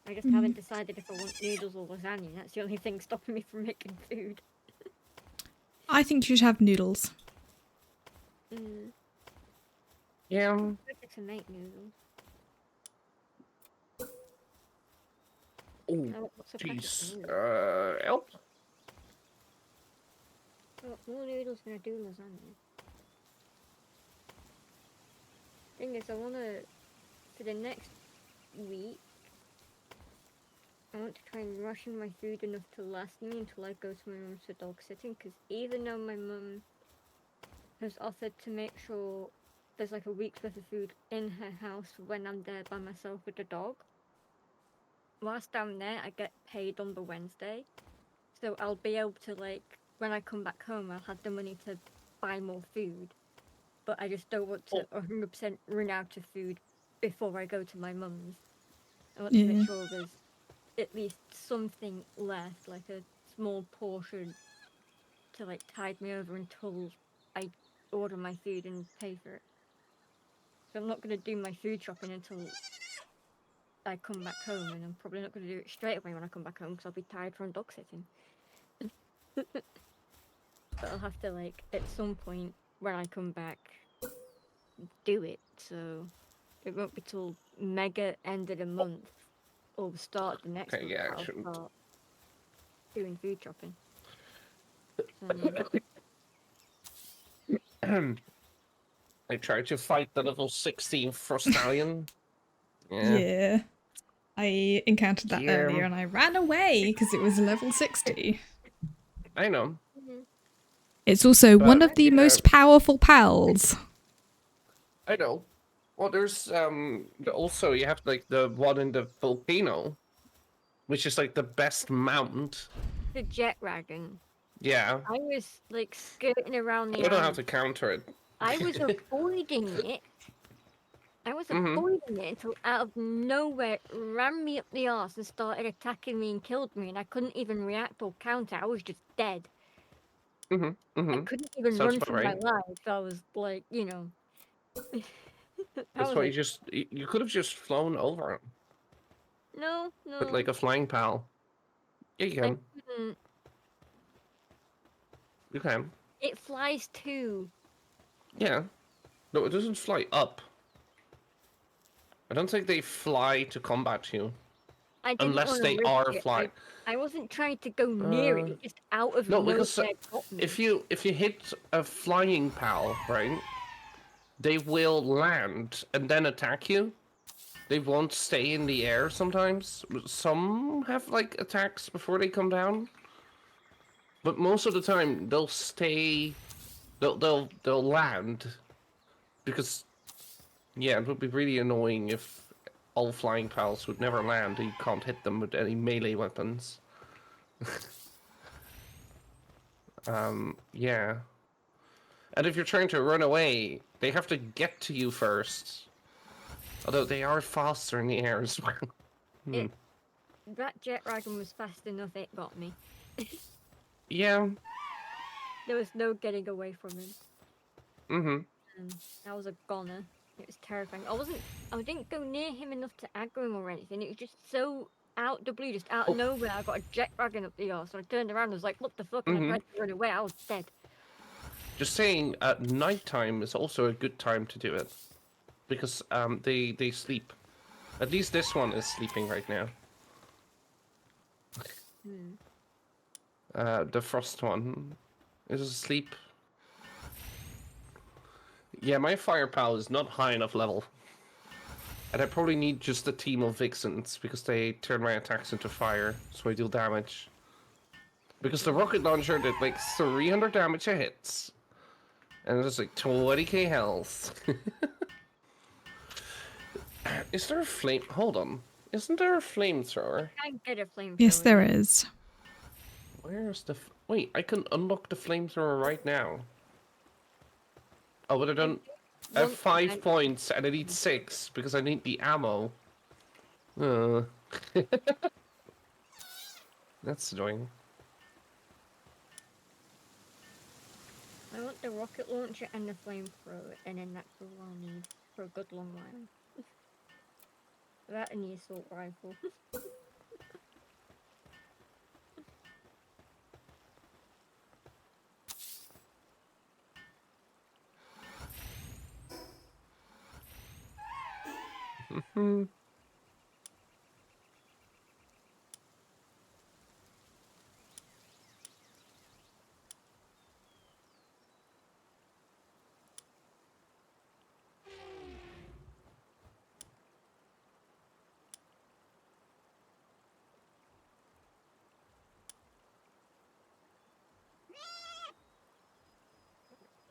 I just haven't decided if I want noodles or lasagna. That's the only thing stopping me from making food. I think you should have noodles. Yeah. I'm ready to make noodles. Oh, What's a packet of jeez. noodles? Help? What more noodles can I do lasagna? Thing is, I wanna, for the next week, I want to try and ration my food enough to last me until I go to my mum's for dog sitting, because even though my mum has offered to make sure there's like a week's worth of food in her house when I'm there by myself with the dog, whilst I'm there I get paid on the Wednesday, so I'll be able to, like, when I come back home I'll have the money to buy more food, but I just don't want to 100% run out of food before I go to my mum's. I want to make sure there's at least something left, like a small portion to like tide me over until I order my food and pay for it. So I'm not gonna do my food shopping until I come back home, and I'm probably not gonna do it straight away when I come back home because I'll be tired from dog sitting. But I'll have to like at some point when I come back do it. So it won't be till mega end of the month or the start of the next Okay, month yeah, that I I'll shouldn't. start doing food shopping. So, I tried to fight the level 16 Frostallion. Yeah. Yeah. I encountered that Yeah. earlier and I ran away because it was level 60. I know. It's also one But of the yeah, most powerful pals. I know. Well, there's also you have like the one in the volcano, which is like the best mount. the jet dragon. Yeah. I was like skirting around I the don't know how island. to counter it. I was avoiding it. I was Mhm. avoiding it until out of nowhere it ran me up the arse and started attacking me and killed me, and I couldn't even react or counter. I was just dead. Mhm. I Mhm. couldn't even Sounds run about for my right. life. I was like, I That's was why like, you could have just flown over it no, with no, like a flying pal. Yeah, you I can. couldn't. You can. It flies too. Yeah. No, it doesn't fly up. I don't think they fly to combat you I didn't unless want to they risk are it. flying. I wasn't trying to go near it. Uh, It just out of no, nowhere because got if me. you hit a flying pal, right, they will land and then attack you. They won't stay in the air sometimes. Some have like attacks before they come down, but most of the time they'll stay. They'll land because yeah, it would be really annoying if all flying pals would never land. You can't hit them with any melee weapons. Yeah. And if you're trying to run away, they have to get to you first. Although they are faster in the air as well. It that jet dragon was fast enough. It got me. Yeah. There was no getting away from him. Mm-hmm. I was a goner. It was terrifying. I didn't go near him enough to aggro him or anything. It was just so out the blue, just out of Oh. nowhere. I got a jet dragon up the arse. So I turned around and was like, what the fuck? And I Mm-hmm. tried to run away. I was dead. Just saying, at nighttime is also a good time to do it. Because they sleep. At least this one is sleeping right now. The frost one is asleep. Yeah, my firepower is not high enough level. And I probably need just a team of vixens because they turn my attacks into fire, so I deal damage. Because the rocket launcher did like 300 damage a hit. And it's like 20k health. Is there a flame? Hold on. Isn't there a flamethrower? I get a flamethrower. Yes, there is. Where's the... Wait, I can unlock the flamethrower right now. Oh, but I don't... I have 5 points and I need 6 because I need the ammo. That's annoying. I want the rocket launcher and the flamethrower, and then that's all I'll need for a good long while. That and the assault rifle.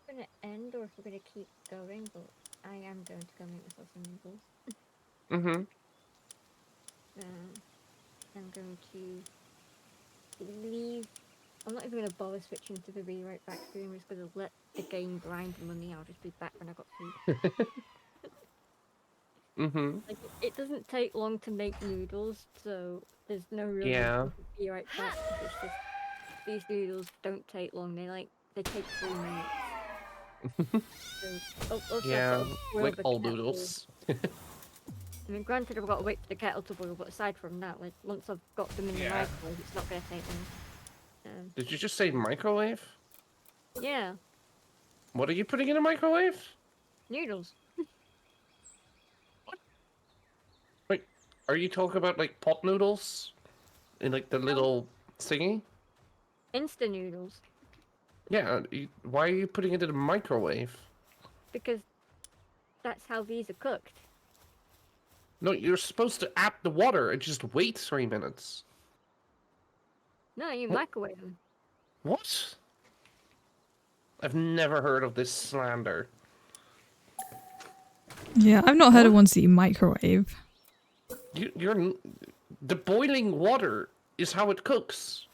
We're gonna end, or if we're gonna keep going, but I am going to go make myself some noodles. Mm-hmm. I'm going to leave. I'm not even gonna bother switching to the be right back screen. I'm just gonna let the game grind money. I'll just be back when I got food. Mm-hmm. Like it doesn't take long to make noodles, so there's no real Yeah. reason to be right back. It's just these noodles don't take long. They take 3 minutes. So, also Yeah, I've got to boil like the all kettle. noodles. I mean, granted, I've got to wait for the kettle to boil, but aside from that, like once I've got them in the Yeah. microwave, it's not going to take long. Did you just say microwave? Yeah, What are you putting in a microwave? noodles. Wait, are you talking about like pot noodles? In like the little thingy? Insta noodles. Yeah, why are you putting it in a microwave? Because that's how these are cooked. No, you're supposed to add the water and just wait 3 minutes. No, you What? microwave them. What? I've never heard of this slander. Yeah, I've not heard of What? ones that you microwave. You're the boiling water is how it cooks.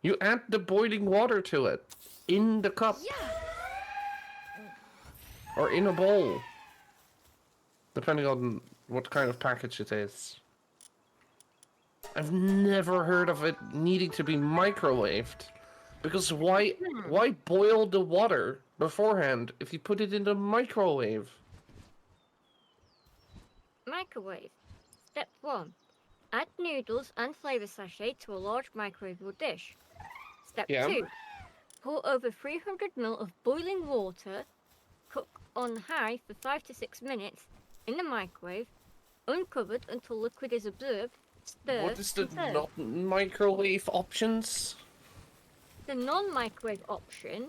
You add the boiling water to it in the cup or in a bowl, depending on what kind of package it is. I've never heard of it needing to be microwaved, because why boil the water beforehand if you put it in the microwave? Microwave. Step 1. Add noodles and flavor sachet to a large microwavable dish. Step Yeah. 2. Pour over 300 ml of boiling water. Cook on high for 5 to 6 minutes in the microwave, uncovered until liquid is absorbed. Stir. What is the and serve. not microwave options? The non-microwave option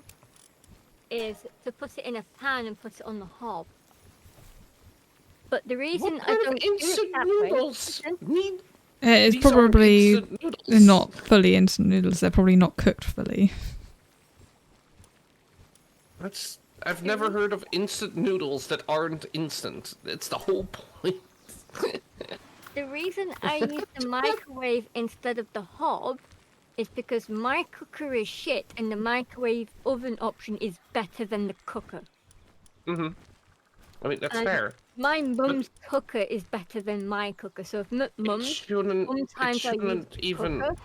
is to put it in a pan and put it on the hob. But the reason What I kind don't of do instant it that noodles need? It's These aren't probably instant noodles. they're not fully instant noodles. They're probably not cooked fully. I've never heard of instant noodles that aren't instant. It's the whole point. The reason I use the microwave instead of the hob is because my cooker is shit and the microwave oven option is better than the cooker. I mean, that's And fair. my mum's cooker is better than my cooker, so if It mum shouldn't I use the even. cooker,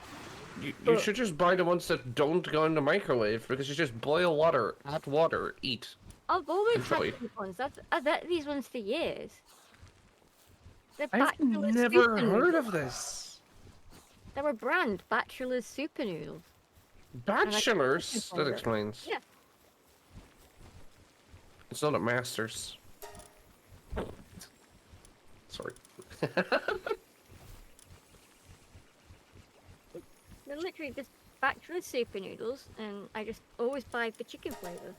You but- should just buy the ones that don't go in the microwave, because you just boil water, add water, eat. I've always Enjoy. had these ones. I've had these ones for years. They're I've Bachelor's never Super heard Noodles. of this. They're a brand, Bachelor's Super Noodles. Bachelors? find That it. explains. Yeah. It's not a master's. Sorry. They're literally just Bachelor's Super Noodles, and I just always buy the chicken flavor.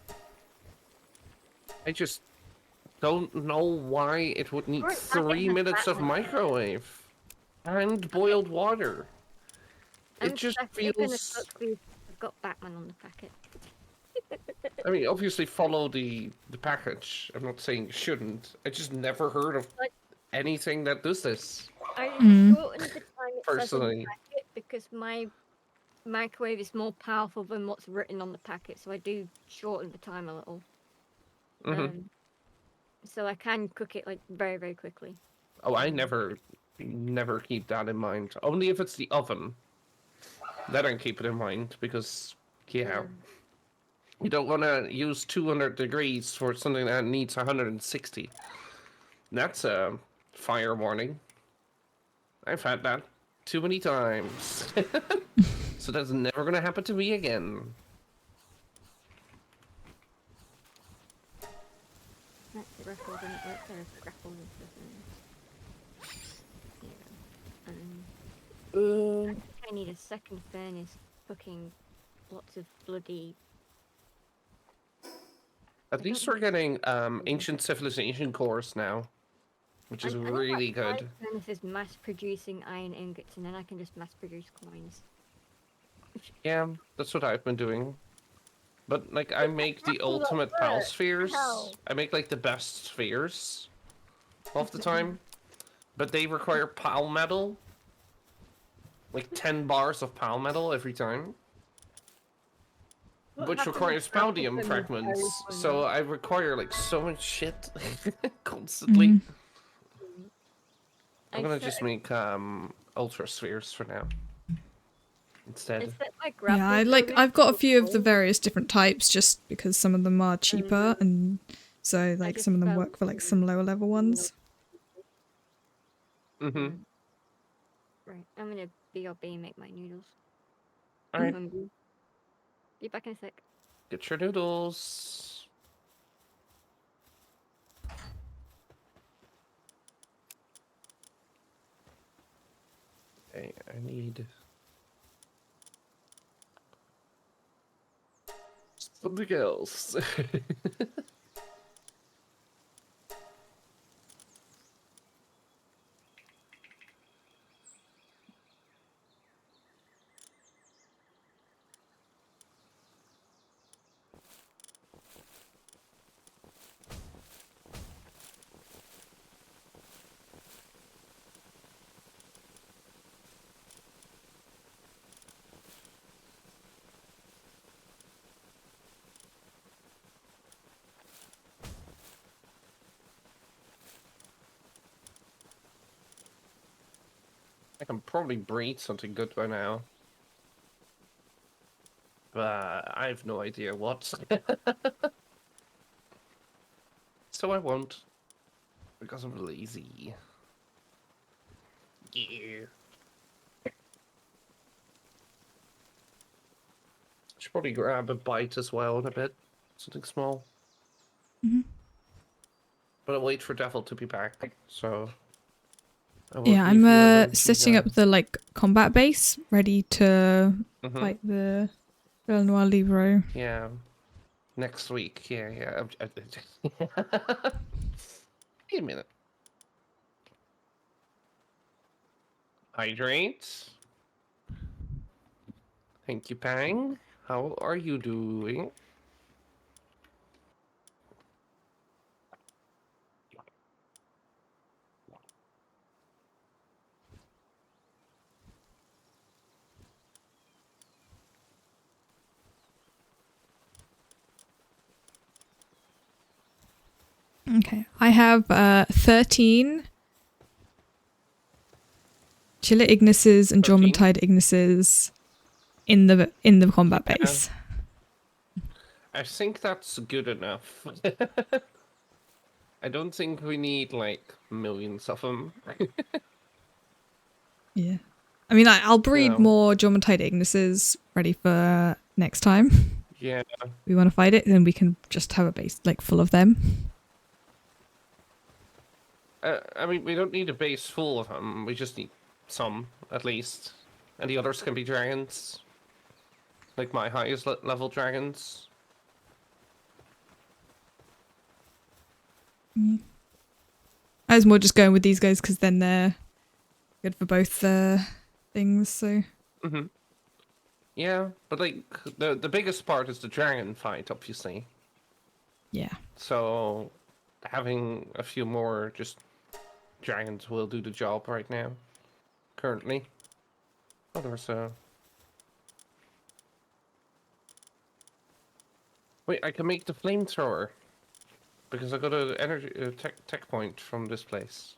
I just don't know why it would need Or it's adding 3 the minutes of Batman. microwave and boiled water. It I'm just definitely gonna feels. cook these. I've got Batman on the packet. I mean, obviously follow the package. I'm not saying you shouldn't. I just never heard of Like- anything that does this. I Mm. shortened the time it says on Personally. the packet because my microwave is more powerful than what's written on the packet, so I do shorten the time a little. Mhm. So I can cook it like very, very quickly. Oh, I never keep that in mind. Only if it's the oven. Then I keep it in mind, because, yeah. You don't want to use 200 degrees for something that needs 160. That's a fire warning. I've had that too many times. So that's never going to happen to me again. That's the record and it works there. Grapple and stuff. I think I need a second furnace cooking lots of bloody. At least we're getting ancient civilization cores now, which is really good. Furnace is mass producing iron ingots, and then I can just mass produce coins. Yeah, that's what I've been doing. But, like, I make the ultimate pal spheres. I make, like, the best spheres half the time. But they require pal metal. Like, 10 bars of pal metal every time. Which requires paldium fragments. So I require, like, so much shit constantly. I'm gonna just make ultra spheres for now. instead. It's that my Yeah, I grappling hook I've got a few of the is various different types just because some of them are cheaper and so like just some of them felt work for like some lower level ones. Mm-hmm. Right, I'm gonna BRB and make my noodles. All I'm right, hungry. Be back in a sec. get your noodles. Okay, I need something else. I can probably breed something good by now. But I have no idea what. So I won't. Because I'm lazy. Yeah. Should probably grab a bite as well in a bit. Something small. Mhm. But I'll wait for Devil to be back, so I won't Yeah, leave I'm you alone, setting up the like combat base ready to Mm-hmm. fight the belenoir libre. Yeah. Next week. Yeah, yeah. Wait a minute. Hydrate. Thank you, Pang. How are you doing? Okay, I have 13 Chiller Ignises and 13? Jormuntide Ignises in the combat Yeah. base. I think that's good enough. I don't think we need, like, millions of them. Yeah. I mean, I'll breed No. more Jormuntide Ignises ready for next time. Yeah. We want to fight it, then we can just have a base like full of them. I mean, we don't need a base full of them. We just need some, at least. And the others can be dragons. Like my highest level dragons. I was more just going with these guys because then they're good for both things. So Mm-hmm. Yeah, but like the biggest part is the dragon fight, obviously. yeah, So having a few more just dragons will do the job right now. Currently. Oh, there's a. Wait, I can make the flamethrower because I got a energy tech point from this place.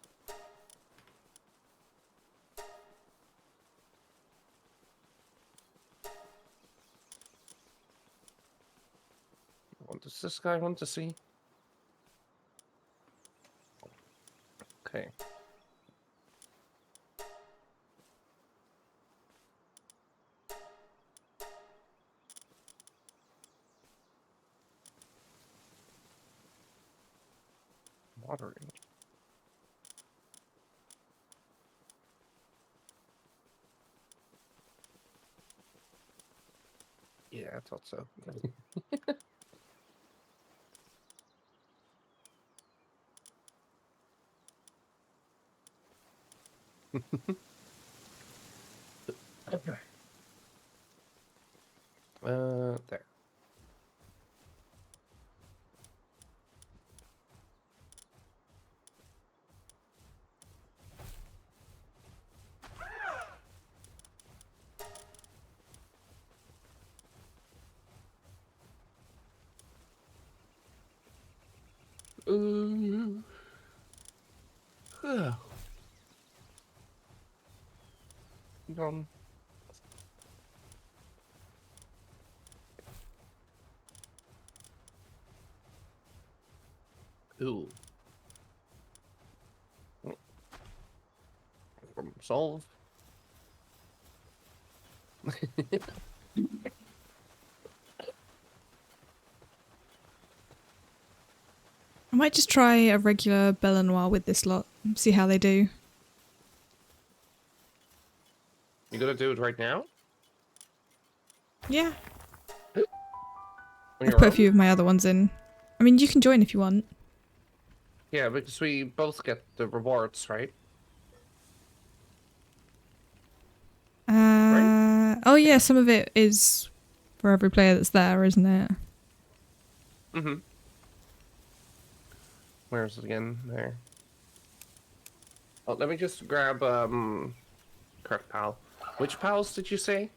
What does this guy want to see? Okay. Watering. Yeah, I thought so. Okay. There. Uh, uh, Gone. Ooh. Problem solved. I might just try a regular belenoir with this lot, see how they do. You gonna do it right now? Yeah. On I've your put a own? few of my other ones in. I mean, you can join if you want. Yeah, because we both get the rewards, right? Oh yeah, some of it is for every player that's there, isn't it? Mm-hmm. Where is it again? There. Oh, let me just grab, correct pal. Which pals did you say?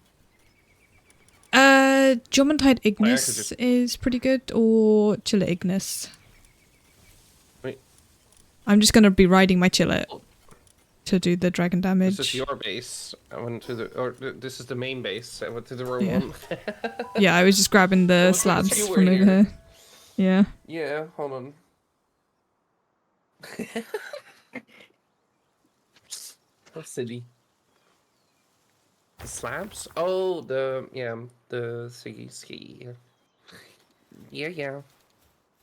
Jomantide I could Ignis just... is pretty good, or Chillet Ignis. Wait. I'm just gonna be riding my Chillet Oh. to do the dragon damage. This is your base. I went to the... Or, this is the main base. I went to the wrong Yeah. one. Yeah, I was just grabbing the was like, slabs you were from over here. here. Yeah. Yeah, hold on. That's silly. The slabs? Oh, the ski. Yeah.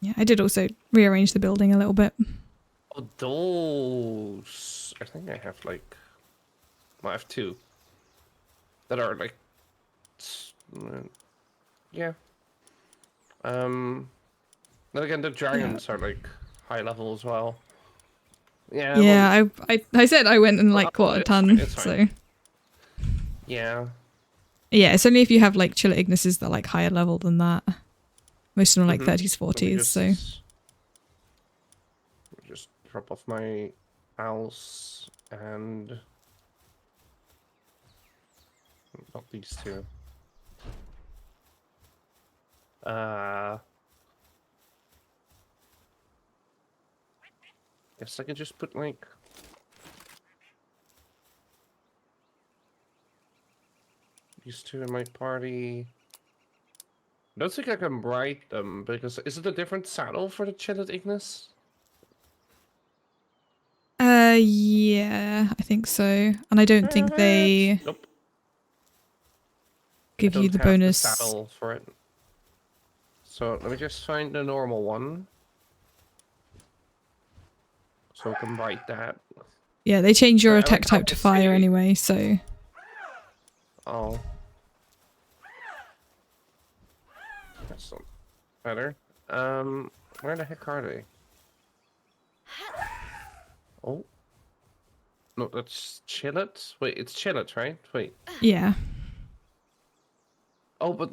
Yeah, I did also rearrange the building a little bit. Oh, those. I think I have like. Well, I have two. That are like. Yeah. Then again, the dragons are like high level as well. Yeah. Yeah, I said I went and like Oh, got a it's ton, fine, it's so. fine. Yeah. Yeah, it's only if you have like Chillet Ignises that are like higher level than that. Most of them are like Mhm. 30s, 40s, so. Just drop off my house and not these two. Guess I could just put like these two in my party. I don't think I can ride them because is it a different saddle for the Chillet Ignis? Yeah, I think so. And I don't think they Nope. give I you don't the have the bonus. saddle for it. So let me just find the normal one. So I can ride that. Yeah, they change your Sorry, I attack like how type to it's fire really- anyway, so. Oh. That's not better. Where the heck are they? Oh. No, that's Chillet? Wait, it's Chillet, right? Wait. Yeah. Oh, but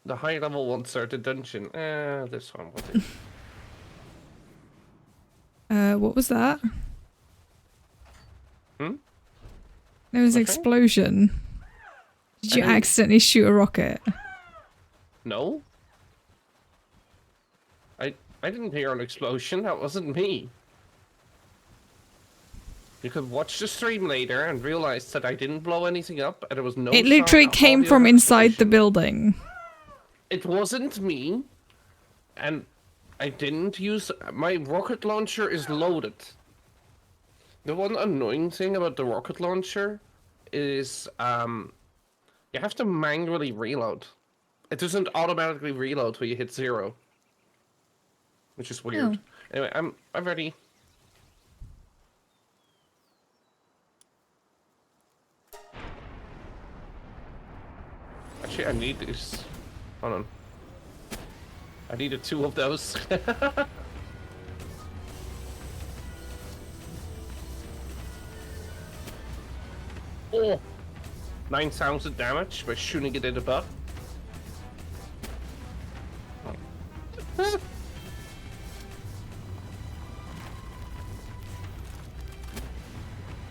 the high level ones are the dungeon. This one will do. What was that? Hmm? There was an Nothing? explosion. Did I you didn't- accidentally shoot a rocket? No? I didn't hear an explosion. That wasn't me. You could watch the stream later and realize that I didn't blow anything up and there was no It literally sound of came audio from of inside the explosion. building. It wasn't me. And I didn't use... My rocket launcher is loaded. The one annoying thing about the rocket launcher is you have to manually reload. It doesn't automatically reload when you hit 0. Which is weird. Oh. Anyway, I'm ready. Actually, I need this. Hold on. I needed 2 of those. Oh! 9,000 damage by shooting it in the butt.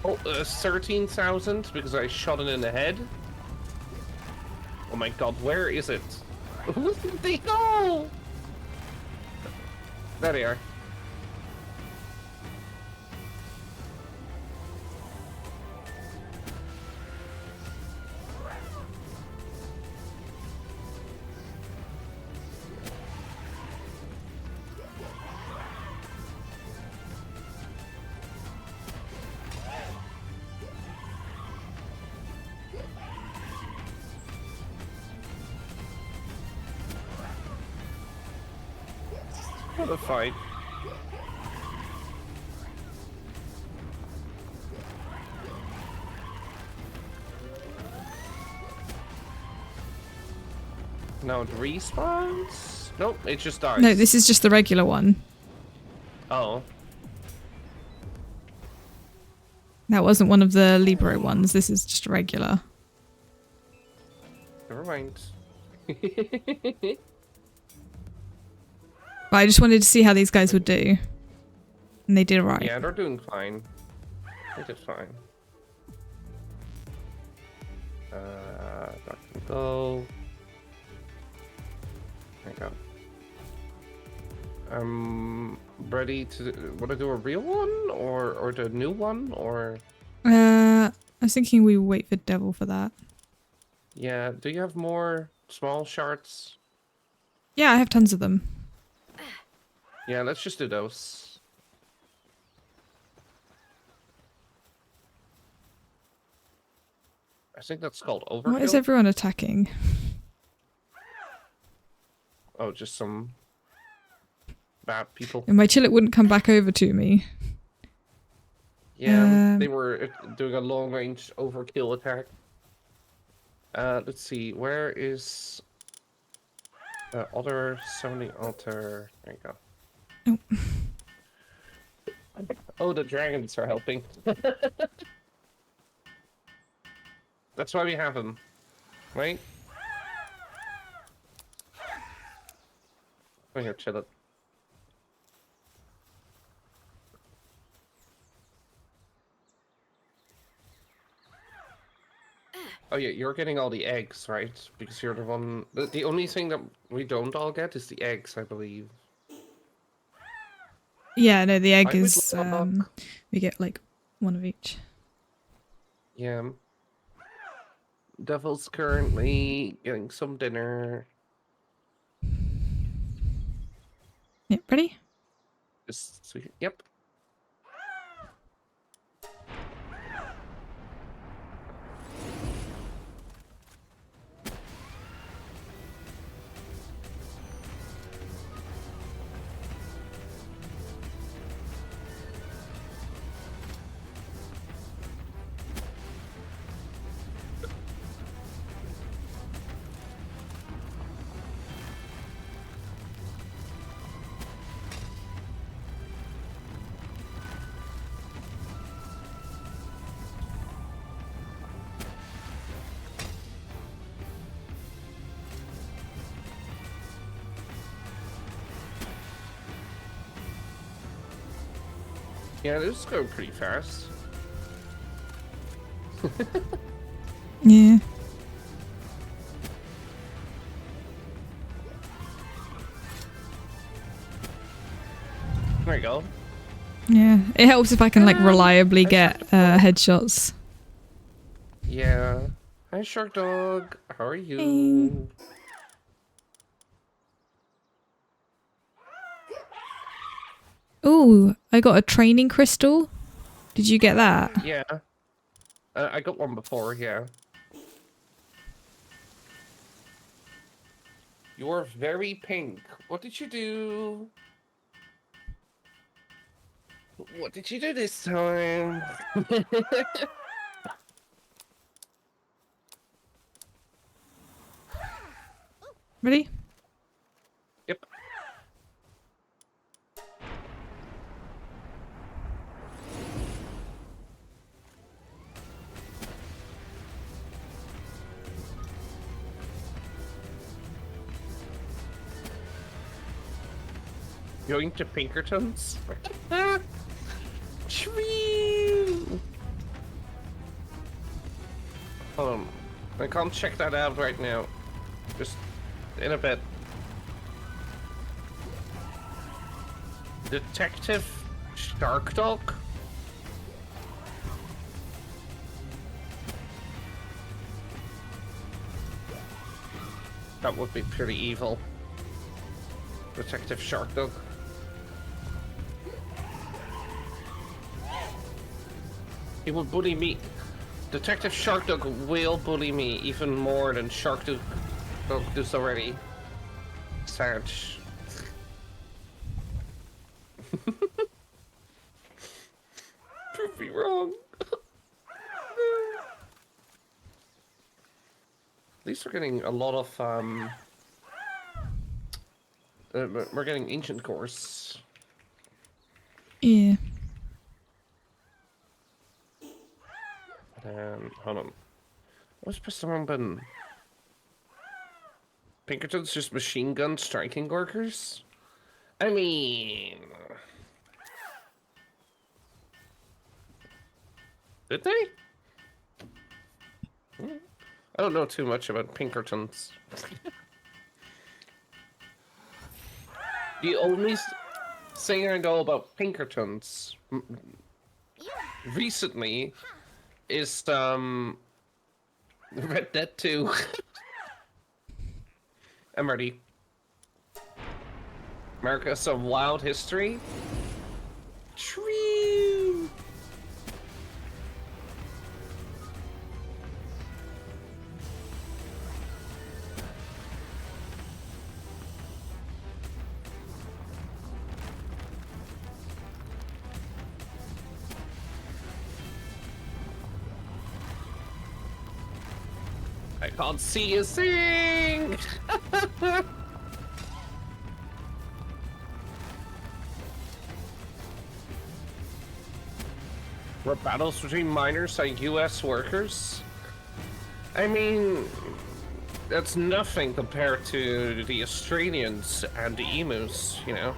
Oh, 13,000 because I shot it in the head. Oh my god, where is it? Where did they go? There they are. What a fight. Now it respawns? Nope, it just dies. No, this is just the regular one. Oh. That wasn't one of the libre ones. This is just a regular. Never mind. But I just wanted to see how these guys would do. And they did alright. Yeah, they're doing fine. They did fine. That can go. There you go. Ready to... Want to do a real one? Or the new one? Or... I was thinking we wait for Devil for that. Yeah, do you have more small shards? Yeah, I have tons of them. Yeah, let's just do those. I think that's called overkill. What is everyone attacking? Oh, just some bad people. And my chillet wouldn't come back over to me. Yeah, they were doing a long-range overkill attack. Let's see, where is the other summoning altar? There you go. Oh. Oh, the dragons are helping. That's why we have them, right? Come here, chill it. Oh yeah, you're getting all the eggs, right? Because you're the one... The only thing that we don't all get is the eggs, I believe. Yeah, no, the egg I would is, love- we get like one of each. Yeah. Devil's currently getting some dinner. Yep, ready? Just sweet. Yep. Yeah, this is going pretty fast. Yeah. There you go. Yeah. It helps if I can like reliably get headshots. Yeah. Hi, Shark Dog. How are you? Hey. Ooh, I got a training crystal. Did you get that? Yeah. I got one before, yeah. You're very pink. What did you do? What did you do this time? Ready? Yep. Going to Pinkertons? Chwee! Hold on. I can't check that out right now. Just in a bit. Detective Shark Dog? That would be pretty evil. Detective Shark Dog. He will bully me. Detective Shark Dog will bully me even more than Shark Dog. Does already. Sarge. Prove me wrong. At least we're getting a lot of we're getting ancient cores. Yeah. Hold on. What's pressed the wrong button? Pinkerton's just machine gun striking workers? I mean... Did they? I don't know too much about Pinkertons. The only thing I know about Pinkertons recently is Red Dead 2. I'm ready. America, some wild history. True. I can't see a thing! Were battles between miners and US workers? I mean, that's nothing compared to the Australians and the emus, you know?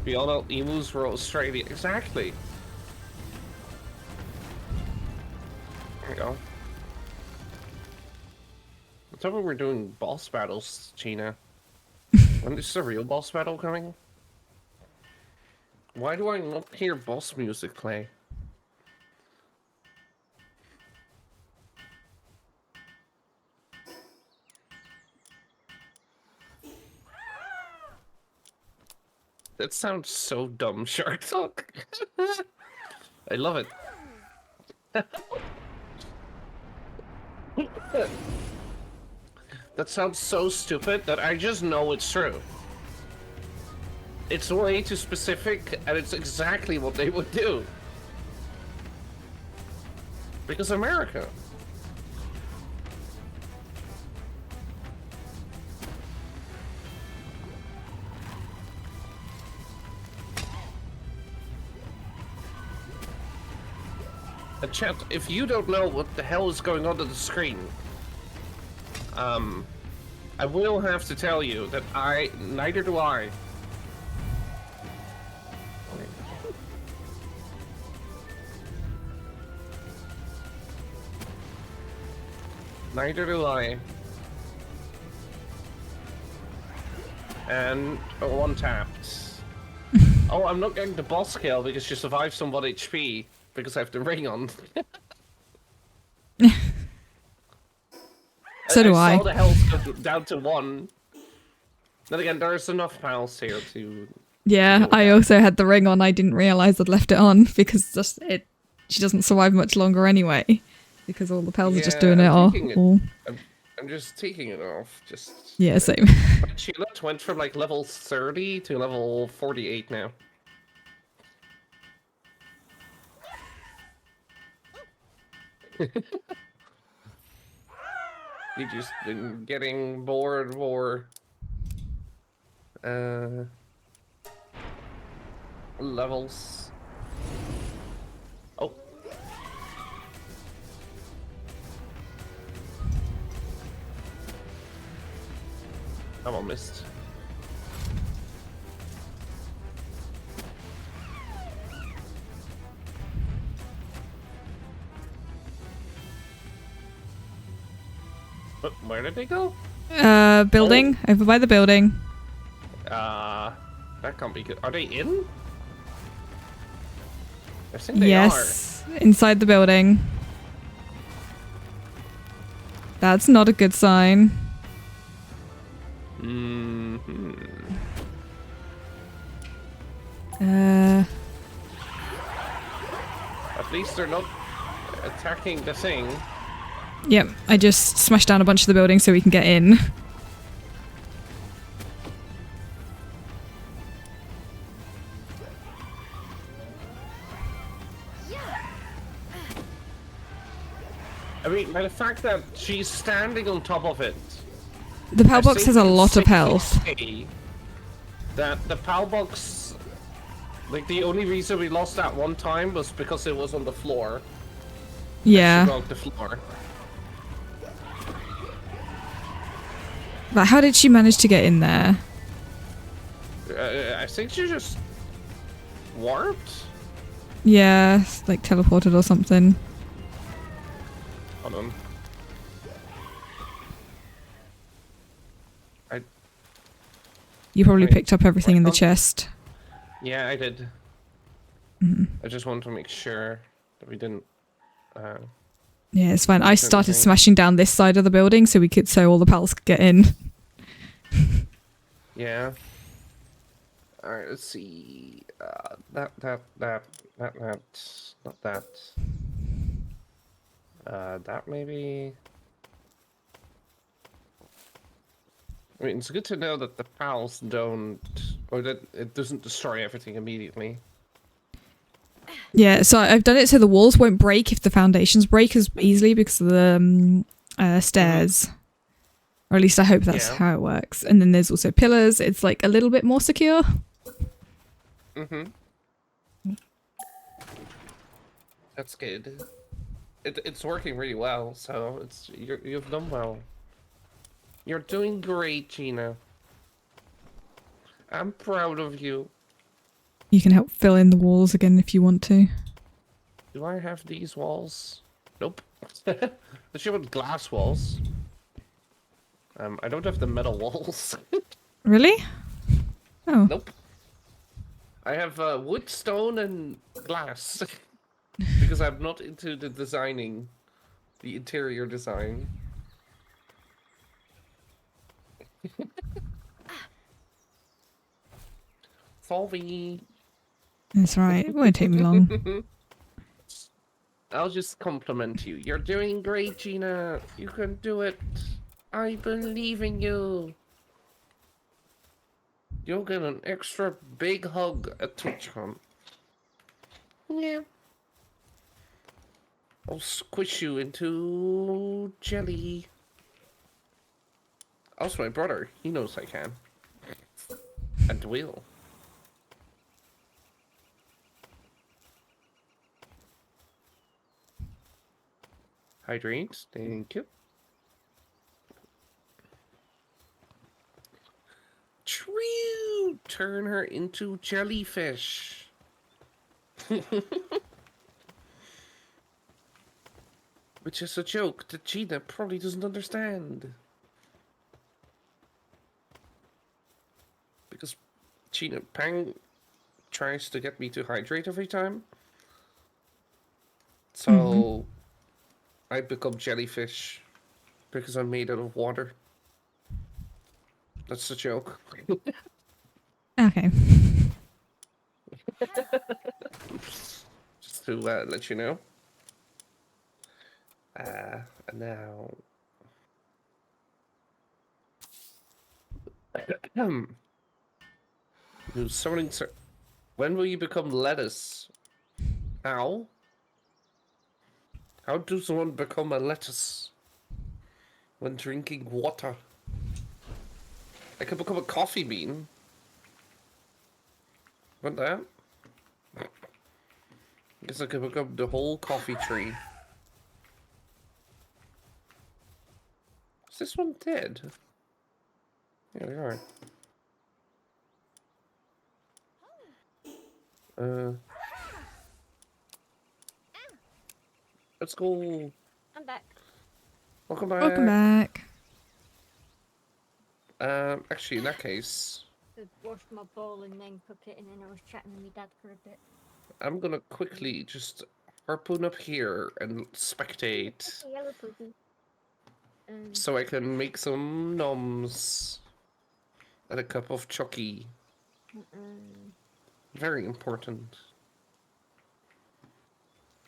We all know emus were Australia. Exactly. There we go. I thought we were doing boss battles, Gina. When is the real boss battle coming? Why do I not hear boss music play? That sounds so dumb, Shark Talk. I love it. That sounds so stupid that I just know it's true. It's way too specific, and it's exactly what they would do. Because America. Chat, if you don't know what the hell is going on the screen, I will have to tell you that neither do I. Neither do I. And one tapped. Oh, I'm not getting the boss kill because she survived some 1 HP. Because I have the ring on. So do I. I saw the health go down to 1. Then again, there's enough pals here to... Yeah, I also had the ring on. I didn't realise I'd left it on because she doesn't survive much longer anyway. Because all the pals are just doing it all. I'm just taking it off. Yeah, same. Sheila went from like level 30 to level 48 now. You just been getting bored more levels. Oh. I'm all missed. Where did they go? Building. Oh. Over by the building. That can't be good. Are they in? I think they are. Inside the building. That's not a good sign. Mm-hmm. At least they're not attacking the thing. Yep, I just smashed down a bunch of the buildings so we can get in. I mean, by the fact that she's standing on top of it. The PAL box has a lot of health. That the PAL box, like the only reason we lost that one time was because it was on the floor. Yeah. She broke the floor. But how did she manage to get in there? I think she just warped. Yeah, like teleported or something. Hold on. You probably Wait, picked up everything in the on. chest. Yeah, I did. Mm. I just wanted to make sure that we didn't. Yeah, it's fine. I started Anything. smashing down this side of the building so all the pals could get in. Yeah. All right. Let's see. Not that. That maybe. I mean, it's good to know that the pals don't, or that it doesn't destroy everything immediately. Yeah, so I've done it so the walls won't break if the foundations break as easily because of the stairs. Or at least I hope that's how it works. And then there's also pillars. It's like a little bit more secure. Mm-hmm. That's good. It's working really well, so you've done well. You're doing great, Gina. I'm proud of you. You can help fill in the walls again if you want to. Do I have these walls? Nope. Does she have glass walls? I don't have the metal walls. Really? Oh. Nope. I have wood, stone, and glass. Because I'm not into the designing. The interior design. Solving. That's right. It won't take me long. I'll just compliment you. You're doing great, Gina. You can do it. I believe in you. You'll get an extra big hug at TwitchCon. Yeah. I'll squish you into jelly. Also, my brother, he knows I can. And will. Hydrate, thank you. True! Turn her into jellyfish. Which is a joke that Gina probably doesn't understand. Because Gina Pang tries to get me to hydrate every time. So I become jellyfish because I'm made out of water. That's the joke. Okay. Just to let you know. And now... New summoning... When will you become lettuce? How? How does one become a lettuce? When drinking water? I could become a coffee bean. Want that? Guess I could become the whole coffee tree. Is this one dead? Yeah, we are. Let's go. I'm back. Welcome back. Welcome back. Actually, in that case, I washed my bowl and then cooked it, and then I was chatting with my dad for a bit. I'm gonna quickly just harpoon up here and spectate. Yellow poopy. so I can make some noms and a cup of chucky. Very important.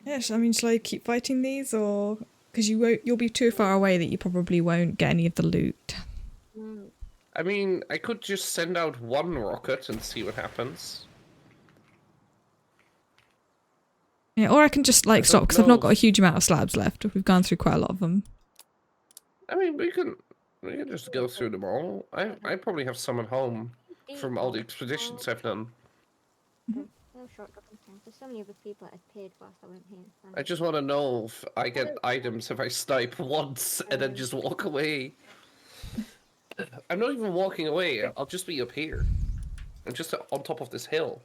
Yes, I mean, shall I keep fighting these, or because you'll be too far away that you probably won't get any of the loot. I mean, I could just send out one rocket and see what happens. Yeah, or I can just like I stop don't because I've not know got a huge amount of slabs left. We've gone through quite a lot of them. I mean, we can just go through them all. I probably have some at home from all the expeditions I've done. There's so many other people that I paid whilst I went here. I just want to know if I get items if I snipe once and then just walk away. I'm not even walking away. I'll just be up here. I'm just on top of this hill.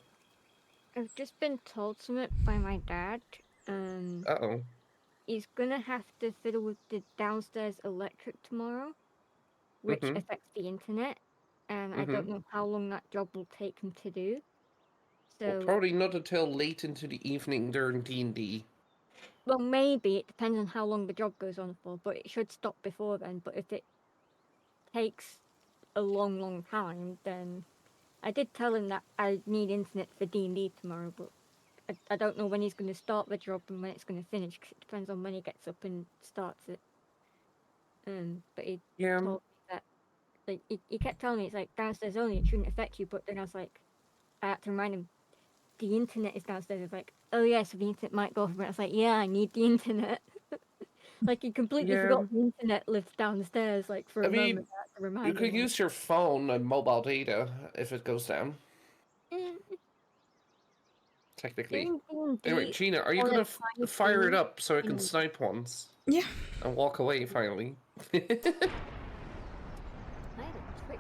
I've just been told something by my dad. Uh-oh. He's gonna have to fiddle with the downstairs electric tomorrow, which affects the internet, and I don't know how long that job will take him to do. Well, So, probably not until late into the evening during D&D. well, maybe it depends on how long the job goes on for, but it should stop before then. But if it takes a long time, then I did tell him that I need internet for D&D tomorrow, but I don't know when he's going to start the job and when it's going to finish, because it depends on when he gets up and starts it. But he told me that, like, he kept telling me it's like downstairs only, it shouldn't affect you, but then I was like, I had to remind him, the internet is downstairs. It's like, oh yeah, so the internet might go off, but I was like, yeah, I need the internet. Like, he completely forgot the internet lived downstairs, like, for a moment. I had to remind you could him. use your phone and mobile data if it goes down. Technically. Anyway, Gina, are you gonna fire it up so I can snipe once? Yeah. And walk away finally. I have a Twitch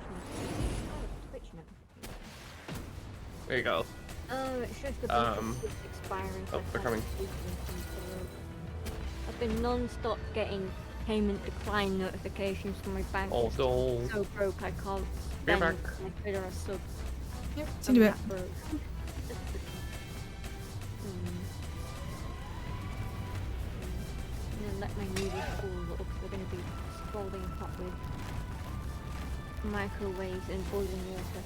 notification. There you go. Oh, it's just the expiring. Oh, they're coming. I've been non-stop getting payment decline notifications from my bank. Oh, no. So broke I can't Be spend back. my quid or a sub. Yep. See you in a bit. Broke. I'm gonna let my newbies cool up. We're gonna be scalding hot with microwaves and boiling water.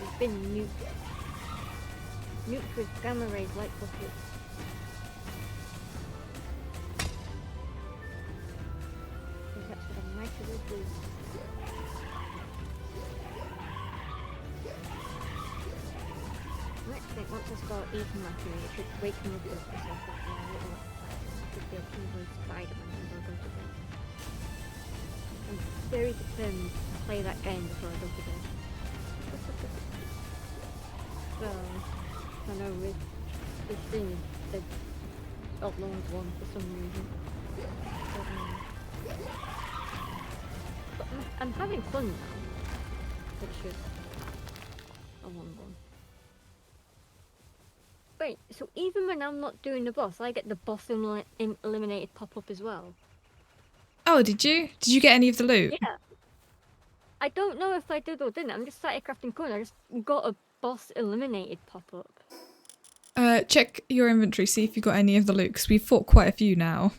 We've been nuked. Nuked with gamma rays light buckets. Because that's what a microwave is. I think once I start eating my food, it should wake me up with myself after a little. I should be able to avoid Spider-Man and I'll go to bed. I'm very determined to play that game before I go to bed. So, I know with this thing, they've outlawed one for some reason. But I'm having fun now, which is a long one. Wait, so even when I'm not doing the boss, I get the boss eliminated pop-up as well? Oh, did you? Did you get any of the loot? Yeah. I don't know if I did or didn't. I'm just sat here crafting corn. I just got a boss eliminated pop-up. Check your inventory, see if you got any of the loot, because we've fought quite a few now.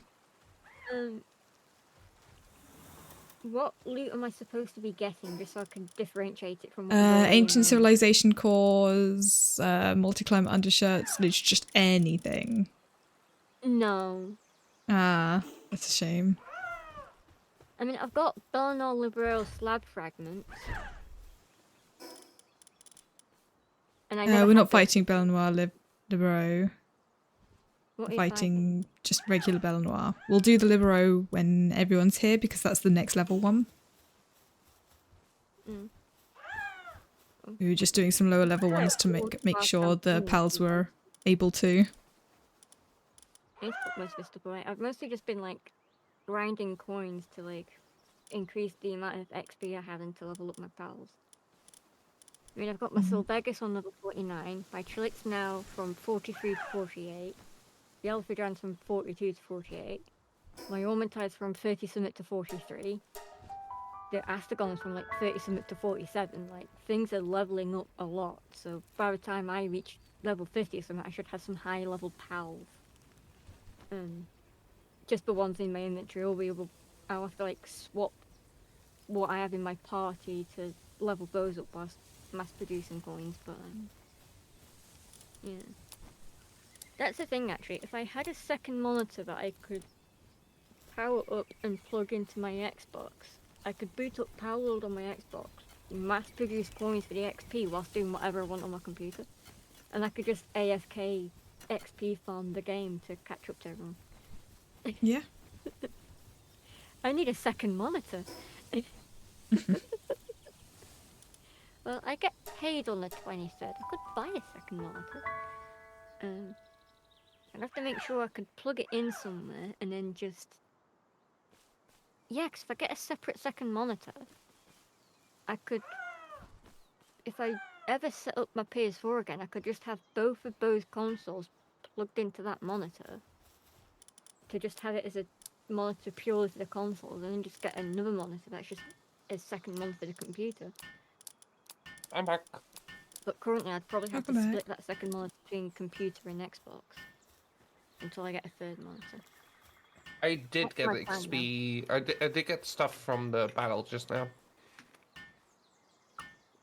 What loot am I supposed to be getting, just so I can differentiate it from Ancient Civilization cores, multi-climate undershirts, literally just anything. No. Ah, that's a shame. I mean, I've got belenoir libre slab fragments. And we're not fighting belenoir libero. What We're fighting just regular belenoir. We'll do the libero when everyone's here because that's the next level one. We were just doing some lower level ones to make sure the pals were able to. I need to put most of this stuff away. I've mostly just been like grinding coins to like increase the amount of XP I have and to level up my pals. I mean, I've got my Sylvegus on level 49, my Trilix now from 43 to 48, the Elphidran's from 42 to 48, my Ormantide's from 30 summit to 43, the Astagon's from like 30 summit to 47, like things are leveling up a lot, so by the time I reach level 50 or something, I should have some high level pals. Just the ones in my inventory, all the other I'll have to like swap what I have in my party to level those up whilst mass producing coins, but yeah. That's the thing actually, if I had a second monitor that I could power up and plug into my Xbox, I could boot up Power Load on my Xbox, mass produce coins for the XP whilst doing whatever I want on my computer. And I could just AFK XP farm the game to catch up to everyone. Yeah. I need a second monitor. Well, I get paid on the 23rd. I could buy a second monitor. I'd have to make sure I could plug it in somewhere and then just... Yeah, 'cause if I get a separate second monitor, I could... If I ever set up my PS4 again, I could just have both of those consoles plugged into that monitor to just have it as a monitor purely for the consoles, and then just get another monitor that's just a second monitor for the computer. I'm back. But currently I'd probably have to Welcome split that second monitor between computer and Xbox until I get a third monitor. I did That's get my plan XP. I did get stuff from the battle just now.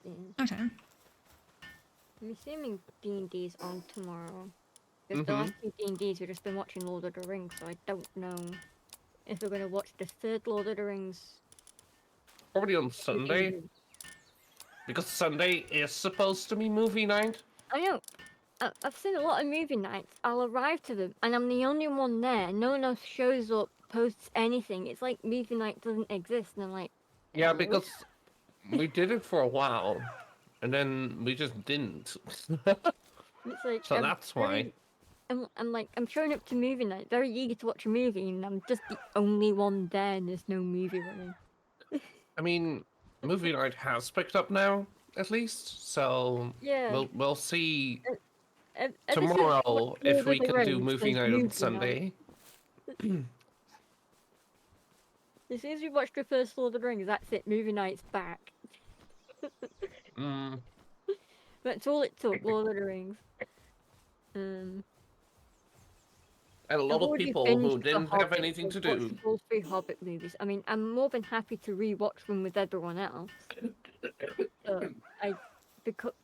Yeah. Okay. I'm assuming D&D's on tomorrow. Because the last two D&Ds we've just been watching Lord of the Rings, so I don't know if we're going to watch the third Lord of the Rings. Probably on Sunday. D&D. Because Sunday is supposed to be movie night. I know. I've seen a lot of movie nights. I'll arrive to them, and I'm the only one there. No one else shows up, posts anything. It's like movie night doesn't exist, and I'm like... Yeah, "Hello?" because we did it for a while, and then we just didn't. It's like, So that's why. I'm like, I'm showing up to movie night, very eager to watch a movie, and I'm just the only one there, and there's no movie running. I mean, movie night has picked up now, at least. So Yeah. we'll see Ever since I tomorrow watched if Lord we of the can do Rings, movie there's night on movie Sunday. As soon as we watched the first Lord of the Rings, that's it, movie night's back. Mm. That's all it took, Lord of the Rings. And a lot I've of already people who binged The didn't have Hobbit, anything to I've watched do. all 3 Hobbit movies. I mean, I'm more than happy to rewatch them with everyone else.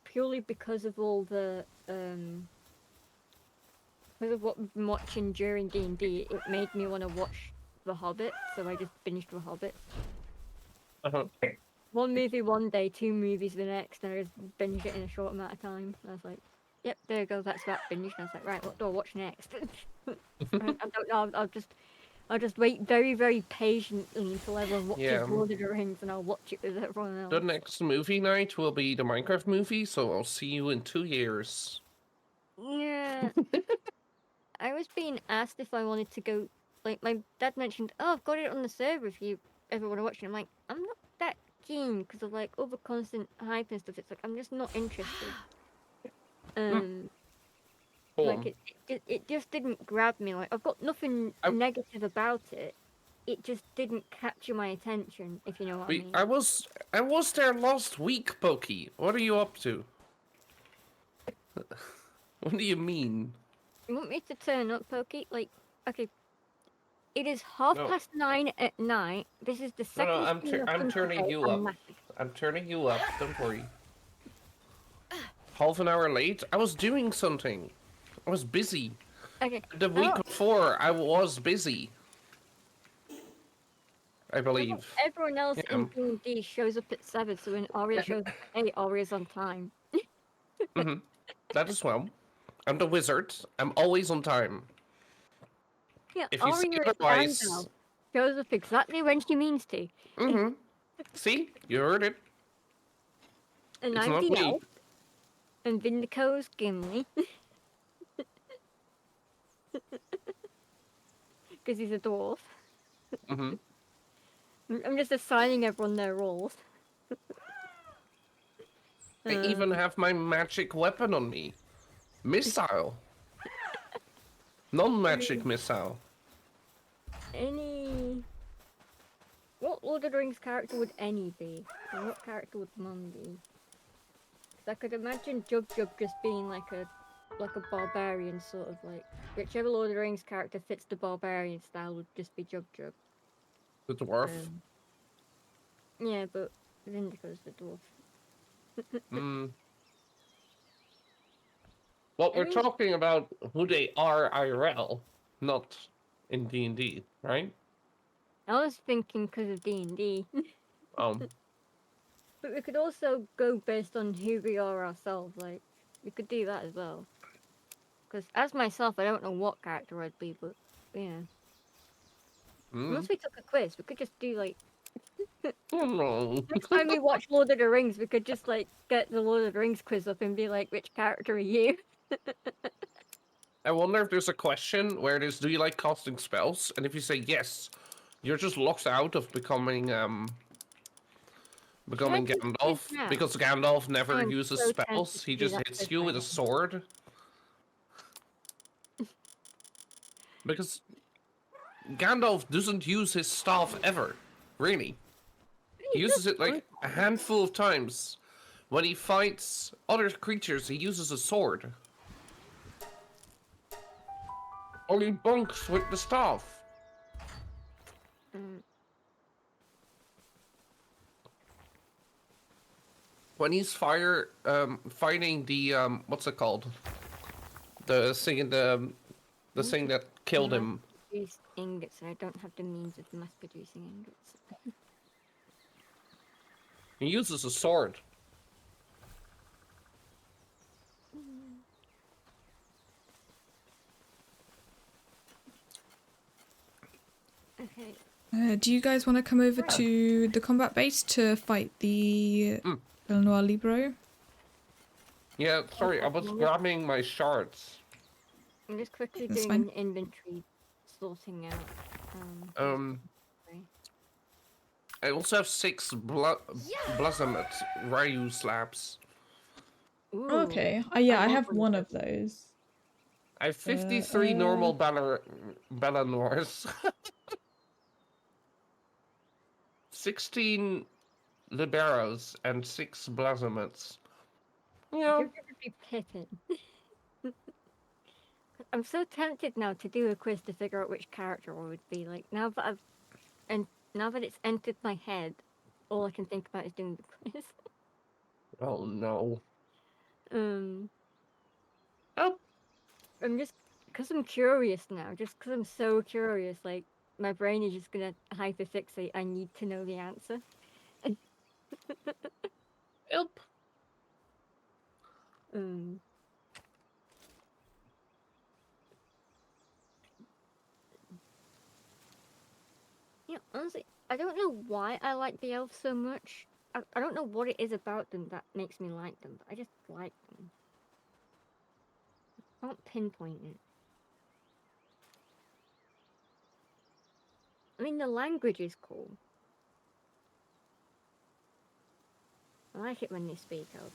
Purely because of all the because of what we've been watching during D&D, it made me want to watch The Hobbit, so I just binged The Hobbit. Uh-huh. 1 movie one day, 2 movies the next, and I just binged it in a short amount of time. I was like, yep, there you go, that's that binged. And I was like, right, what do I watch next? I don't know, I'll just wait very, very patiently until everyone watches Yeah. Lord of the Rings, and I'll watch it with everyone else. The next movie night will be the Minecraft movie, so I'll see you in 2 years. Yeah. I was being asked if I wanted to go, like, my dad mentioned, oh, I've got it on the server if you ever want to watch it. I'm like, I'm not that keen because of, like, over constant hype and stuff. It's like, I'm just not interested. Cool. Like, it just didn't grab me. Like, I've got nothing negative about it. It just didn't capture my attention, if you know what I mean. I was there last week, Pokey. What are you up to? What do you mean? You want me to turn up, Pokey? Like, okay. It is 9:30 at night. This is the second. No, I'm turning you up. I'm turning you up. Don't worry. Half an hour late. I was doing something. I was busy. Okay. The week before, I was busy. I believe. Everyone else in D&D shows up at 7, so when Arya shows up at 8, Arya's on time. That as well. I'm the wizard. I'm always on time. Yeah, If you say Arya otherwise... shows up exactly when she means to. See? You heard it. And it's I'm not the me. elf. And Vindico's Gimli. Because he's a dwarf. I'm just assigning everyone their roles. I even have my magic weapon on me. Missile. Non-magic missile. What Lord of the Rings character would any be? And what character would Mum be? 'Cause I could imagine Jub Jub just being like a barbarian sort of like. Whichever Lord of the Rings character fits the barbarian style would just be Jub Jub. The dwarf. Yeah, but Vindico's the dwarf. Well, I we're mean- talking about who they are IRL, not in D&D, right? I was thinking because of D&D. Um, But we could also go based on who we are ourselves. Like, we could do that as well. Because as myself, I don't know what character I'd be, but yeah. Once we took a quiz, we could just do like no. next time we watch Lord of the Rings, we could just like get the Lord of the Rings quiz up and be like, which character are you? I wonder if there's a question where it is, do you like casting spells? And if you say yes, you're just locked out of becoming Gandalf, now? because Gandalf never I'm uses so tempted spells. He to do just that hits quiz you right with a now. sword. Because Gandalf doesn't use his staff ever, really. He uses it like a handful of times. When he fights other creatures, he uses a sword. Or he bunks with the staff. Mm. When he's fighting the what's it called? The thing that killed him. Mass-produced ingots, and I don't have the means of mass-producing ingots. He uses a sword. Okay. Do you guys want to come over to the combat base to fight the belenoir libre? Yeah, sorry, I was grabbing my shards. I'm just quickly That's doing fine. an inventory sorting out. Sorry. I also have 6 Blazamet Ryu slabs. Ooh, Okay. Yeah, I love have when one you of those. I have 53 normal Belenoirs. 16 Liberos and 6 Blazamets. Yeah. You're gonna be Pippin. I'm so tempted now to do a quiz to figure out which character I would be. Like now that now that it's entered my head, all I can think about is doing the quiz. Oh no. Um, Oh. I'm just because I'm curious now. Just because I'm so curious, like my brain is just gonna hyperfixate. I need to know the answer. Help. Yeah, honestly, I don't know why I like the elves so much. I don't know what it is about them that makes me like them, but I just like them. I can't pinpoint it. I mean, the language is cool. I like it when they speak Elvish.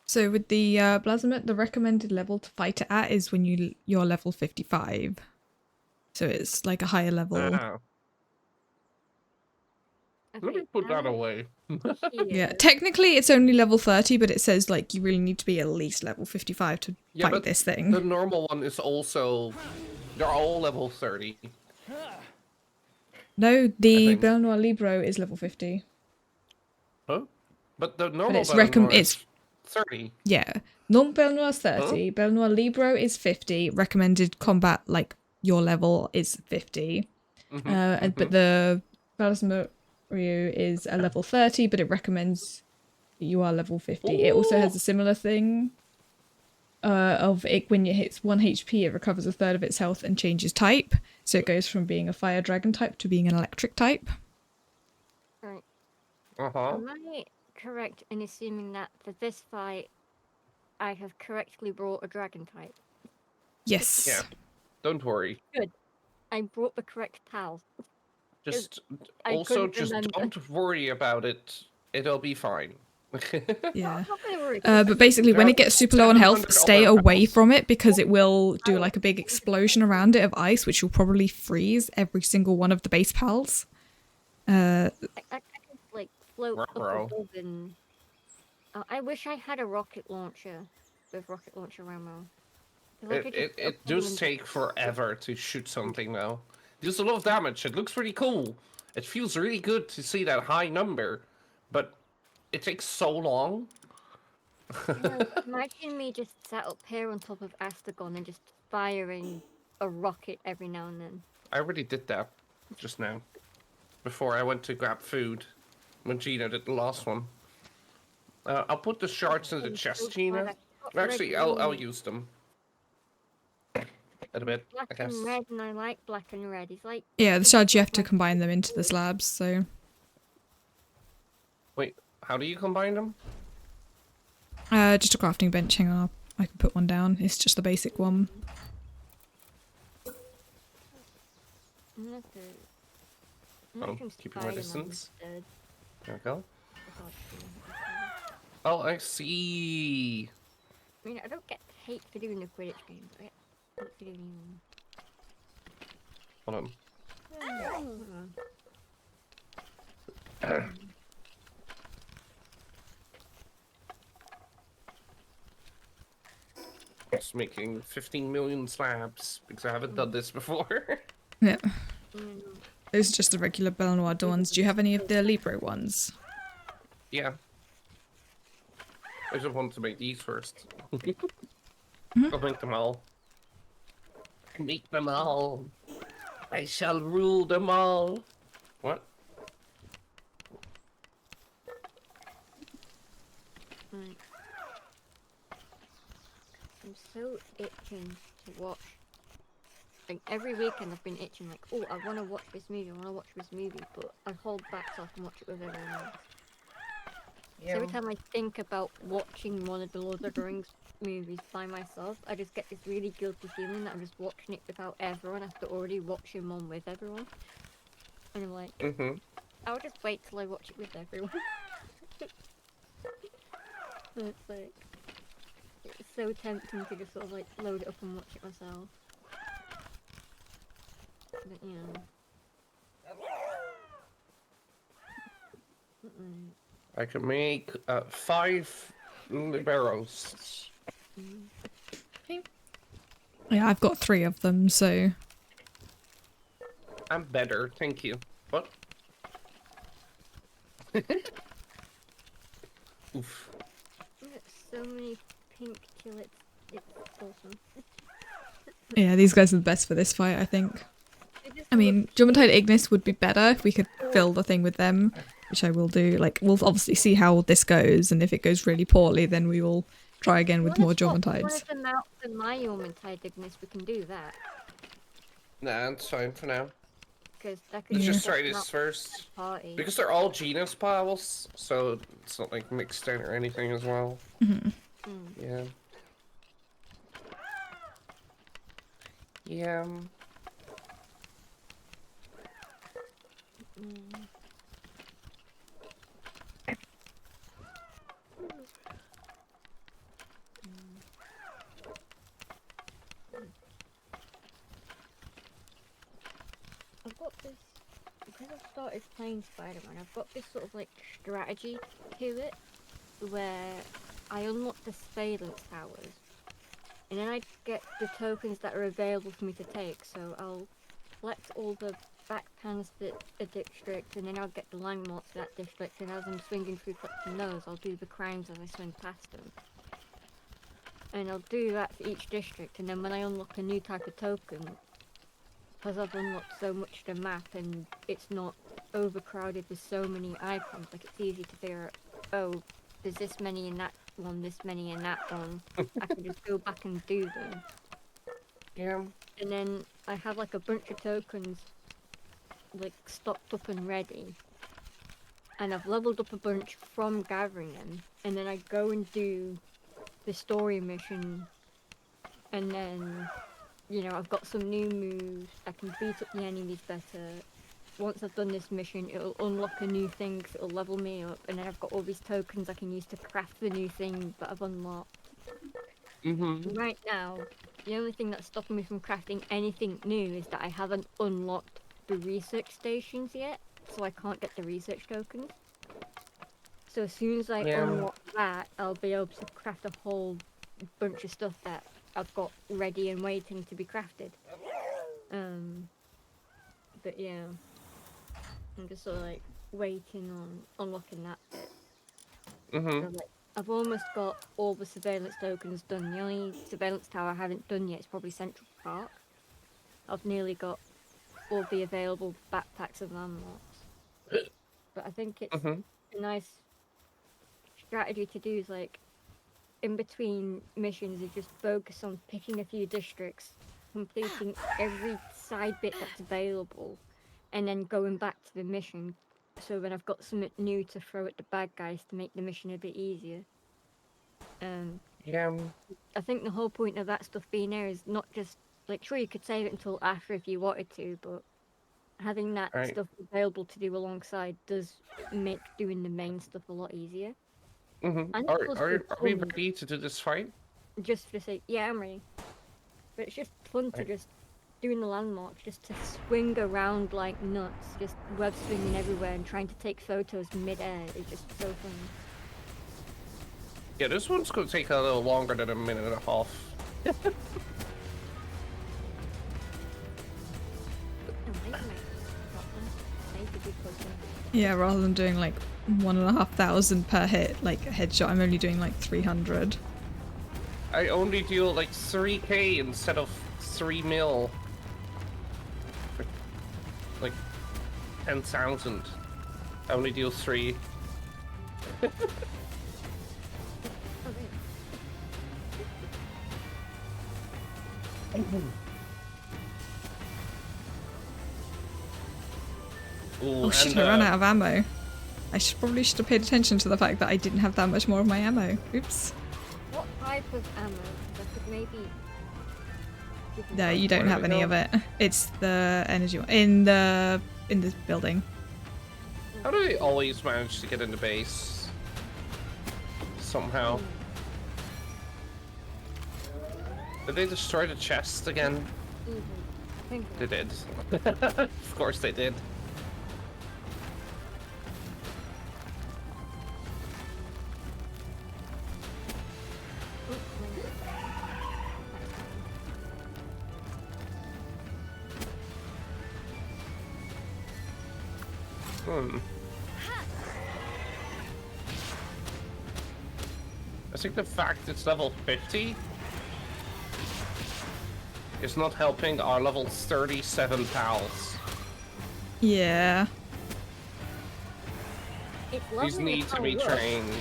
So with the Blazamet, the recommended level to fight it at is when you're level 55. So it's like a higher level. Okay, Let me put that away. Yeah, technically it's only level 30, but it says like you really need to be at least level 55 to fight this thing. The normal one is also... They're all level 30. No, the Belenoir Libro is level 50. Huh? But the normal it's Belenoir is 30. Yeah. Normal Belenoir is 30. Huh? Belenoir Libro is 50. Recommended combat, like, your level is 50. But the Plasma Ryu is a level 30, but it recommends you are level 50. Ooh. It also has a similar thing of it when it hits 1 HP, it recovers a third of its health and changes type. So it goes from being a fire dragon type to being an electric type. Right. Am I correct in assuming that for this fight, I have correctly brought a dragon type? Yes. Yeah. Don't worry. Good. I brought the correct pal. Just don't worry about it. It'll be fine. Yeah. But basically, when it gets super low on health, stay away from it because it will do like a big explosion around it of ice, which will probably freeze every single one of the base pals. I can like float up above and I wish I had a rocket launcher with rocket launcher ammo. Like I just It put 'em does in take forever to shoot something though. It does a lot of damage. It looks pretty cool. It feels really good to see that high number, but it takes so long. Imagine me just sat up here on top of Astagon and just firing a rocket every now and then. I already did that just now, before I went to grab food, when Gina did the last one. I'll put the shards in the I'm so chest, glad Gina. I got red Actually, I'll wings. use them in a bit, Black I and guess. red, and I like black and red. It's like Yeah, the it's shards you not have to my combine them into the slabs, so Wait, how do you combine them? just a crafting bench, hang on, I can put one down. It's just the basic one. I'm gonna have to. I'm Oh, gonna try keeping my Spider-Man distance. instead. There we go. It's hard to do. Oh, I see. I mean, I don't get hate for doing the Quidditch games. I get hate for doing them. Hold on. Hold on. Just making 15 million slabs because I haven't done this before. Yeah, Mm, those are just the regular belenoir ones. Do you have any of the libre ones? Yeah. I just want to make these first. I'll make them all. Make them all. I shall rule them all. What? right. I'm so itching to watch. Like every weekend I've been itching like, oh, I want to watch this movie, I want to watch this movie, but I hold back so I can watch it with everyone else. So every time I think about watching one of the Lord of the Rings movies by myself, I just get this really guilty feeling that I'm just watching it without everyone after already watching one with everyone. And I'm like, I'll just wait till I watch it with everyone. So it's like, it's so tempting to just sort of like load it up and watch it myself. But you know. I can make 5 liberos. Yeah, I've got 3 of them, so I'm better, thank you. What? Oof. I've got so many pink tulips. It's awesome. yeah, these guys are the best for this fight, I think. They just I mean, look Drummondtide Ignis would be better if we could fill the thing with them, which I will do. Like, we'll obviously see how this goes, and if it goes really poorly, then we will try again with more One Drummondtides. of them out for my Ormantide Ignis, we can do that. Nah, it's fine for now. Because that could Let's Yeah. just try swap them this out first. for party. Because they're all genus piles, so it's not like mixed in or anything as well. Mm-hmm. Yeah. Yeah. I've got this, because I've started playing Spider-Man, I've got this sort of like strategy to it, where I unlock the surveillance powers, and then I get the tokens that are available for me to take, so I'll collect all the backpans for a district, and then I'll get the landmarks for that district, and as I'm swinging through collecting those, I'll do the crimes as I swing past them. And I'll do that for each district, and then when I unlock a new type of token, because I've unlocked so much of the map and it's not overcrowded with so many icons, like it's easy to figure out, oh, there's this many in that one, this many in that one. I can just go back and do them. Yeah. And then I have like a bunch of tokens like stocked up and ready. And I've leveled up a bunch from gathering them. And then I go and do the story mission. And then, you know, I've got some new moves. I can beat up the enemies better. Once I've done this mission, it'll unlock a new thing, so it'll level me up. And then I've got all these tokens I can use to craft the new thing that I've unlocked. Right now, the only thing that's stopping me from crafting anything new is that I haven't unlocked the research stations yet, so I can't get the research tokens. So as soon as I Yeah. unlock that, I'll be able to craft a whole bunch of stuff that I've got ready and waiting to be crafted. But yeah, I'm just sort of like waiting on unlocking that bit. Mm-hmm. So, like, I've almost got all the surveillance tokens done. The only surveillance tower I haven't done yet is probably Central Park. I've nearly got all the available backpacks and landmarks. But I think it's Mm-hmm. a nice strategy to do is like in between missions is just focus on picking a few districts, completing every side bit that's available, and then going back to the mission. So then I've got something new to throw at the bad guys to make the mission a bit easier. Yeah. I think the whole point of that stuff being there is not just like sure you could save it until after if you wanted to, but having that Right. stuff available to do alongside does make doing the main stuff a lot easier. Mm-hmm. And Are, it's also are, are we fun ready to do this fight? just to say, yeah, I'm ready. But it's just fun to Right. just doing the landmarks, just to swing around like nuts, just web swinging everywhere and trying to take photos mid-air. It's just so fun. Yeah, this one's going to take a little longer than a minute and a half. Yeah, rather than doing like 1,500 per hit, like a headshot, I'm only doing like 300. I only deal like 3k instead of 3 mil. Like 10,000. I only deal 3. Ooh, Oh shit, and, I ran out of ammo. Probably should have paid attention to the fact that I didn't have that much more of my ammo. Oops. What type of ammo? I could maybe... No, you don't Where have do we any go? of it. It's the energy one. In the building. How do they always manage to get in the base? Somehow. Did they destroy the chest again? I think They did. Of course they did. I think the fact it's level 50 is not helping our level 37 pals. Yeah. it's These lovely need to how be it looks. trained.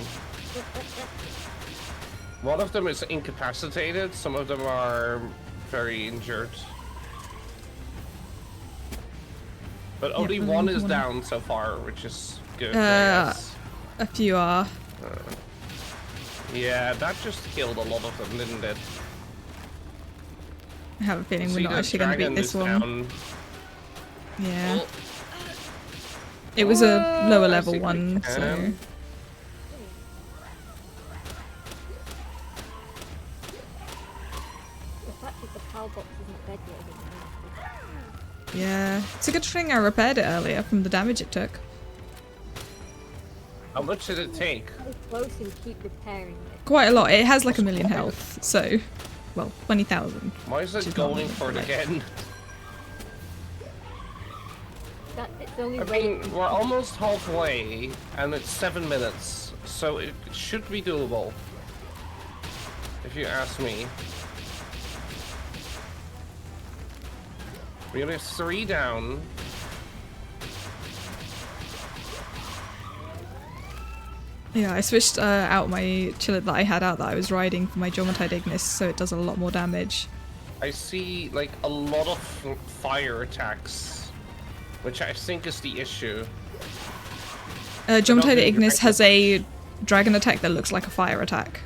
One of them is incapacitated, some of them are very injured. But only but one is one- down so far, which is good, I guess. A few are. Yeah, that just killed a lot of them, didn't it? I have a feeling we're See, not the actually going to beat dragon this is one. down. Yeah. Well, It was a lower I level think we one, so. can. The fact that the PAL box isn't dead yet is amazing. Yeah. It's a good thing I repaired it earlier from the damage it took. How much did it take? Stay close and keep repairing it. Quite a lot. It has like 1 million health, so. Well, 20,000. Why is Which it is not going much, for it like- again? It's only I waiting. mean, we're almost halfway, and it's 7 minutes, so it should be doable. If you ask me. We only have 3 down. Yeah, I switched out my chiller that I had out that I was riding for my Geometide Ignis, so it does a lot more damage. I see, like, a lot of fire attacks, which I think is the issue. Geometide think Ignis you're- has a dragon attack that looks like a fire attack.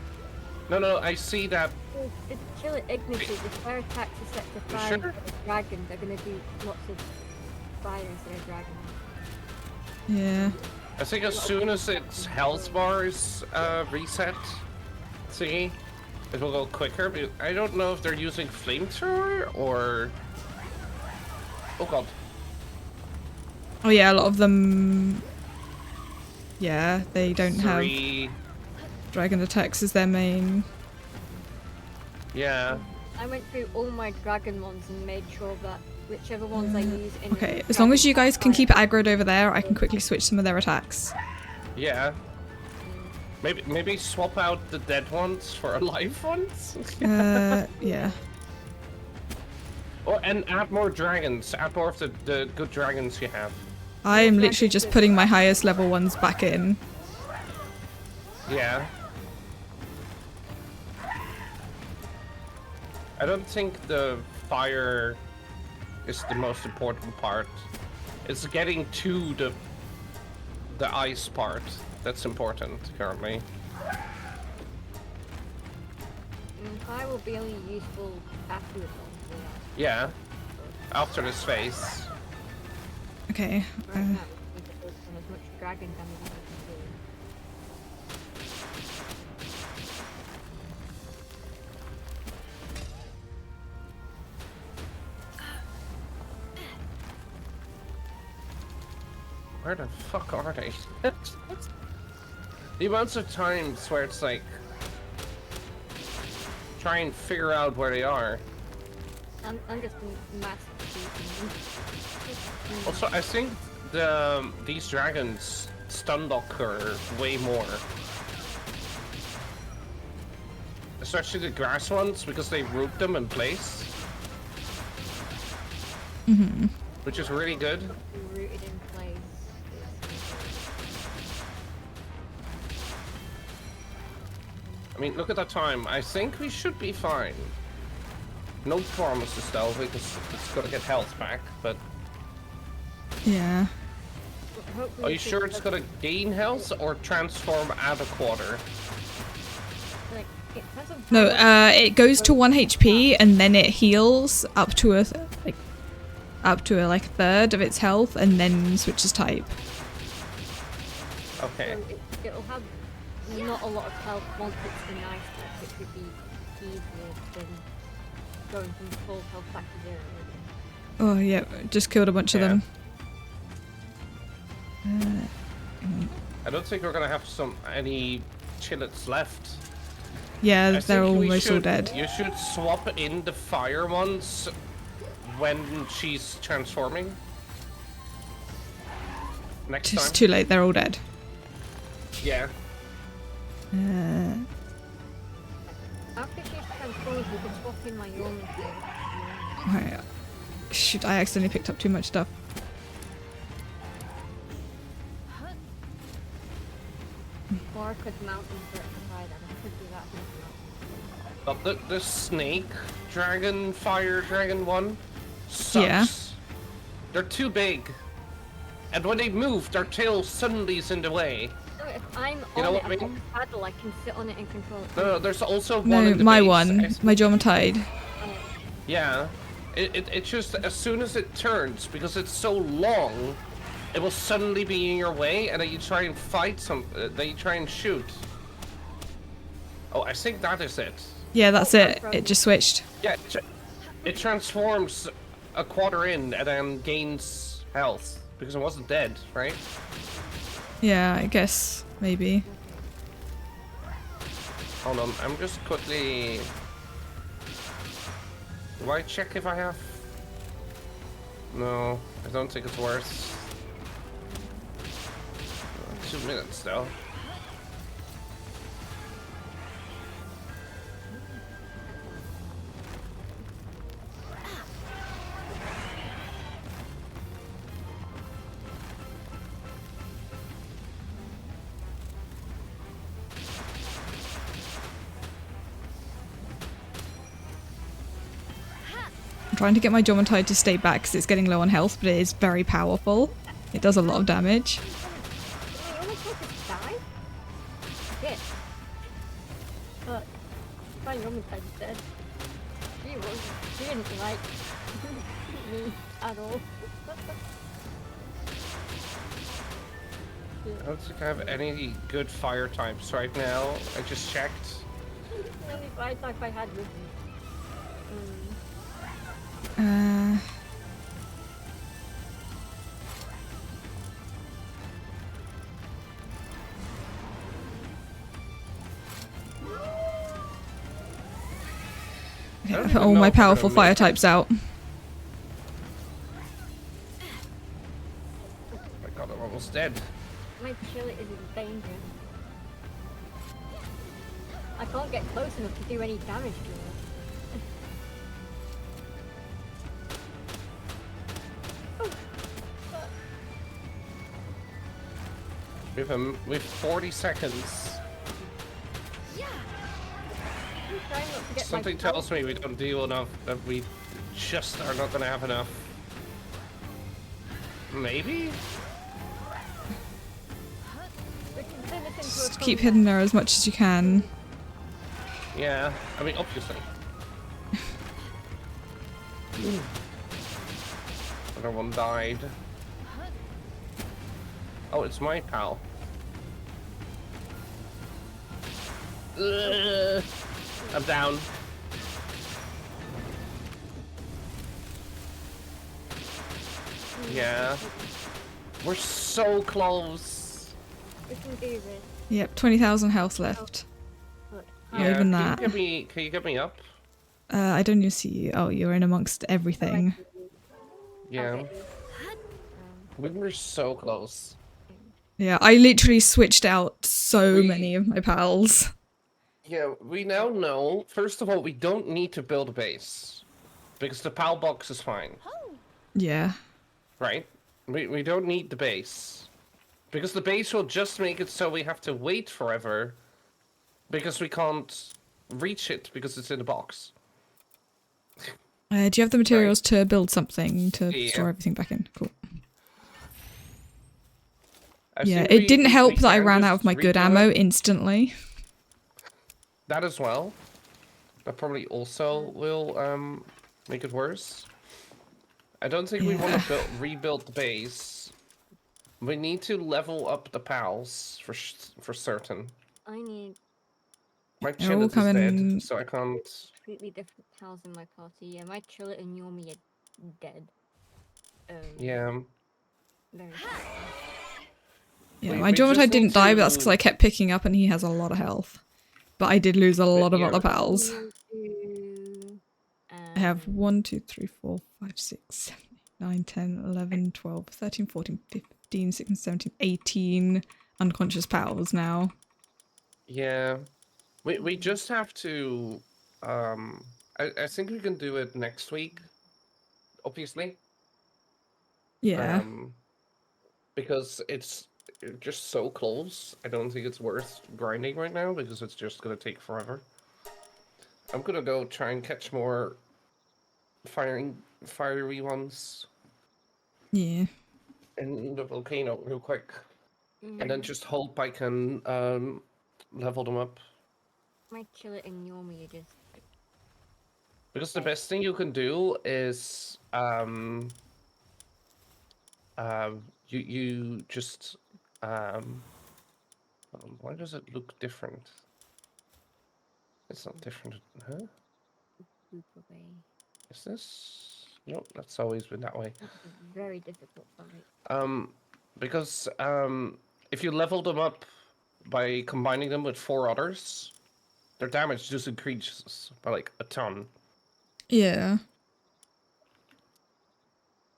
No, I see that. It's chill at Ignis, the fire attacks are set to You fire. sure? The dragons are going to do lots of fire instead of dragons. Yeah. I think as soon as its health bars reset, thingy, it will go quicker. But I don't know if they're using flamethrower or. Oh god. Oh yeah, a lot of them. Yeah, they don't have 3. dragon attacks as their main. Yeah. I went through all my dragon ones and made sure that whichever ones I use in Okay, the as long as dragon you guys can fight- keep it aggroed over there, I can quickly switch some of their attacks. Yeah. Maybe swap out the dead ones for alive ones? Yeah. Oh, and add more dragons. Add more of the good dragons you have. I am literally just putting my highest level ones back in. Yeah. I don't think the fire is the most important part. It's getting to the ice part that's important currently. Fire will be only useful after the Yeah. After this phase. Okay. Right now, we need to focus on as much dragon damage as we can Where the fuck are they? The amounts of times where it's like try and figure out where they are. I'm just massive cheating. Also, I think these dragons stun lock her way more. Especially the grass ones, because they root them in place. Mm-hmm. Which is really good. Rooted in place. I mean, look at that time. I think we should be fine. No promises though, because it's gonna get health back, but... Yeah. Are you sure it's gonna gain health or transform at a quarter? Like, it has a No, it goes to 1 HP and then it heals up to a third of its health and then switches type. Okay. So it'll have not a lot of health once it's in ice type, which would be easier than going from full health back to 0. Oh yeah, just killed a bunch of Yeah. them. I don't think we're gonna have any chillets left. Yeah, I they're think we almost all should- dead. You should swap in the fire ones when she's transforming. Next It's time. too late, they're all dead. Yeah. After she's transformed, we can swap in my Yeoman thing. Right. Shoot, I accidentally picked up too much stuff. Or I could mount them for it to fire them. I could do that with But the snake dragon, fire dragon one sucks. Yeah. They're too big. And when they move, their tail suddenly is in the way. So if I'm You know on what it, I I've got mean? the paddle, I can sit on it and control it. No, there's also one No, in the my base. one. My Jomatide. Yeah. It just, as soon as it turns, because it's so long, it will suddenly be in your way, and then you try and fight then you try and shoot. Oh, I think that is it. Yeah, that's it. It just switched. Yeah, it transforms a quarter in and then gains health, because it wasn't dead, right? Yeah, I guess. Maybe. Hold on, I'm just quickly... Do I check if I have... No, I don't think it's worth... 2 minutes though. I'm trying to get my Jomatide to stay back because it's getting low on health, but it is very powerful. It does a lot of damage. Wait, only focus die? Shit. But my Yeoman is dead. She didn't like me at all. I don't think I have any good fire types right now. I just checked. The only fire type I had was I don't Put even all know my if we're gonna powerful fire make it. types out. Oh my god, I'm almost dead. My chili is in danger. I can't get close enough to do any damage to it. We've 40 seconds. I'm trying not to get Something my tells me we don't deal enough, that we just are not gonna have enough. Maybe? We can turn this into a Just keep comeback. hitting her as much as you can. Yeah, I mean, obviously. Another one died. Oh, it's my pal. I'm down. Yeah. We're so close. We can do this. Yep, 20,000 health left. Look, Not Yeah, even can that. you get me up? I don't even see you. Oh, you're in amongst everything. Yeah. We were so close. Yeah, I literally switched out so We- many of my pals. Yeah, we now know, first of all, we don't need to build a base. Because the PAL box is fine. Yeah. Right? We don't need the base. Because the base will just make it so we have to wait forever. Because we can't reach it because it's in the box. Do you have the materials to build something to Yeah. store everything back in? Cool. I Yeah, think it didn't help that I can ran out just of my good redo ammo it. instantly. That as well. That probably also will make it worse. I don't think we want to rebuild the base. We need to level up the pals for certain. I need My They're all Chillet is dead, coming. so I can't. completely different pals in my party. Yeah, my Chillet and Yomi are dead. Yeah. Very Yeah, We- my we Jormut just didn't need die, but that's because I to- kept picking up and he has a lot of health. But I did lose a lot of yeah. other pals. I have 1, 2, 3, 4, 5, 6, 7, 8, 9, 10, 11, 12, 13, 14, 15, 16, 17, 18 unconscious pals now. Yeah. We just have to. I think we can do it next week. Obviously. Yeah. Because it's just so close. I don't think it's worth grinding right now because it's just gonna take forever. I'm gonna go try and catch more fiery ones Yeah. in the volcano real quick, and then Mm, just hope I can level them up. my Chillet and Yomi are just Because the best thing you can do is you just why does it look different? It's not different, huh? poop away. Is this? Nope, that's always been that way. That's a very difficult fight. Because if you level them up by combining them with 4 others, their damage just increases by like a ton. Yeah.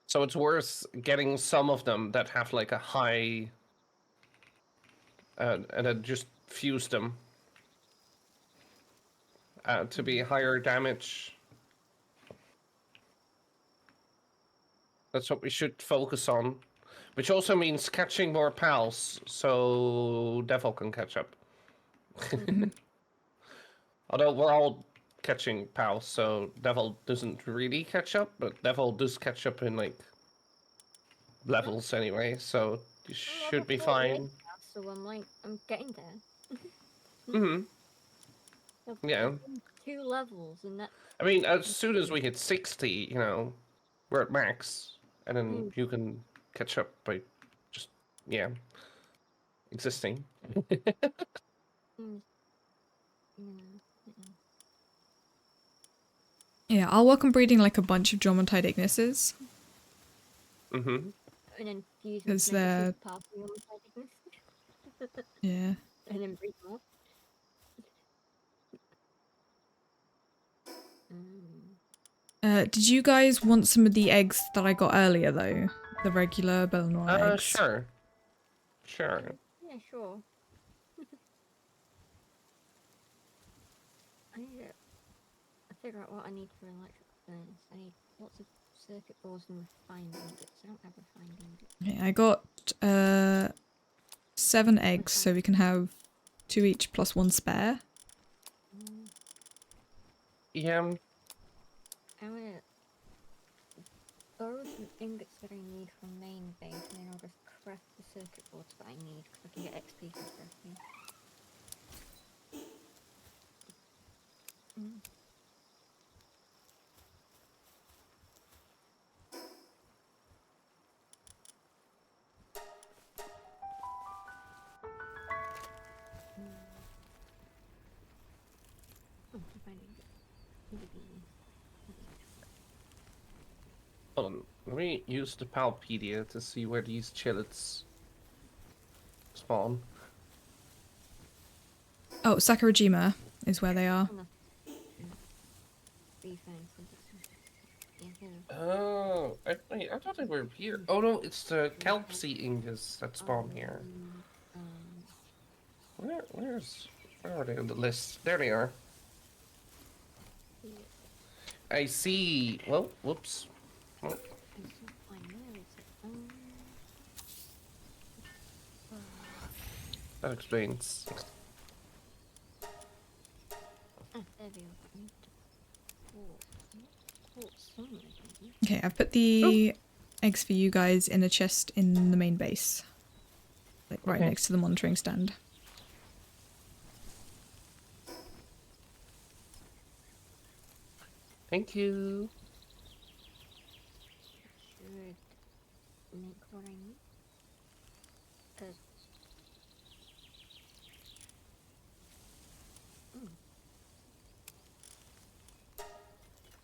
So it's worth getting some of them that have like a high, and then just fuse them to be higher damage. That's what we should focus on. Which also means catching more pals, so Devil can catch up. Although we're all catching pals, so Devil doesn't really catch up, but Devil does catch up in like levels anyway, so you I'm should be level 48 fine. now, so I'm getting there. I've Yeah. done 2 levels, and that. I mean, as soon as we hit 60, you know, we're at max, and then you can catch up by just, yeah, existing. Mm, Yeah, I'll work on breeding like a bunch of Jormuntide Ignises. Mm-hmm. and then fuse them Because to make a they're... super powerful Yomi Yeah. and then breed more. Did you guys want some of the eggs that I got earlier, though? The regular belenoir eggs? Sure. Sure. Yeah, sure. I need to figure out what I need for electric furnace. I need lots of circuit boards and refined ingots. I don't have refined ingots. Okay, I got 7 eggs, so we can have 2 each plus 1 spare. Yeah. I'm gonna borrow some ingots that I need from main base, and then I'll just craft the circuit boards that I need, because I can get XP from crafting. Oh, refined ingots. Hold on. Let me use the Palpedia to see where these chillets spawn. Oh, Sakurajima is where they are. Oh, I thought they were here. Oh no, it's the kelp sea ingus that spawn here. Where are they on the list? There they are. I see. Well, whoops. Oh, that explains. Okay, I've put the eggs for you guys in a chest in the main base. Like right Okay. next to the monitoring stand. Thank you. Should make what I need. 'Cause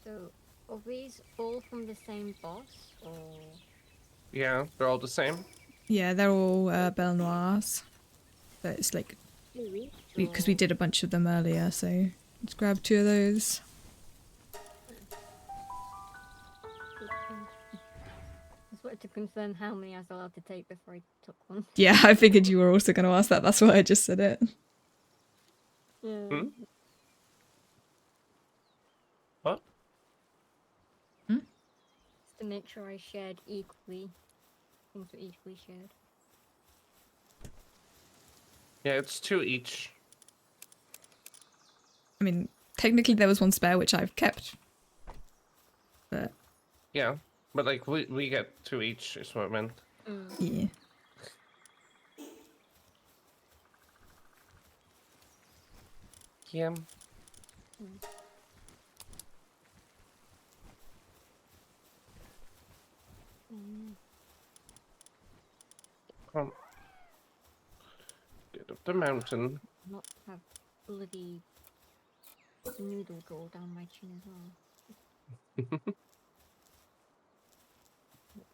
So, are these all from the same boss, or? Yeah, they're all the same. Yeah, they're all belenoirs. But it's like, because we did a bunch of them earlier, so let's grab 2 of those. Just wanted to confirm how many I was allowed to take before I took one. Yeah, I figured you were also going to ask that. That's why I just said it. Yeah. Hmm? What? Just to make sure I shared equally. Things were equally shared. Yeah, it's 2 each. I mean, technically there was 1 spare, which I've kept. But, Yeah, but like we get 2 each is what I meant. yeah. Yeah. Come. Get up the mountain. Not have bloody noodle roll down my chin as well.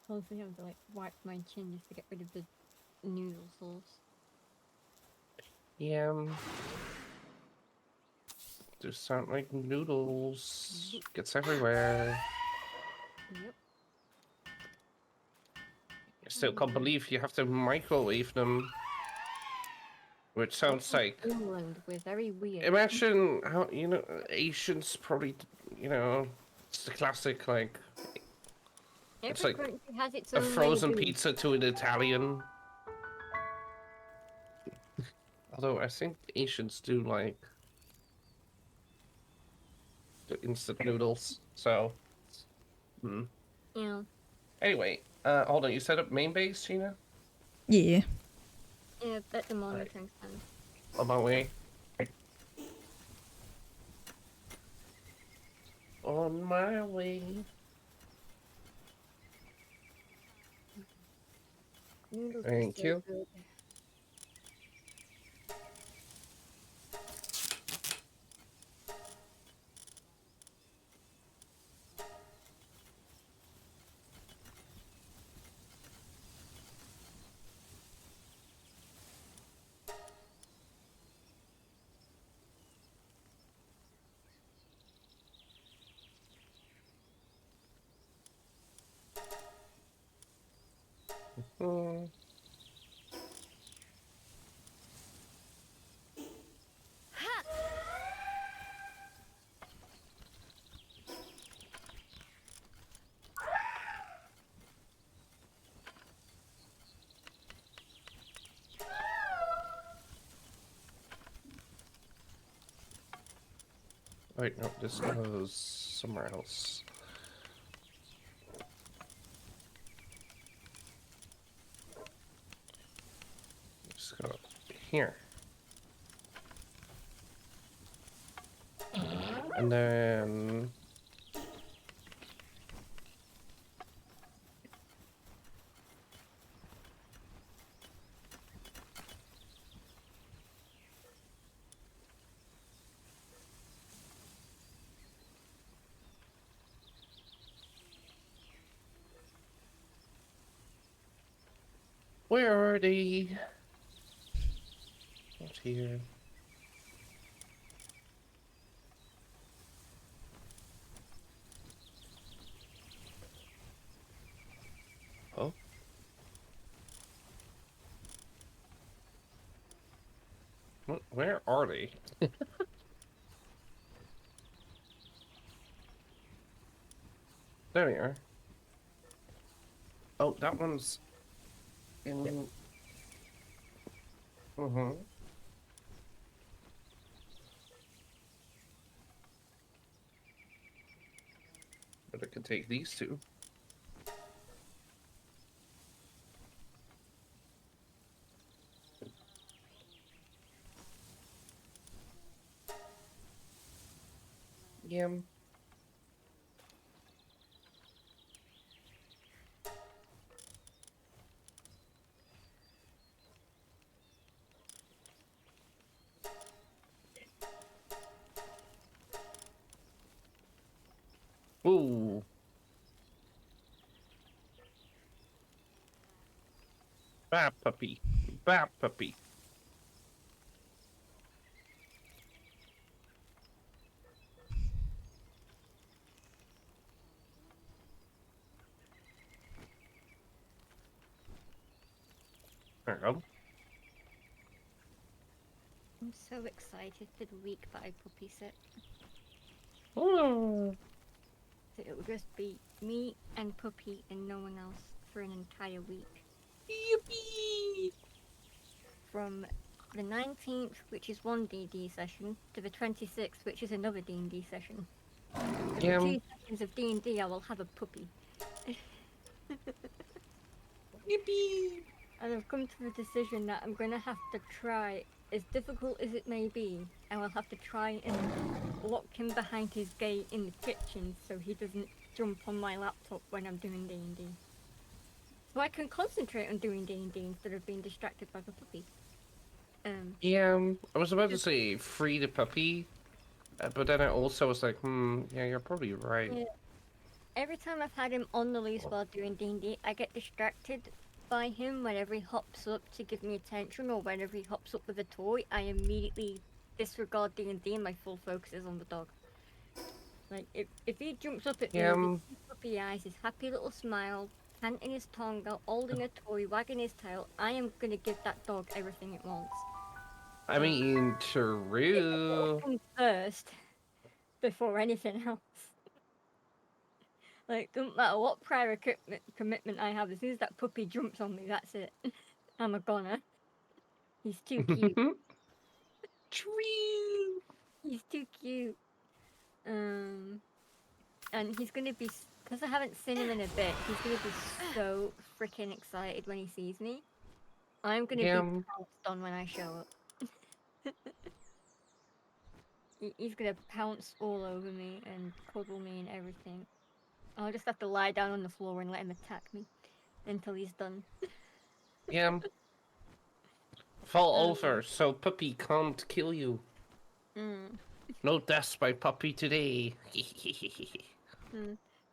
Constantly having to like wipe my chin just to get rid of the noodle sauce. Yeah. They sound like noodles. Gets everywhere. Yep. I still can't believe you have to microwave them. Which sounds like... England, we're very weird. Imagine how, you know, Asians probably, you know, it's the classic, like... It's Every like country has its a own way of frozen doing pizza to an Italian. Although I think Asians do like the instant noodles, so... Hmm. Yeah. Anyway, hold on, you set up main base, Gina? Yeah. Yeah, at the monitoring stand. On my way. On my way. Noodles are Thank so you. good. Mm. Wait, no, this goes somewhere else. Let's go here. And then... Where are they? Not here. Oh. Where are they? There they are. Oh, that one's in... Mm-hmm. But I could take these two. Yeah. Ooh. Bad puppy. Bad puppy. There we go. I'm so excited for the week that I puppy sit. Oh. So it will just be me and puppy and no one else for an entire week. Yippee! From the 19th, which is one D&D session, to the 26th, which is another D&D session. For Yeah. 2 sessions of D&D, I will have a puppy. Yippee! And I've come to the decision that I'm going to have to try, as difficult as it may be, I will have to try and lock him behind his gate in the kitchen so he doesn't jump on my laptop when I'm doing D&D. So I can concentrate on doing D&D instead of being distracted by the puppy. Yeah, I was about to say free the puppy, but then I also was like, yeah, you're probably right. Yeah. Every time I've had him on the loose while doing D&D, I get distracted by him whenever he hops up to give me attention or whenever he hops up with a toy. I immediately disregard D&D and my full focus is on the dog. Like, if he jumps up at me with his puppy eyes, his happy little smile, panting his tongue out, holding a toy, wagging his tail, I am going to give that dog everything it wants. I mean, true. First, before anything else. Like, don't matter what prior commitment I have, as soon as that puppy jumps on me, that's it. I'm a goner. He's too cute. True. He's too cute. And he's gonna be, because I haven't seen him in a bit, he's gonna be so freaking excited when he sees me. I'm gonna be pounced on when I show up. He's gonna pounce all over me and cuddle me and everything. I'll just have to lie down on the floor and let him attack me until he's done. Yeah. Fall over so puppy can't kill you. No deaths by puppy today.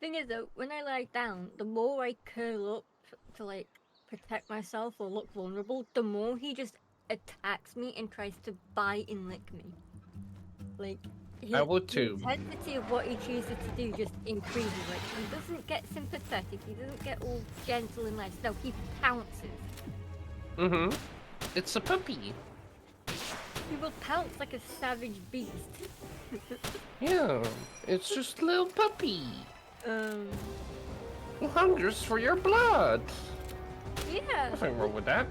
Thing is though, when I lie down, the more I curl up to like protect myself or look vulnerable, the more he just attacks me and tries to bite and lick me. Like, I would The too. intensity of what he chooses to do just increases. Like, he doesn't get sympathetic, he doesn't get all gentle and nice. No, he pounces. Mm-hmm. It's a puppy. He will pounce like a savage beast. Yeah, it's just a little puppy. Who hungers for your blood. Yeah. Nothing wrong with that.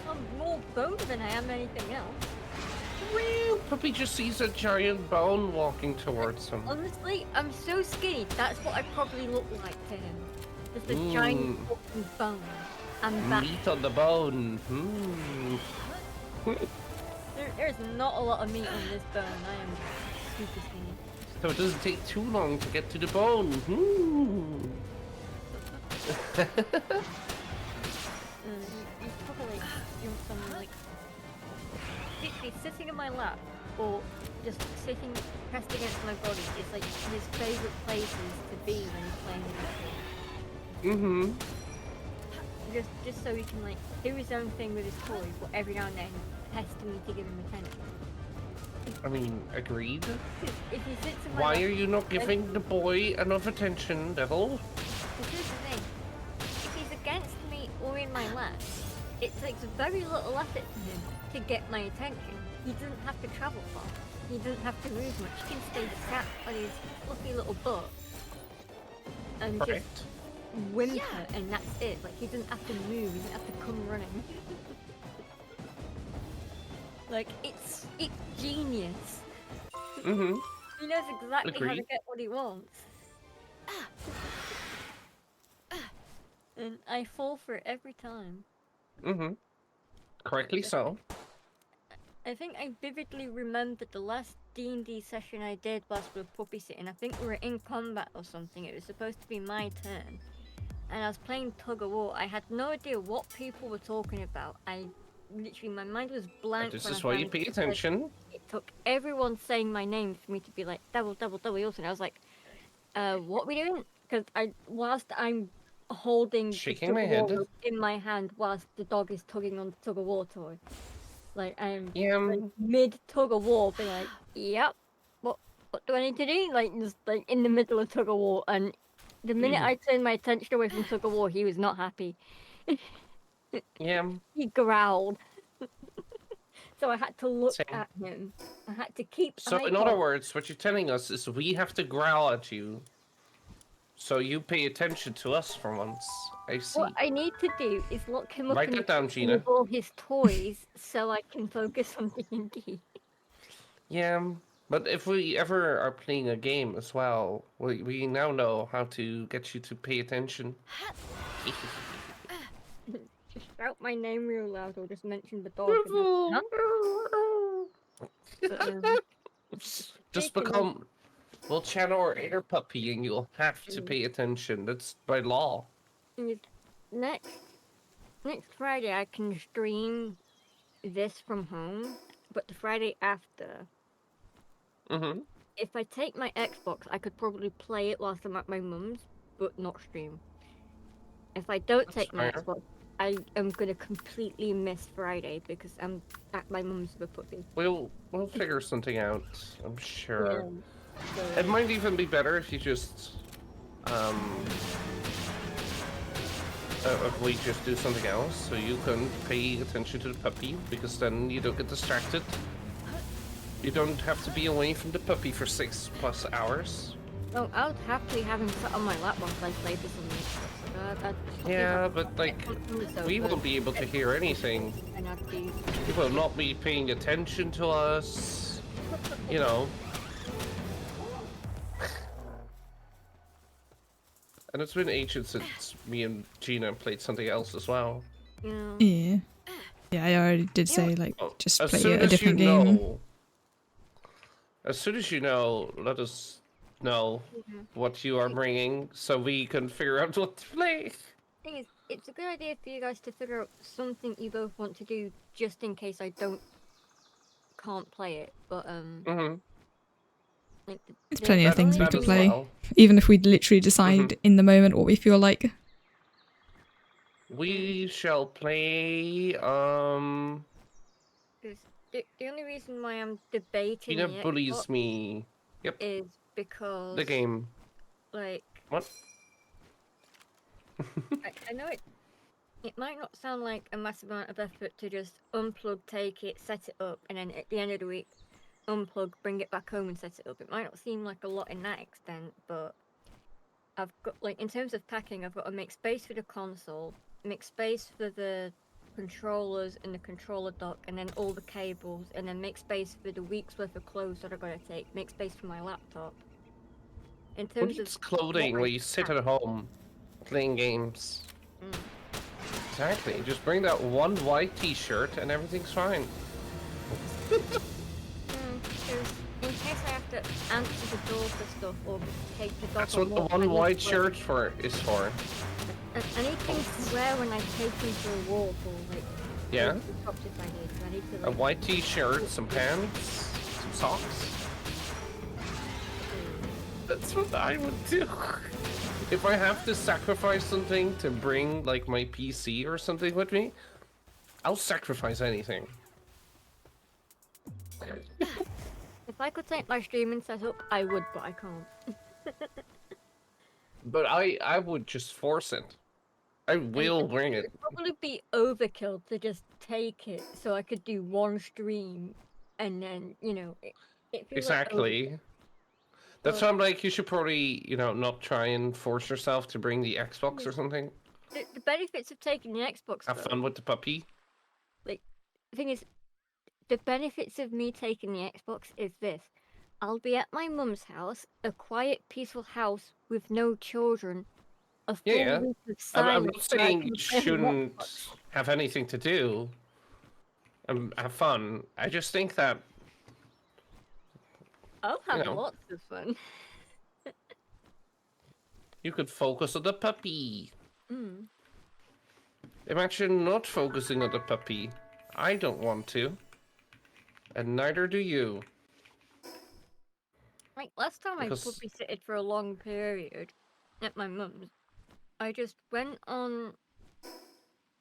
I'm more bone than I am anything else. Well, puppy just sees a giant bone walking towards him. Honestly, I'm so skinny. That's what I probably look like to him. Just a giant fucking bone. I'm back. Meat on the bone. There's not a lot of meat on this bone. I am super skinny. So it doesn't take too long to get to the bone. He's probably doing some like literally sitting in my lap or just sitting pressed against my body. It's like his favorite places to be when he's playing with me. Just so he can like do his own thing with his toys, but every now and then pester me to give him attention. I mean, agreed. If he sits in my Why lap, are you not giving the boy enough attention, Devil? Here's the thing. If he's against me or in my lap, it takes very little effort for him to get my attention. He doesn't have to travel far. He doesn't have to move much. He can stay sat on his fluffy little butt and Perfect. just whimper, and that's it. Like, he doesn't have to move. He doesn't have to come running. Like, it's genius. He knows exactly how to Agreed. get what he wants. And I fall for it every time. Correctly so. I think I vividly remembered the last D&D session I did whilst we were puppy sitting. I think we were in combat or something. It was supposed to be my turn. And I was playing tug of war. I had no idea what people were talking about. Literally, my mind was blank. This when is I why you finally pay said- attention. It took everyone saying my name for me to be like, double, Wilson. I was like, what are we doing? Because whilst I'm holding Shaking the my tug of war head. rope in my hand whilst the dog is tugging on the tug of war toy. Like, I'm like, mid tug of war, being like, yep, what do I need to do? Like, just like in the middle of tug of war. And the minute I turned my attention away from tug of war, he was not happy. Yeah. He growled. So I had to look Same. at him. I had to keep So eye in other contact. words, what you're telling us is we have to growl at you. So you pay attention to us for once. I see. What I need to do is lock him up Write in that down, the Gina. with all his toys so I can focus on D&D. Yeah, but if we ever are playing a game as well, we now know how to get you to pay attention. Just shout my name real loud or just mention the dog. Just Speaking of- become... We'll channel our inner puppy and you'll have to pay attention. That's by law. Next Friday I can stream this from home, but the Friday after, if I take my Xbox, I could probably play it whilst I'm at my mum's, but not stream. If I don't take my fair. Xbox, I am gonna completely miss Friday because I'm at my mum's with a puppy. We'll figure something out, I'm sure. So, It might even be better if you just if we just do something else, so you can pay attention to the puppy, because then you don't get distracted. You don't have to be away from the puppy for 6+ hours. oh, I would happily have him sit on my lap whilst I play this on the Xbox. Yeah, but like, we won't be able to hear anything. You will not be paying attention to us. You know. And it's been ages since me and Gina played something else as well. Yeah. Yeah, I already did say, like, just As play soon a as different you game. know, as soon as you know, let us know what you are bringing, so we can figure out what to play. Thing is, it's a good idea for you guys to figure out something you both want to do, just in case I can't play it. But like There's plenty of things we that could as play. well. Even if we literally decide in the moment what we feel like. We shall play, There's The only reason why I'm debating Tina the bullies Xbox me. Yep, is the because, game. like, What? I know it might not sound like a massive amount of effort to just unplug, take it, set it up, and then at the end of the week, unplug, bring it back home and set it up. It might not seem like a lot in that extent, but I've got, like, in terms of packing, I've got to make space for the console, make space for the controllers and the controller dock, and then all the cables, and then make space for the week's worth of clothes that I've got to take, make space for my laptop. In Who terms of needs what clothing I where you sit pack, at home playing games? mm, Exactly. Just bring that one white t-shirt and everything's fine. because in case I have to answer the door for stuff or take the dog That's on what the walk, I one need white clothes. shirt is for. I need things to wear when I take them for a walk or like Yeah. go to the shops if I need to. I need to A like white t-shirt, some pants, some socks. That's what I would do. If I have to sacrifice something to bring like my PC or something with me, I'll sacrifice anything. if I could take my streaming setup, I would, but I can't. But I would just force it. I will bring it. It'd probably be overkill to just take it so I could do one stream and then, you know, it feels like Exactly. That's But- why I'm like, you should probably, not try and force yourself to bring the Xbox or something. the benefits of taking the Xbox Have fun with the puppy. like the thing is the benefits of me taking the Xbox is this. I'll be at my mum's house, a quiet, peaceful house with no children, a full Yeah. week of I'm silence. not where I saying can you play and watch shouldn't much. have anything to do and have fun. I just think that, I'll have know. lots of fun. you could focus on the puppy. Mm. Imagine not focusing on the puppy. I don't want to. And neither do you. Like last time Because- I puppy sitted for a long period at my mum's, I just went on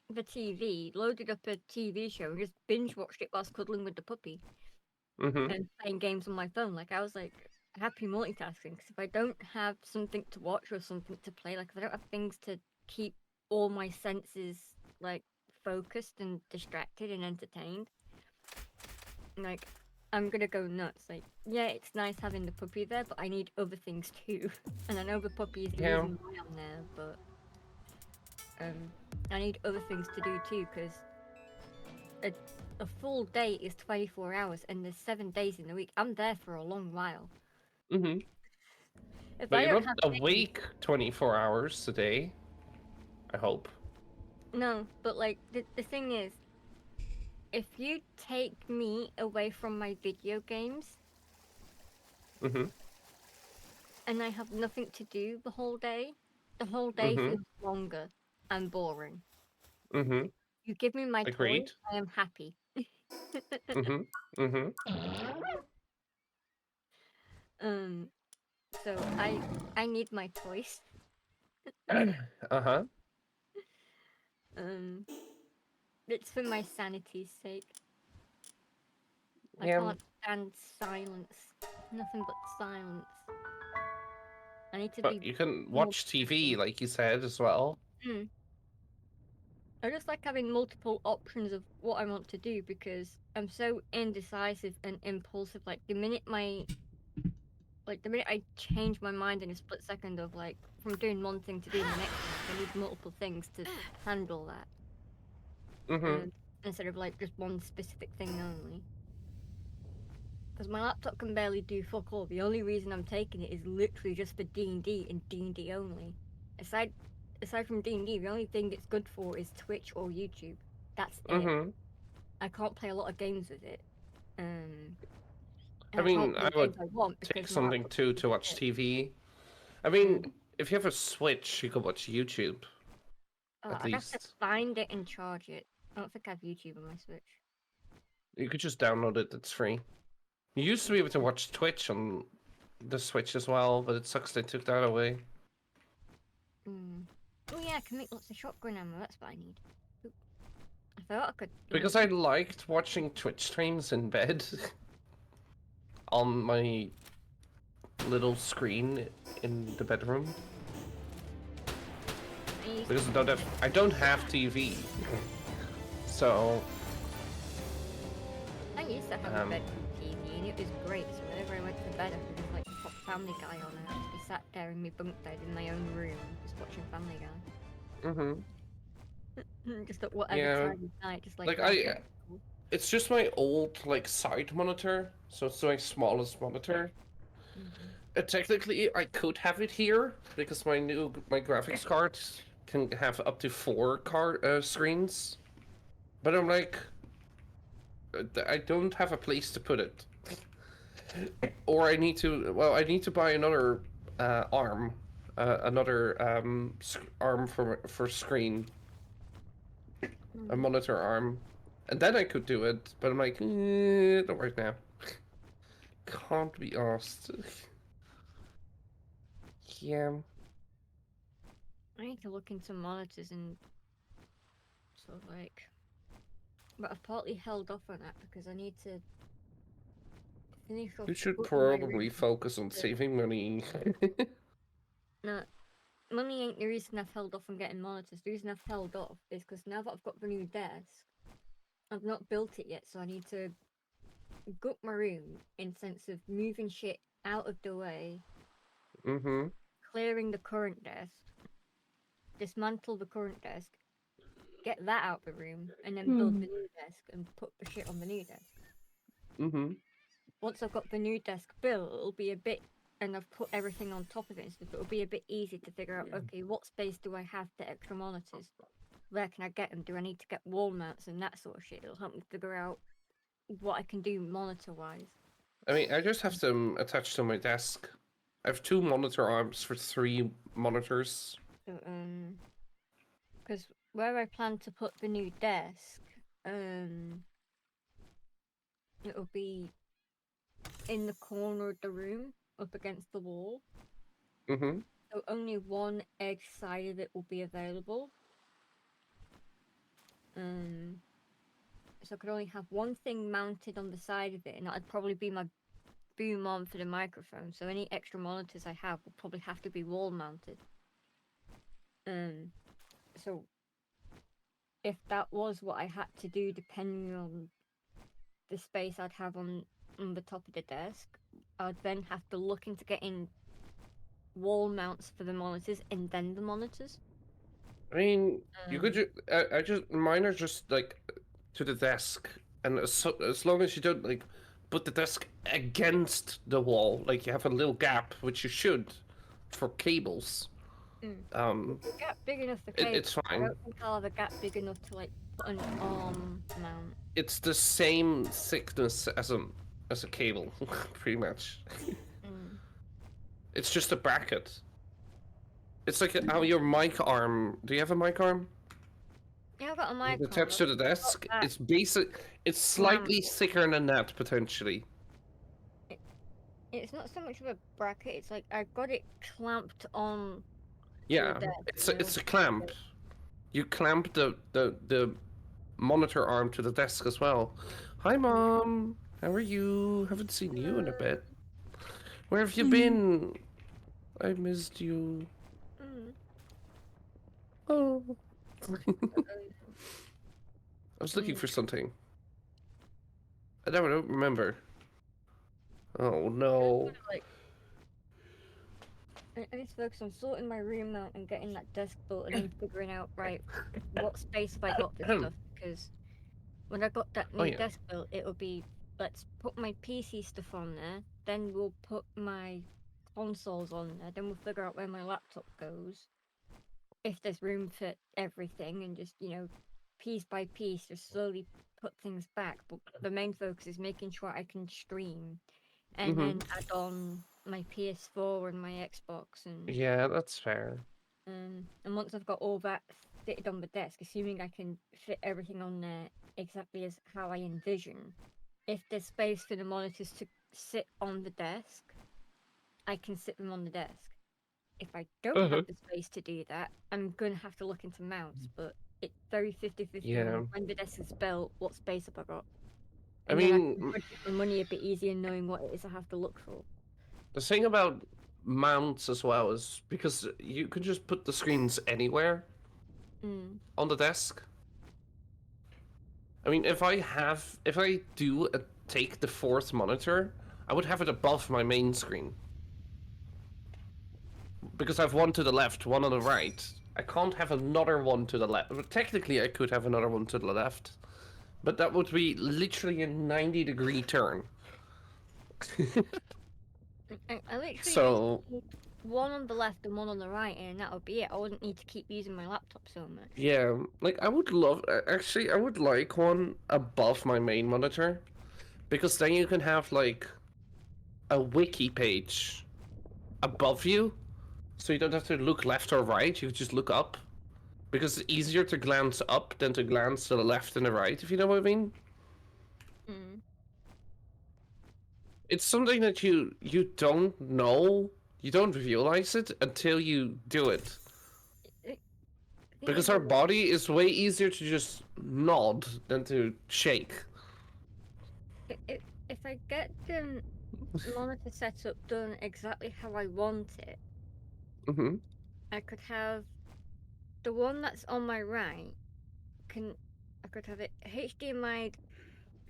the TV, loaded up a TV show, and just binge watched it whilst cuddling with the puppy Mm-hmm. and playing games on my phone. Like I was like happy multitasking. Because if I don't have something to watch or something to play, like if I don't have things to keep all my senses like focused and distracted and entertained, like I'm gonna go nuts. Like yeah, it's nice having the puppy there, but I need other things too. And I know the puppy is the Yeah. reason why I'm there, but I need other things to do too, because a full day is 24 hours and there's 7 days in the week. I'm there for a long while. Mm-hmm. If But I you're don't not have awake 24 hours a day. I hope. No, but like the thing is, if you take me away from my video games Mm-hmm. and I have nothing to do the whole day Mm-hmm. feels longer and boring. Mm-hmm. You give me my Agreed. toys, I am happy. Mm-hmm. Mm-hmm. So I need my toys. Uh-huh. It's for my sanity's sake. I Yeah. can't stand silence. Nothing but silence. I need to But be you can more watch TV, present. like you said, as well. I just like having multiple options of what I want to do because I'm so indecisive and impulsive. Like the minute I change my mind in a split second of like from doing one thing to doing the next thing, I need multiple things to handle that. Mm-hmm. Instead of like just one specific thing only. Because my laptop can barely do fuck all. The only reason I'm taking it is literally just for D&D and D&D only. Aside from D&D, the only thing it's good for is Twitch or YouTube. That's it. Mm-hmm. I can't play a lot of games with it. And I I can't mean, play I the would games I want take because my something laptop too doesn't to watch fit. TV. I mean, if you have a Switch, you could watch YouTube. At I'd have to least. find it and charge it. I don't think I have YouTube on my Switch. You could just download it, it's free. You used to be able to watch Twitch on the Switch as well, but it sucks they took that away. Oh yeah, I can make lots of shotgun ammo. That's what I need. Oop. I thought I could. Because I liked watching Twitch streams in bed on my little screen in the bedroom. Because I don't have TV. So I used to have a bedroom TV and it was great. So whenever I went to bed, I could just like pop Family Guy on and I'd just be sat there in my bunk bed in my own room, just watching Family Guy. Just at whatever time of night, just like it's just my old like side monitor, so it's my smallest monitor. Technically, I could have it here because my graphics card can have up to 4 screens, but I'm like, I don't have a place to put it, or I need to. Well, I need to buy another arm, another arm for screen, a monitor arm, and then I could do it. But I'm like, don't work now. Can't be asked. Yeah. I need to look into monitors and sort of like, but I've partly held off on that because I need to finish off. You should putting my probably room focus on saving money. No, money ain't the reason I've held off on getting monitors. The reason I've held off is because now that I've got the new desk, I've not built it yet, so I need to gut my room in sense of moving shit out of the way, clearing the current desk, dismantle the current desk, get that out of the room, and then build the new desk and put the shit on the new desk. Once I've got the new desk built, it'll be a bit, and I've put everything on top of it and stuff, it'll be a bit easy to figure out, okay, what space do I have for extra monitors? Where can I get them? Do I need to get wall mounts and that sort of shit? It'll help me figure out what I can do monitor-wise. I mean, I just have them attached to my desk. I have 2 monitor arms for 3 monitors. So, because where I plan to put the new desk, it'll be in the corner of the room, up against the wall. So only one edge side of it will be available. So I could only have one thing mounted on the side of it, and that'd probably be my boom arm for the microphone. So any extra monitors I have will probably have to be wall mounted. So if that was what I had to do, depending on the space I'd have on the top of the desk, I'd then have to look into getting wall mounts for the monitors and then the monitors. I mean, you could mine are just like to the desk, and as long as you don't like put the desk against the wall, like you have a little gap, which you should for cables. The gap big enough for cables. It's fine. I don't think I'll have a gap big enough to like put an arm mount. It's the same thickness as a cable, pretty much. It's just a bracket. It's like how your mic arm. Do you have a mic arm? Yeah, I've got a mic attached to the desk. It's basic. It's slightly thicker than that potentially. It's not so much of a bracket. It's like I got it clamped on. Yeah, it's a clamp. You clamp the monitor arm to the desk as well. Hi, Mom. How are you? Haven't seen you in a bit. Where have you been? I missed you. Oh. I was looking for something. I don't remember. Oh no. I need to focus on sorting my room out and getting that desk built and then figuring out, right, what space have I got for stuff? Because when I got that new desk built, it'll be, let's put my PC stuff on there, then we'll put my consoles on there, then we'll figure out where my laptop goes. If there's room for everything, and just, you know, piece by piece, just slowly put things back. But the main focus is making sure I can stream and then add on my PS4 and my Xbox. And yeah, that's fair. And once I've got all that fitted on the desk, assuming I can fit everything on there exactly as how I envision, if there's space for the monitors to sit on the desk, I can sit them on the desk. If I don't have the space to do that, I'm going to have to look into mounts, but it's very 50-50 Yeah. when the desk is built, what space have I got? I And then I mean, can budget my money a bit easier knowing what it is I have to look for. the thing about mounts as well is because you can just put the screens anywhere on the desk. I mean, if I do take the fourth monitor, I would have it above my main screen. Because I have one to the left, one on the right. I can't have another one to the left. Technically, I could have another one to the left. But that would be literally a 90-degree turn. I literally So, just need one on the left and one on the right, and that would be it. I wouldn't need to keep using my laptop so much. yeah, like I would love, actually, I would like one above my main monitor. Because then you can have like a wiki page above you. So you don't have to look left or right, you just look up. Because it's easier to glance up than to glance to the left and the right, if you know what I mean. It's something that you don't know, you don't realize it until you do it. Because our body is way easier to just nod than to shake. If I get the monitor setup done exactly how I want it, I could have the one that's on my right. I could have it HDMI'd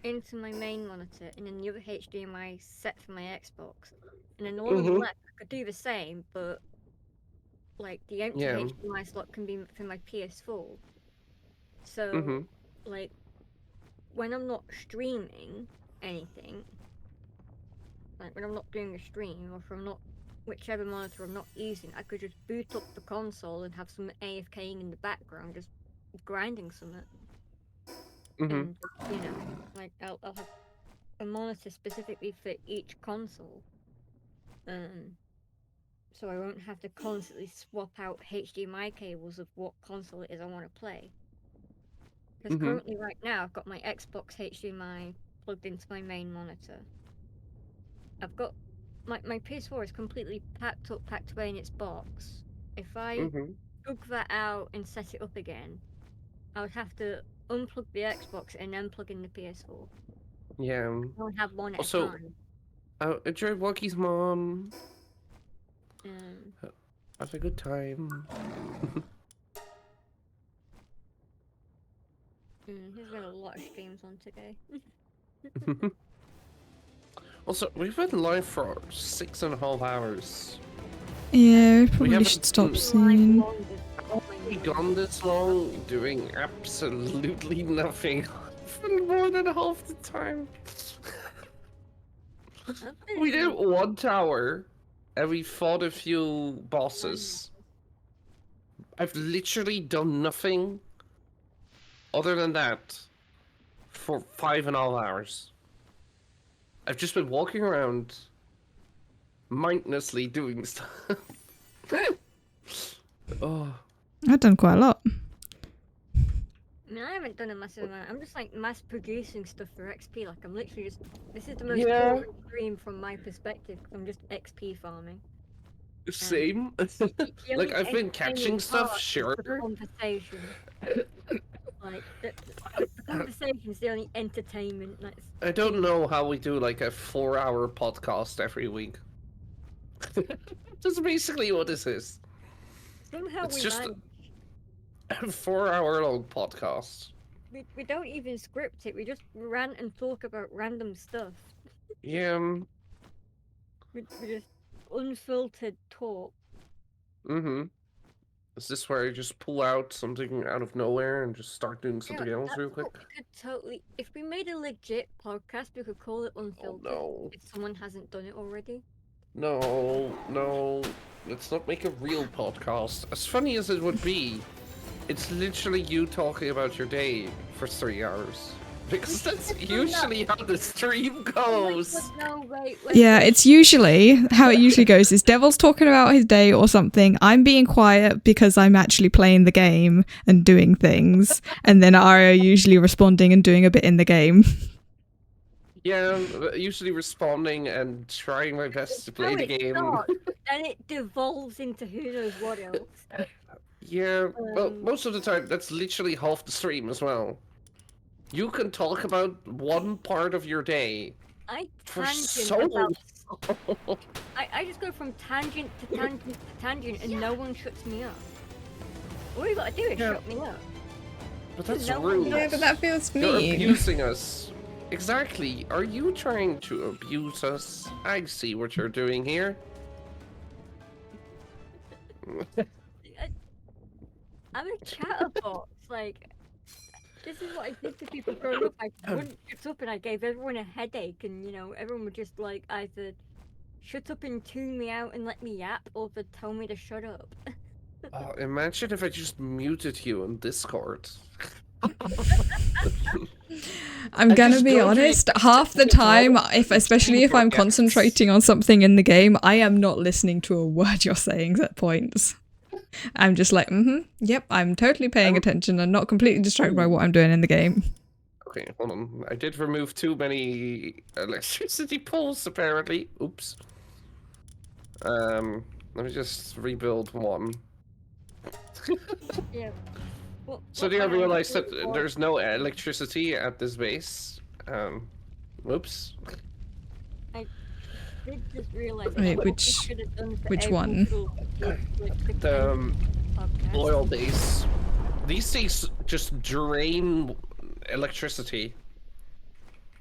into my main monitor, and then the other HDMI set for my Xbox, and then the one on the left I could do the same, but like the empty HDMI slot can be for my PS4. So like when I'm not streaming anything, like when I'm not doing a stream, or if I'm not, whichever monitor I'm not using, I could just boot up the console and have some AFKing in the background, just grinding something. And you know, like I'll have a monitor specifically for each console, so I won't have to constantly swap out HDMI cables of what console it is I want to play. Because currently, right now, I've got my Xbox HDMI plugged into my main monitor. I've got my PS4 is completely packed away in its box. If I took that out and set it up again, I would have to unplug the Xbox and then plug in the PS4. Yeah. I would have one at a Also, time. enjoy Walkie's mom. Um, Have a good time. He's got a lot of streams on today. Also, we've been live for 6.5 hours. Yeah, we probably haven't should stop been soon. We've gone this long doing absolutely nothing for more than half the time. We did 1 tower, and we fought a few bosses. I've literally done nothing other than that for 5.5 hours. I've just been walking around mindlessly doing stuff. Oh. I've done quite a lot. I mean, I haven't done a massive amount. I'm just like mass producing stuff for XP. Like I'm literally just. This is the most boring stream from my perspective. Cause I'm just XP farming. Same. Like I've been catching stuff, sure. The conversation. Like the conversation is the only entertainment. I don't know how we do like a 4-hour podcast every week. That's basically what this is. Somehow it's we just manage. a 4-hour-long podcast. We don't even script it. We just rant and talk about random stuff. Yeah. We just unfiltered talk. Is this where I just pull out something out of nowhere and just start doing something else real quick? We could totally. If we made a legit podcast, we could call it Unfiltered. Oh, no. If someone hasn't done it already. No, no. Let's not make a real podcast. As funny as it would be, it's literally you talking about your day for 3 hours. Because that's usually how the stream goes. No, wait. Yeah, it's usually how it usually goes is Devil's talking about his day or something. I'm being quiet because I'm actually playing the game and doing things, and then Aria usually responding and doing a bit in the game. Yeah, usually responding and trying my best to play the game. And it devolves into who knows what else. Yeah, well, most of the time, that's literally half the stream as well. You can talk about one part of your day I for tangent so about. long. I just go from tangent to tangent to tangent, and no one shuts me up. All you gotta do is Yeah. shut me up. But that's No, rude. Yeah, but that feels You're mean. abusing us. Exactly. Are you trying to abuse us? I see what you're doing here. I'm a chatterbox. Like, this is what I did to people growing up. I wouldn't shut up, and I gave everyone a headache, and everyone would just like either shut up and tune me out and let me yap, or they'd tell me to shut up. Oh, imagine if I just muted you on Discord. I'm I gonna just be go to honest, the- half the time, especially if I'm Yes. concentrating on something in the game, I am not listening to a word you're saying at points. I'm just like, yep, I'm totally paying attention and not completely distracted by what I'm doing in the game. Okay, hold on. I did remove too many electricity poles, apparently. Oops. Let me just rebuild one. Yeah. Well, So do you realize that there's no electricity at this base? Whoops. I did just realize Wait, what we which should have done for which every one? little bit, like, The podcast. oil base. These things just drain electricity.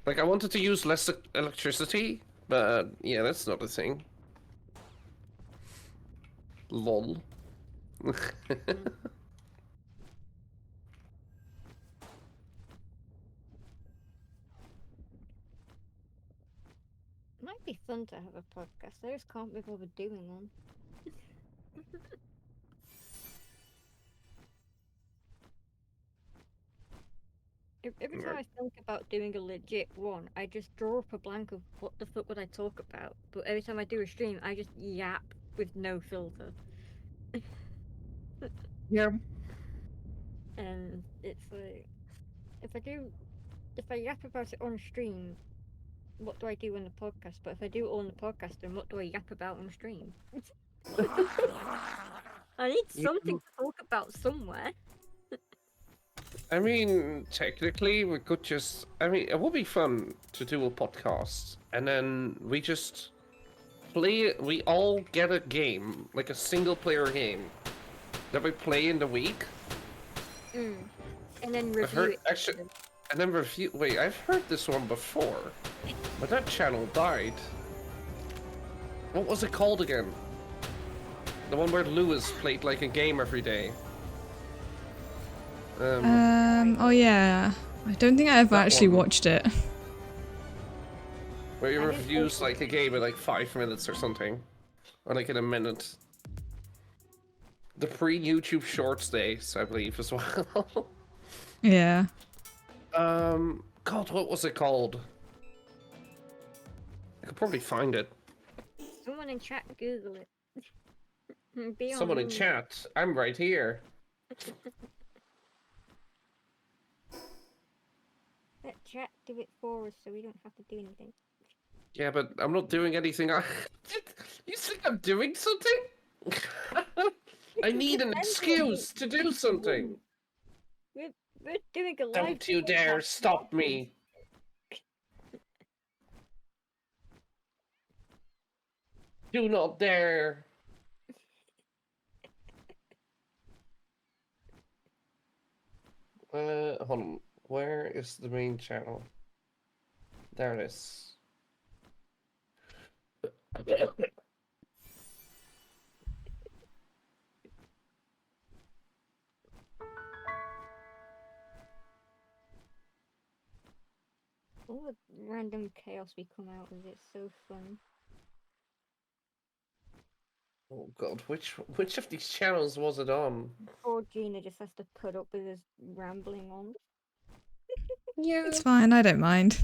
Like, I wanted to use less electricity, but yeah, that's not a thing. Lol. Might be fun to have a podcast. I just can't be bothered doing one. Every time I think about doing a legit one, I just draw up a blank of what the fuck would I talk about. But every time I do a stream, I just yap with no filter. Yeah. And it's like, if I yap about it on stream, what do I do on the podcast? But if I do it on the podcast, then what do I yap about on stream? I need something to talk about somewhere. I mean, technically, we could just. I mean, it would be fun to do a podcast, and then we just play. We all get a game, like a single player game, that we play in the week. And then I've review heard, it. actually, and then review. Wait, I've heard this one before, but that channel died. What was it called again? The one where Lewis played like a game every day. Oh yeah. I don't think I ever That actually one. watched it. Where he I didn't reviews also- like a game in like 5 minutes or something. Or like in a minute. The pre-YouTube Shorts days, I believe, as well. Yeah. God, what was it called? I could probably find it. Someone in chat, Google it. Be Someone in on- chat. I'm right here. Let chat do it for us so we don't have to do anything. Yeah, but I'm not doing anything. You think I'm doing something? I need an excuse to do something. We're doing a live. Don't you dare stop me. Do not dare. Hold on. Where is the main channel? There it is. All the random chaos we come out with, it's so fun. Oh god, which of these channels was it on? Poor Gina just has to put up with us rambling on. Yeah. It's fine, I don't mind.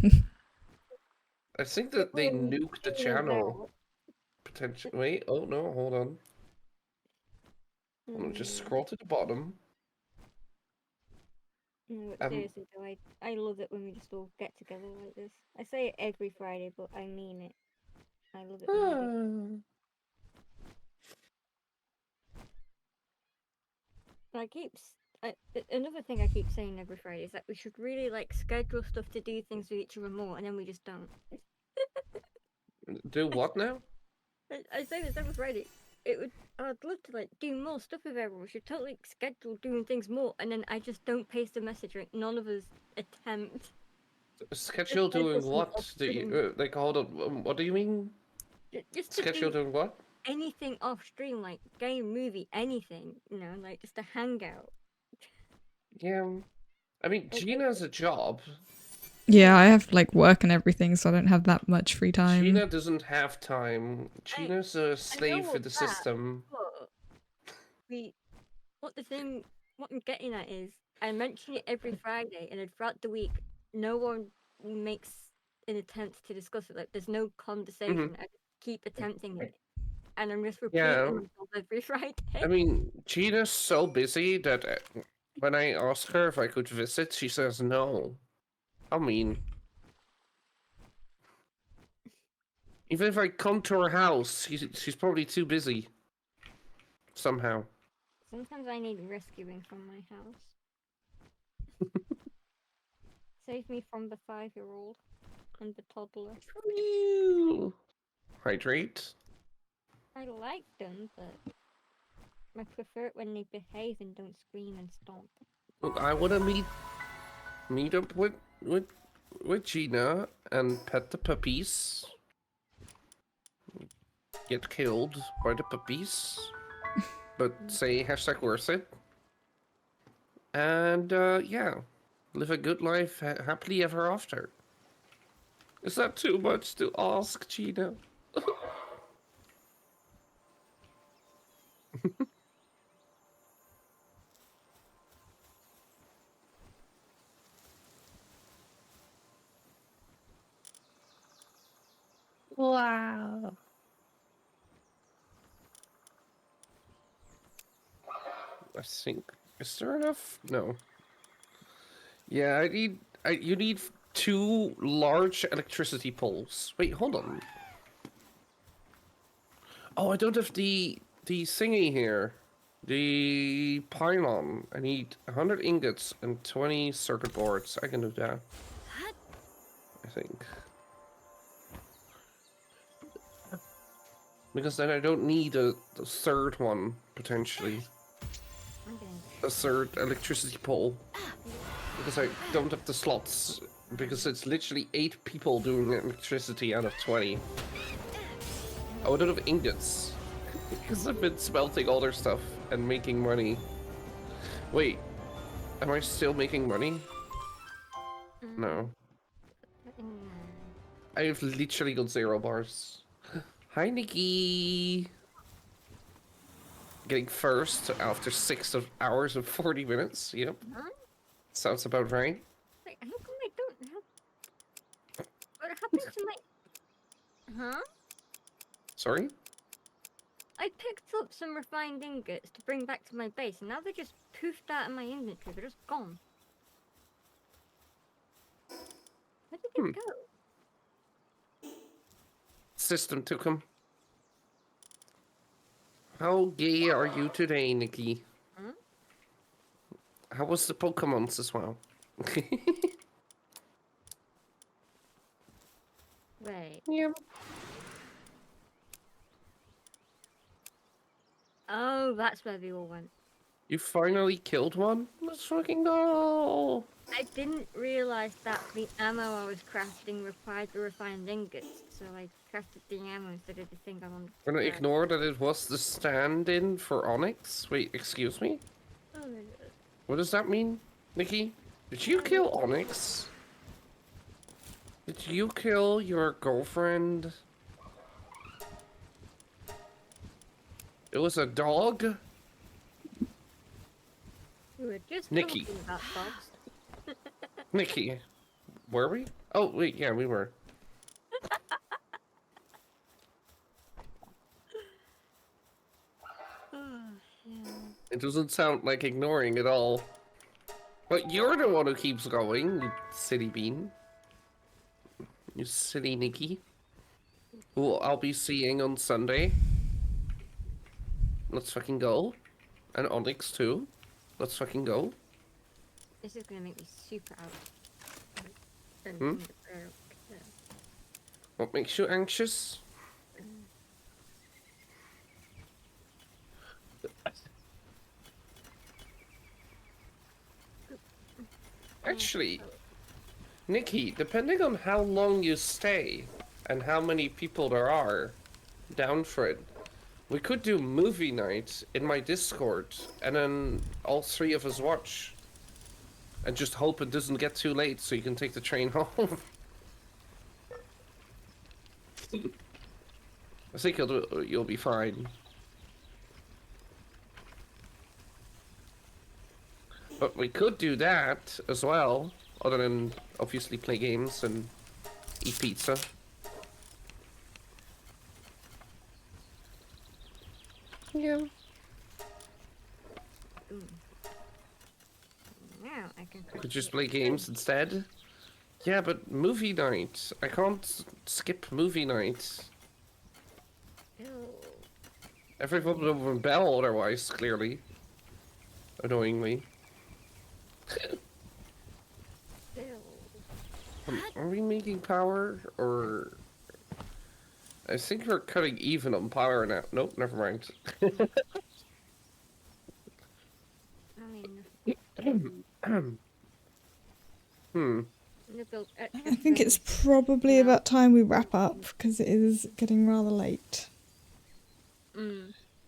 I think that they nuked the channel. Potentially. Wait, oh no, hold on. Hold on, just scroll to the bottom. No, but seriously though, I love it when we just all get together like this. I say it every Friday, but I mean it. I love it when we do. Another thing I keep saying every Friday is that we should really like schedule stuff to do things with each other more, and then we just don't. Do what now? I say this every Friday. I'd love to like do more stuff with everyone. We should totally schedule doing things more, and then I just don't paste a message. Like none of us attempt. Schedule doing what? Do you, like, hold on. What do you mean? Just to Schedule do doing what? anything off stream, like game, movie, anything. You know, like just a hangout. Yeah. I mean, Like, Gina's a job. Yeah, I have like work and everything, so I don't have that much free time. Gina doesn't have time. Gina's a slave for the system. But what I'm getting at is, I mention it every Friday, and then throughout the week, no one makes an attempt to discuss it. Like, there's no conversation. I just keep attempting it, and I'm just repeating Yeah. myself every Friday. I mean, Gina's so busy that when I ask her if I could visit, she says no. I mean, even if I come to her house, she's probably too busy. Somehow. Sometimes I need rescuing from my house. Save me from the 5-year-old and the toddler. Ew. Hydrate. I like them, but I prefer it when they behave and don't scream and stomp. Look, I want to meet up with Gina and pet the puppies. Get killed by the puppies, but say hashtag worth it. And yeah, live a good life happily ever after. Is that too much to ask, Gina? Wow. I think, is there enough? No. Yeah, you need 2 large electricity poles. Wait, hold on. Oh, I don't have the thingy here. The pylon. I need 100 ingots and 20 circuit boards. I can do that. I think. Because then I don't need the 3rd one, potentially. A 3rd electricity pole. Because I don't have the slots. Because it's literally 8 people doing electricity out of 20. Oh, I don't have ingots. Because I've been smelting all their stuff and making money. Wait, am I still making money? No. I have literally got 0 bars. Hi, Nikki! Getting first after 6 hours and 40 minutes. Yep. Huh? Sounds about right. Wait, how come I don't have... What happened to my... Huh? Sorry? I picked up some refined ingots to bring back to my base, and now they're just poofed out of my inventory. They're just gone. Where did they go? System took him. How gay are you today, Nikki? Huh? How was the Pokemons as well? Wait. Yeah. Oh, that's where they all went. You finally killed one? Let's fucking go! I didn't realize that the ammo I was crafting required the refined ingots, so I crafted the ammo instead of the thing I wanted to We're gonna craft. ignore that it was the stand-in for Onyx? Wait, excuse me? Oh, What does that mean, Nikki? Did you kill Onyx? Did you kill your girlfriend? It was a dog? we were just Nikki. talking about dogs. Nikki, were we? Oh, wait, yeah, we were. Yeah. It doesn't sound like ignoring at all. But you're the one who keeps going, you silly bean. You silly Nikki. Who I'll be seeing on Sunday. Let's fucking go. And Onyx too. Let's fucking go. This is gonna make me super out. Hmm? What makes you anxious? Actually, Nikki, depending on how long you stay and how many people there are down for it, we could do movie night in my Discord and then all three of us watch. And just hope it doesn't get too late so you can take the train home. I think you'll be fine. But we could do that as well, other than obviously play games and eat pizza. Yeah. Now I can Could just play games instead. Yeah, but movie night. I can't skip movie night. Ew. Everyone will rebel otherwise, clearly. Annoyingly. Ew. Are we making power, or... I think we're cutting even on power now. Nope, never mind. I mean, I think it's probably about time we wrap up because it is getting rather late.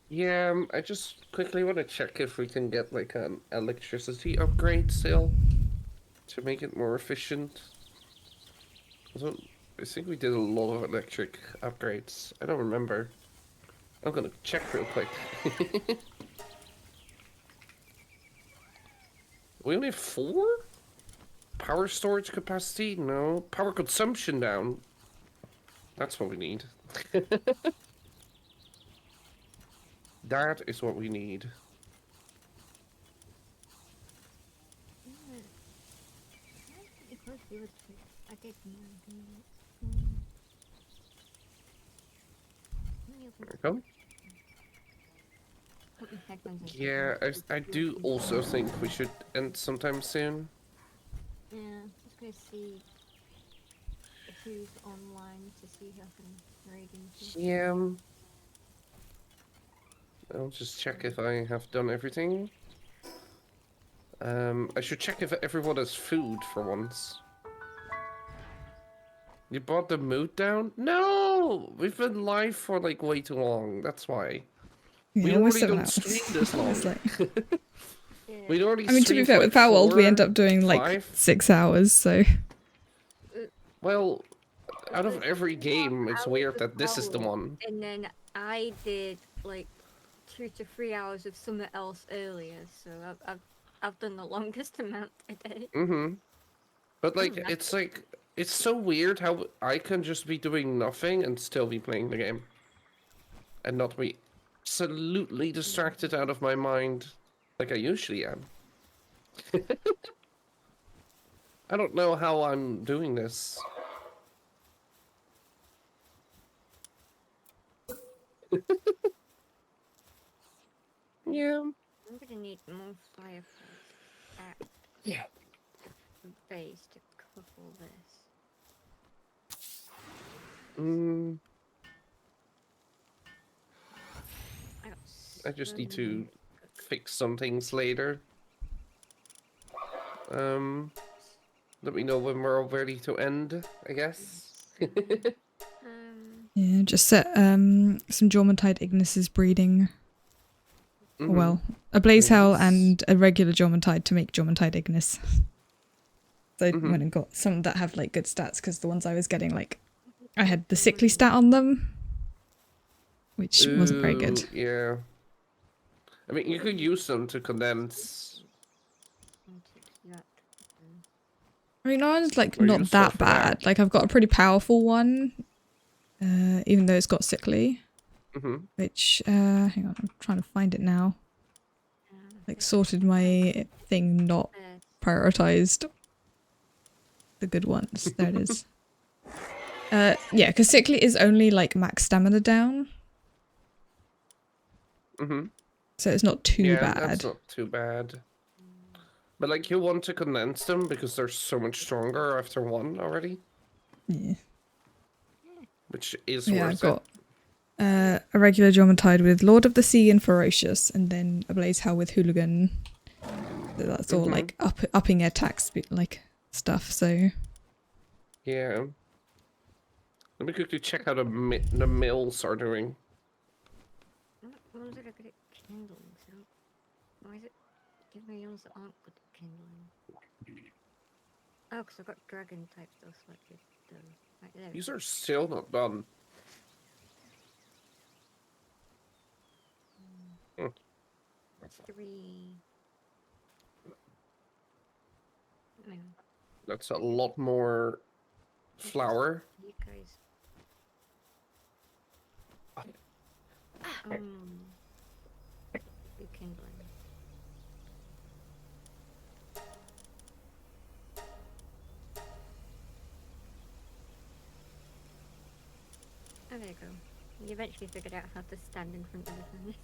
Yeah, I just quickly want to check if we can get like an electricity upgrade still to make it more efficient. I think we did a lot of electric upgrades. I don't remember. I'm gonna check real quick. We only have 4? Power storage capacity? No. Power consumption down. That's what we need. That is what we need. There we go. Yeah, I do also think we should end sometime soon. Yeah, just gonna see who's online to see who I can raid into. Yeah. I'll just check if I have done everything. I should check if everyone has food for once. You brought the mood down? No! We've been live for like way too long, that's why. Yeah, We we're already 7 don't hours. stream this long. It's like- We already I mean, to be stream fair, for with like Power World, we 4, end up doing like 5. 6 hours, so. Well, out of every game, it's weird that this is the one. And then I did like 2 to 3 hours of something else earlier, so I've done the longest amount today. Mm-hmm. But like, it's like, it's so weird how I can just be doing nothing and still be playing the game. And not be absolutely distracted out of my mind like I usually am. I don't know how I'm doing this. Yeah. I'm gonna need more fireflies at Yeah. the base to couple this. I just need to fix some things later. Let me know when we're all ready to end, I guess. Yeah, just set some Jormuntide Ignis's breeding. Mm-hmm. Well, a Blaze Hell and a regular Jormuntide to make Jormuntide Ignis. So I went and got some that have like good stats because the ones I was getting, like, I had the sickly stat on them, which wasn't very good. Yeah. I mean, you could use them to condense. I mean, mine's like Or not use that stuff for that. bad. Like, I've got a pretty powerful one, even though it's got sickly. Which, hang on, I'm trying to find it now. Like, sorted my thing, not prioritized the good ones. There it is. Yeah, because sickly is only like max stamina down. So it's not too bad. That's not too bad. But like, you want to condense them because they're so much stronger after one already, Yeah. which is Yeah, I've worth got a regular Geometide with Lord of the Sea and Ferocious, and then a Blaze Hell with Hooligan. So that's all like upping attack speed, like stuff. So Yeah. Let me quickly check how the mills are doing. What ones are good at kindling? So, why is it give me ones that aren't good at kindling? Oh, because I've got dragon type stuff selected. Right there. These are still not done. Hmm. 3. That's a lot more flour. You guys. You kindling. Oh, there you go. You eventually figured out how to stand in front of the furnace.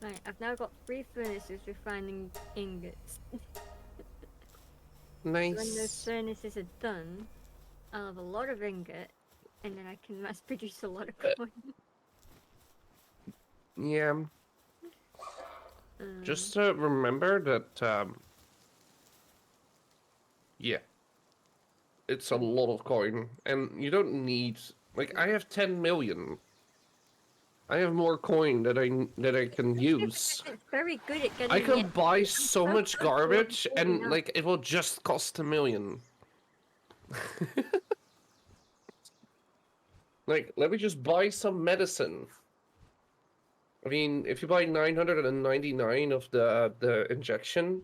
Right, I've now got 3 furnaces refining ingots. Nice. When those furnaces are done, I'll have a lot of ingot, and then I can mass produce a lot of coin. Yeah. Just remember that, yeah, it's a lot of coin, and you don't need, like, I have 10 million. I have more coin that I can use. It's very good at getting I the can buy so much garbage, and now. like it will just cost 1 million. Like, let me just buy some medicine. I mean, if you buy 999 of the injection,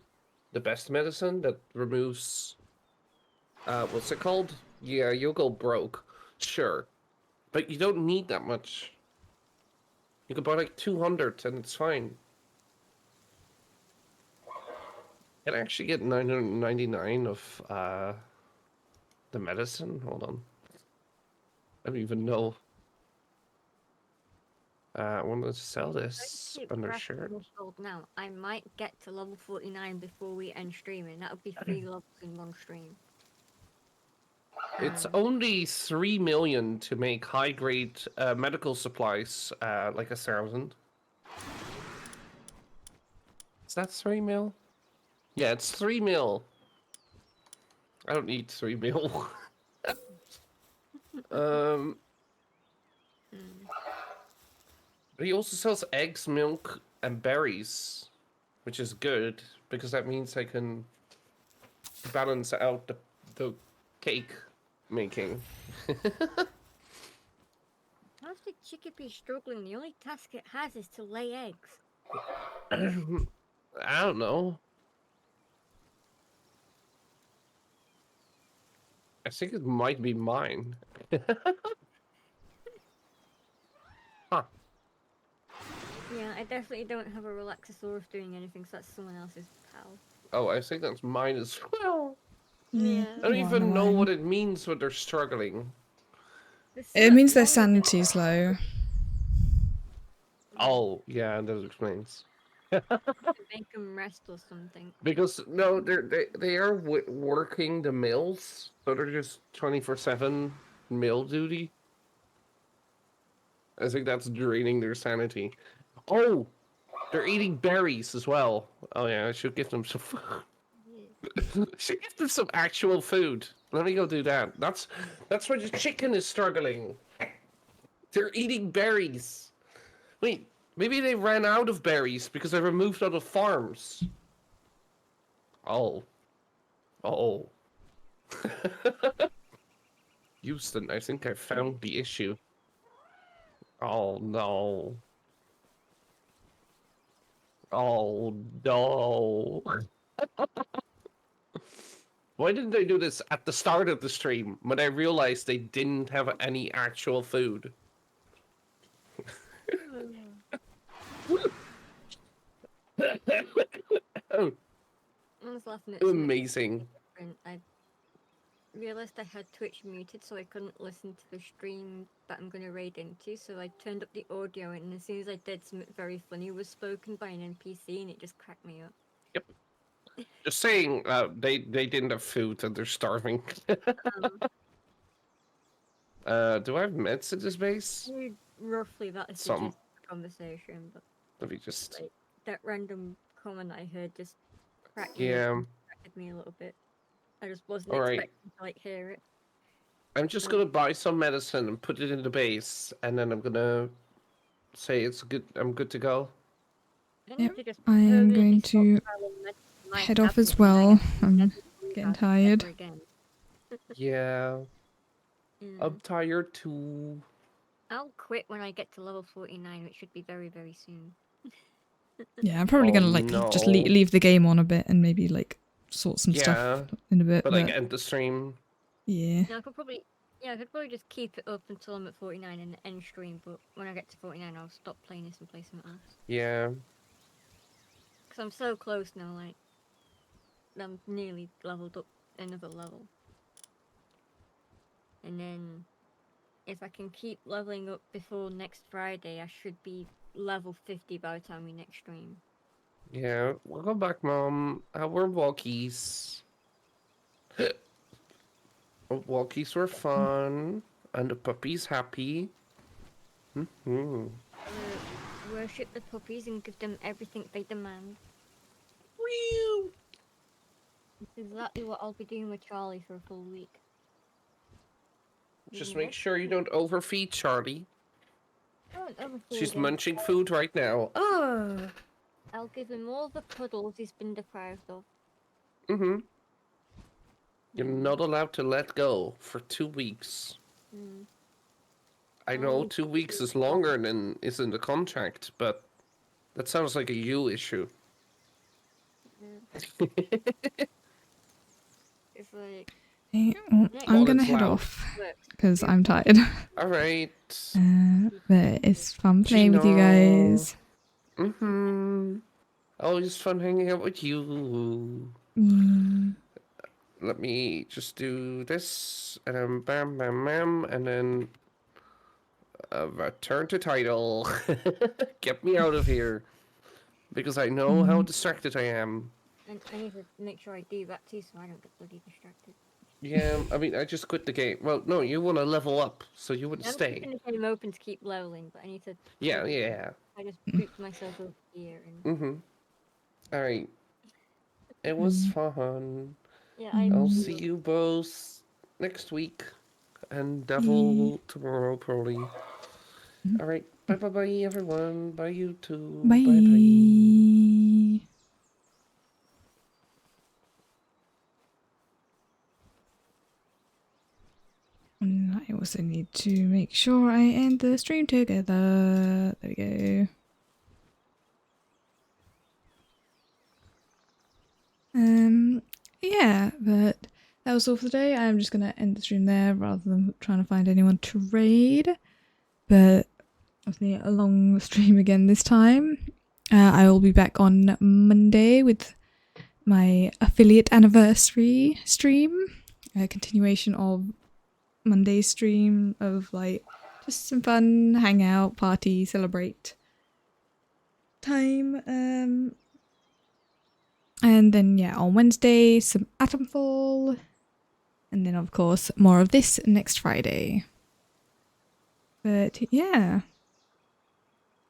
the best medicine that removes, what's it called? Yeah, you'll go broke, sure, but you don't need that much. You can buy like 200 and it's fine. Can I actually get 999 of the medicine? Hold on. I don't even know. I want to sell this undershirt. Now, I might get to level 49 before we end streaming. That would be 3 levels in one stream. It's only 3 million to make high grade medical supplies, like 1,000. Is that 3 mil? Yeah, it's 3 mil. I don't need 3 mil. But he also sells eggs, milk, and berries, which is good because that means I can balance out the cake making. How's the chickpea struggling? The only task it has is to lay eggs. I don't know. I think it might be mine. Huh. Yeah, I definitely don't have a Relaxosaurus doing anything, so that's someone else's pal. Oh, I think that's mine as well. Yeah. I don't one of even know mine. what it means when they're struggling. It means their sanity's low. Oh, yeah, that explains. Make them rest or something. Because no, they are working the mills, so they're just 24/7 mill duty. I think that's draining their sanity. Oh, they're eating berries as well. Oh yeah, I should give them some food. Should give them some actual food. Let me go do that. That's why the chicken is struggling. They're eating berries. Wait, maybe they ran out of berries because they were moved out of farms. Oh. Oh. Houston, I think I found the issue. Oh no. Oh no. Why didn't they do this at the start of the stream when I realized they didn't have any actual food? Oh, I was laughing at something amazing. different. I realized I had Twitch muted, so I couldn't listen to the stream that I'm going to raid into. So I turned up the audio, and as soon as I did, something very funny was spoken by an NPC, and it just cracked me up. Yep. Just saying, they didn't have food and they're starving. Do I have meds at this base? Roughly, that is the Some. gist of the conversation, but Let me just. like that random comment I heard just cracked Yeah. me a little bit. I just wasn't All right. expecting to like hear it. I'm just gonna buy some medicine and put it in the base, and then I'm gonna say it's good. I'm good to go. I Yep, need to just I am permanently going to stockpile all medicine in my head off cabinet as and I well. actually I'm never worry getting about it tired. ever again. Yeah. Yeah. I'm tired too. I'll quit when I get to level 49, which should be very, very soon. Yeah, I'm probably Oh gonna like just no. leave the game on a bit and maybe like sort some Yeah, stuff in a bit. but like end the stream. Yeah. Now, I could probably just keep it up until I'm at 49 and end stream, but when I get to 49, I'll stop playing this and play something else. Yeah. Because I'm so close now, like, I'm nearly leveled up another level. And then, if I can keep leveling up before next Friday, I should be level 50 by the time we next stream. Yeah. Welcome back, Mom. How were walkies? Walkies were fun, and the puppy's happy. Worship the puppies and give them everything they demand. Woo! That's exactly what I'll be doing with Charlie for a full week. Just make sure you don't overfeed Charlie. Don't overfeed She's him. munching food right now. I'll give him all the cuddles he's been deprived of. Mm-hmm. You're not allowed to let go for 2 weeks. I know 2 weeks is longer than is in the contract, but that sounds like a you issue. It's like... Hey, I'm gonna head off because I'm tired. Alright. But it's fun playing with you guys. Always fun hanging out with you. Let me just do this, and then bam, bam, bam, and then return to title. Get me out of here, because I know how distracted I am. And I need to make sure I do that too, so I don't get bloody distracted. Yeah, I mean, I just quit the game. Well, no, you want to level up, so you wouldn't I'm stay. keeping the game open to keep leveling, but I need to... Yeah. I just pooped myself over here and... Alright. It was fun. Yeah, I'll see you both next week. And Devil tomorrow, probably. Alright. Bye, everyone. Bye, you too. Bye. Bye. And I also need to make sure I end the stream together. There we go. Yeah, but that was all for today. I'm just gonna end the stream there rather than trying to find anyone to raid. But obviously a long stream again this time. I will be back on Monday with my affiliate anniversary stream. A continuation of Monday's stream of like just some fun, hang out, party, celebrate time. And then yeah, on Wednesday some Atomfall, and then of course more of this next Friday. But yeah,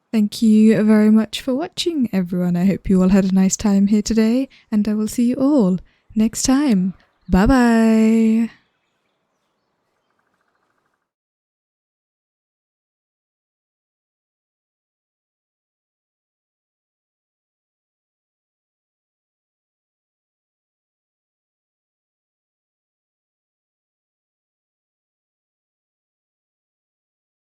thank you very much for watching, everyone. I hope you all had a nice time here today, and I will see you all next time. Bye bye.